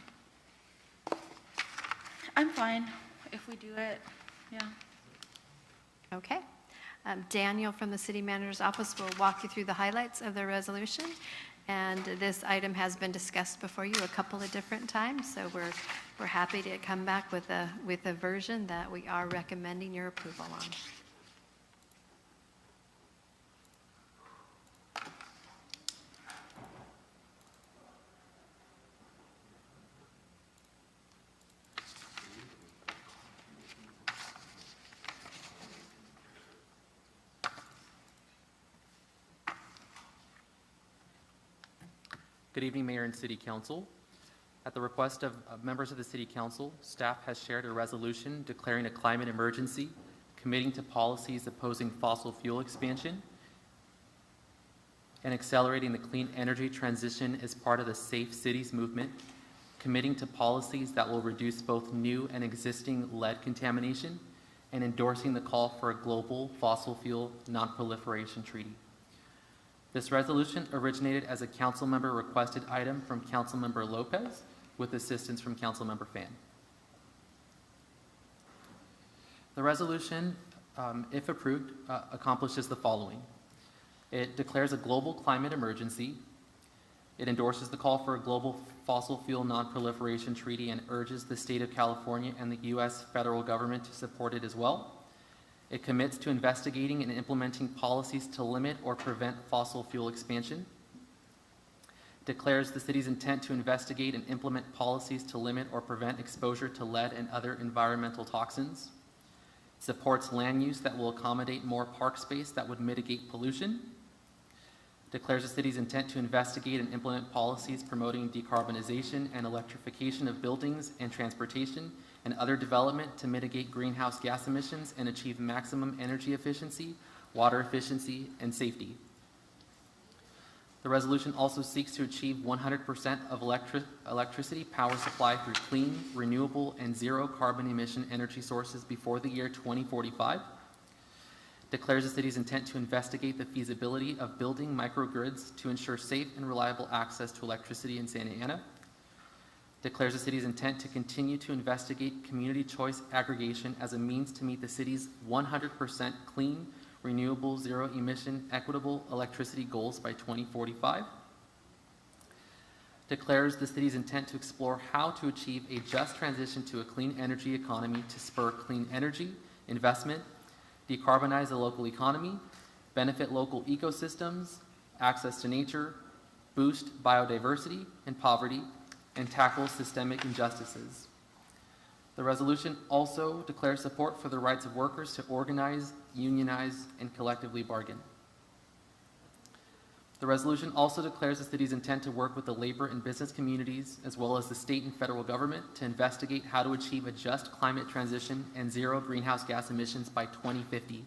fine if we do it, yeah. Okay. Daniel from the City Manager's Office will walk you through the highlights of the resolution. And this item has been discussed before you a couple of different times, so we're happy to come back with a version that we are recommending your approval on. Good evening, Mayor and City Council. At the request of members of the City Council, staff has shared a resolution declaring a climate emergency, committing to policies opposing fossil fuel expansion, and accelerating the clean energy transition as part of the Safe Cities movement, committing to policies that will reduce both new and existing lead contamination, and endorsing the call for a global fossil fuel non-proliferation treaty. This resolution originated as a council member requested item from Councilmember Lopez with assistance from Councilmember Fan. The resolution, if approved, accomplishes the following. It declares a global climate emergency. It endorses the call for a global fossil fuel non-proliferation treaty and urges the state of California and the U.S. federal government to support it as well. It commits to investigating and implementing policies to limit or prevent fossil fuel expansion. Declares the city's intent to investigate and implement policies to limit or prevent exposure to lead and other environmental toxins. Supports land use that will accommodate more park space that would mitigate pollution. Declares the city's intent to investigate and implement policies promoting decarbonization and electrification of buildings and transportation and other development to mitigate greenhouse gas emissions and achieve maximum energy efficiency, water efficiency, and safety. The resolution also seeks to achieve 100% of electricity power supply through clean, renewable, and zero carbon emission energy sources before the year 2045. Declares the city's intent to investigate the feasibility of building microgrids to ensure safe and reliable access to electricity in Santa Ana. Declares the city's intent to continue to investigate community choice aggregation as a means to meet the city's 100% clean, renewable, zero-emission, equitable electricity goals by 2045. Declares the city's intent to explore how to achieve a just transition to a clean energy economy to spur clean energy investment, decarbonize the local economy, benefit local ecosystems, access to nature, boost biodiversity and poverty, and tackle systemic injustices. The resolution also declares support for the rights of workers to organize, unionize, and collectively bargain. The resolution also declares the city's intent to work with the labor and business communities, as well as the state and federal government, to investigate how to achieve a just climate transition and zero greenhouse gas emissions by 2050.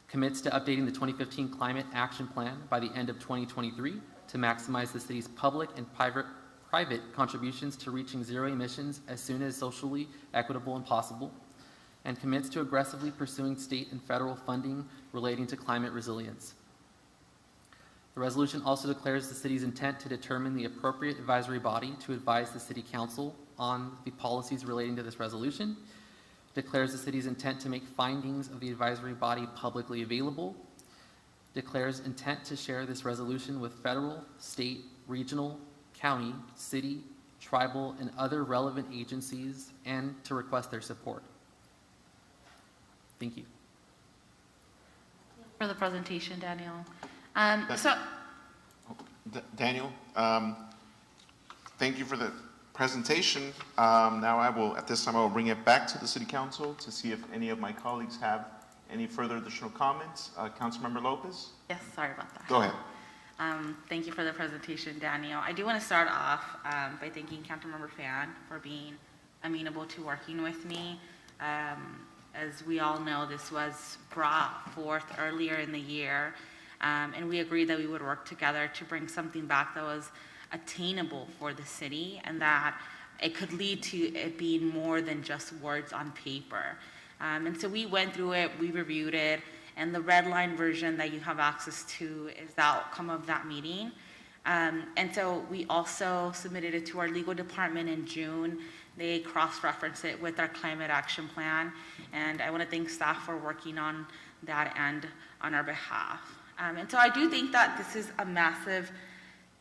Commits to updating the 2015 Climate Action Plan by the end of 2023 to maximize the city's public and private contributions to reaching zero emissions as soon as socially equitable and possible, and commits to aggressively pursuing state and federal funding relating to climate resilience. The resolution also declares the city's intent to determine the appropriate advisory body to advise the city council on the policies relating to this resolution, declares the city's intent to make findings of the advisory body publicly available, declares intent to share this resolution with federal, state, regional, county, city, tribal, and other relevant agencies, and to request their support. Thank you. For the presentation, Daniel. Daniel, thank you for the presentation. Now at this time I will bring it back to the City Council to see if any of my colleagues have any further additional comments. Councilmember Lopez? Yes, sorry about that. Go ahead. Thank you for the presentation, Daniel. I do want to start off by thanking Councilmember Fan for being amenable to working with me. As we all know, this was brought forth earlier in the year, and we agreed that we would work together to bring something back that was attainable for the city and that it could lead to it being more than just words on paper. And so we went through it, we reviewed it, and the red line version that you have access to is the outcome of that meeting. And so we also submitted it to our legal department in June. They cross-referenced it with our climate action plan. And I want to thank staff for working on that and on our behalf. And so I do think that this is a massive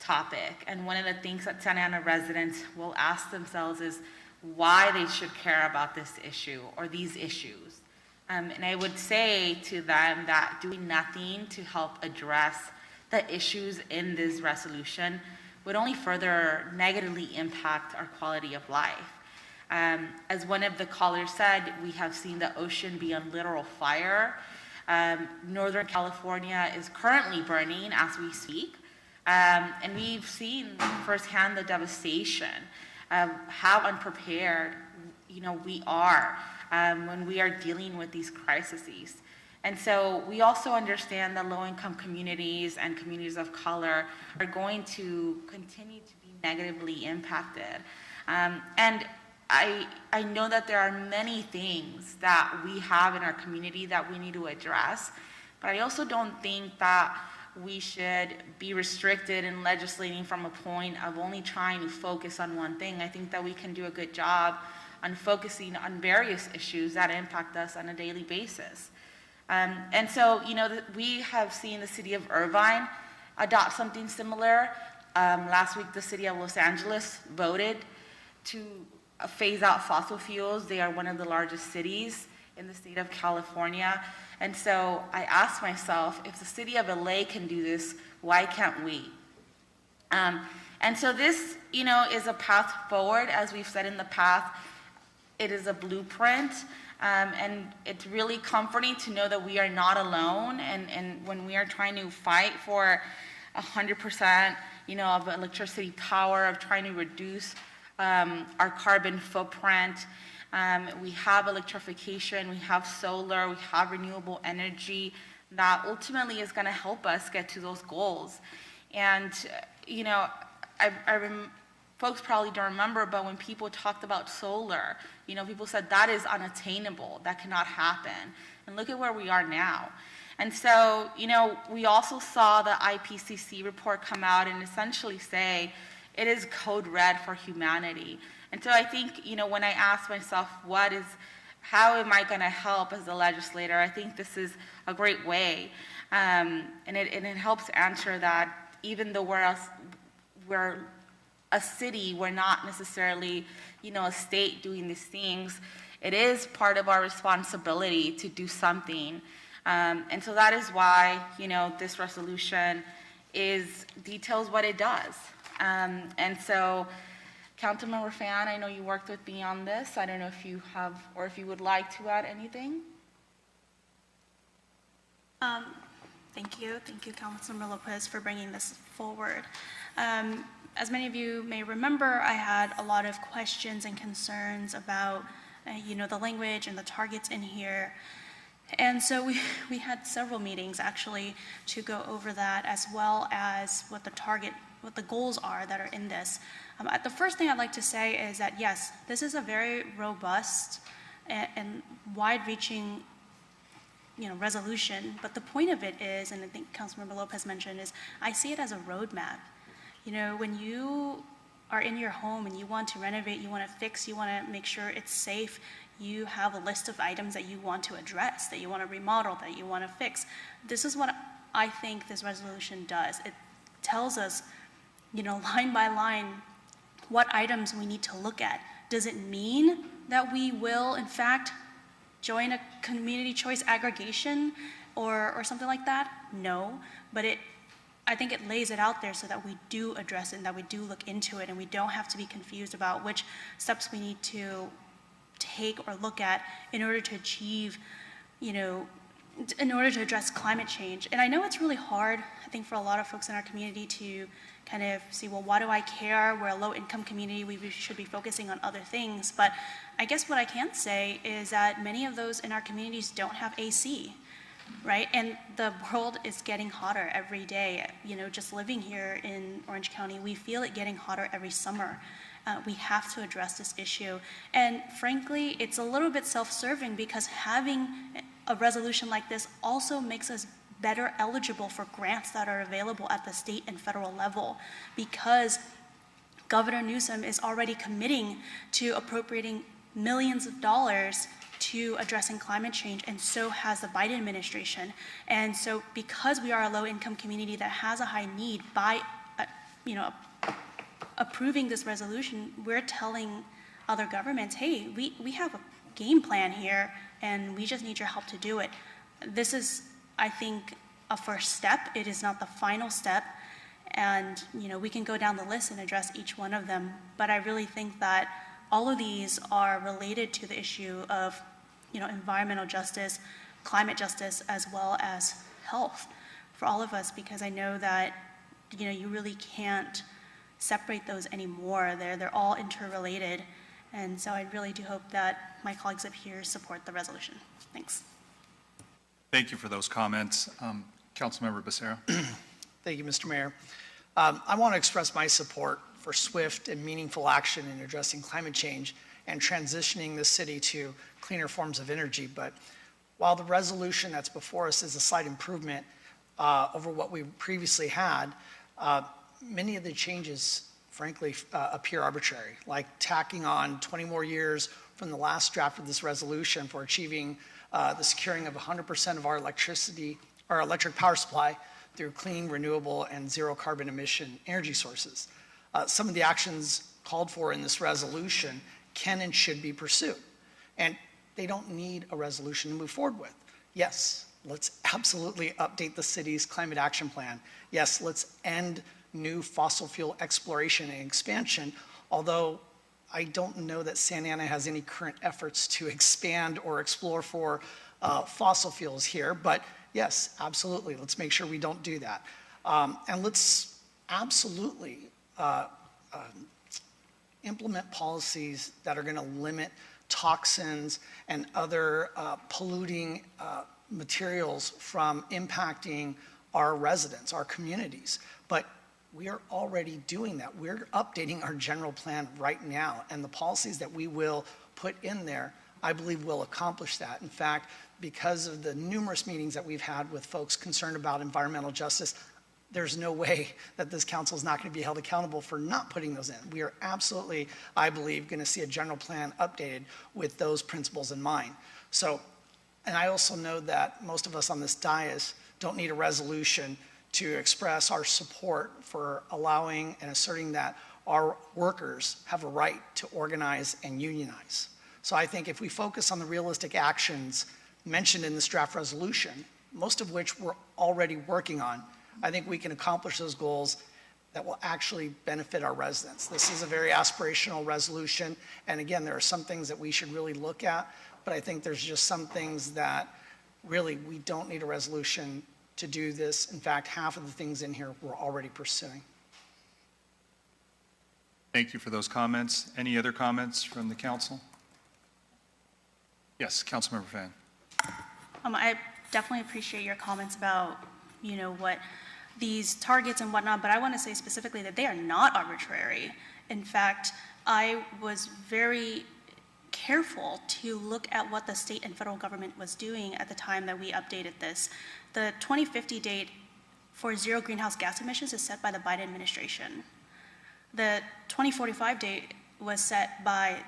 topic. And one of the things that Santa Ana residents will ask themselves is why they should care about this issue or these issues. And I would say to them that doing nothing to help address the issues in this resolution would only further negatively impact our quality of life. As one of the callers said, we have seen the ocean be on literal fire. Northern California is currently burning as we speak. And we've seen firsthand the devastation of how unprepared, we are when we are dealing with these crises. And so we also understand that low-income communities and communities of color are going to continue to be negatively impacted. And I know that there are many things that we have in our community that we need to address, but I also don't think that we should be restricted in legislating from a point of only trying to focus on one thing. I think that we can do a good job on focusing on various issues that impact us on a daily basis. And so, we have seen the city of Irvine adopt something similar. Last week, the city of Los Angeles voted to phase out fossil fuels. They are one of the largest cities in the state of California. And so I asked myself, if the city of LA can do this, why can't we? And so this, is a path forward. As we've said in the past, it is a blueprint. And it's really comforting to know that we are not alone. And when we are trying to fight for 100%, of electricity power, of trying to reduce our carbon footprint, we have electrification, we have solar, we have renewable energy that ultimately is going to help us get to those goals. And, folks probably don't remember, but when people talked about solar, people said that is unattainable, that cannot happen. And look at where we are now. And so, we also saw the IPCC report come out and essentially say it is code red for humanity. And so I think, when I ask myself, how am I going to help as a legislator, I think this is a great way. And it helps answer that even though we're a city, we're not necessarily, a state doing these things. It is part of our responsibility to do something. And so that is why, this resolution details what it does. And so, Councilmember Fan, I know you worked with me on this. I don't know if you have, or if you would like to add anything. Thank you. Thank you, Councilmember Lopez, for bringing this forward. As many of you may remember, I had a lot of questions and concerns about, the language and the targets in here. And so we had several meetings actually to go over that, as well as what the goals are that are in this. The first thing I'd like to say is that yes, this is a very robust and wide-reaching, resolution. But the point of it is, and I think Councilmember Lopez mentioned, is I see it as a roadmap. When you are in your home and you want to renovate, you want to fix, you want to make sure it's safe, you have a list of items that you want to address, that you want to remodel, that you want to fix. This is what I think this resolution does. It tells us, line by line, what items we need to look at. Does it mean that we will, in fact, join a community choice aggregation or something like that? No, but I think it lays it out there so that we do address it and that we do look into it and we don't have to be confused about which steps we need to take or look at in order to achieve, in order to address climate change. And I know it's really hard, I think, for a lot of folks in our community to kind of see, well, why do I care? We're a low-income community. We should be focusing on other things. But I guess what I can say is that many of those in our communities don't have AC, right? And the world is getting hotter every day. Just living here in Orange County, we feel it getting hotter every summer. We have to address this issue. And frankly, it's a little bit self-serving because having a resolution like this also makes us better eligible for grants that are available at the state and federal level, because Governor Newsom is already committing to appropriating millions of dollars to addressing climate change, and so has the Biden administration. And so because we are a low-income community that has a high need, by approving this resolution, we're telling other governments, hey, we have a game plan here, and we just need your help to do it. This is, I think, a first step. It is not the final step. And, we can go down the list and address each one of them. But I really think that all of these are related to the issue of, environmental justice, climate justice, as well as health for all of us, because I know that, you really can't separate those anymore. They're all interrelated. And so I really do hope that my colleagues up here support the resolution. Thanks. Thank you for those comments. Councilmember Becerra. Thank you, Mr. Mayor. I want to express my support for swift and meaningful action in addressing climate change and transitioning the city to cleaner forms of energy. But while the resolution that's before us is a slight improvement over what we previously had, many of the changes, frankly, appear arbitrary, like tacking on 20 more years from the last draft of this resolution for achieving the securing of 100% of our electric power supply through clean, renewable, and zero carbon emission energy sources. Some of the actions called for in this resolution can and should be pursued, and they don't need a resolution to move forward with. Yes, let's absolutely update the city's climate action plan. Yes, let's end new fossil fuel exploration and expansion, although I don't know that Santa Ana has any current efforts to expand or explore for fossil fuels here, but yes, absolutely, let's make sure we don't do that. And let's absolutely implement policies that are going to limit toxins and other polluting materials from impacting our residents, our communities. But We are already doing that. We're updating our general plan right now, and the policies that we will put in there, I believe, will accomplish that. In fact, because of the numerous meetings that we've had with folks concerned about environmental justice, there's no way that this council is not going to be held accountable for not putting those in. We are absolutely, I believe, going to see a general plan updated with those principles in mind. So, and I also know that most of us on this dais don't need a resolution to express our support for allowing and asserting that our workers have a right to organize and unionize. So I think if we focus on the realistic actions mentioned in this draft resolution, most of which we're already working on, I think we can accomplish those goals that will actually benefit our residents. This is a very aspirational resolution, and again, there are some things that we should really look at, but I think there's just some things that really we don't need a resolution to do this. In fact, half of the things in here we're already pursuing. Thank you for those comments. Any other comments from the council? Yes, Councilmember Fan. I definitely appreciate your comments about, what these targets and whatnot, but I want to say specifically that they are not arbitrary. In fact, I was very careful to look at what the state and federal government was doing at the time that we updated this. The 2050 date for zero greenhouse gas emissions is set by the Biden administration. The 2045 date was set by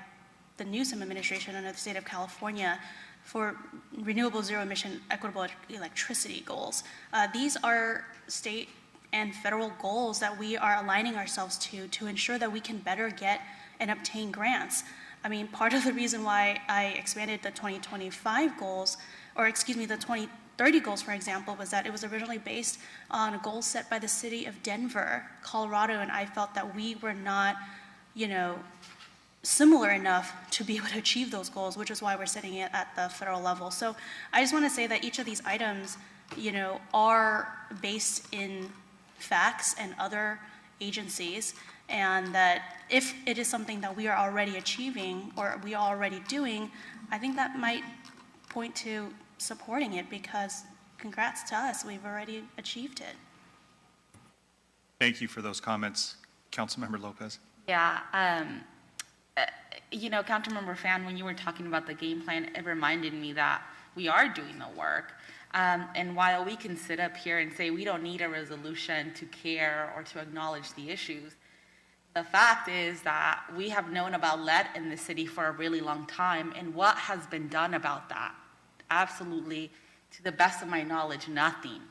the Newsom administration under the state of California for renewable zero emission equitable electricity goals. These are state and federal goals that we are aligning ourselves to ensure that we can better get and obtain grants. I mean, part of the reason why I expanded the 2025 goals, or excuse me, the 2030 goals, for example, was that it was originally based on goals set by the city of Denver, Colorado, and I felt that we were not, similar enough to be able to achieve those goals, which is why we're setting it at the federal level. So I just want to say that each of these items, are based in facts and other agencies, and that if it is something that we are already achieving or we are already doing, I think that might point to supporting it, because congrats to us, we've already achieved it. Thank you for those comments. Councilmember Lopez. Yeah, Councilmember Fan, when you were talking about the game plan, it reminded me that we are doing the work. And while we can sit up here and say we don't need a resolution to care or to acknowledge the issues, the fact is that we have known about lead in the city for a really long time, and what has been done about that? Absolutely, to the best of my knowledge, nothing.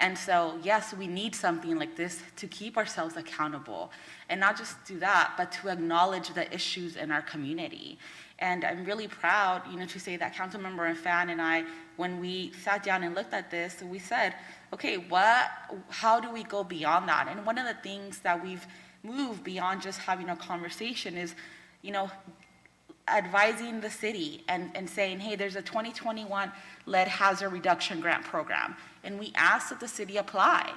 And so, yes, we need something like this to keep ourselves accountable, and not just do that, but to acknowledge the issues in our community. And I'm really proud, to say that Councilmember Fan and I, when we sat down and looked at this, we said, okay, how do we go beyond that? And one of the things that we've moved beyond just having a conversation is, advising the city and saying, hey, there's a 2021 lead hazard reduction grant program, and we asked that the city apply.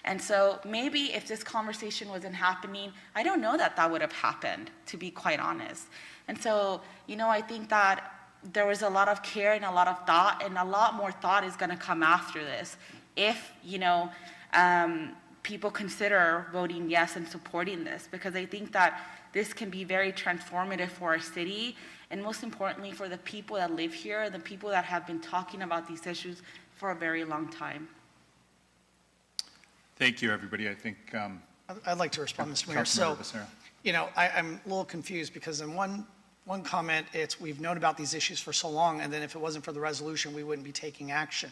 And so maybe if this conversation wasn't happening, I don't know that that would have happened, to be quite honest. And so, I think that there was a lot of care and a lot of thought, and a lot more thought is going to come after this if, people consider voting yes and supporting this, because I think that this can be very transformative for our city, and most importantly for the people that live here, the people that have been talking about these issues for a very long time. Thank you, everybody. I think I'd like to respond, Mr. Mayor. So, I'm a little confused, because in one comment, it's we've known about these issues for so long, and then if it wasn't for the resolution, we wouldn't be taking action.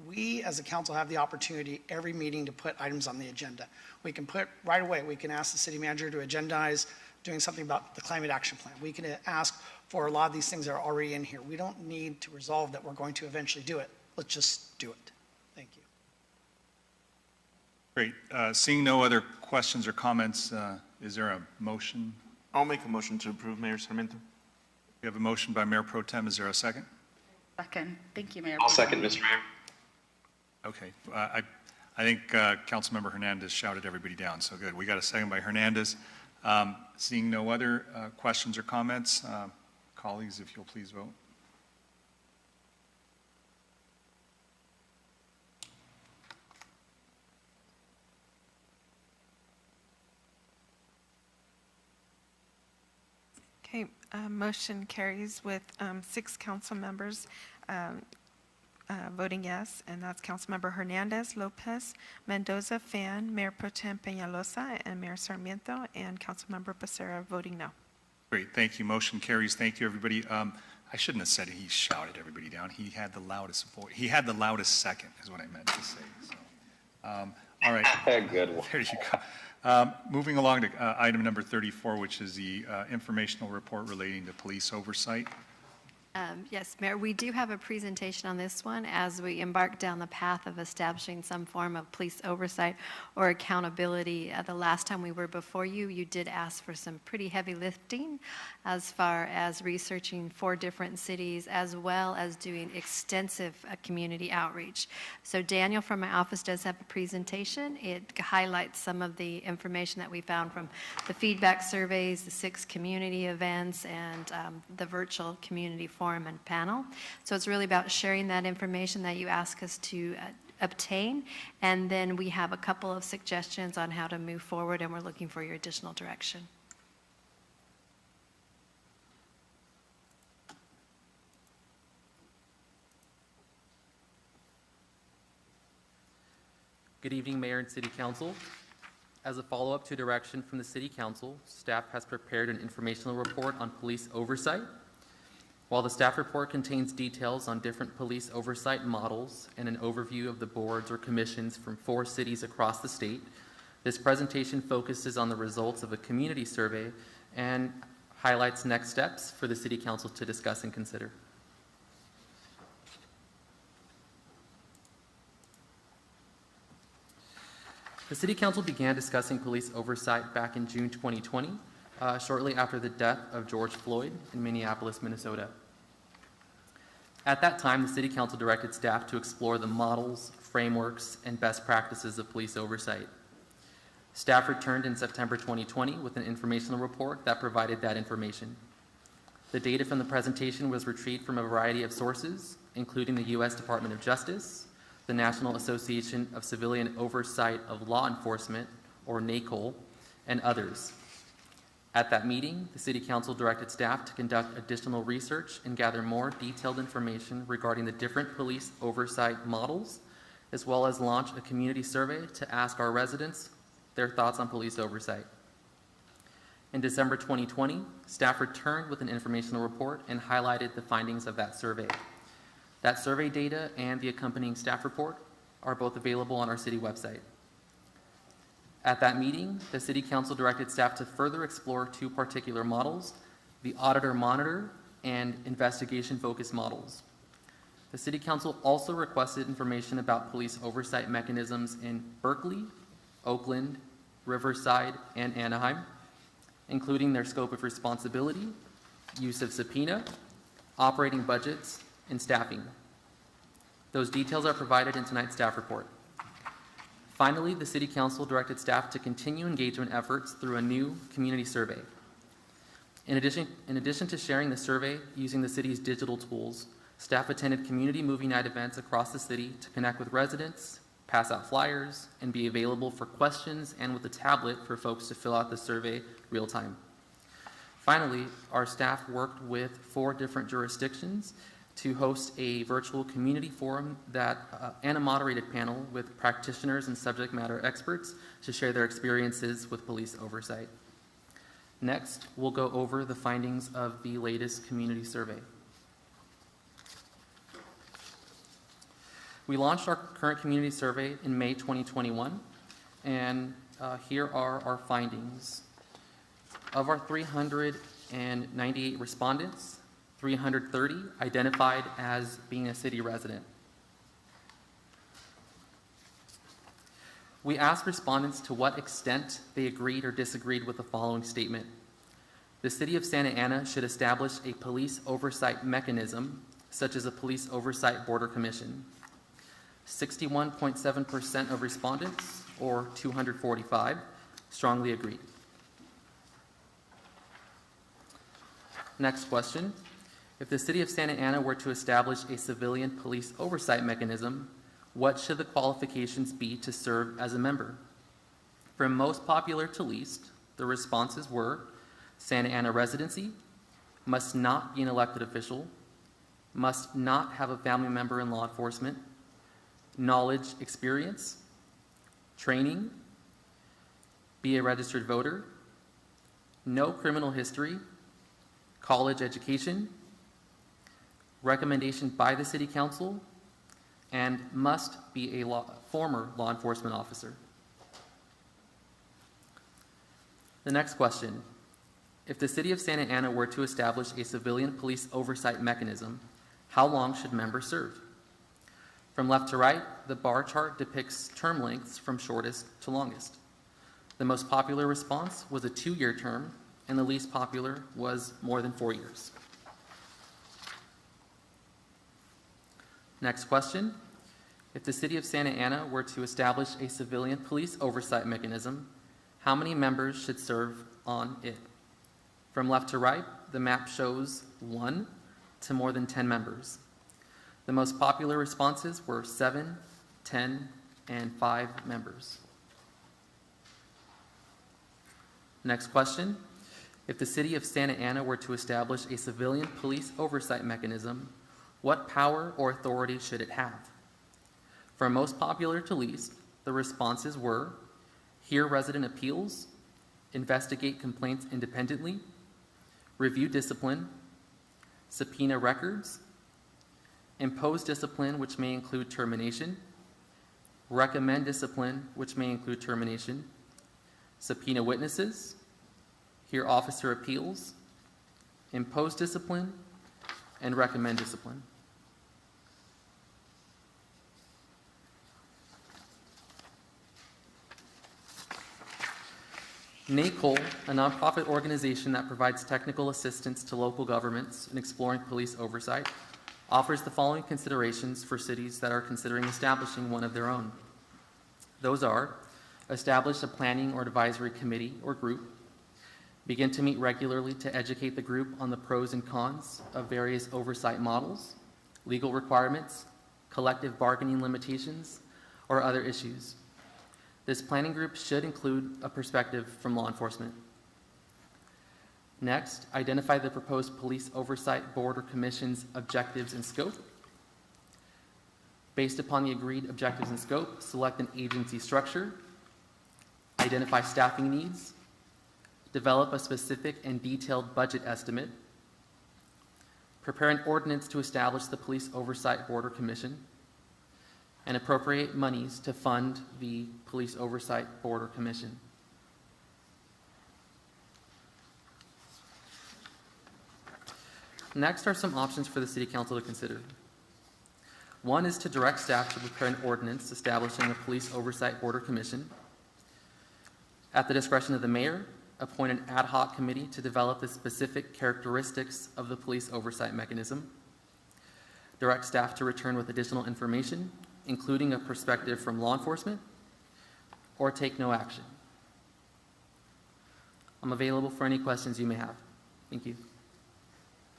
We, as a council, have the opportunity every meeting to put items on the agenda. We can put right away, we can ask the city manager to agendize doing something about the climate action plan. We can ask for a lot of these things that are already in here. We don't need to resolve that we're going to eventually do it. Let's just do it. Thank you. Great. Seeing no other questions or comments, is there a motion? I'll make a motion to approve, Mayor Sarmiento. We have a motion by Mayor Pro Tem. Is there a second? Second. Thank you, Mayor. I'll second, Mr. Mayor. Okay. I think Councilmember Hernandez shouted everybody down, so good. We got a second by Hernandez. Seeing no other questions or comments, colleagues, if you'll please vote. Okay, motion carries with 6 council members voting yes, and that's Councilmember Hernandez, Lopez, Mendoza, Fan, Mayor Pro Tem Peñalosa, and Mayor Sarmiento, and Councilmember Becerra voting no. Great, thank you. Motion carries. Thank you, everybody. I shouldn't have said he shouted everybody down. He had the loudest voice. He had the loudest second, is what I meant to say. So, all right. Good one. There you go. Moving along to item number 34, which is the informational report relating to police oversight. Yes, Mayor, we do have a presentation on this one as we embark down the path of establishing some form of police oversight or accountability. The last time we were before you, you did ask for some pretty heavy lifting as far as researching 4 different cities as well as doing extensive community outreach. So Daniel from my office does have a presentation. It highlights some of the information that we found from the feedback surveys, the 6 community events, and the virtual community forum and panel. So it's really about sharing that information that you ask us to obtain, and then we have a couple of suggestions on how to move forward, and we're looking for your additional direction. Good evening, Mayor and City Council. As a follow-up to direction from the City Council, staff has prepared an informational report on police oversight. While the staff report contains details on different police oversight models and an overview of the boards or commissions from 4 cities across the state, this presentation focuses on the results of a community survey and highlights next steps for the City Council to discuss and consider. The City Council began discussing police oversight back in June 2020, shortly after the death of George Floyd in Minneapolis, Minnesota. At that time, the City Council directed staff to explore the models, frameworks, and best practices of police oversight. Staff returned in September 2020 with an informational report that provided that information. The data from the presentation was retrieved from a variety of sources, including the U.S. Department of Justice, the National Association of Civilian Oversight of Law Enforcement, or NACOL, and others. At that meeting, the City Council directed staff to conduct additional research and gather more detailed information regarding the different police oversight models, as well as launch a community survey to ask our residents their thoughts on police oversight. In December 2020, staff returned with an informational report and highlighted the findings of that survey. That survey data and the accompanying staff report are both available on our city website. At that meeting, the City Council directed staff to further explore 2 particular models, the auditor-monitor and investigation-focused models. The City Council also requested information about police oversight mechanisms in Berkeley, Oakland, Riverside, and Anaheim, including their scope of responsibility, use of subpoena, operating budgets, and staffing. Those details are provided in tonight's staff report. Finally, the City Council directed staff to continue engagement efforts through a new community survey. In addition to sharing the survey using the city's digital tools, staff attended community movie night events across the city to connect with residents, pass out flyers, and be available for questions and with a tablet for folks to fill out the survey real time. Finally, our staff worked with 4 different jurisdictions to host a virtual community forum and a moderated panel with practitioners and subject matter experts to share their experiences with police oversight. Next, we'll go over the findings of the latest community survey. We launched our current community survey in May 2021, and here are our findings. Of our 398 respondents, 330 identified as being a city resident. We asked respondents to what extent they agreed or disagreed with the following statement. The City of Santa Ana should establish a police oversight mechanism, such as a Police Oversight Board or Commission. 61.7% of respondents, or 245, strongly agreed. Next question. If the City of Santa Ana were to establish a civilian police oversight mechanism, what should the qualifications be to serve as a member? From most popular to least, the responses were Santa Ana residency, must not be an elected official, must not have a family member in law enforcement, knowledge, experience, training, be a registered voter, no criminal history, college education, recommendation by the City Council, and must be a former law enforcement officer. The next question. If the City of Santa Ana were to establish a civilian police oversight mechanism, how long should members serve? From left to right, the bar chart depicts term lengths from shortest to longest. The most popular response was a 2-year term, and the least popular was more than 4 years. Next question. If the City of Santa Ana were to establish a civilian police oversight mechanism, how many members should serve on it? From left to right, the map shows 1 to more than 10 members. The most popular responses were 7, 10, and 5 members. Next question. If the City of Santa Ana were to establish a civilian police oversight mechanism, what power or authority should it have? From most popular to least, the responses were hear resident appeals, investigate complaints independently, review discipline, subpoena records, impose discipline which may include termination, recommend discipline which may include termination, subpoena witnesses, hear officer appeals, impose discipline, and recommend discipline. NACOL, a nonprofit organization that provides technical assistance to local governments in exploring police oversight, offers the following considerations for cities that are considering establishing one of their own. Those are: establish a planning or advisory committee or group, begin to meet regularly to educate the group on the pros and cons of various oversight models, legal requirements, collective bargaining limitations, or other issues. This planning group should include a perspective from law enforcement. Next, identify the proposed police oversight board or commission's objectives and scope. Based upon the agreed objectives and scope, select an agency structure, identify staffing needs, develop a specific and detailed budget estimate, prepare an ordinance to establish the police oversight board or commission, and appropriate monies to fund the police oversight board or commission. Next are some options for the City Council to consider. One is to direct staff to prepare an ordinance establishing a police oversight board or commission. At the discretion of the mayor, appoint an ad hoc committee to develop the specific characteristics of the police oversight mechanism. Direct staff to return with additional information, including a perspective from law enforcement, or take no action. I'm available for any questions you may have. Thank you.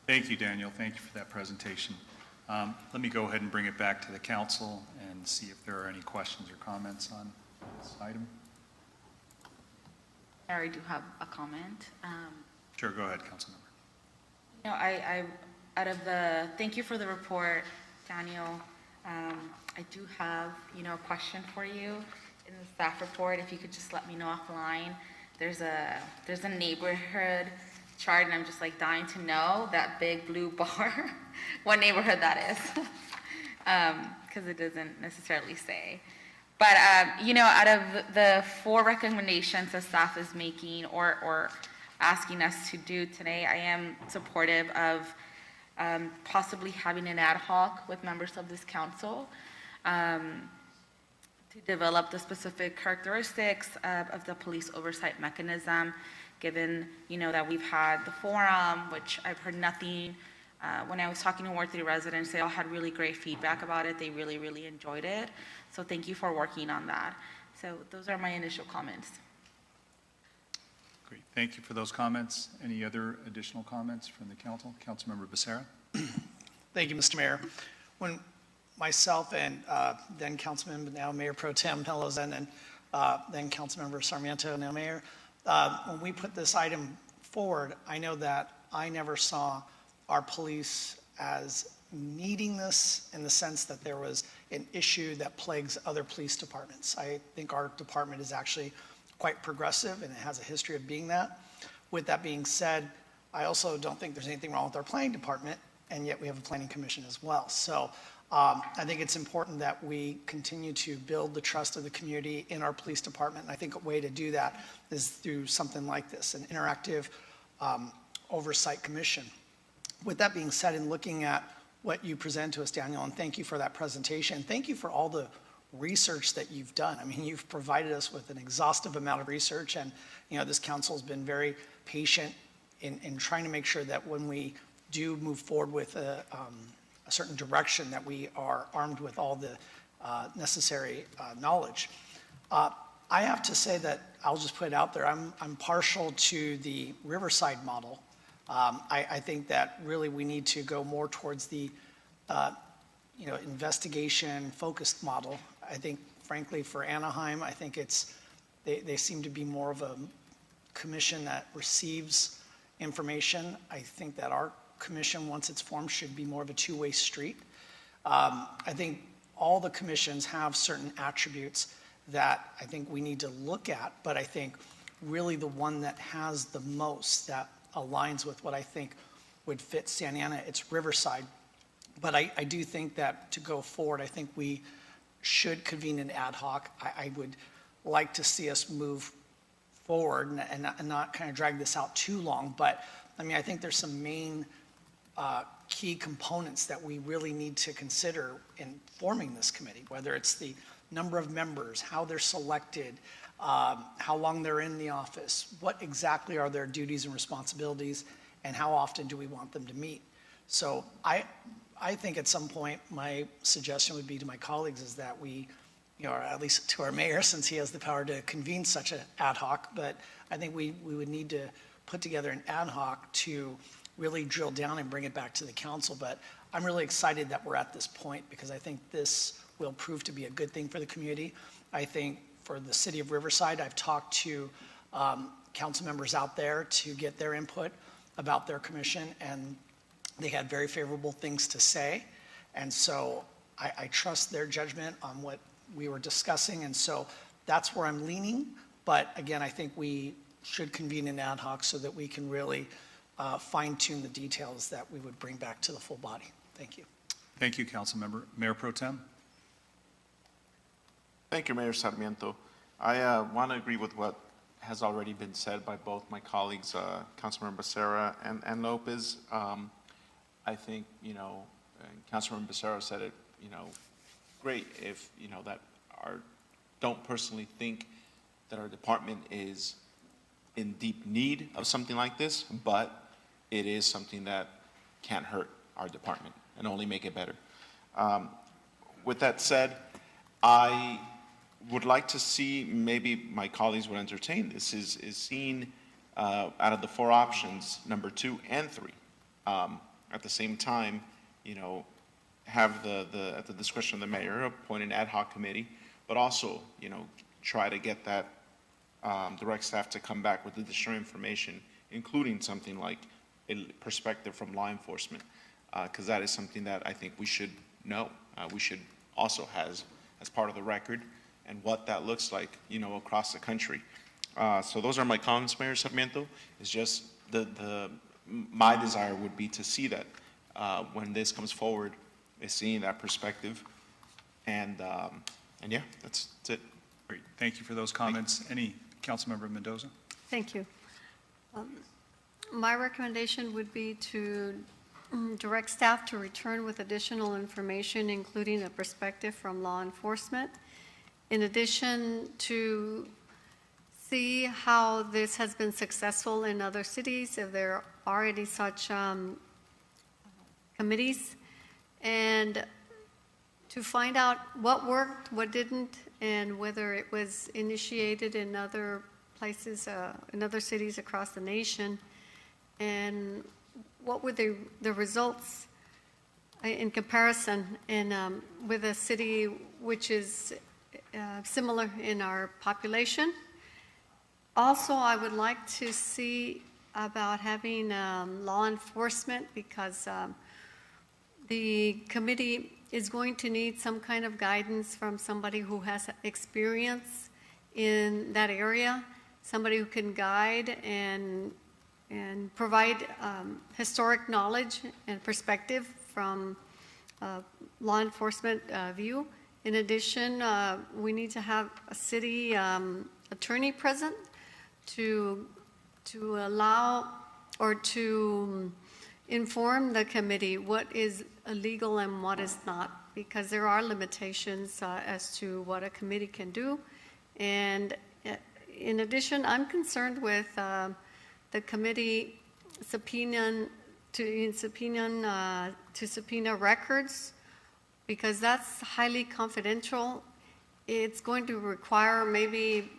Thank you, Daniel. Thank you for that presentation. Let me go ahead and bring it back to the council and see if there are any questions or comments on this item. I already do have a comment. Sure, go ahead, Councilmember. You know, thank you for the report, Daniel. I do have, a question for you in the staff report. If you could just let me know offline. There's a neighborhood chart, and I'm just like dying to know that big blue bar, what neighborhood that is, because it doesn't necessarily say. But, out of the 4 recommendations that staff is making or asking us to do today, I am supportive of possibly having an ad hoc with members of this council to develop the specific characteristics of the police oversight mechanism, given, that we've had the forum, which I've heard nothing. When I was talking to Ward 3 residents, they all had really great feedback about it. They really, really enjoyed it. So thank you for working on that. So those are my initial comments. Great. Thank you for those comments. Any other additional comments from the council? Councilmember Becerra. Thank you, Mr. Mayor. When myself and then Councilman, now Mayor Pro Tem Pelosi, and then Councilmember Sarmiento, now Mayor, when we put this item forward, I know that I never saw our police as needing this in the sense that there was an issue that plagues other police departments. I think our department is actually quite progressive, and it has a history of being that. With that being said, I also don't think there's anything wrong with our planning department, and yet we have a planning commission as well. So I think it's important that we continue to build the trust of the community in our police department. And I think a way to do that is through something like this, an interactive oversight commission. With that being said, in looking at what you present to us, Daniel, and thank you for that presentation. Thank you for all the research that you've done. I mean, you've provided us with an exhaustive amount of research, and this council has been very patient in trying to make sure that when we do move forward with a certain direction, that we are armed with all the necessary knowledge. I have to say that I'll just put it out there. I'm partial to the Riverside model. I think that really we need to go more towards the investigation-focused model. I think, frankly, for Anaheim, I think they seem to be more of a commission that receives information. I think that our commission, once it's formed, should be more of a two-way street. I think all the commissions have certain attributes that I think we need to look at, but I think really the one that has the most that aligns with what I think would fit Santa Ana, it's Riverside. But I do think that to go forward, I think we should convene an ad hoc. I would like to see us move forward and not kind of drag this out too long. But I mean, I think there's some main key components that we really need to consider in forming this committee, whether it's the number of members, how they're selected, how long they're in the office, what exactly are their duties and responsibilities, and how often do we want them to meet. So I think at some point, my suggestion would be to my colleagues is that we, or at least to our mayor, since he has the power to convene such an ad hoc, but I think we would need to put together an ad hoc to really drill down and bring it back to the council. But I'm really excited that we're at this point because I think this will prove to be a good thing for the community. I think for the city of Riverside, I've talked to council members out there to get their input about their commission, and they had very favorable things to say. And so I trust their judgment on what we were discussing, and so that's where I'm leaning. But again, I think we should convene an ad hoc so that we can really fine-tune the details that we would bring back to the full body. Thank you. Thank you, Councilmember. Mayor Pro Tem? Thank you, Mayor Sarmiento. I want to agree with what has already been said by both my colleagues, Councilmember Becerra and Lopez. I think, Councilmember Becerra said it, great if, that don't personally think that our department is in deep need of something like this, but it is something that can't hurt our department and only make it better. With that said, I would like to see, maybe my colleagues would entertain this, is seeing out of the four options, number 2 and 3, at the same time, have at the discretion of the mayor, appoint an ad hoc committee, but also, try to get that direct staff to come back with additional information, including something like a perspective from law enforcement, because that is something that I think we should know. We should also have as part of the record and what that looks like, across the country. So those are my comments, Mayor Sarmiento. It's just my desire would be to see that when this comes forward, is seeing that perspective, and yeah, that's it. Great. Thank you for those comments. Any Councilmember Mendoza? Thank you. My recommendation would be to direct staff to return with additional information, including a perspective from law enforcement. In addition, to see how this has been successful in other cities, if there are any such committees, and to find out what worked, what didn't, and whether it was initiated in other places, in other cities across the nation, and what were the results in comparison with a city which is similar in our population. Also, I would like to see about having law enforcement because the committee is going to need some kind of guidance from somebody who has experience in that area, somebody who can guide and provide historic knowledge and perspective from law enforcement view. In addition, we need to have a city attorney present to allow or to inform the committee what is illegal and what is not, because there are limitations as to what a committee can do. And in addition, I'm concerned with the committee subpoena records, because that's highly confidential. It's going to require maybe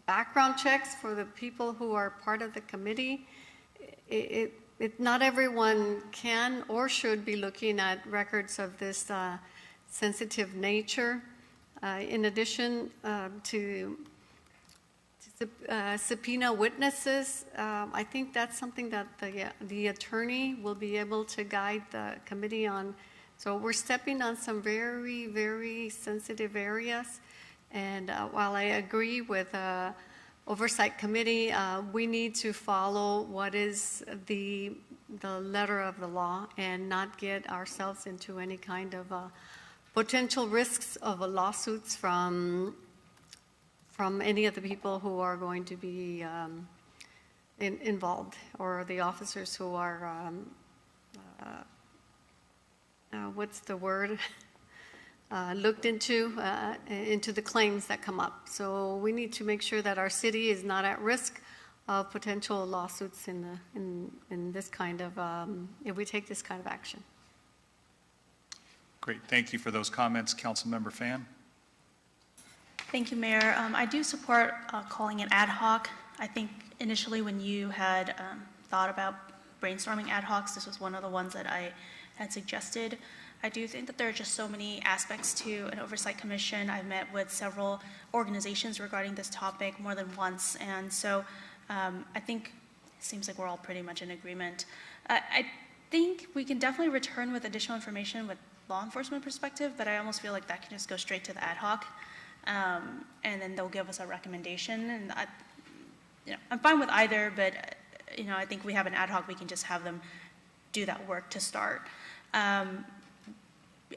background checks for the people who are part of the committee. Not everyone can or should be looking at records of this sensitive nature. In addition to subpoena witnesses, I think that's something that the attorney will be able to guide the committee on. So we're stepping on some very, very sensitive areas. And while I agree with Oversight Committee, we need to follow what is the letter of the law and not get ourselves into any kind of potential risks of lawsuits from any of the people who are going to be involved, or the officers who are, what's the word? Looked into the claims that come up. So we need to make sure that our city is not at risk of potential lawsuits in this kind of, if we take this kind of action. Great, thank you for those comments. Councilmember Fan? Thank you, Mayor. I do support calling it ad hoc. I think initially when you had thought about brainstorming ad hocs, this was one of the ones that I had suggested. I do think that there are just so many aspects to an oversight commission. I've met with several organizations regarding this topic more than once, and so I think it seems like we're all pretty much in agreement. I think we can definitely return with additional information with law enforcement perspective, but I almost feel like that can just go straight to the ad hoc, and then they'll give us a recommendation. And I'm fine with either, but I think we have an ad hoc. We can just have them do that work to start.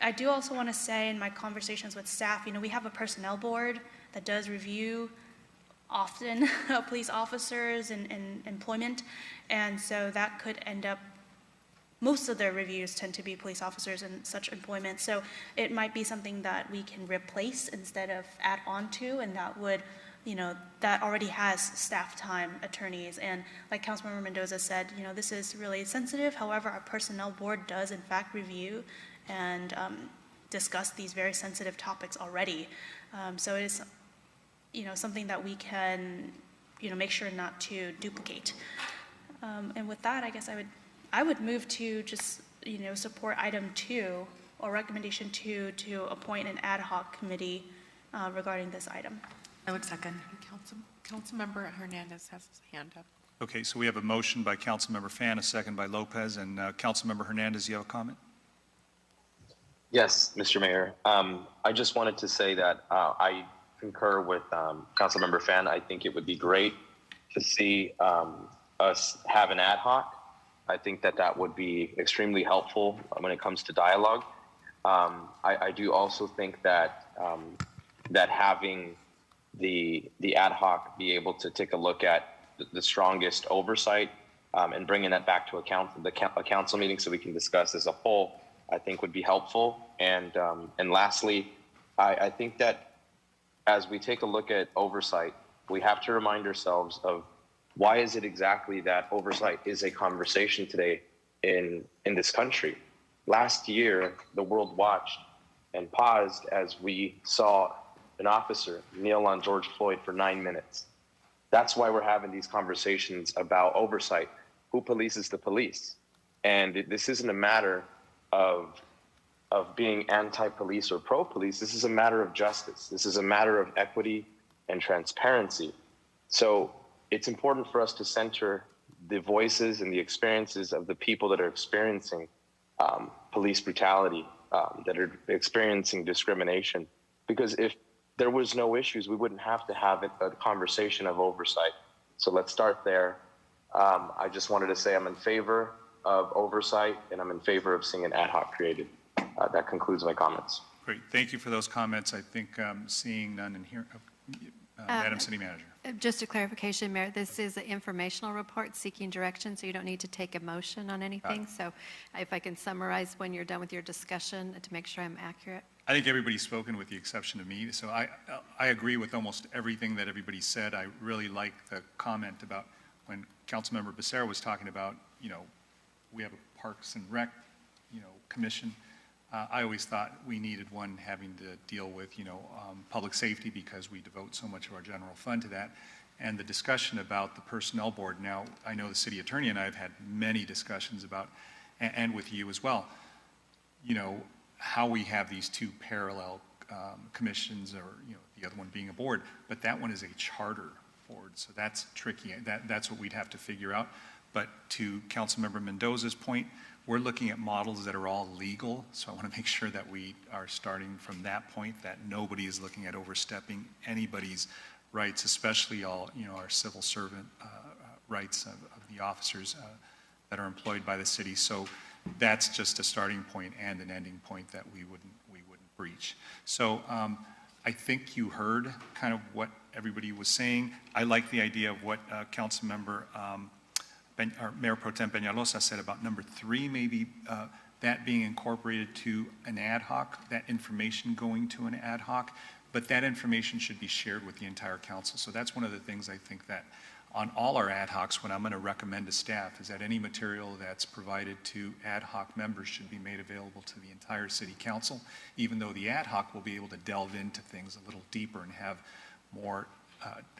I do also want to say in my conversations with staff, we have a personnel board that does review often police officers and employment, and so that could end up, most of their reviews tend to be police officers and such employment, so it might be something that we can replace instead of add on to, and that would, that already has staff time attorneys. And like Councilmember Mendoza said, this is really sensitive. However, our personnel board does in fact review and discuss these very sensitive topics already. So it is, something that we can, make sure not to duplicate. And with that, I guess I would move to just, support item 2 or recommendation 2 to appoint an ad hoc committee regarding this item. I would second. Councilmember Hernandez has his hand up. Okay, so we have a motion by Councilmember Fan, a second by Lopez, and Councilmember Hernandez, you have a comment? Yes, Mr. Mayor. I just wanted to say that I concur with Councilmember Fan. I think it would be great to see us have an ad hoc. I think that would be extremely helpful when it comes to dialogue. I do also think that that having the ad hoc be able to take a look at the strongest oversight and bringing that back to a council meeting so we can discuss as a whole, I think would be helpful. And lastly, I think that as we take a look at oversight, we have to remind ourselves of why is it exactly that oversight is a conversation today in this country. Last year, the world watched and paused as we saw an officer kneel on George Floyd for 9 minutes. That's why we're having these conversations about oversight. Who polices the police? And this isn't a matter of being anti-police or pro-police. This is a matter of justice. This is a matter of equity and transparency. So it's important for us to center the voices and the experiences of the people that are experiencing police brutality, that are experiencing discrimination. Because if there was no issues, we wouldn't have to have a conversation of oversight. So let's start there. I just wanted to say I'm in favor of oversight, and I'm in favor of seeing an ad hoc created. That concludes my comments. Great, thank you for those comments. I think seeing none in here, Madam City Manager. Just a clarification, Mayor, this is an informational report seeking direction, so you don't need to take a motion on anything. So if I can summarize when you're done with your discussion to make sure I'm accurate. I think everybody's spoken with the exception of me, so I agree with almost everything that everybody said. I really like the comment about when Councilmember Becerra was talking about, we have a Parks and Rec, commission. I always thought we needed one having to deal with, public safety because we devote so much of our general fund to that. And the discussion about the personnel board. Now, I know the city attorney and I have had many discussions about, and with you as well, how we have these two parallel commissions, or the other one being a board, but that one is a charter board, so that's tricky. That's what we'd have to figure out. But to Councilmember Mendoza's point, we're looking at models that are all legal, so I want to make sure that we are starting from that point, that nobody is looking at overstepping anybody's rights, especially all our civil servant rights of the officers that are employed by the city. So that's just a starting point and an ending point that we wouldn't breach. So I think you heard kind of what everybody was saying. I like the idea of what Councilmember Mayor Pro Tem Peñalosa said about number 3, maybe that being incorporated to an ad hoc, that information going to an ad hoc, but that information should be shared with the entire council. So that's one of the things I think that on all our ad hocs, what I'm going to recommend to staff is that any material that's provided to ad hoc members should be made available to the entire city council, even though the ad hoc will be able to delve into things a little deeper and have more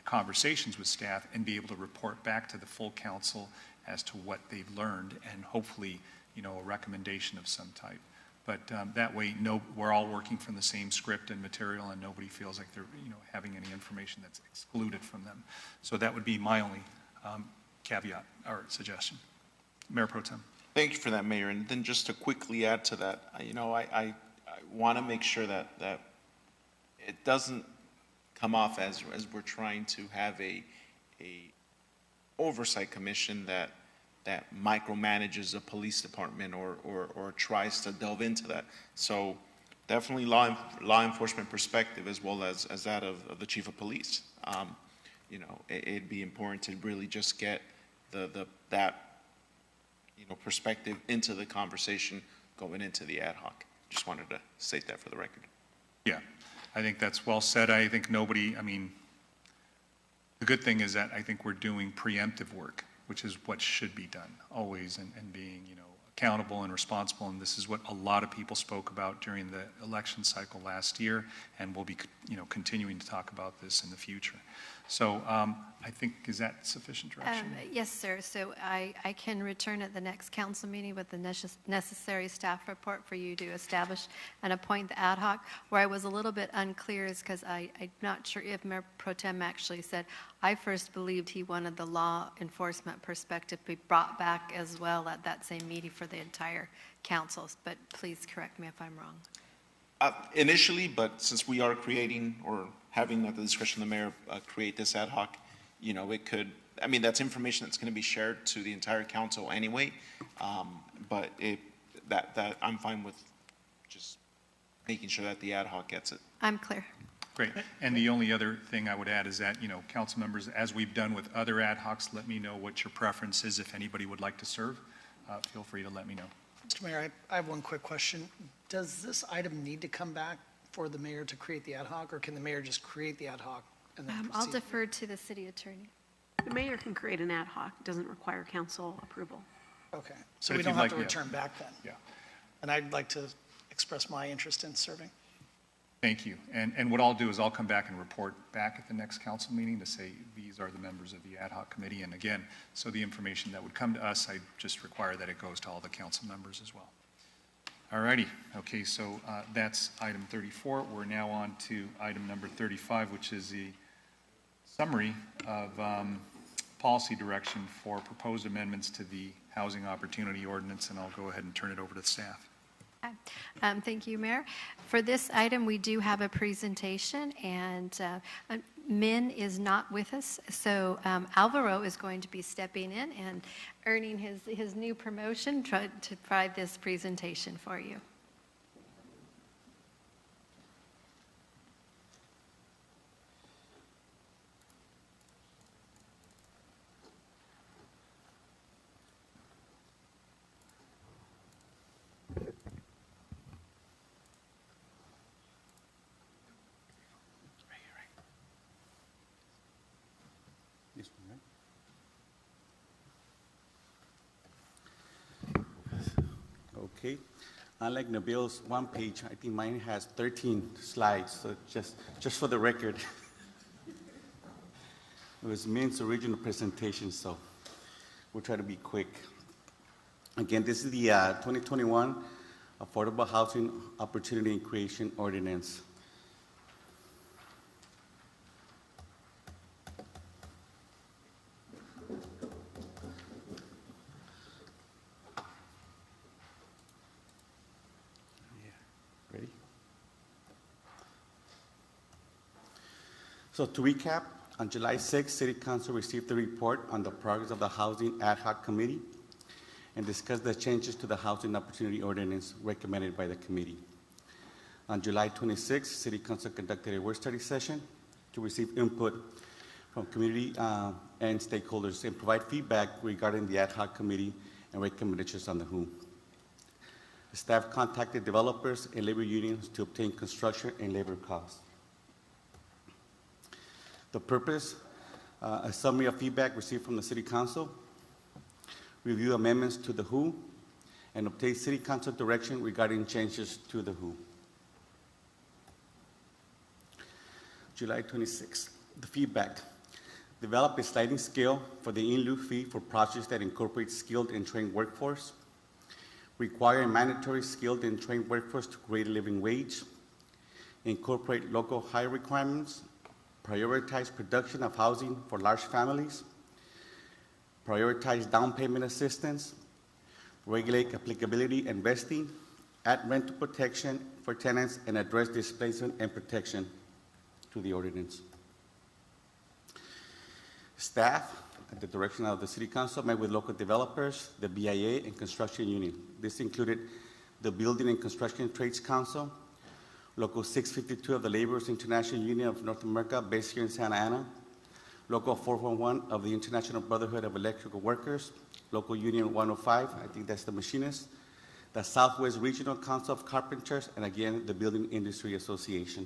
conversations with staff and be able to report back to the full council as to what they've learned and hopefully, a recommendation of some type. But that way, we're all working from the same script and material, and nobody feels like they're, having any information that's excluded from them. So that would be my only caveat or suggestion. Mayor Pro Tem. Thank you for that, Mayor. And then just to quickly add to that, I want to make sure that it doesn't come off as we're trying to have a oversight commission that micromanages a police department or tries to delve into that. So definitely law enforcement perspective as well as that of the chief of police. It'd be important to really just get that perspective into the conversation going into the ad hoc. Just wanted to state that for the record. Yeah, I think that's well said. I think the good thing is that I think we're doing preemptive work, which is what should be done always, and being, accountable and responsible. And this is what a lot of people spoke about during the election cycle last year, and we'll be, continuing to talk about this in the future. So I think, is that sufficient direction? Yes, sir. So I can return at the next council meeting with the necessary staff report for you to establish and appoint the ad hoc. Where I was a little bit unclear is because I'm not sure if Mayor Pro Tem actually said, I first believed he wanted the law enforcement perspective to be brought back as well at that same meeting for the entire council. But please correct me if I'm wrong. Initially, but since we are creating or having at the discretion of the mayor create this ad hoc, it could, that's information that's going to be shared to the entire council anyway. But that I'm fine with just making sure that the ad hoc gets it. I'm clear. Great. And the only other thing I would add is that, council members, as we've done with other ad hocs, let me know what your preference is. If anybody would like to serve, feel free to let me know. Mr. Mayor, I have one quick question. Does this item need to come back for the mayor to create the ad hoc, or can the mayor just create the ad hoc and then I'll proceed? defer to the city attorney. The mayor can create an ad hoc, it doesn't require council approval. Okay, so But we if don't you'd have to like, yeah. return back then? Yeah. And I'd like to express my interest in serving. Thank you. And what I'll do is I'll come back and report back at the next council meeting to say these are the members of the ad hoc committee. And again, so the information that would come to us, I just require that it goes to all the council members as well. All righty. Okay, so that's item 34. We're now on to item number 35, which is the summary of policy direction for proposed amendments to the housing opportunity ordinance, and I'll go ahead and turn it over to staff. Thank you, Mayor. For this item, we do have a presentation, and Min is not with us, so Alvaro is going to be stepping in and earning his new promotion to provide this presentation for you. This one, right? Okay. Unlike Nabil's one page, I think mine has 13 slides, so just for the record. It was Min's original presentation, so we'll try to be quick. Again, this is the 2021 Affordable Housing Opportunity and Creation Ordinance. Ready? So to recap, on July 6th, City Council received the report on the progress of the Housing Ad Hoc Committee and discussed the changes to the Housing Opportunity Ordinance recommended by the committee. On July 26th, City Council conducted a work study session to receive input from community and stakeholders and provide feedback regarding the Ad Hoc Committee and recommendations on the WHO. The staff contacted developers and labor unions to obtain construction and labor costs. The purpose, a summary of feedback received from the City Council, review amendments to the WHO, and obtain City Council direction regarding changes to the WHO. July 26th, the feedback. Develop a sliding scale for the in lieu fee for projects that incorporate skilled and trained workforce. Require a mandatory skilled and trained workforce to create a living wage. Incorporate local hire requirements. Prioritize production of housing for large families. Prioritize down payment assistance. Regulate applicability and vesting. Add rental protection for tenants and address displacement and protection to the ordinance. Staff, at the direction of the City Council, met with local developers, the BIA, and construction union. This included the Building and Construction Trades Council, Local 652 of the Laborers International Union of North America, based here in Santa Ana, Local 411 of the International Brotherhood of Electrical Workers, Local Union 105, I think that's the machinists, the Southwest Regional Council of Carpenters, and again, the Building Industry Association.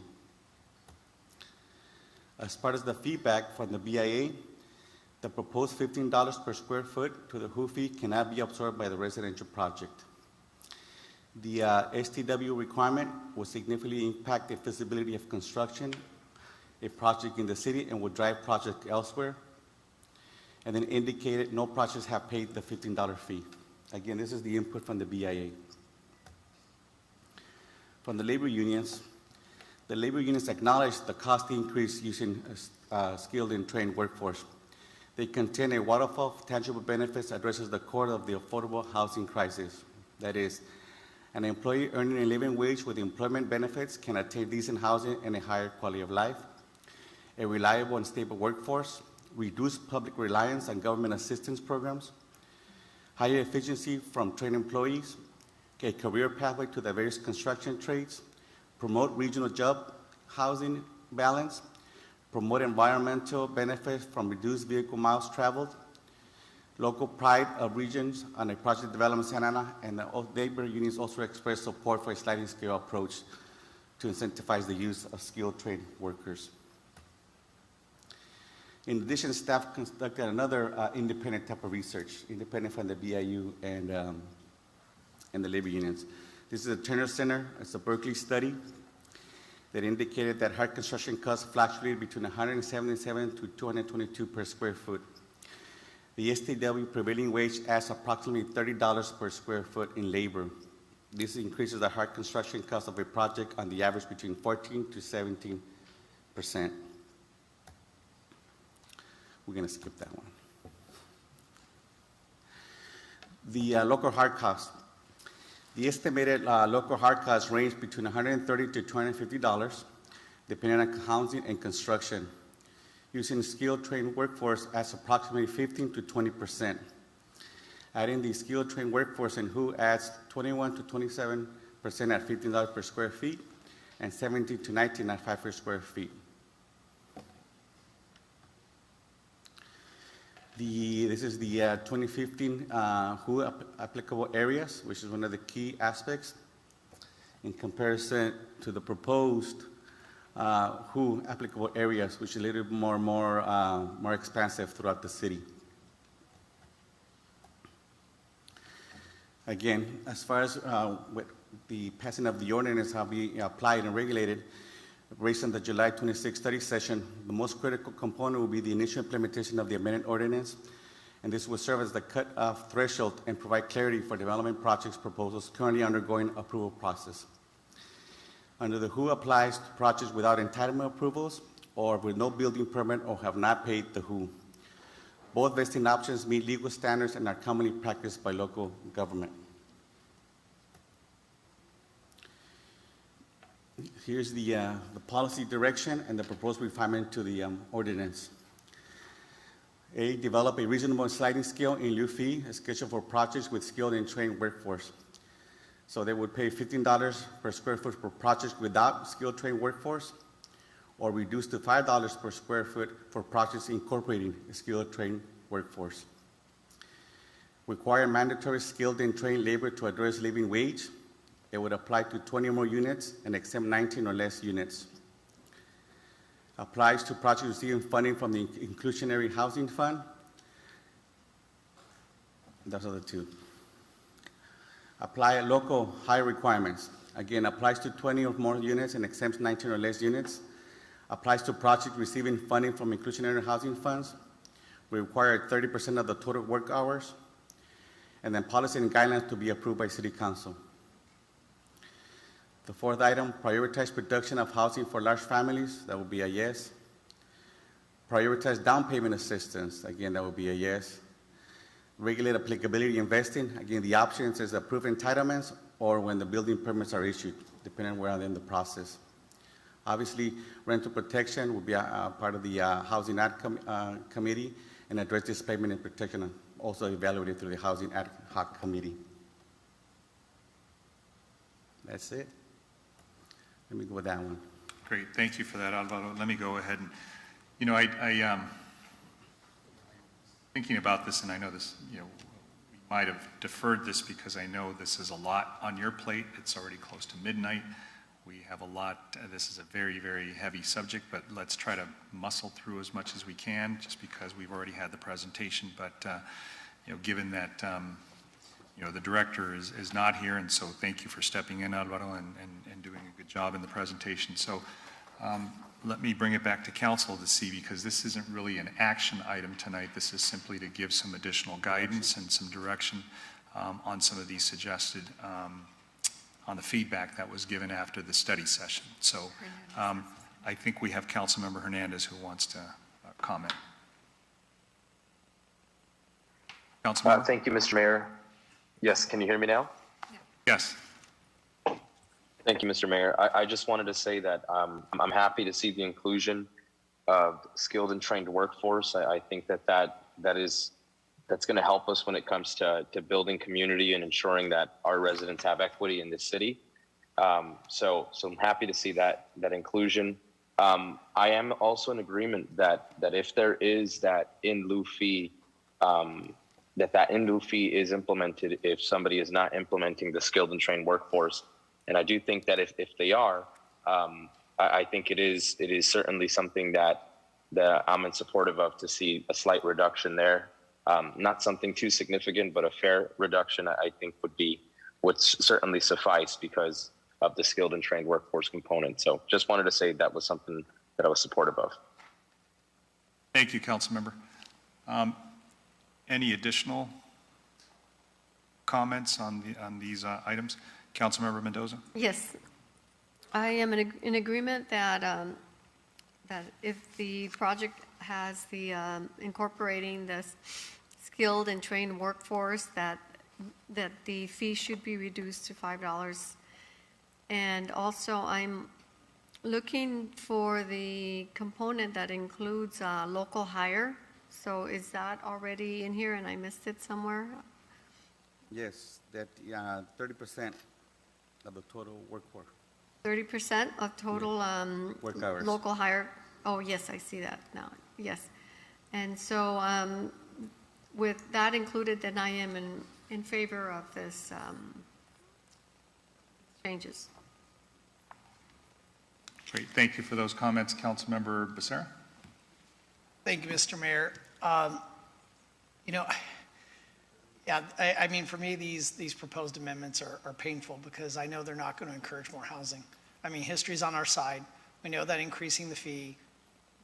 As part of the feedback from the BIA, the proposed $15 per square foot to the WHO fee cannot be absorbed by the residential project. The STW requirement will significantly impact the feasibility of construction, a project in the city, and will drive projects elsewhere. And then indicated no projects have paid the $15 fee. Again, this is the input from the BIA. From the labor unions acknowledge the cost increase using skilled and trained workforce. They contend a waterfall of tangible benefits addresses the core of the affordable housing crisis. That is, an employee earning a living wage with employment benefits can attain decent housing and a higher quality of life, a reliable and stable workforce, reduce public reliance on government assistance programs, higher efficiency from trained employees, a career pathway to the various construction trades, promote regional job housing balance, promote environmental benefits from reduced vehicle miles traveled, local pride of regions on a project development in Santa Ana, and the labor unions also expressed support for a sliding scale approach to incentivize the use of skilled trade workers. In addition, staff conducted another independent type of research, independent from the BIU and the labor unions. This is a Turner Center, it's a Berkeley study that indicated that hard construction costs fluctuated between $177 to $222 per square foot. The STW prevailing wage adds approximately $30 per square foot in labor. This increases the hard construction cost of a project on the average between 14 to 17%. We're going to skip that one. The local hard costs. The estimated local hard costs range between $130 to $250, depending on housing and construction. Using skilled trained workforce adds approximately 15 to 20%. Adding the skilled trained workforce and who adds 21 to 27% at $15 per square feet and 17 to 19 at $5 per square feet. This is the 2015 WHO applicable areas, which is one of the key aspects in comparison to the proposed WHO applicable areas, which is a little bit more expansive throughout the city. Again, as far as with the passing of the ordinance, how we applied and regulated, based on the July 26 study session, the most critical component will be the initial implementation of the amended ordinance, and this will serve as the cut-off threshold and provide clarity for development projects proposals currently undergoing approval process. Under the WHO applies to projects without entitlement approvals or with no building permit or have not paid the WHO. Both vesting options meet legal standards and are commonly practiced by local government. Here's the policy direction and the proposed refinement to the ordinance. A, develop a reasonable sliding scale in lieu fee scheduled for projects with skilled and trained workforce. So they would pay $15 per square foot for projects without skilled trained workforce, or reduce to $5 per square foot for projects incorporating a skilled trained workforce. Require mandatory skilled and trained labor to address living wage. It would apply to 20 or more units and exempt 19 or less units. Applies to projects receiving funding from the Inclusionary Housing Fund. Those are the two. Apply local high requirements. Again, applies to 20 or more units and exempts 19 or less units. Applies to projects receiving funding from Inclusionary Housing Funds. We require 30% of the total work hours. And then policy and guidelines to be approved by City Council. The fourth item, prioritize production of housing for large families. That would be a yes. Prioritize down payment assistance. Again, that would be a yes. Regulate applicability investing. Again, the options is approve entitlements or when the building permits are issued, depending on where they're in the process. Obviously, rental protection will be a part of the Housing Ad Committee, and address displacement and protection also evaluated through the Housing Ad Hoc Committee. That's it. Let me go with that one. Great, thank you for that, Alvaro. Let me go ahead and, thinking about this, and I know this, we might have deferred this because I know this is a lot on your plate. It's already close to midnight. We have a lot, this is a very, very heavy subject, but let's try to muscle through as much as we can, just because we've already had the presentation. But, given that, the director is not here, and so thank you for stepping in, Alvaro, and doing a good job in the presentation. So let me bring it back to council to see, because this isn't really an action item tonight. This is simply to give some additional guidance and some direction on some of these suggested, on the feedback that was given after the study session. So I think we have Councilmember Hernandez who wants to comment. Councilmember? Thank you, Mr. Mayor. Yes, can you hear me now? Yes. Thank you, Mr. Mayor. I just wanted to say that I'm happy to see the inclusion of skilled and trained workforce. I think that's going to help us when it comes to building community and ensuring that our residents have equity in this city. So I'm happy to see that inclusion. I am also in agreement that if there is that in lieu fee, that in lieu fee is implemented if somebody is not implementing the skilled and trained workforce. And I do think that if they are, I think it is certainly something that I'm in supportive of, to see a slight reduction there. Not something too significant, but a fair reduction I think would certainly suffice because of the skilled and trained workforce component. So just wanted to say that was something that I was supportive of. Thank you, Councilmember. Any additional comments on these items? Councilmember Mendoza? Yes. I am in agreement that that if the project has the incorporating the skilled and trained workforce, that that the fee should be reduced to $5. And also, I'm looking for the component that includes local hire. So is that already in here and I missed it somewhere? Yes, that 30% of the total workforce. 30% of total Work hours. local hire? Oh, yes, I see that now, yes. And so with that included, then I am in favor of this changes. Great, thank you for those comments. Councilmember Becerra? Thank you, Mr. Mayor. You know, yeah, I mean, for me, these proposed amendments are painful because I know they're not going to encourage more housing. I mean, history's on our side. We know that increasing the fee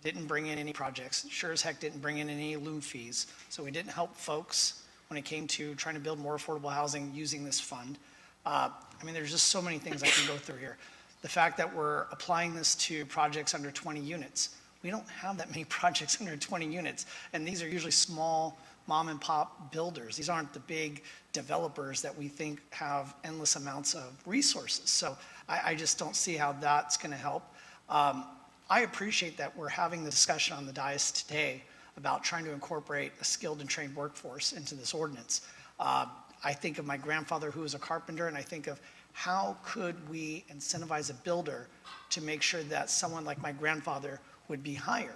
didn't bring in any projects. Sure as heck didn't bring in any loom fees. So we didn't help folks when it came to trying to build more affordable housing using this fund. I mean, there's just so many things I can go through here. The fact that we're applying this to projects under 20 units. We don't have that many projects under 20 units, and these are usually small mom and pop builders. These aren't the big developers that we think have endless amounts of resources. So I just don't see how that's going to help. I appreciate that we're having the discussion on the dais today about trying to incorporate a skilled and trained workforce into this ordinance. I think of my grandfather who was a carpenter, and I think of how could we incentivize a builder to make sure that someone like my grandfather would be hired.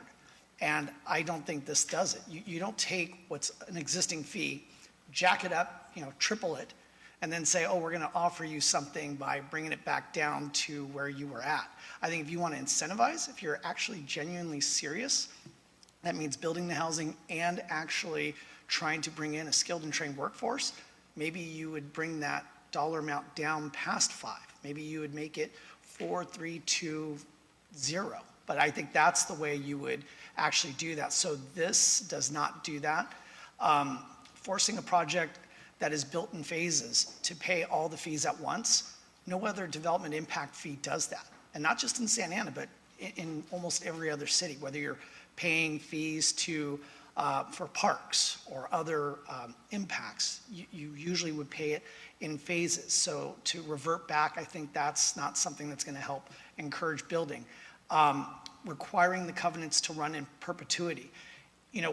And I don't think this does it. You don't take what's an existing fee, jack it up, triple it, and then say, oh, we're going to offer you something by bringing it back down to where you were at. I think if you want to incentivize, if you're actually genuinely serious, that means building the housing and actually trying to bring in a skilled and trained workforce, maybe you would bring that dollar amount down past 5. Maybe you would make it 4-3-2-0. But I think that's the way you would actually do that. So this does not do that. Forcing a project that is built in phases to pay all the fees at once, no other development impact fee does that. And not just in Santa Ana, but in almost every other city, whether you're paying fees for parks or other impacts, you usually would pay it in phases. So to revert back, I think that's not something that's going to help encourage building. Requiring the covenants to run in perpetuity.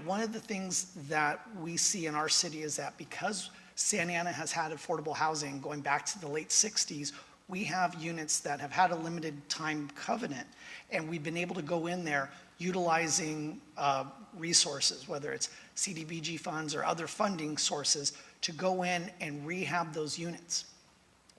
One of the things that we see in our city is that because Santa Ana has had affordable housing going back to the late 60s, we have units that have had a limited time covenant, and we've been able to go in there utilizing resources, whether it's CDBG funds or other funding sources, to go in and rehab those units.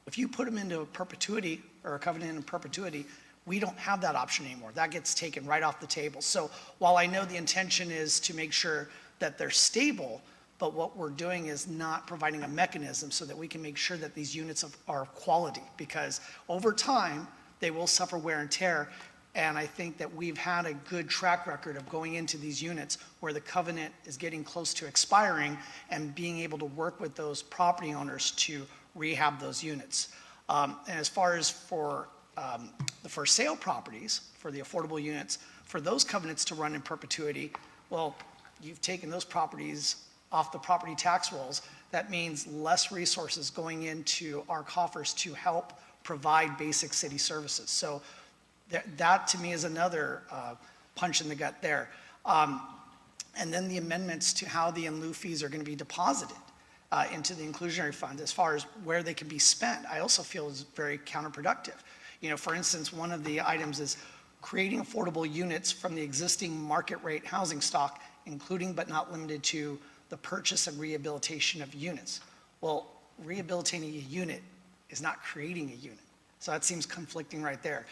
If you put them into a perpetuity or a covenant in perpetuity, we don't have that option anymore. That gets taken right off the table. So while I know the intention is to make sure that they're stable, but what we're doing is not providing a mechanism so that we can make sure that these units are quality, because over time, they will suffer wear and tear. And I think that we've had a good track record of going into these units where the covenant is getting close to expiring and being able to work with those property owners to rehab those units. And as far as for the for sale properties, for the affordable units, for those covenants to run in perpetuity, well, you've taken those properties off the property tax rolls. That means less resources going into our coffers to help provide basic city services. So that to me is another punch in the gut there. And then the amendments to how the in lieu fees are going to be deposited into the inclusionary fund as far as where they can be spent, I also feel is very counterproductive. For instance, one of the items is creating affordable units from the existing market rate housing stock, including but not limited to the purchase and rehabilitation of units. Well, rehabilitating a unit is not creating a unit. So that seems conflicting right there.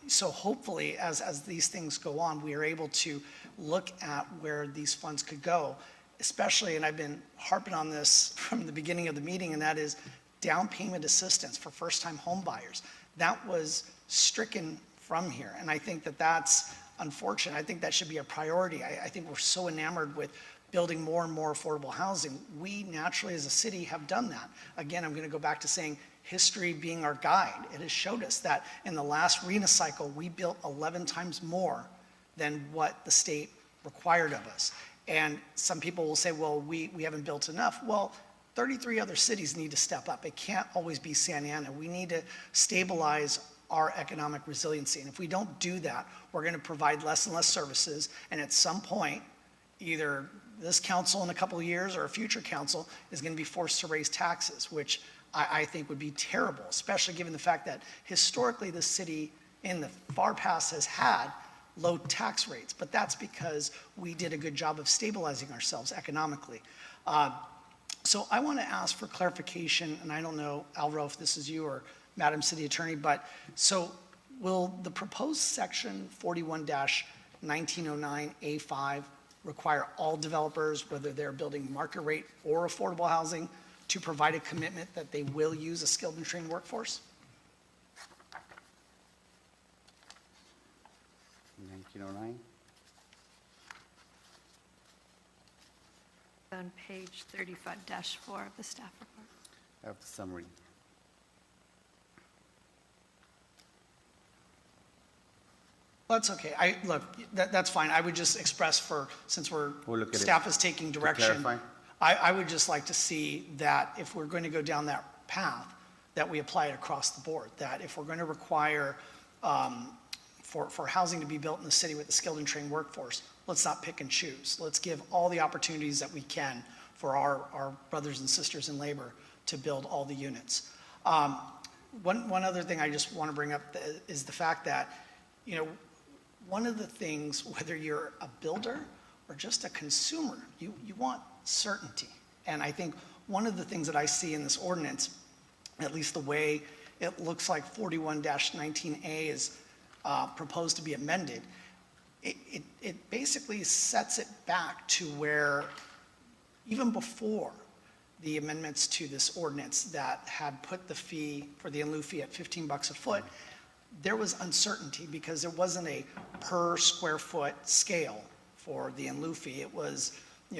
So hopefully, as these things go on, we are able to look at where these funds could go, especially, and I've been harping on this from the beginning of the meeting, and that is down payment assistance for first-time home buyers. That was stricken from here, and I think that that's unfortunate. I think that should be a priority. I think we're so enamored with building more and more affordable housing. We naturally as a city have done that. Again, I'm going to go back to saying history being our guide. It has showed us that in the last RHNA cycle, we built 11 times more than what the state required of us. And some people will say, well, we haven't built enough. Well, 33 other cities need to step up. It can't always be Santa Ana. We need to stabilize our economic resiliency. And if we don't do that, we're going to provide less and less services. And at some point, either this council in a couple of years or a future council is going to be forced to raise taxes, which I think would be terrible, especially given the fact that historically the city in the far past has had low tax rates. But that's because we did a good job of stabilizing ourselves economically. So I want to ask for clarification, and I don't know, Alvaro, if this is you or Madam City Attorney, but so will the proposed section 41-1909A5 require all developers, whether they're building market rate or affordable housing, to provide a commitment that they will use a skilled and trained workforce? 1909. On page 35-4 of the staff report. I have the summary. Well, that's okay. Look, that's fine. I would just express since We'll look at it. staff is taking To direction, clarify? I would just like to see that if we're going to go down that path, that we apply it across the board. That if we're going to require for housing to be built in the city with a skilled and trained workforce, let's not pick and choose. Let's give all the opportunities that we can for our brothers and sisters in labor to build all the units. One other thing I just want to bring up is the fact that, one of the things, whether you're a builder or just a consumer, you want certainty. And I think one of the things that I see in this ordinance, at least the way it looks like 41-19A is proposed to be amended, it basically sets it back to where even before the amendments to this ordinance that had put the fee for the in lieu fee at $15 a foot, there was uncertainty because there wasn't a per square foot scale for the in lieu fee. It was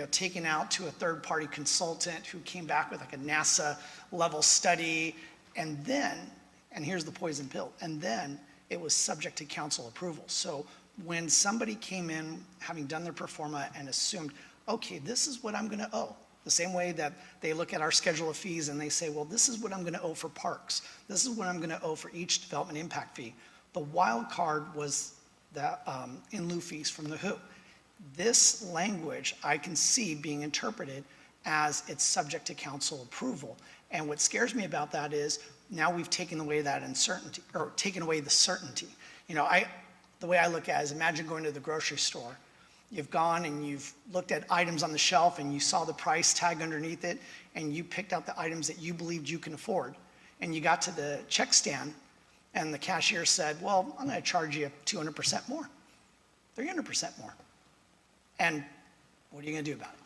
taken out to a third-party consultant who came back with like a NASA level study, and here's the poison pill, and then it was subject to council approval. So when somebody came in having done their pro forma and assumed, okay, this is what I'm going to owe, the same way that they look at our schedule of fees and they say, well, this is what I'm going to owe for parks. This is what I'm going to owe for each development impact fee. The wild card was the in lieu fees from the WHO. This language I can see being interpreted as it's subject to council approval. And what scares me about that is now we've taken away that uncertainty, or taken away the certainty. The way I look at it is imagine going to the grocery store. You've gone and you've looked at items on the shelf and you saw the price tag underneath it and you picked out the items that you believed you can afford. And you got to the check stand and the cashier said, well, I'm going to charge you 200% more, 300% more. And what are you going to do about it?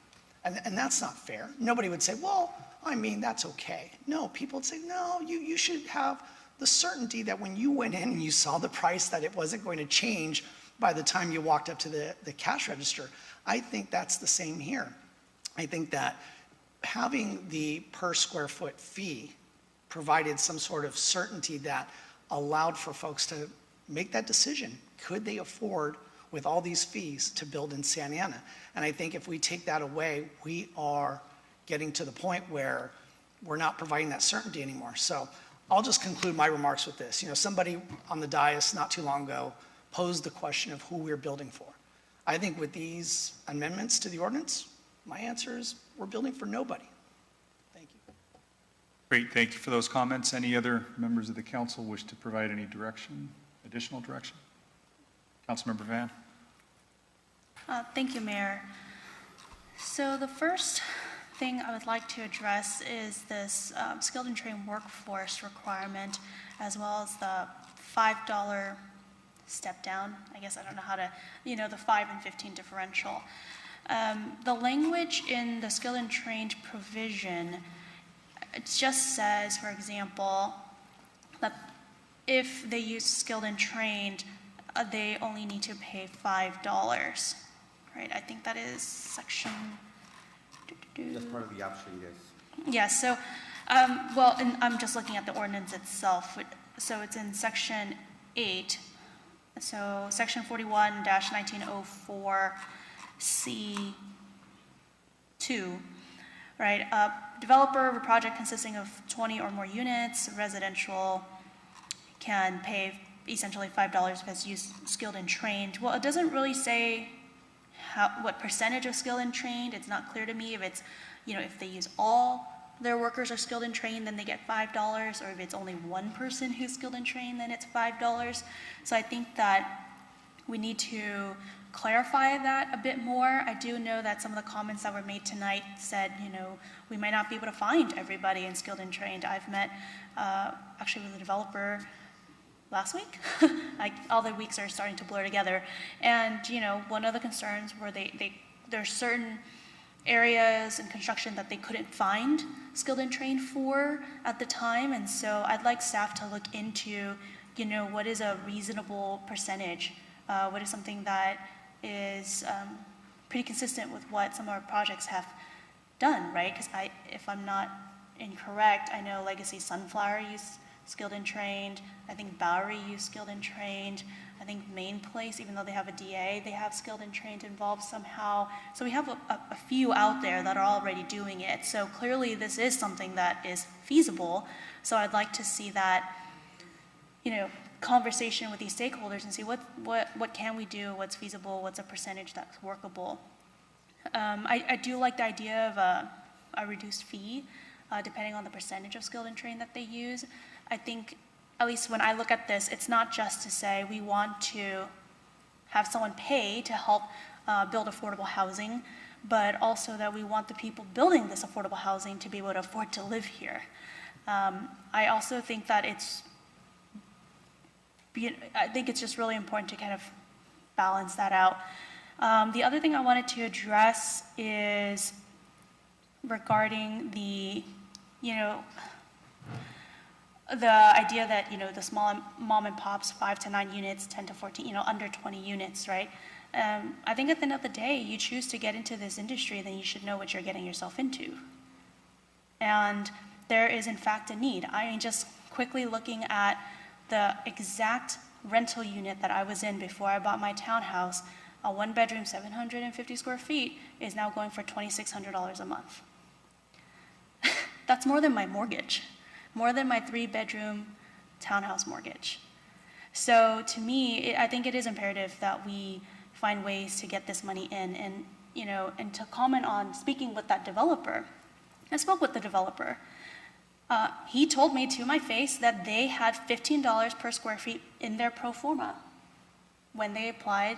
And that's not fair. Nobody would say, well, that's okay. No, people would say, no, you should have the certainty that when you went in and you saw the price that it wasn't going to change by the time you walked up to the cash register. I think that's the same here. I think that having the per square foot fee provided some sort of certainty that allowed for folks to make that decision. Could they afford, with all these fees, to build in Santa Ana? And I think if we take that away, we are getting to the point where we're not providing that certainty anymore. So I'll just conclude my remarks with this. Somebody on the dais not too long ago posed the question of who we're building for. I think with these amendments to the ordinance, my answer is we're building for nobody. Thank you. Great, thank you for those comments. Any other members of the council wish to provide any direction, additional direction? Councilmember Van. Thank you, Mayor. So the first thing I would like to address is this skilled and trained workforce requirement, as well as the $5 step down. I guess I don't know how to, the 5 and 15 differential. The language in the skilled and trained provision, it just says, for example, that if they use skilled and trained, they only need to pay $5, right? I think that is section. That's part of the option, yes. Yeah, so, and I'm just looking at the ordinance itself. So it's in section 8. So section 41-1904C2, right? developer of a project consisting of 20 or more units, residential, can pay essentially $5 if it's used skilled and trained. Well, it doesn't really say what percentage of skilled and trained. It's not clear to me if it's, if they use all their workers are skilled and trained, then they get $5, or if it's only one person who's skilled and trained, then it's $5. So I think that we need to clarify that a bit more. I do know that some of the comments that were made tonight said, we might not be able to find everybody in skilled and trained. I've met actually with a developer last week. All the weeks are starting to blur together. And, one of the concerns were there's certain areas in construction that they couldn't find skilled and trained for at the time. And so I'd like staff to look into, what is a reasonable percentage? What is something that is pretty consistent with what some of our projects have done, right? Because if I'm not incorrect, I know Legacy Sunflower used skilled and trained. I think Bowery used skilled and trained. I think Main Place, even though they have a DA, they have skilled and trained involved somehow. So we have a few out there that are already doing it. So clearly this is something that is feasible. So I'd like to see that, conversation with these stakeholders and see what can we do, what's feasible, what's a percentage that's workable. I do like the idea of a reduced fee, depending on the percentage of skilled and trained that they use. I think, at least when I look at this, it's not just to say we want to have someone pay to help build affordable housing, but also that we want the people building this affordable housing to be able to afford to live here. I also think that I think it's just really important to kind of balance that out. The other thing I wanted to address is regarding the idea that, the small mom and pops, 5 to 9 units, 10 to 14, under 20 units, right? I think at the end of the day, you choose to get into this industry, then you should know what you're getting yourself into. And there is, in fact, a need. I mean, just quickly looking at the exact rental unit that I was in before I bought my townhouse, a 1-bedroom, 750 square feet, is now going for $2,600 a month. That's more than my mortgage, more than my 3-bedroom townhouse mortgage. So to me, I think it is imperative that we find ways to get this money in. And, and to comment on speaking with that developer, I spoke with the developer. He told me to my face that they had $15 per square feet in their pro forma when they applied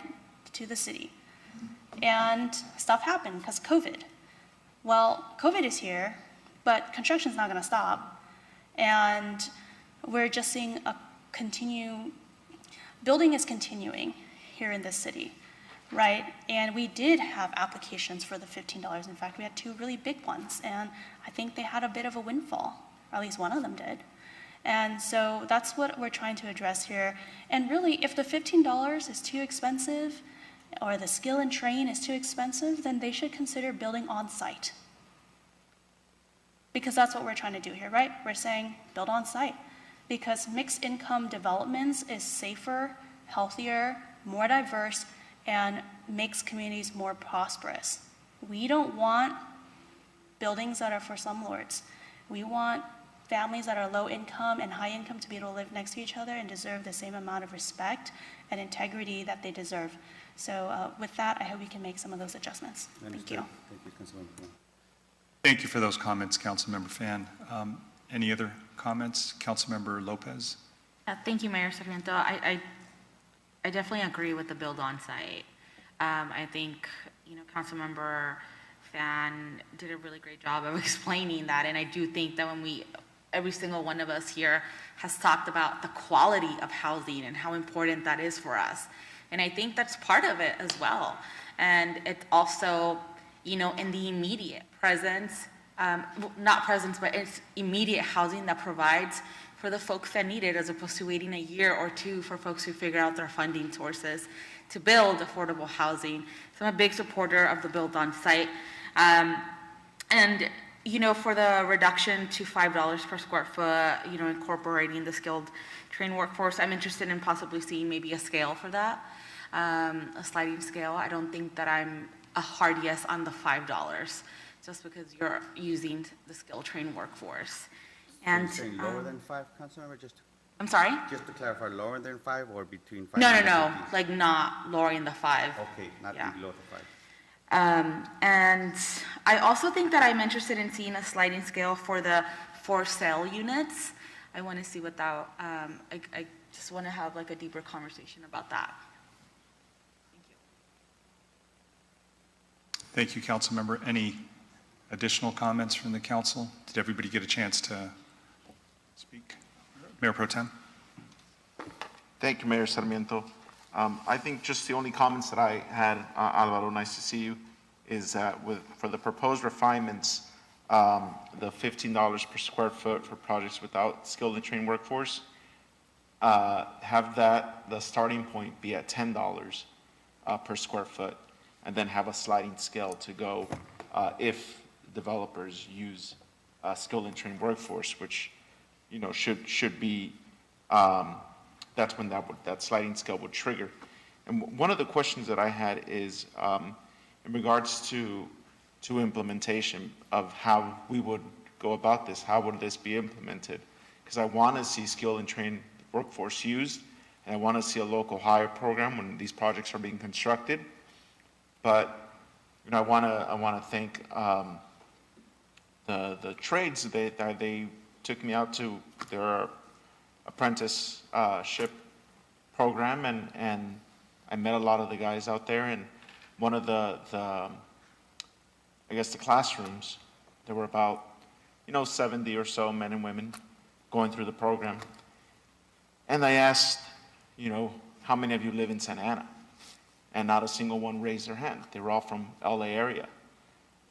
to the city. And stuff happened because COVID. Well, COVID is here, but construction's not going to stop. And we're just seeing building is continuing here in this city, right? And we did have applications for the $15. In fact, we had 2 really big ones, and I think they had a bit of a windfall, or at least one of them did. And so that's what we're trying to address here. And really, if the $15 is too expensive, or the skill and train is too expensive, then they should consider building on site. Because that's what we're trying to do here, right? We're saying build on site. Because mixed income developments is safer, healthier, more diverse, and makes communities more prosperous. We don't want buildings that are for slumlords. We want families that are low income and high income to be able to live next to each other and deserve the same amount of respect and integrity that they deserve. So with that, I hope we can make some of those adjustments. Thank you. Thank you, Councilmember Fan. Thank you for those comments, Councilmember Fan. Any other comments? Councilmember Lopez? Thank you, Mayor Sarmiento. I definitely agree with the build on site. I think, Councilmember Fan did a really great job of explaining that. And I do think that every single one of us here has talked about the quality of housing and how important that is for us. And I think that's part of it as well. And it also, in the immediate presence, not presence, but it's immediate housing that provides for the folks that need it, as opposed to waiting a year or 2 for folks who figure out their funding sources to build affordable housing. So I'm a big supporter of the build on site. And, for the reduction to $5 per square foot, incorporating the skilled trained workforce, I'm interested in possibly seeing maybe a scale for that, a sliding scale. I don't think that I'm a hard yes on the $5. just because you're using the skill-trained workforce. And, So you're saying lower than 5, Councilmember? I'm sorry? Just to clarify, lower than 5 or between 5? No, and no, no, 50? like not lowering the 5. Okay, not Yeah. below the 5. And I also think that I'm interested in seeing a sliding scale for the for sale units. I want to see what that, I just want to have like a deeper conversation about that. Thank you, Councilmember. Any additional comments from the council? Did everybody get a chance to speak? Mayor Pro Tem? Thank you, Mayor Sarmiento. I think just the only comments that I had, Alvaro, nice to see you, is that for the proposed refinements, the $15 per square foot for projects without skilled and trained workforce, have the starting point be at $10 per square foot, and then have a sliding scale to go if developers use skilled and trained workforce, which, should be, that's when that sliding scale would trigger. And one of the questions that I had is in regards to implementation of how we would go about this. How would this be implemented? Because I want to see skilled and trained workforce used, and I want to see a local hire program when these projects are being constructed. But I want to thank the trades. They took me out to their apprenticeship program, and I met a lot of the guys out there. And one of the classrooms, there were about 70 or so men and women going through the program. And I asked, how many of you live in Santa Ana? And not a single one raised their hand. They were all from LA area.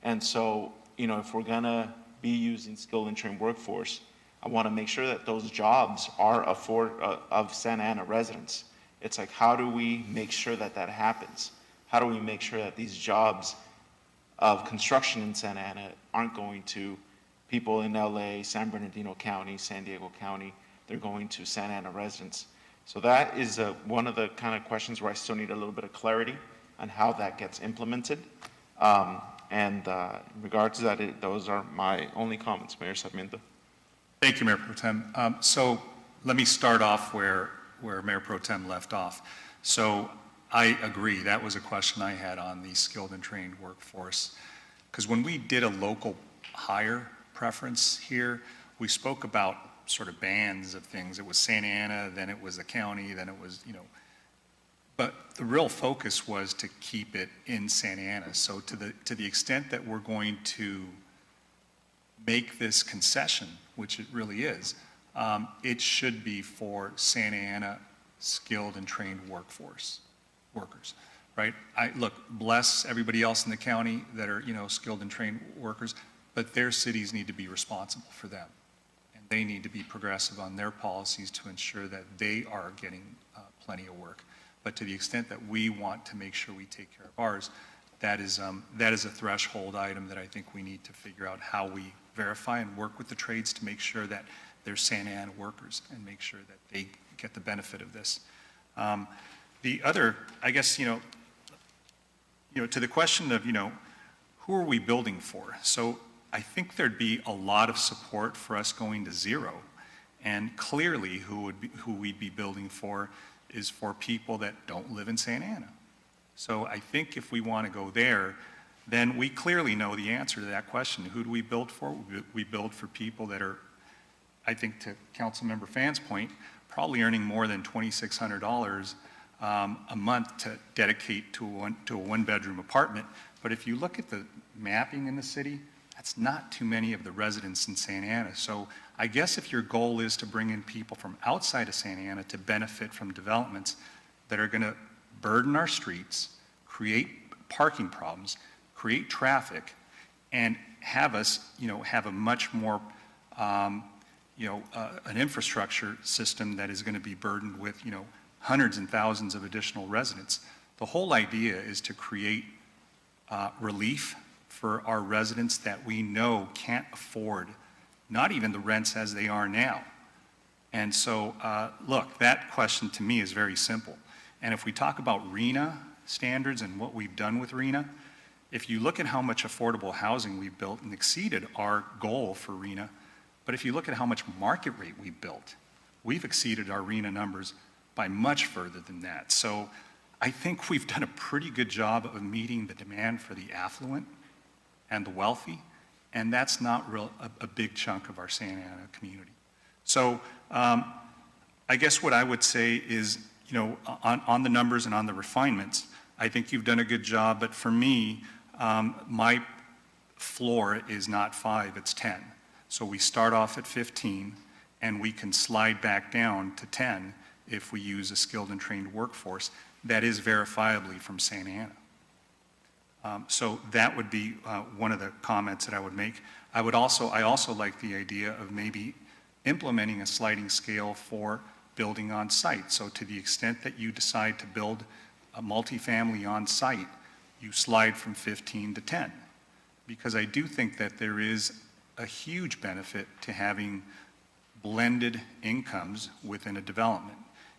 And so, if we're gonna be using skilled and trained workforce, I want to make sure that those jobs are of Santa Ana residents. It's like, how do we make sure that happens? How do we make sure that these jobs of construction in Santa Ana aren't going to people in LA, San Bernardino County, San Diego County? They're going to Santa Ana residents. So that is one of the kind of questions where I still need a little bit of clarity on how that gets implemented. In regards to that, those are my only comments, Mayor Sarmiento. Thank you, Mayor Pro Tem. So let me start off where Mayor Pro Tem left off. So I agree, that was a question I had on the skilled and trained workforce. Because when we did a local hire preference here, we spoke about sort of bands of things. It was Santa Ana, then it was the county, then it was, but the real focus was to keep it in Santa Ana. So to the extent that we're going to make this concession, which it really is, it should be for Santa Ana skilled and trained workers, right? Look, bless everybody else in the county that are, skilled and trained workers, but their cities need to be responsible for them. And they need to be progressive on their policies to ensure that they are getting plenty of work. But to the extent that we want to make sure we take care of ours, that is a threshold item that I think we need to figure out how we verify and work with the trades to make sure that they're Santa Ana workers and make sure that they get the benefit of this. The other, I guess, to the question of, who are we building for? So I think there'd be a lot of support for us going to zero. And clearly who we'd be building for is for people that don't live in Santa Ana. So I think if we want to go there, then we clearly know the answer to that question. Who do we build for? We build for people that are, I think to Councilmember Phan's point, probably earning more than $2,600 a month to dedicate to a one-bedroom apartment. But if you look at the mapping in the city, that's not too many of the residents in Santa Ana. So I guess if your goal is to bring in people from outside of Santa Ana to benefit from developments that are going to burden our streets, create parking problems, create traffic, and have us, have a much more, an infrastructure system that is going to be burdened with, hundreds and thousands of additional residents. The whole idea is to create relief for our residents that we know can't afford, not even the rents as they are now. And so, look, that question to me is very simple. And if we talk about RENA standards and what we've done with RENA, if you look at how much affordable housing we built and exceeded our goal for RENA, but if you look at how much market rate we built, we've exceeded our RENA numbers by much further than that. So I think we've done a pretty good job of meeting the demand for the affluent and the wealthy, and that's not a big chunk of our Santa Ana community. So I guess what I would say is, you know, on the numbers and on the refinements, I think you've done a good job, but for me, my floor is not 5, it's 10. So we start off at 15, and we can slide back down to 10 if we use a skilled and trained workforce that is verifiably from Santa Ana. So that would be one of the comments that I would make. I also like the idea of maybe implementing a sliding scale for building on site. So to the extent that you decide to build a multifamily on site, you slide from 15 to 10. Because I do think that there is a huge benefit to having blended incomes within a development.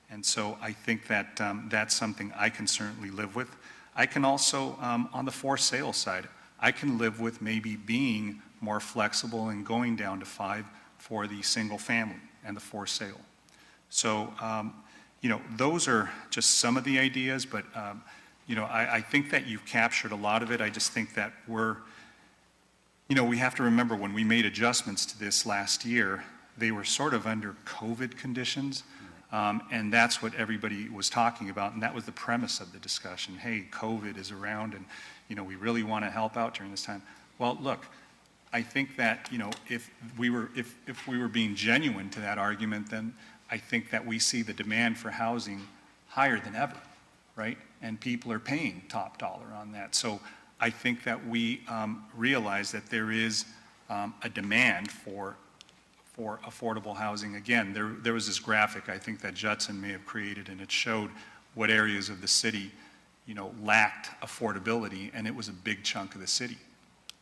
And so I think that that's something I can certainly live with. I can also, on the for sale side, I can live with maybe being more flexible and going down to 5 for the single family and the for sale. So, you know, those are just some of the ideas, but, you know, I think that you've captured a lot of it. I just think that you know, we have to remember when we made adjustments to this last year, they were sort of under COVID conditions. And that's what everybody was talking about, and that was the premise of the discussion. Hey, COVID is around, and you know we really want to help out during this time. Well, look, I think that you know if we were being genuine to that argument, then I think that we see the demand for housing higher than ever, right? And people are paying top dollar on that. So I think that we realize that there is a demand for affordable housing. Again, there was this graphic I think that Judson may have created, and it showed what areas of the city, you know, lacked affordability, and it was a big chunk of the city.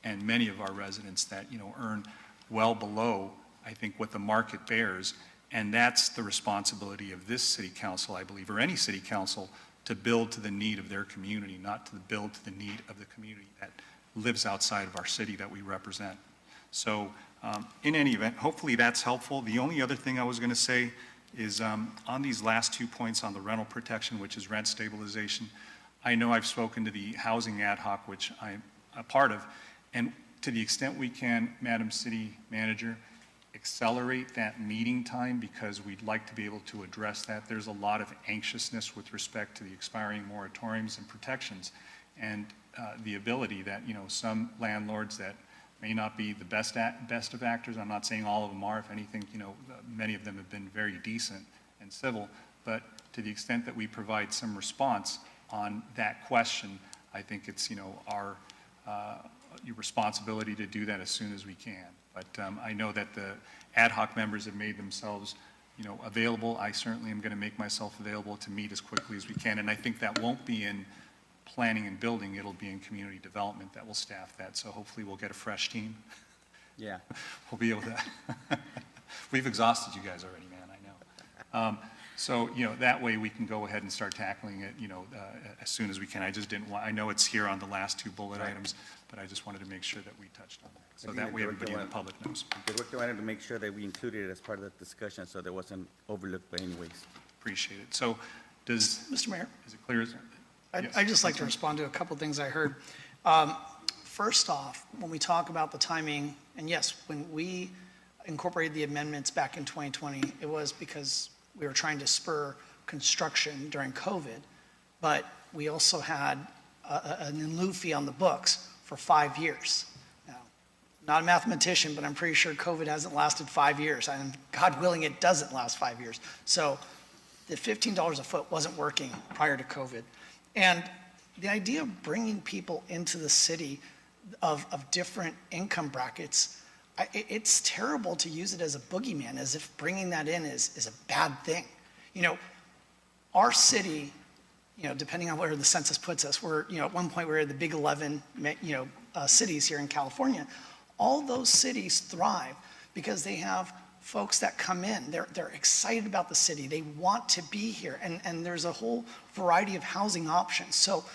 And many of our residents that, you know, earn well below, I think, what the market bears, and that's the responsibility of this city council, I believe, or any city council, to build to the need of their community, not to build to the need of the community that lives outside of our city that we represent. So in any event, hopefully that's helpful. The only other thing I was going to say is on these last 2 points on the rental protection, which is rent stabilization, I know I've spoken to the housing ad hoc, which I'm a part of, and to the extent we can, Madam City Manager, accelerate that meeting time because we'd like to be able to address that. There's a lot of anxiousness with respect to the expiring moratoriums and protections, and the ability that, you know, some landlords that may not be the best of actors. I'm not saying all of them are. If anything, you know, many of them have been very decent and civil. But to the extent that we provide some response on that question, I think it's, you know, our responsibility to do that as soon as we can. But I know that the ad hoc members have made themselves, you know, available. I certainly am going to make myself available to meet as quickly as we can. And I think that won't be in planning and building, it'll be in community development that will staff that. So hopefully we'll get a fresh team. Yeah. We'll be able to. We've exhausted you guys already, man, I know. So, you know, that way we can go ahead and start tackling it, you know, as soon as we can. I just didn't want, I know it's here on the last 2 bullet items, but I just wanted to make sure that we touched on that. So that way everybody in the public knows. Good work. I wanted to make sure that we included it as part of the discussion so there wasn't overlooked by any ways. Appreciate it. So does, Mr. Mayor? Is it clear? Yes. I'd just like to respond to a couple things I heard. First off, when we talk about the timing, and yes, when we incorporated the amendments back in 2020, it was because we were trying to spur construction during COVID, but we also had an in lieu fee on the books for 5 years. Now, not a mathematician, but I'm pretty sure COVID hasn't lasted 5 years, and God willing, it doesn't last 5 years. So the $15 a foot wasn't working prior to COVID. And the idea of bringing people into the city of different income brackets, it's terrible to use it as a boogeyman, as if bringing that in is a bad thing. You know, our city, you know, depending on where the census puts us, we're, you know, at one point we were the big 11, you know, cities here in California. All those cities thrive because they have folks that come in. They're excited about the city. They want to be here. And there's a whole variety of housing options. So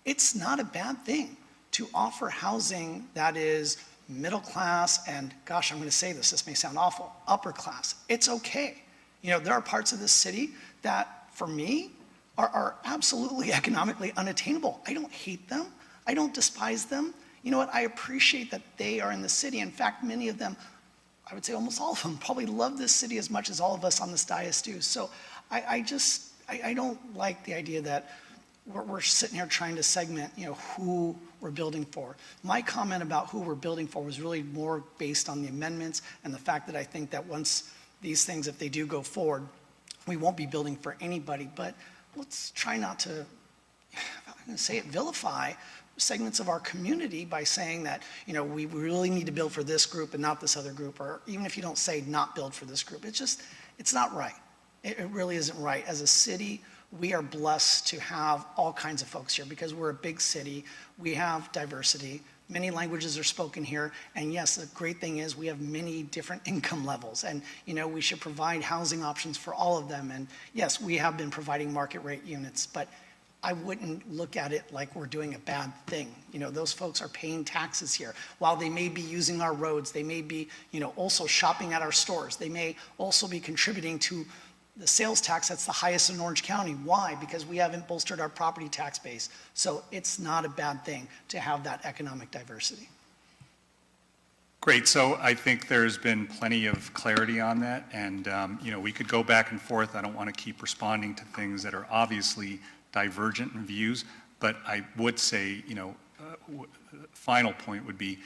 it's not a bad thing to offer housing that is middle class and, gosh, I'm going to say this, this may sound awful, upper class. It's okay. You know, there are parts of this city that, for me, are absolutely economically unattainable. I don't hate them. I don't despise them. You know what? I appreciate that they are in the city. In fact, many of them, I would say almost all of them, probably love this city as much as all of us on this dais do. So I don't like the idea that we're sitting here trying to segment, you know, who we're building for. My comment about who we're building for was really more based on the amendments and the fact that I think that once these things, if they do go forward, we won't be building for anybody. But let's try not to, I'm going to say it, vilify segments of our community by saying that, you know, we really need to build for this group and not this other group, or even if you don't say not build for this group, it's not right. It really isn't right. As a city, we are blessed to have all kinds of folks here because we're a big city. We have diversity. Many languages are spoken here. And yes, the great thing is we have many different income levels. And, you know, we should provide housing options for all of them. And yes, we have been providing market rate units, but I wouldn't look at it like we're doing a bad thing. You know, those folks are paying taxes here. While they may be using our roads, they may be, you know, also shopping at our stores. They may also be contributing to the sales tax that's the highest in Orange County. Why? Because we haven't bolstered our property tax base. So it's not a bad thing to have that economic diversity. Great. So I think there's been plenty of clarity on that. And, you know, we could go back and forth. I don't want to keep responding to things that are obviously divergent in views. But I would say, you know, final point would be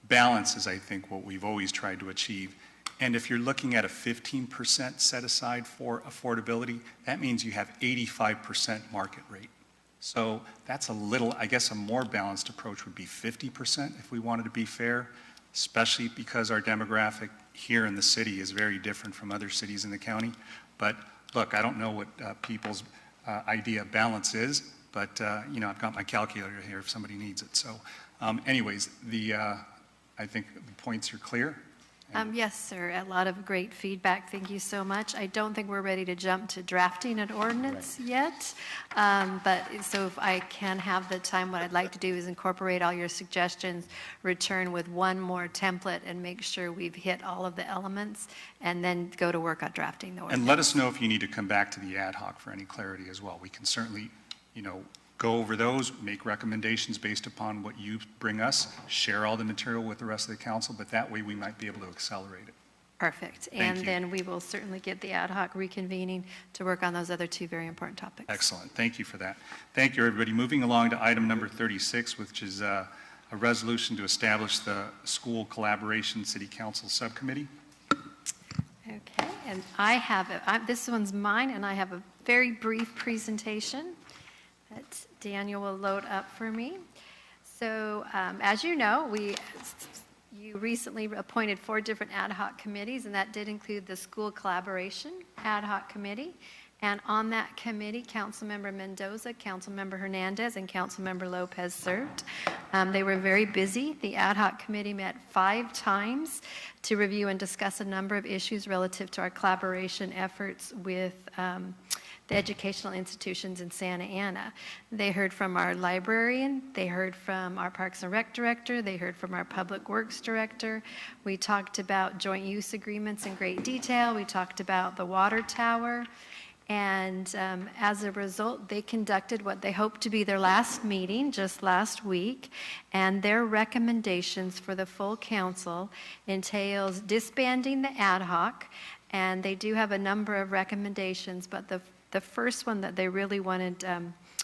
balance is, I think, what we've always tried to achieve. And if you're looking at a 15% set aside for affordability, that means you have 85% market rate. So that's a little, I guess a more balanced approach would be 50% if we wanted to be fair, especially because our demographic here in the city is very different from other cities in the county. But look, I don't know what people's idea of balance is, but you know, I've got my calculator here if somebody needs it. So anyways, I think the points are clear. Yes, sir. A lot of great feedback. Thank you so much. I don't think we're ready to jump to drafting an ordinance yet. But so if I can have the time, what I'd like to do is incorporate all your suggestions, return with one more template and make sure we've hit all of the elements and then go to work on drafting the ordinance. And let us know if you need to come back to the ad hoc for any clarity as well. We can certainly, you know, go over those, make recommendations based upon what you bring us, share all the material with the rest of the council, but that way we might be able to accelerate it. Perfect. Thank And you. then we will certainly get the ad hoc reconvening to work on those other two very important topics. Excellent. Thank you for that. Thank you, everybody. Moving along to item number 36, which is a resolution to establish the School Collaboration City Council Subcommittee. Okay, and I have, this one's mine, and I have a very brief presentation that Daniel will load up for me. So as you know, you recently appointed 4 different ad hoc committees, and that did include the School Collaboration Ad Hoc Committee. And on that committee, Councilmember Mendoza, Councilmember Hernandez, and Councilmember Lopez served. They were very busy. The ad hoc committee met 5 times to review and discuss a number of issues relative to our collaboration efforts with the educational institutions in Santa Ana. They heard from our librarian, they heard from our Parks and Rec director, they heard from our Public Works director. We talked about joint use agreements in great detail. We talked about the water tower. And as a result, they conducted what they hoped to be their last meeting just last week. And their recommendations for the full council entails disbanding the ad hoc. And they do have a number of recommendations, but the first one that they really wanted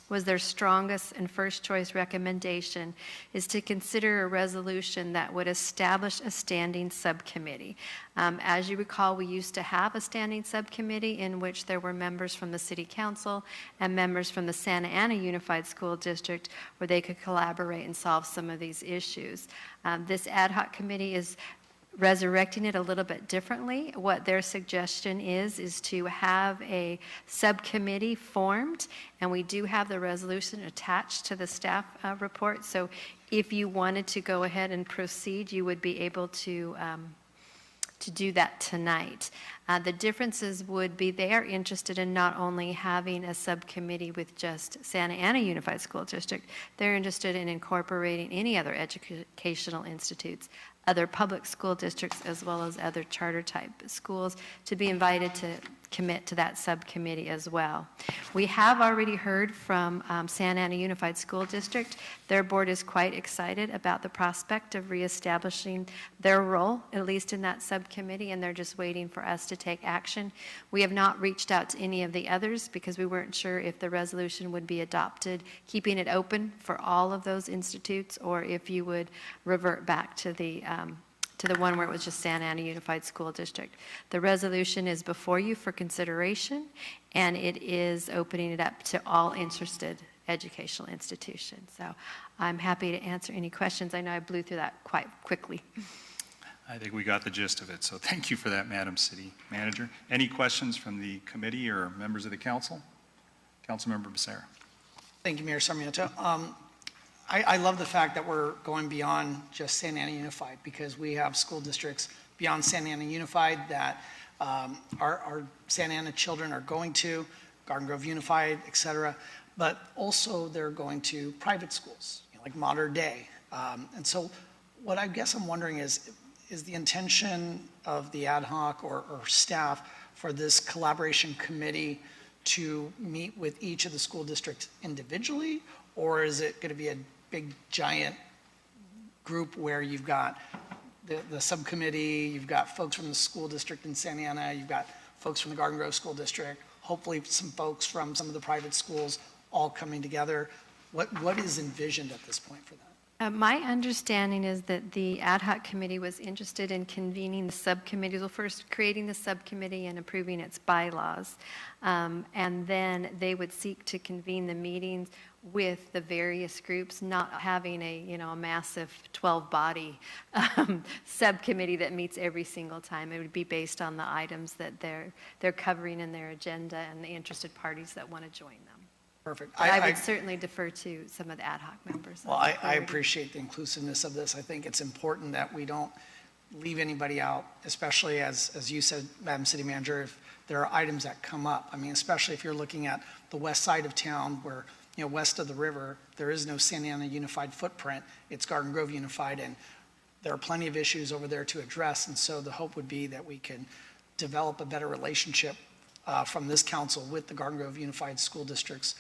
was their strongest and first choice recommendation is to consider a resolution that would establish a standing subcommittee. As you recall, we used to have a standing subcommittee in which there were members from the City Council and members from the Santa Ana Unified School District where they could collaborate and solve some of these issues. This ad hoc committee is resurrecting it a little bit differently. What their suggestion is to have a subcommittee formed, and we do have the resolution attached to the staff report. So if you wanted to go ahead and proceed, you would be able to to do that tonight. The differences would be they are interested in not only having a subcommittee with just Santa Ana Unified School District, they're interested in incorporating any other educational institutes, other public school districts, as well as other charter type schools to be invited to commit to that subcommittee as well. We have already heard from Santa Ana Unified School District. Their board is quite excited about the prospect of reestablishing their role, at least in that subcommittee, and they're just waiting for us to take action. We have not reached out to any of the others because we weren't sure if the resolution would be adopted, keeping it open for all of those institutes, or if you would revert back to the one where it was just Santa Ana Unified School District. The resolution is before you for consideration, and it is opening it up to all interested educational institutions. So I'm happy to answer any questions. I know I blew through that quite quickly. I think we got the gist of it, so thank you for that, Madam City Manager. Any questions from the committee or members of the council? Councilmember Becerra. Thank you, Mayor Sarmiento. I love the fact that we're going beyond just Santa Ana Unified, because we have school districts beyond Santa Ana Unified that our Santa Ana children are going to, Garden Grove Unified, et cetera, but also they're going to private schools, like Modern Day. And so what I guess I'm wondering is the intention of the ad hoc or staff for this collaboration committee to meet with each of the school districts individually, or is it going to be a big giant group where you've got the subcommittee, you've got folks from the school district in Santa Ana, you've got folks from the Garden Grove School District, hopefully some folks from some of the private schools all coming together? What is envisioned at this point for that? My understanding is that the ad hoc committee was interested in convening the subcommittee, well, first creating the subcommittee and approving its bylaws. And then they would seek to convene the meetings with the various groups, not having a massive 12-body subcommittee that meets every single time. It would be based on the items that they're covering in their agenda and the interested parties that want to join them. Perfect. But I would certainly defer to some of the ad hoc members. Well, I appreciate the inclusiveness of this. I think it's important that we don't leave anybody out, especially as you said, Madam City Manager, if there are items that come up. I mean, especially if you're looking at the west side of town where, west of the river, there is no Santa Ana Unified footprint. It's Garden Grove Unified, and there are plenty of issues over there to address. And so the hope would be that we can develop a better relationship from this council with the Garden Grove Unified School District's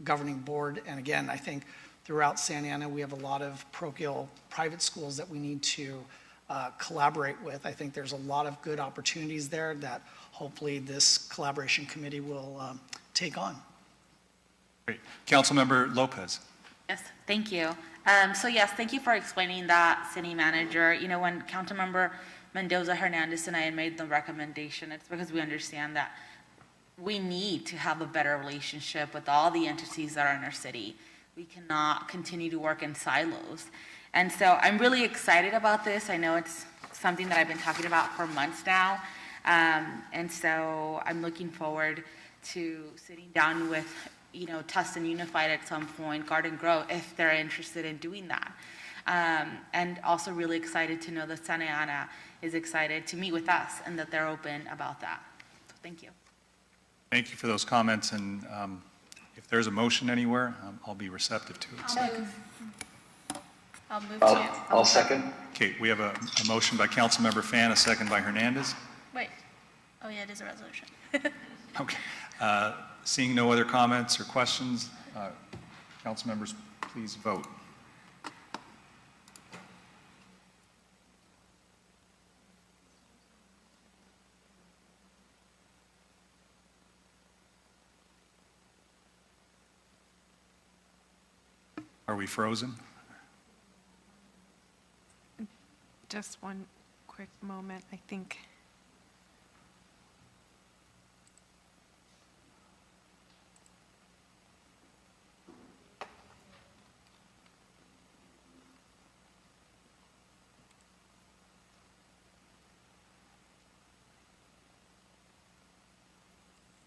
governing board. And again, I think throughout Santa Ana, we have a lot of parochial private schools that we need to collaborate with. I think there's a lot of good opportunities there that hopefully this collaboration committee will take on. Great. Councilmember Lopez. Yes, thank you. So yes, thank you for explaining that, City Manager. When Councilmember Mendoza Hernandez and I had made the recommendation, it's because we understand that we need to have a better relationship with all the entities that are in our city. We cannot continue to work in silos. And so I'm really excited about this. I know it's something that I've been talking about for months now. And so I'm looking forward to sitting down with, Tustin Unified at some point, Garden Grove, if they're interested in doing that. And also really excited to know that Santa Ana is excited to meet with us and that they're open about that. So thank you. Thank you for those comments, and if there's a motion anywhere, I'll be receptive to it. I'll move I'll second. Okay, we have a motion by Councilmember Fan, a second by Hernandez. Wait. Oh, yeah, it is a resolution. Okay. Seeing no other comments or questions, council members, please vote. Are we frozen? Just one quick moment, I think.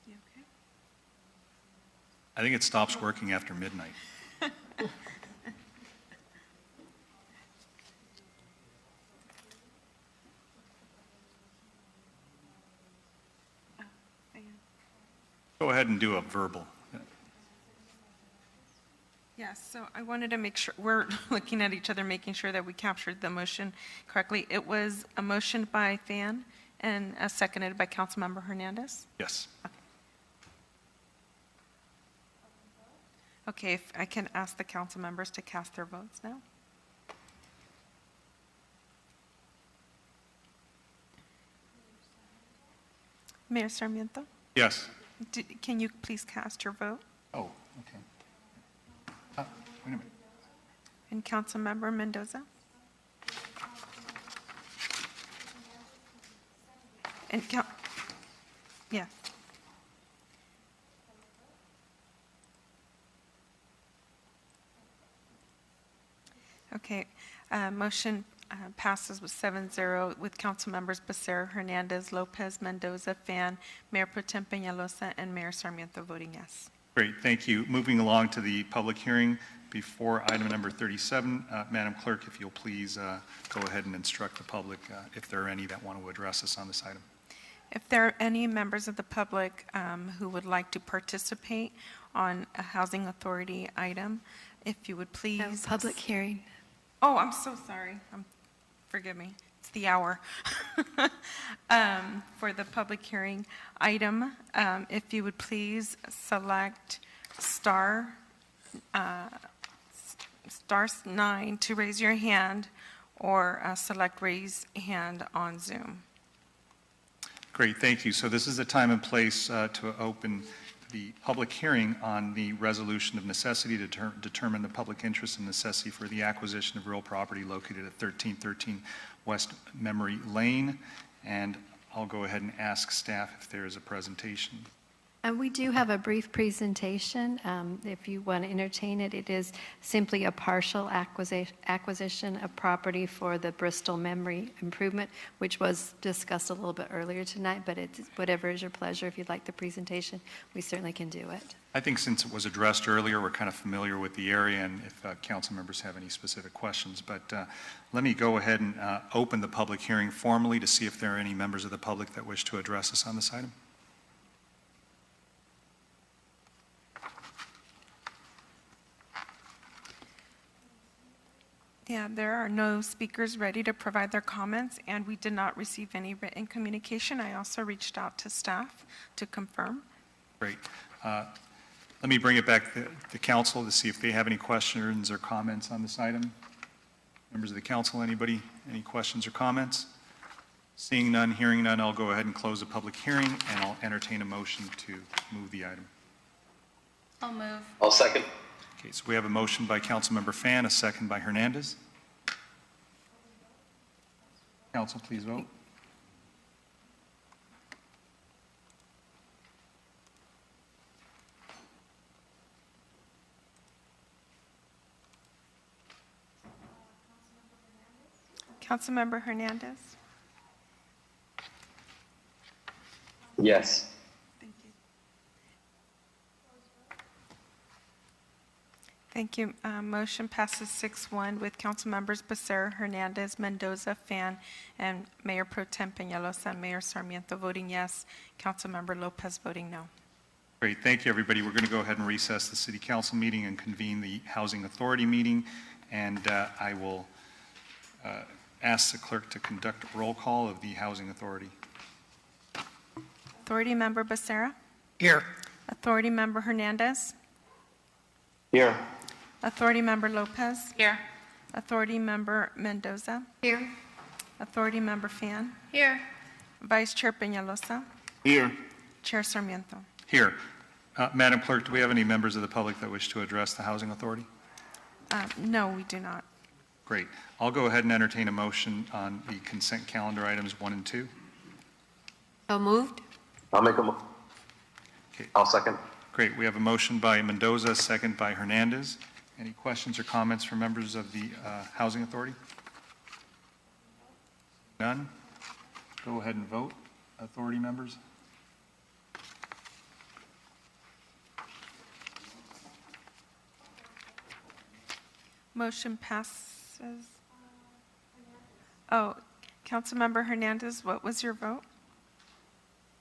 You okay? I think it stops working after midnight. go ahead and do a verbal. Yes, so I wanted to make sure, we're looking at each other, making sure that we captured the motion correctly. It was a motion by Fan and seconded by Councilmember Hernandez? Yes. Okay, if I can ask the council members to cast their votes now. Mayor Sarmiento, Yes. can you please cast your vote? Oh, okay. Wait a minute. And Councilmember Mendoza? And yes. Okay, motion passes with 7-0 with council members Becerra, Hernandez, Lopez, Mendoza, Fan, Mayor Pro Tem Peñalosa, and Mayor Sarmiento voting yes. Great, thank you. Moving along to the public hearing before item number 37, Madam Clerk, if you'll please go ahead and instruct the public if there are any that want to address us on this item. If there are any members of the public who would like to participate on a housing authority item, if you would please. No, public hearing. Oh, I'm so sorry. Forgive me. It's the hour. For the public hearing item, if you would please select star 9 to raise your hand, or select raise hand on Zoom. Great, thank you. So this is the time and place to open the public hearing on the resolution of necessity to determine the public interest and necessity for the acquisition of real property located at 1313 West Memory Lane. And I'll go ahead and ask staff if there is a presentation. And we do have a brief presentation. If you want to entertain it, it is simply a partial acquisition of property for the Bristol Memory Improvement, which was discussed a little bit earlier tonight, but it's whatever is your pleasure. If you'd like the presentation, we certainly can do it. I think since it was addressed earlier, we're kind of familiar with the area, and if council members have any specific questions. But let me go ahead and open the public hearing formally to see if there are any members of the public that wish to address us on this item. Yeah, there are no speakers ready to provide their comments, and we did not receive any written communication. I also reached out to staff to confirm. Great. Let me bring it back to the council to see if they have any questions or comments on this item. Members of the council, anybody, any questions or comments? Seeing none, hearing none, I'll go ahead and close the public hearing, and I'll entertain a motion to move the item. I'll move. I'll second. Okay, so we have a motion by Councilmember Fan, a second by Hernandez. Council, please vote. Councilmember Hernandez? Yes. Thank you. Motion passes 6-1 with council members Becerra, Hernandez, Mendoza, Fan, and Mayor Pro Tem Peñalosa, Mayor Sarmiento voting yes, Councilmember Lopez voting no. Great, thank you, everybody. We're going to go ahead and recess the City Council meeting and convene the Housing Authority meeting, and I will ask the clerk to conduct a roll call of the Housing Authority. Authority Member Becerra? Here. Authority Member Hernandez? Here. Authority Member Lopez? Here. Authority Member Mendoza? Here. Authority Member Fan? Here. Vice Chair Peñalosa? Here. Chair Sarmiento? Here. Madam Clerk, do we have any members of the public that wish to address the Housing Authority? No, we do not. Great. I'll go ahead and entertain a motion on the consent calendar items 1 and 2. So moved? I'll make Okay. I'll second. Great. We have a motion by Mendoza, second by Hernandez. Any questions or comments from members of the Housing Authority? None? Go ahead and vote, authority members. Motion passes. Oh, Councilmember Hernandez, what was your vote?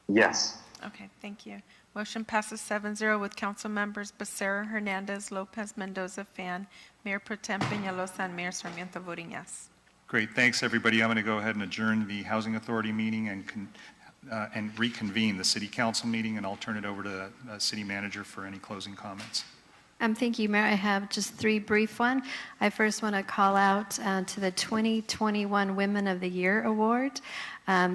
Yes. Okay, thank you. Motion passes 7-0 with council members Becerra, Hernandez, Lopez, Mendoza, Fan, Mayor Pro Tem Peñalosa, and Mayor Sarmiento voting yes. Great, thanks, everybody. I'm going to go ahead and adjourn the Housing Authority meeting and reconvene the City Council meeting, and I'll turn it over to the City Manager for any closing comments. Thank you, Mayor. I have just three brief ones. I first want to call out to the 2021 Women of the Year Award.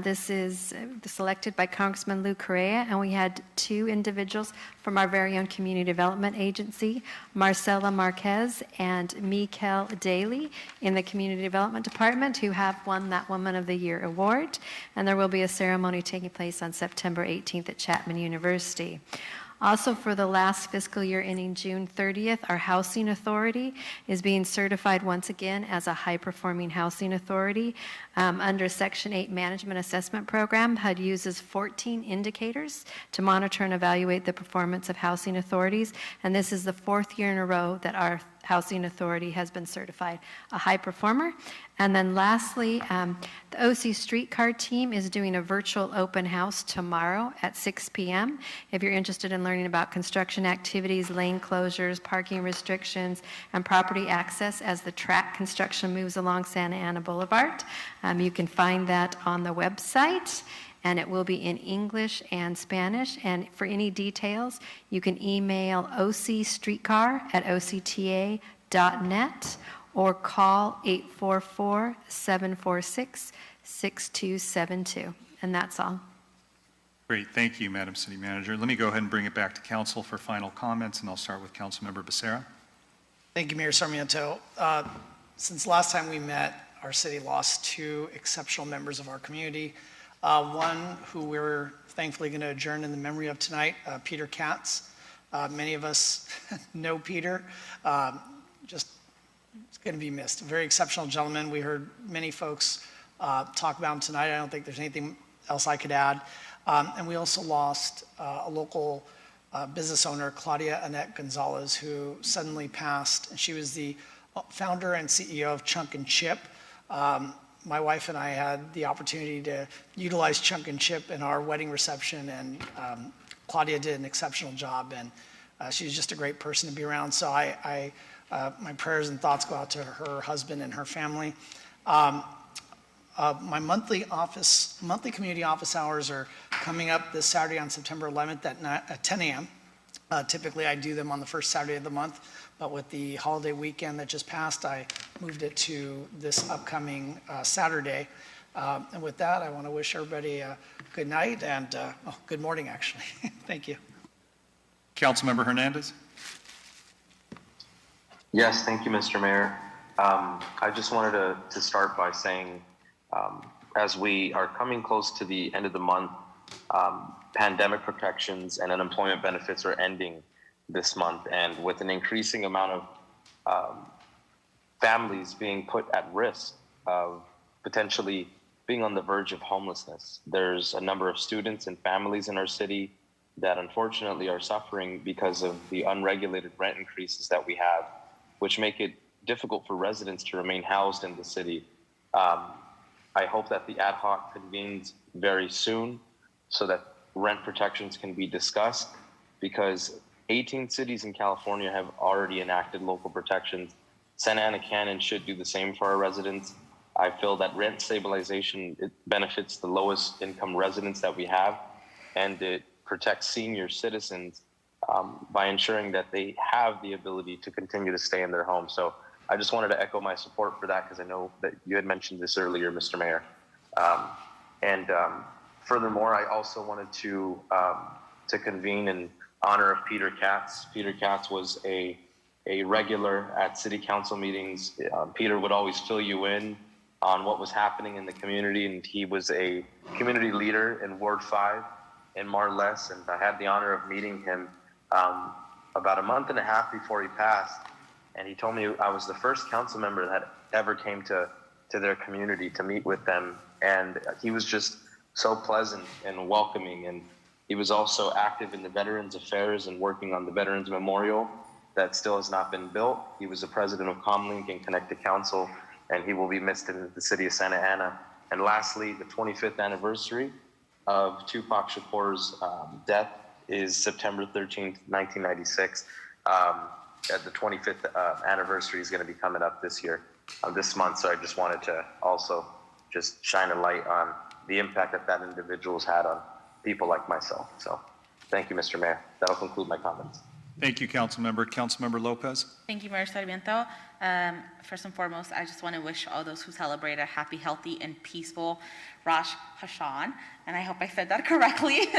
This is selected by Congressman Lou Correa, and we had two individuals from our very own Community Development Agency, Marcela Marquez and Mikel Daly in the Community Development Department, who have won that Woman of the Year Award. And there will be a ceremony taking place on September 18th at Chapman University. Also, for the last fiscal year ending June 30th, our housing authority is being certified once again as a high-performing housing authority. Under Section 8 Management Assessment Program, HUD uses 14 indicators to monitor and evaluate the performance of housing authorities, and this is the fourth year in a row that our housing authority has been certified a high performer. And then lastly, the OC Streetcar team is doing a virtual open house tomorrow at 6 p.m. If you're interested in learning about construction activities, lane closures, parking restrictions, and property access as the track construction moves along Santa Ana Boulevard, you can find that on the website. And it will be in English and Spanish. And for any details, you can email ocstreetcar@octa.net or call 844-746-6272. And that's all. Great, thank you, Madam City Manager. Let me go ahead and bring it back to Council for final comments, and I'll start with Councilmember Becerra. Thank you, Mayor Sarmiento. Since last time we met, our city lost two exceptional members of our community. One who we're thankfully going to adjourn in the memory of tonight, Peter Katz. Many of us know Peter. Just going to be missed. A very exceptional gentleman. We heard many folks talk about him tonight. I don't think there's anything else I could add. And we also lost a local business owner, Claudia Annette Gonzalez, who suddenly passed. And she was the founder and CEO of Chunk and Chip. My wife and I had the opportunity to utilize Chunk and Chip in our wedding reception, and Claudia did an exceptional job, and she was just a great person to be around. So my prayers and thoughts go out to her husband and her family. My monthly community office hours are coming up this Saturday on September 11th at 10 a.m. Typically, I do them on the first Saturday of the month, but with the holiday weekend that just passed, I moved it to this upcoming Saturday. And with that, I want to wish everybody a good night and good morning, actually. Thank you. Councilmember Hernandez. Yes, thank you, Mr. Mayor. I just wanted to start by saying, as we are coming close to the end of the month, pandemic protections and unemployment benefits are ending this month, and with an increasing amount of families being put at risk of potentially being on the verge of homelessness, there's a number of students and families in our city that unfortunately are suffering because of the unregulated rent increases that we have, which make it difficult for residents to remain housed in the city. I hope that the ad hoc convenes very soon so that rent protections can be discussed, because 18 cities in California have already enacted local protections. Santa Ana can and should do the same for our residents. I feel that rent stabilization, it benefits the lowest income residents that we have, and it protects senior citizens by ensuring that they have the ability to continue to stay in their home. So I just wanted to echo my support for that, because I know that you had mentioned this earlier, Mr. Mayor. Furthermore, I also wanted to convene in honor of Peter Katz. Peter Katz was a regular at city council meetings. Peter would always fill you in on what was happening in the community, and he was a community leader in Ward 5 in Marles, and I had the honor of meeting him about a month and a half before he passed, and he told me I was the first council member that ever came to their community to meet with them, and he was just so pleasant and welcoming. And he was also active in the Veterans Affairs and working on the Veterans Memorial that still has not been built. He was the president of Comlink and Connected Council, and he will be missed in the city of Santa Ana. And lastly, the 25th anniversary of Tupac Shakur's death is September 13th, 1996. At the 25th anniversary is going to be coming up this month. So I just wanted to also just shine a light on the impact that individual's had on people like myself. So thank you, Mr. Mayor. That'll conclude my comments. Thank you, Councilmember. Councilmember Lopez. Thank you, Mayor Sarmiento. First and foremost, I just want to wish all those who celebrate a happy, healthy, and peaceful Rosh Hashanah, and I hope I said that correctly.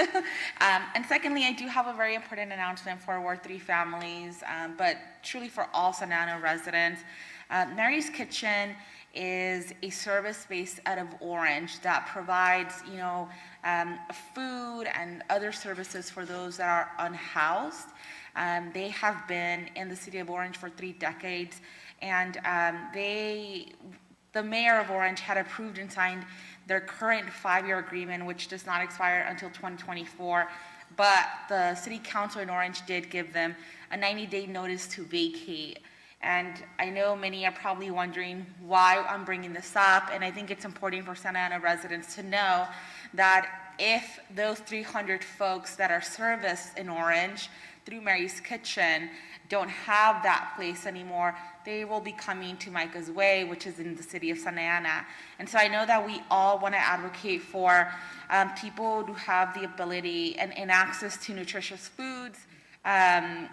And secondly, I do have a very important announcement for Ward 3 families, but truly for all Santa Ana residents. Mary's Kitchen is a service based out of Orange that provides, food and other services for those that are unhoused. They have been in the city of Orange for 3 decades, and the mayor of Orange had approved and signed their current 5-year agreement, which does not expire until 2024, but the city council in Orange did give them a 90-day notice to vacate. And I know many are probably wondering why I'm bringing this up, and I think it's important for Santa Ana residents to know that if those 300 folks that are serviced in Orange through Mary's Kitchen don't have that place anymore, they will be coming to Micah's Way, which is in the city of Santa Ana. And so I know that we all want to advocate for people who have the ability and access to nutritious foods, and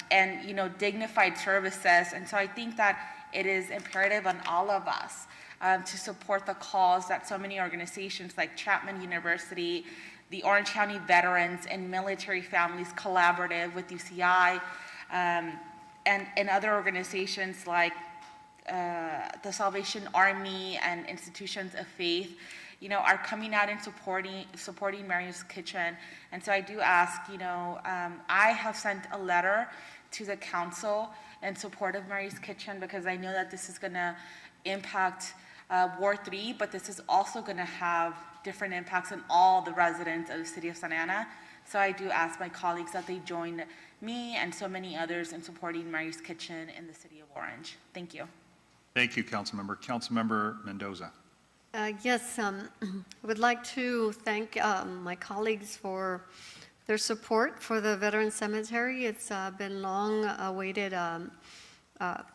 dignified services. And so I think that it is imperative on all of us to support the cause that so many organizations like Chapman University, the Orange County Veterans and Military Families Collaborative with UCI, and other organizations like the Salvation Army and institutions of faith, are coming out and supporting Mary's Kitchen. And so I do ask, I have sent a letter to the council in support of Mary's Kitchen because I know that this is going to impact Ward 3, but this is also going to have different impacts on all the residents of the city of Santa Ana. So I do ask my colleagues that they join me and so many others in supporting Mary's Kitchen in the city of Orange. Thank you. Thank you, Councilmember. Councilmember Mendoza. Yes, I would like to thank my colleagues for their support for the Veteran Cemetery. It's been long awaited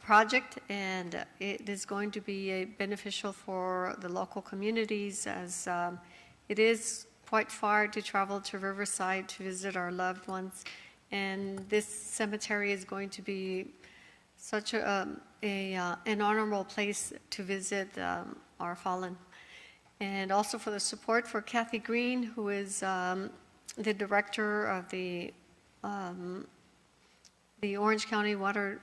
project, and it is going to be beneficial for the local communities as it is quite far to travel to Riverside to visit our loved ones. And this cemetery is going to be such an honorable place to visit our fallen. And also for the support for Kathy Green, who is the director of the Orange County Water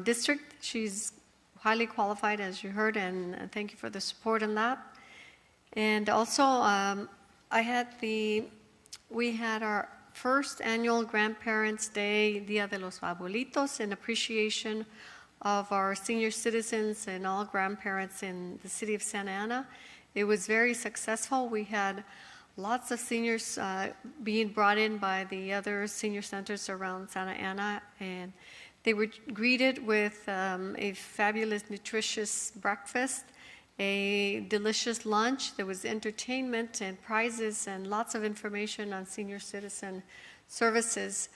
District. She's highly qualified, as you heard, and thank you for the support on that. And also, we had our first annual Grandparents' Day, Dia de los Abuelitos, in appreciation of our senior citizens and all grandparents in the city of Santa Ana. It was very successful. We had lots of seniors being brought in by the other senior centers around Santa Ana, and they were greeted with a fabulous, nutritious breakfast, a delicious lunch. There was entertainment and prizes and lots of information on senior citizen services.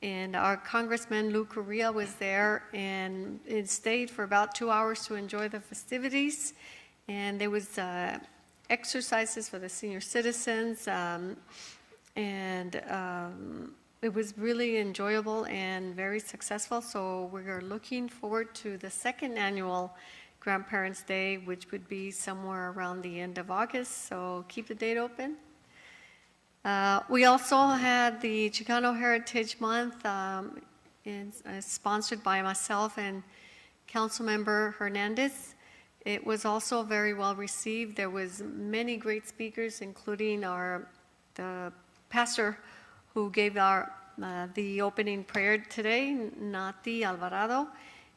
And our Congressman Lou Correa was there and it stayed for about 2 hours to enjoy the festivities. And there was exercises for the senior citizens, and it was really enjoyable and very successful. So we are looking forward to the second annual Grandparents' Day, which would be somewhere around the end of August. So keep the date open. We also had the Chicano Heritage Month, sponsored by myself and Councilmember Hernandez. It was also very well received. There was many great speakers, including the pastor who gave the opening prayer today, Nati Alvarado,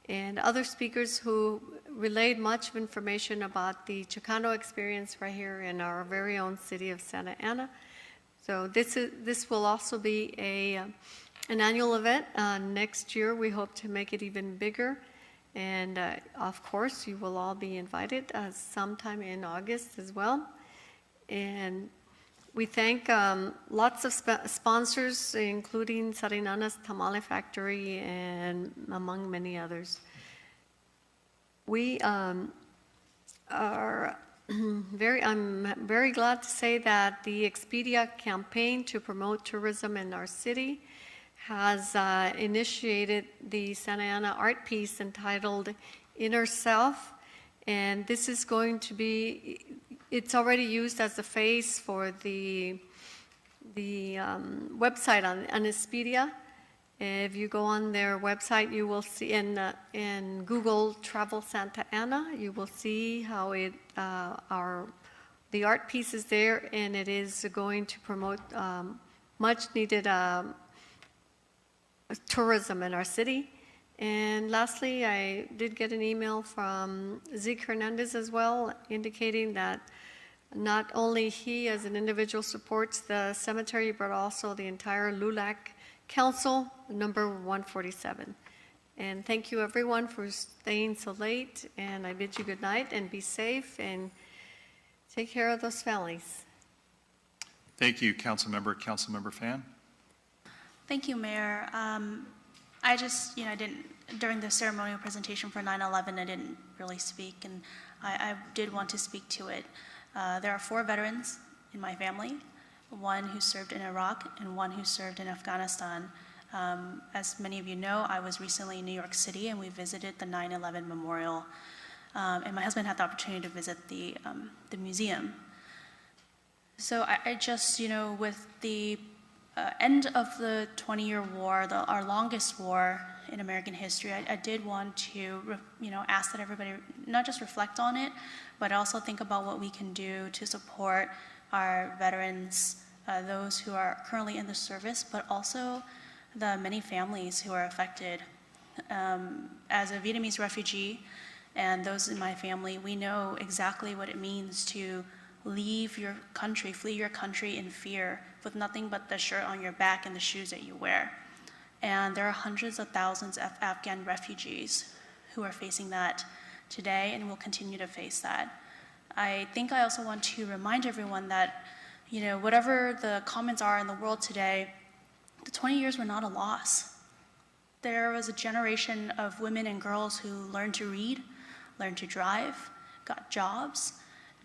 and other speakers who relayed much information about the Chicano experience right here in our very own city of Santa Ana. So this will also be an annual event. Next year, we hope to make it even bigger. And of course, you will all be invited sometime in August as well. And We thank lots of sponsors, including Sarinana's Tamale Factory and among many others. We I'm very glad to say that the Expedia campaign to promote tourism in our city has initiated the Santa Ana art piece entitled Inner Self. And this is going to be, it's already used as the face for the website on Expedia. If you go on their website, you will see in Google Travel Santa Ana, you will see how the art piece is there, and it is going to promote much needed tourism in our city. And lastly, I did get an email from Zeke Hernandez as well, indicating that not only he as an individual supports the cemetery, but also the entire LULAC Council, number 147. And thank you everyone for staying so late, and I bid you good night and be safe and take care of those families. Thank you, Councilmember Fan. Thank you, Mayor. I just, I didn't, during the ceremonial presentation for 9/11, I didn't really speak, and I did want to speak to it. There are 4 veterans in my family, one who served in Iraq and one who served in Afghanistan. As many of you know, I was recently in New York City and we visited the 9/11 memorial, and my husband had the opportunity to visit the museum. So I just, with the end of the 20-year war, our longest war in American history, I did want to, ask that everybody not just reflect on it, but also think about what we can do to support our veterans, those who are currently in the service, but also the many families who are affected. As a Vietnamese refugee and those in my family, we know exactly what it means to leave your country, flee your country in fear with nothing but the shirt on your back and the shoes that you wear. And there are hundreds of thousands of Afghan refugees who are facing that today and will continue to face that. I think I also want to remind everyone that, whatever the comments are in the world today, the 20 years were not a loss. There was a generation of women and girls who learned to read, learned to drive, got jobs,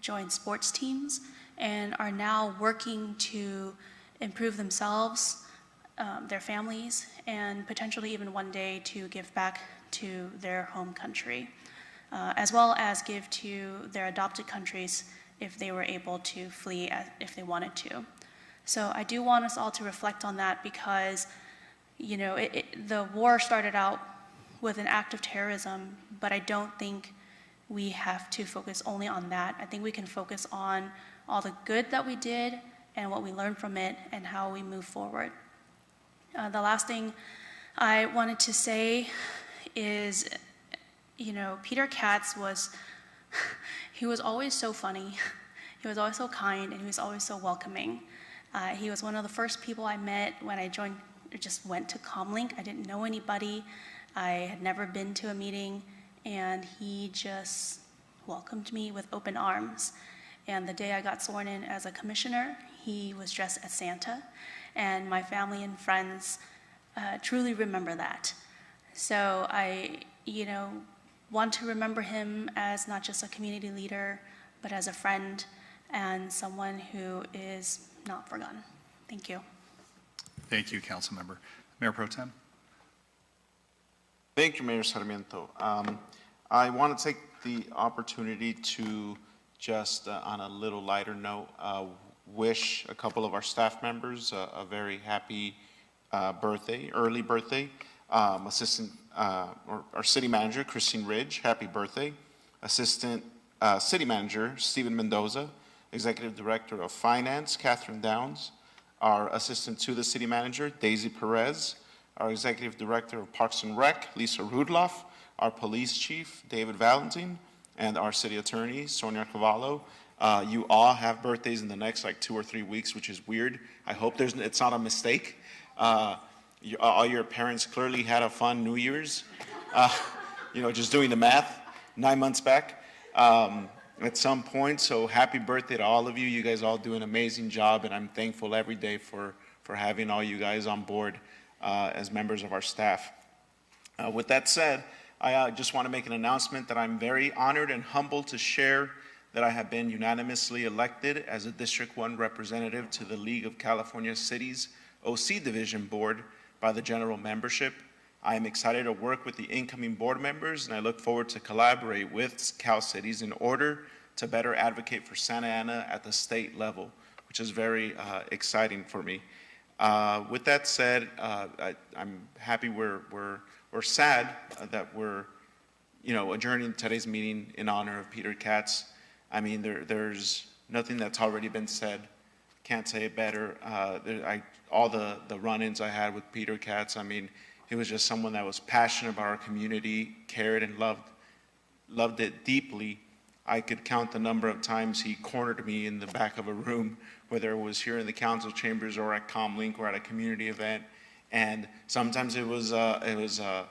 joined sports teams, and are now working to improve themselves, their families, and potentially even one day to give back to their home country, as well as give to their adopted countries if they were able to flee if they wanted to. So I do want us all to reflect on that because, the war started out with an act of terrorism, but I don't think we have to focus only on that. I think we can focus on all the good that we did and what we learned from it and how we move forward. The last thing I wanted to say is, Peter Katz he was always so funny. He was always so kind, and he was always so welcoming. He was one of the first people I met when I just went to Comlink. I didn't know anybody. I had never been to a meeting, and he just welcomed me with open arms. And the day I got sworn in as a commissioner, he was dressed as Santa, and my family and friends truly remember that. So I, want to remember him as not just a community leader, but as a friend and someone who is not forgotten. Thank you. Thank you, Councilmember. Mayor Pro Tem. Thank you, Mayor Sarmiento. I want to take the opportunity to just, on a little lighter note, wish a couple of our staff members a very happy birthday, early birthday. Our city manager, Christine Ridge, happy birthday. Assistant city manager, Stephen Mendoza. Executive Director of Finance, Catherine Downs. Our assistant to the city manager, Daisy Perez. Our Executive Director of Parks and Rec, Lisa Rudloff. Our Police Chief, David Valentin. And our City Attorney, Sonia Cavallo. You all have birthdays in the next 2 or 3 weeks, which is weird. I hope it's not a mistake. All your parents clearly had a fun New Year's. Just doing the math, 9 months back. at some point. So happy birthday to all of you. You guys all do an amazing job, and I'm thankful every day for having all you guys on board as members of our staff. With that said, I just want to make an announcement that I'm very honored and humbled to share that I have been unanimously elected as a District 1 representative to the League of California Cities OC Division Board by the general membership. I am excited to work with the incoming board members, and I look forward to collaborate with Cal Cities in order to better advocate for Santa Ana at the state level, which is very exciting for me. With that said, I'm happy we're sad that we're adjourning today's meeting in honor of Peter Katz. I mean, there's nothing that's already been said. Can't say it better. All the run-ins I had with Peter Katz, I mean, he was just someone that was passionate about our community, cared and loved it deeply. I could count the number of times he cornered me in the back of a room, whether it was here in the council chambers or at ComLink or at a community event. And sometimes it was to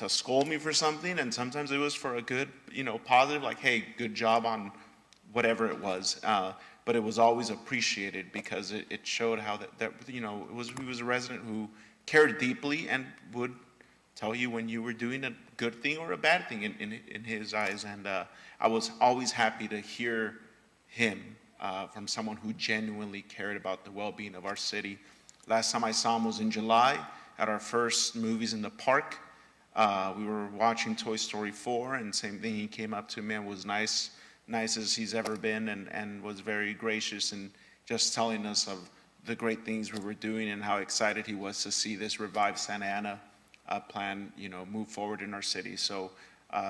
scold me for something, and sometimes it was for a good, positive, like, hey, good job on whatever it was. But it was always appreciated because it showed how he was a resident who cared deeply and would tell you when you were doing a good thing or a bad thing in his eyes. And I was always happy to hear him from someone who genuinely cared about the well-being of our city. Last time I saw him was in July at our first Movies in the Park. We were watching Toy Story 4, and same thing, he came up to me and was nice as he's ever been, and was very gracious and just telling us of the great things we were doing and how excited he was to see this revived Santa Ana plan, move forward in our city. So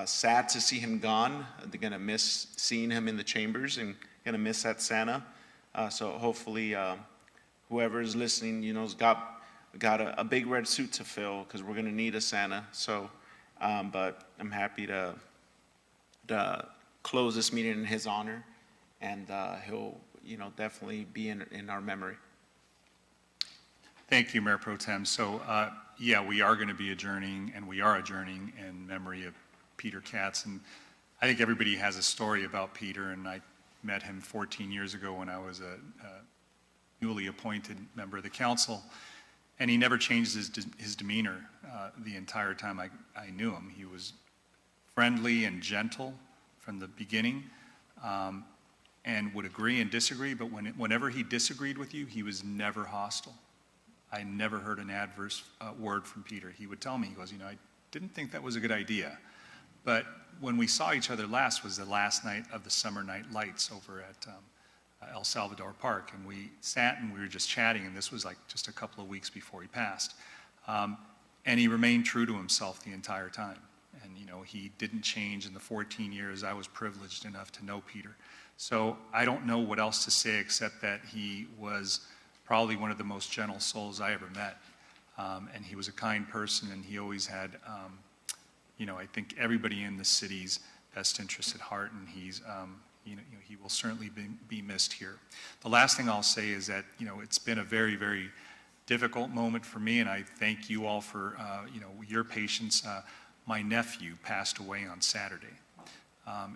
sad to see him gone. They're gonna miss seeing him in the chambers and gonna miss that Santa. So hopefully whoever is listening, has got a big red suit to fill, because we're gonna need a Santa. So, but I'm happy to close this meeting in his honor, and he'll, definitely be in our memory. Thank you, Mayor Pro Tem. So, yeah, we are going to be adjourning, and we are adjourning in memory of Peter Katz. And I think everybody has a story about Peter, and I met him 14 years ago when I was a newly appointed member of the council, and he never changed his demeanor the entire time I knew him. He was friendly and gentle from the beginning, and would agree and disagree, but whenever he disagreed with you, he was never hostile. I never heard an adverse word from Peter. He would tell me, he goes, I didn't think that was a good idea. But when we saw each other last was the last night of the Summer Night Lights over at El Salvador Park, and we sat and we were just chatting, and this was like just a couple of weeks before he passed. And he remained true to himself the entire time. And, he didn't change in the 14 years I was privileged enough to know Peter. So I don't know what else to say except that he was probably one of the most gentle souls I ever met. And he was a kind person, and he always had, I think everybody in the city's best interest at heart, and he's, he will certainly be missed here. The last thing I'll say is that, it's been a very, very difficult moment for me, and I thank you all for, your patience. My nephew passed away on Saturday,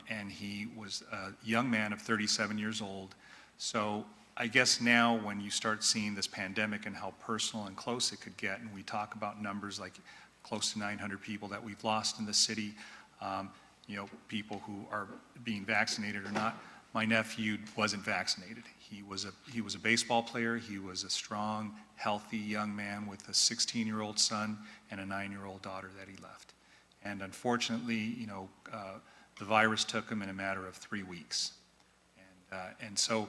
and he was a young man of 37 years old. So I guess now when you start seeing this pandemic and how personal and close it could get, and we talk about numbers like close to 900 people that we've lost in the city, people who are being vaccinated or not. My nephew wasn't vaccinated. He was a baseball player. He was a strong, healthy young man with a 16-year-old son and a 9-year-old daughter that he left. And unfortunately, the virus took him in a matter of 3 weeks. And so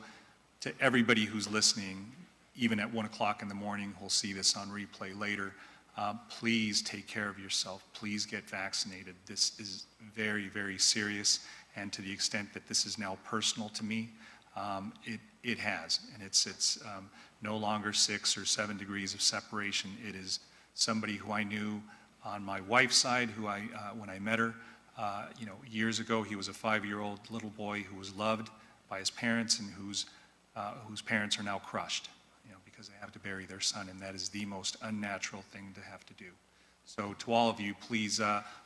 to everybody who's listening, even at 1 o'clock in the morning, who'll see this on replay later, please take care of yourself. Please get vaccinated. This is very, very serious. And to the extent that this is now personal to me, it has. And it's no longer 6 or 7 degrees of separation. It is somebody who I knew on my wife's side, who when I met her, years ago, he was a 5-year-old little boy who was loved by his parents, and whose parents are now crushed, because they have to bury their son, and that is the most unnatural thing to have to do. So to all of you, please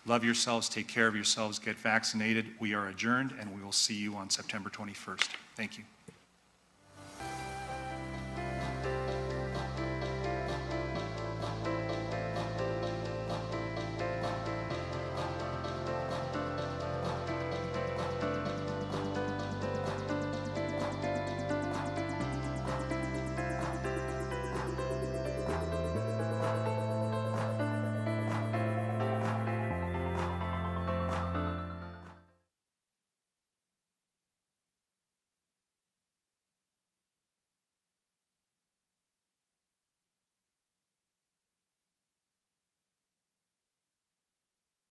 love yourselves, take care of yourselves, get vaccinated. We are adjourned, and we will see you on September 21st. Thank you.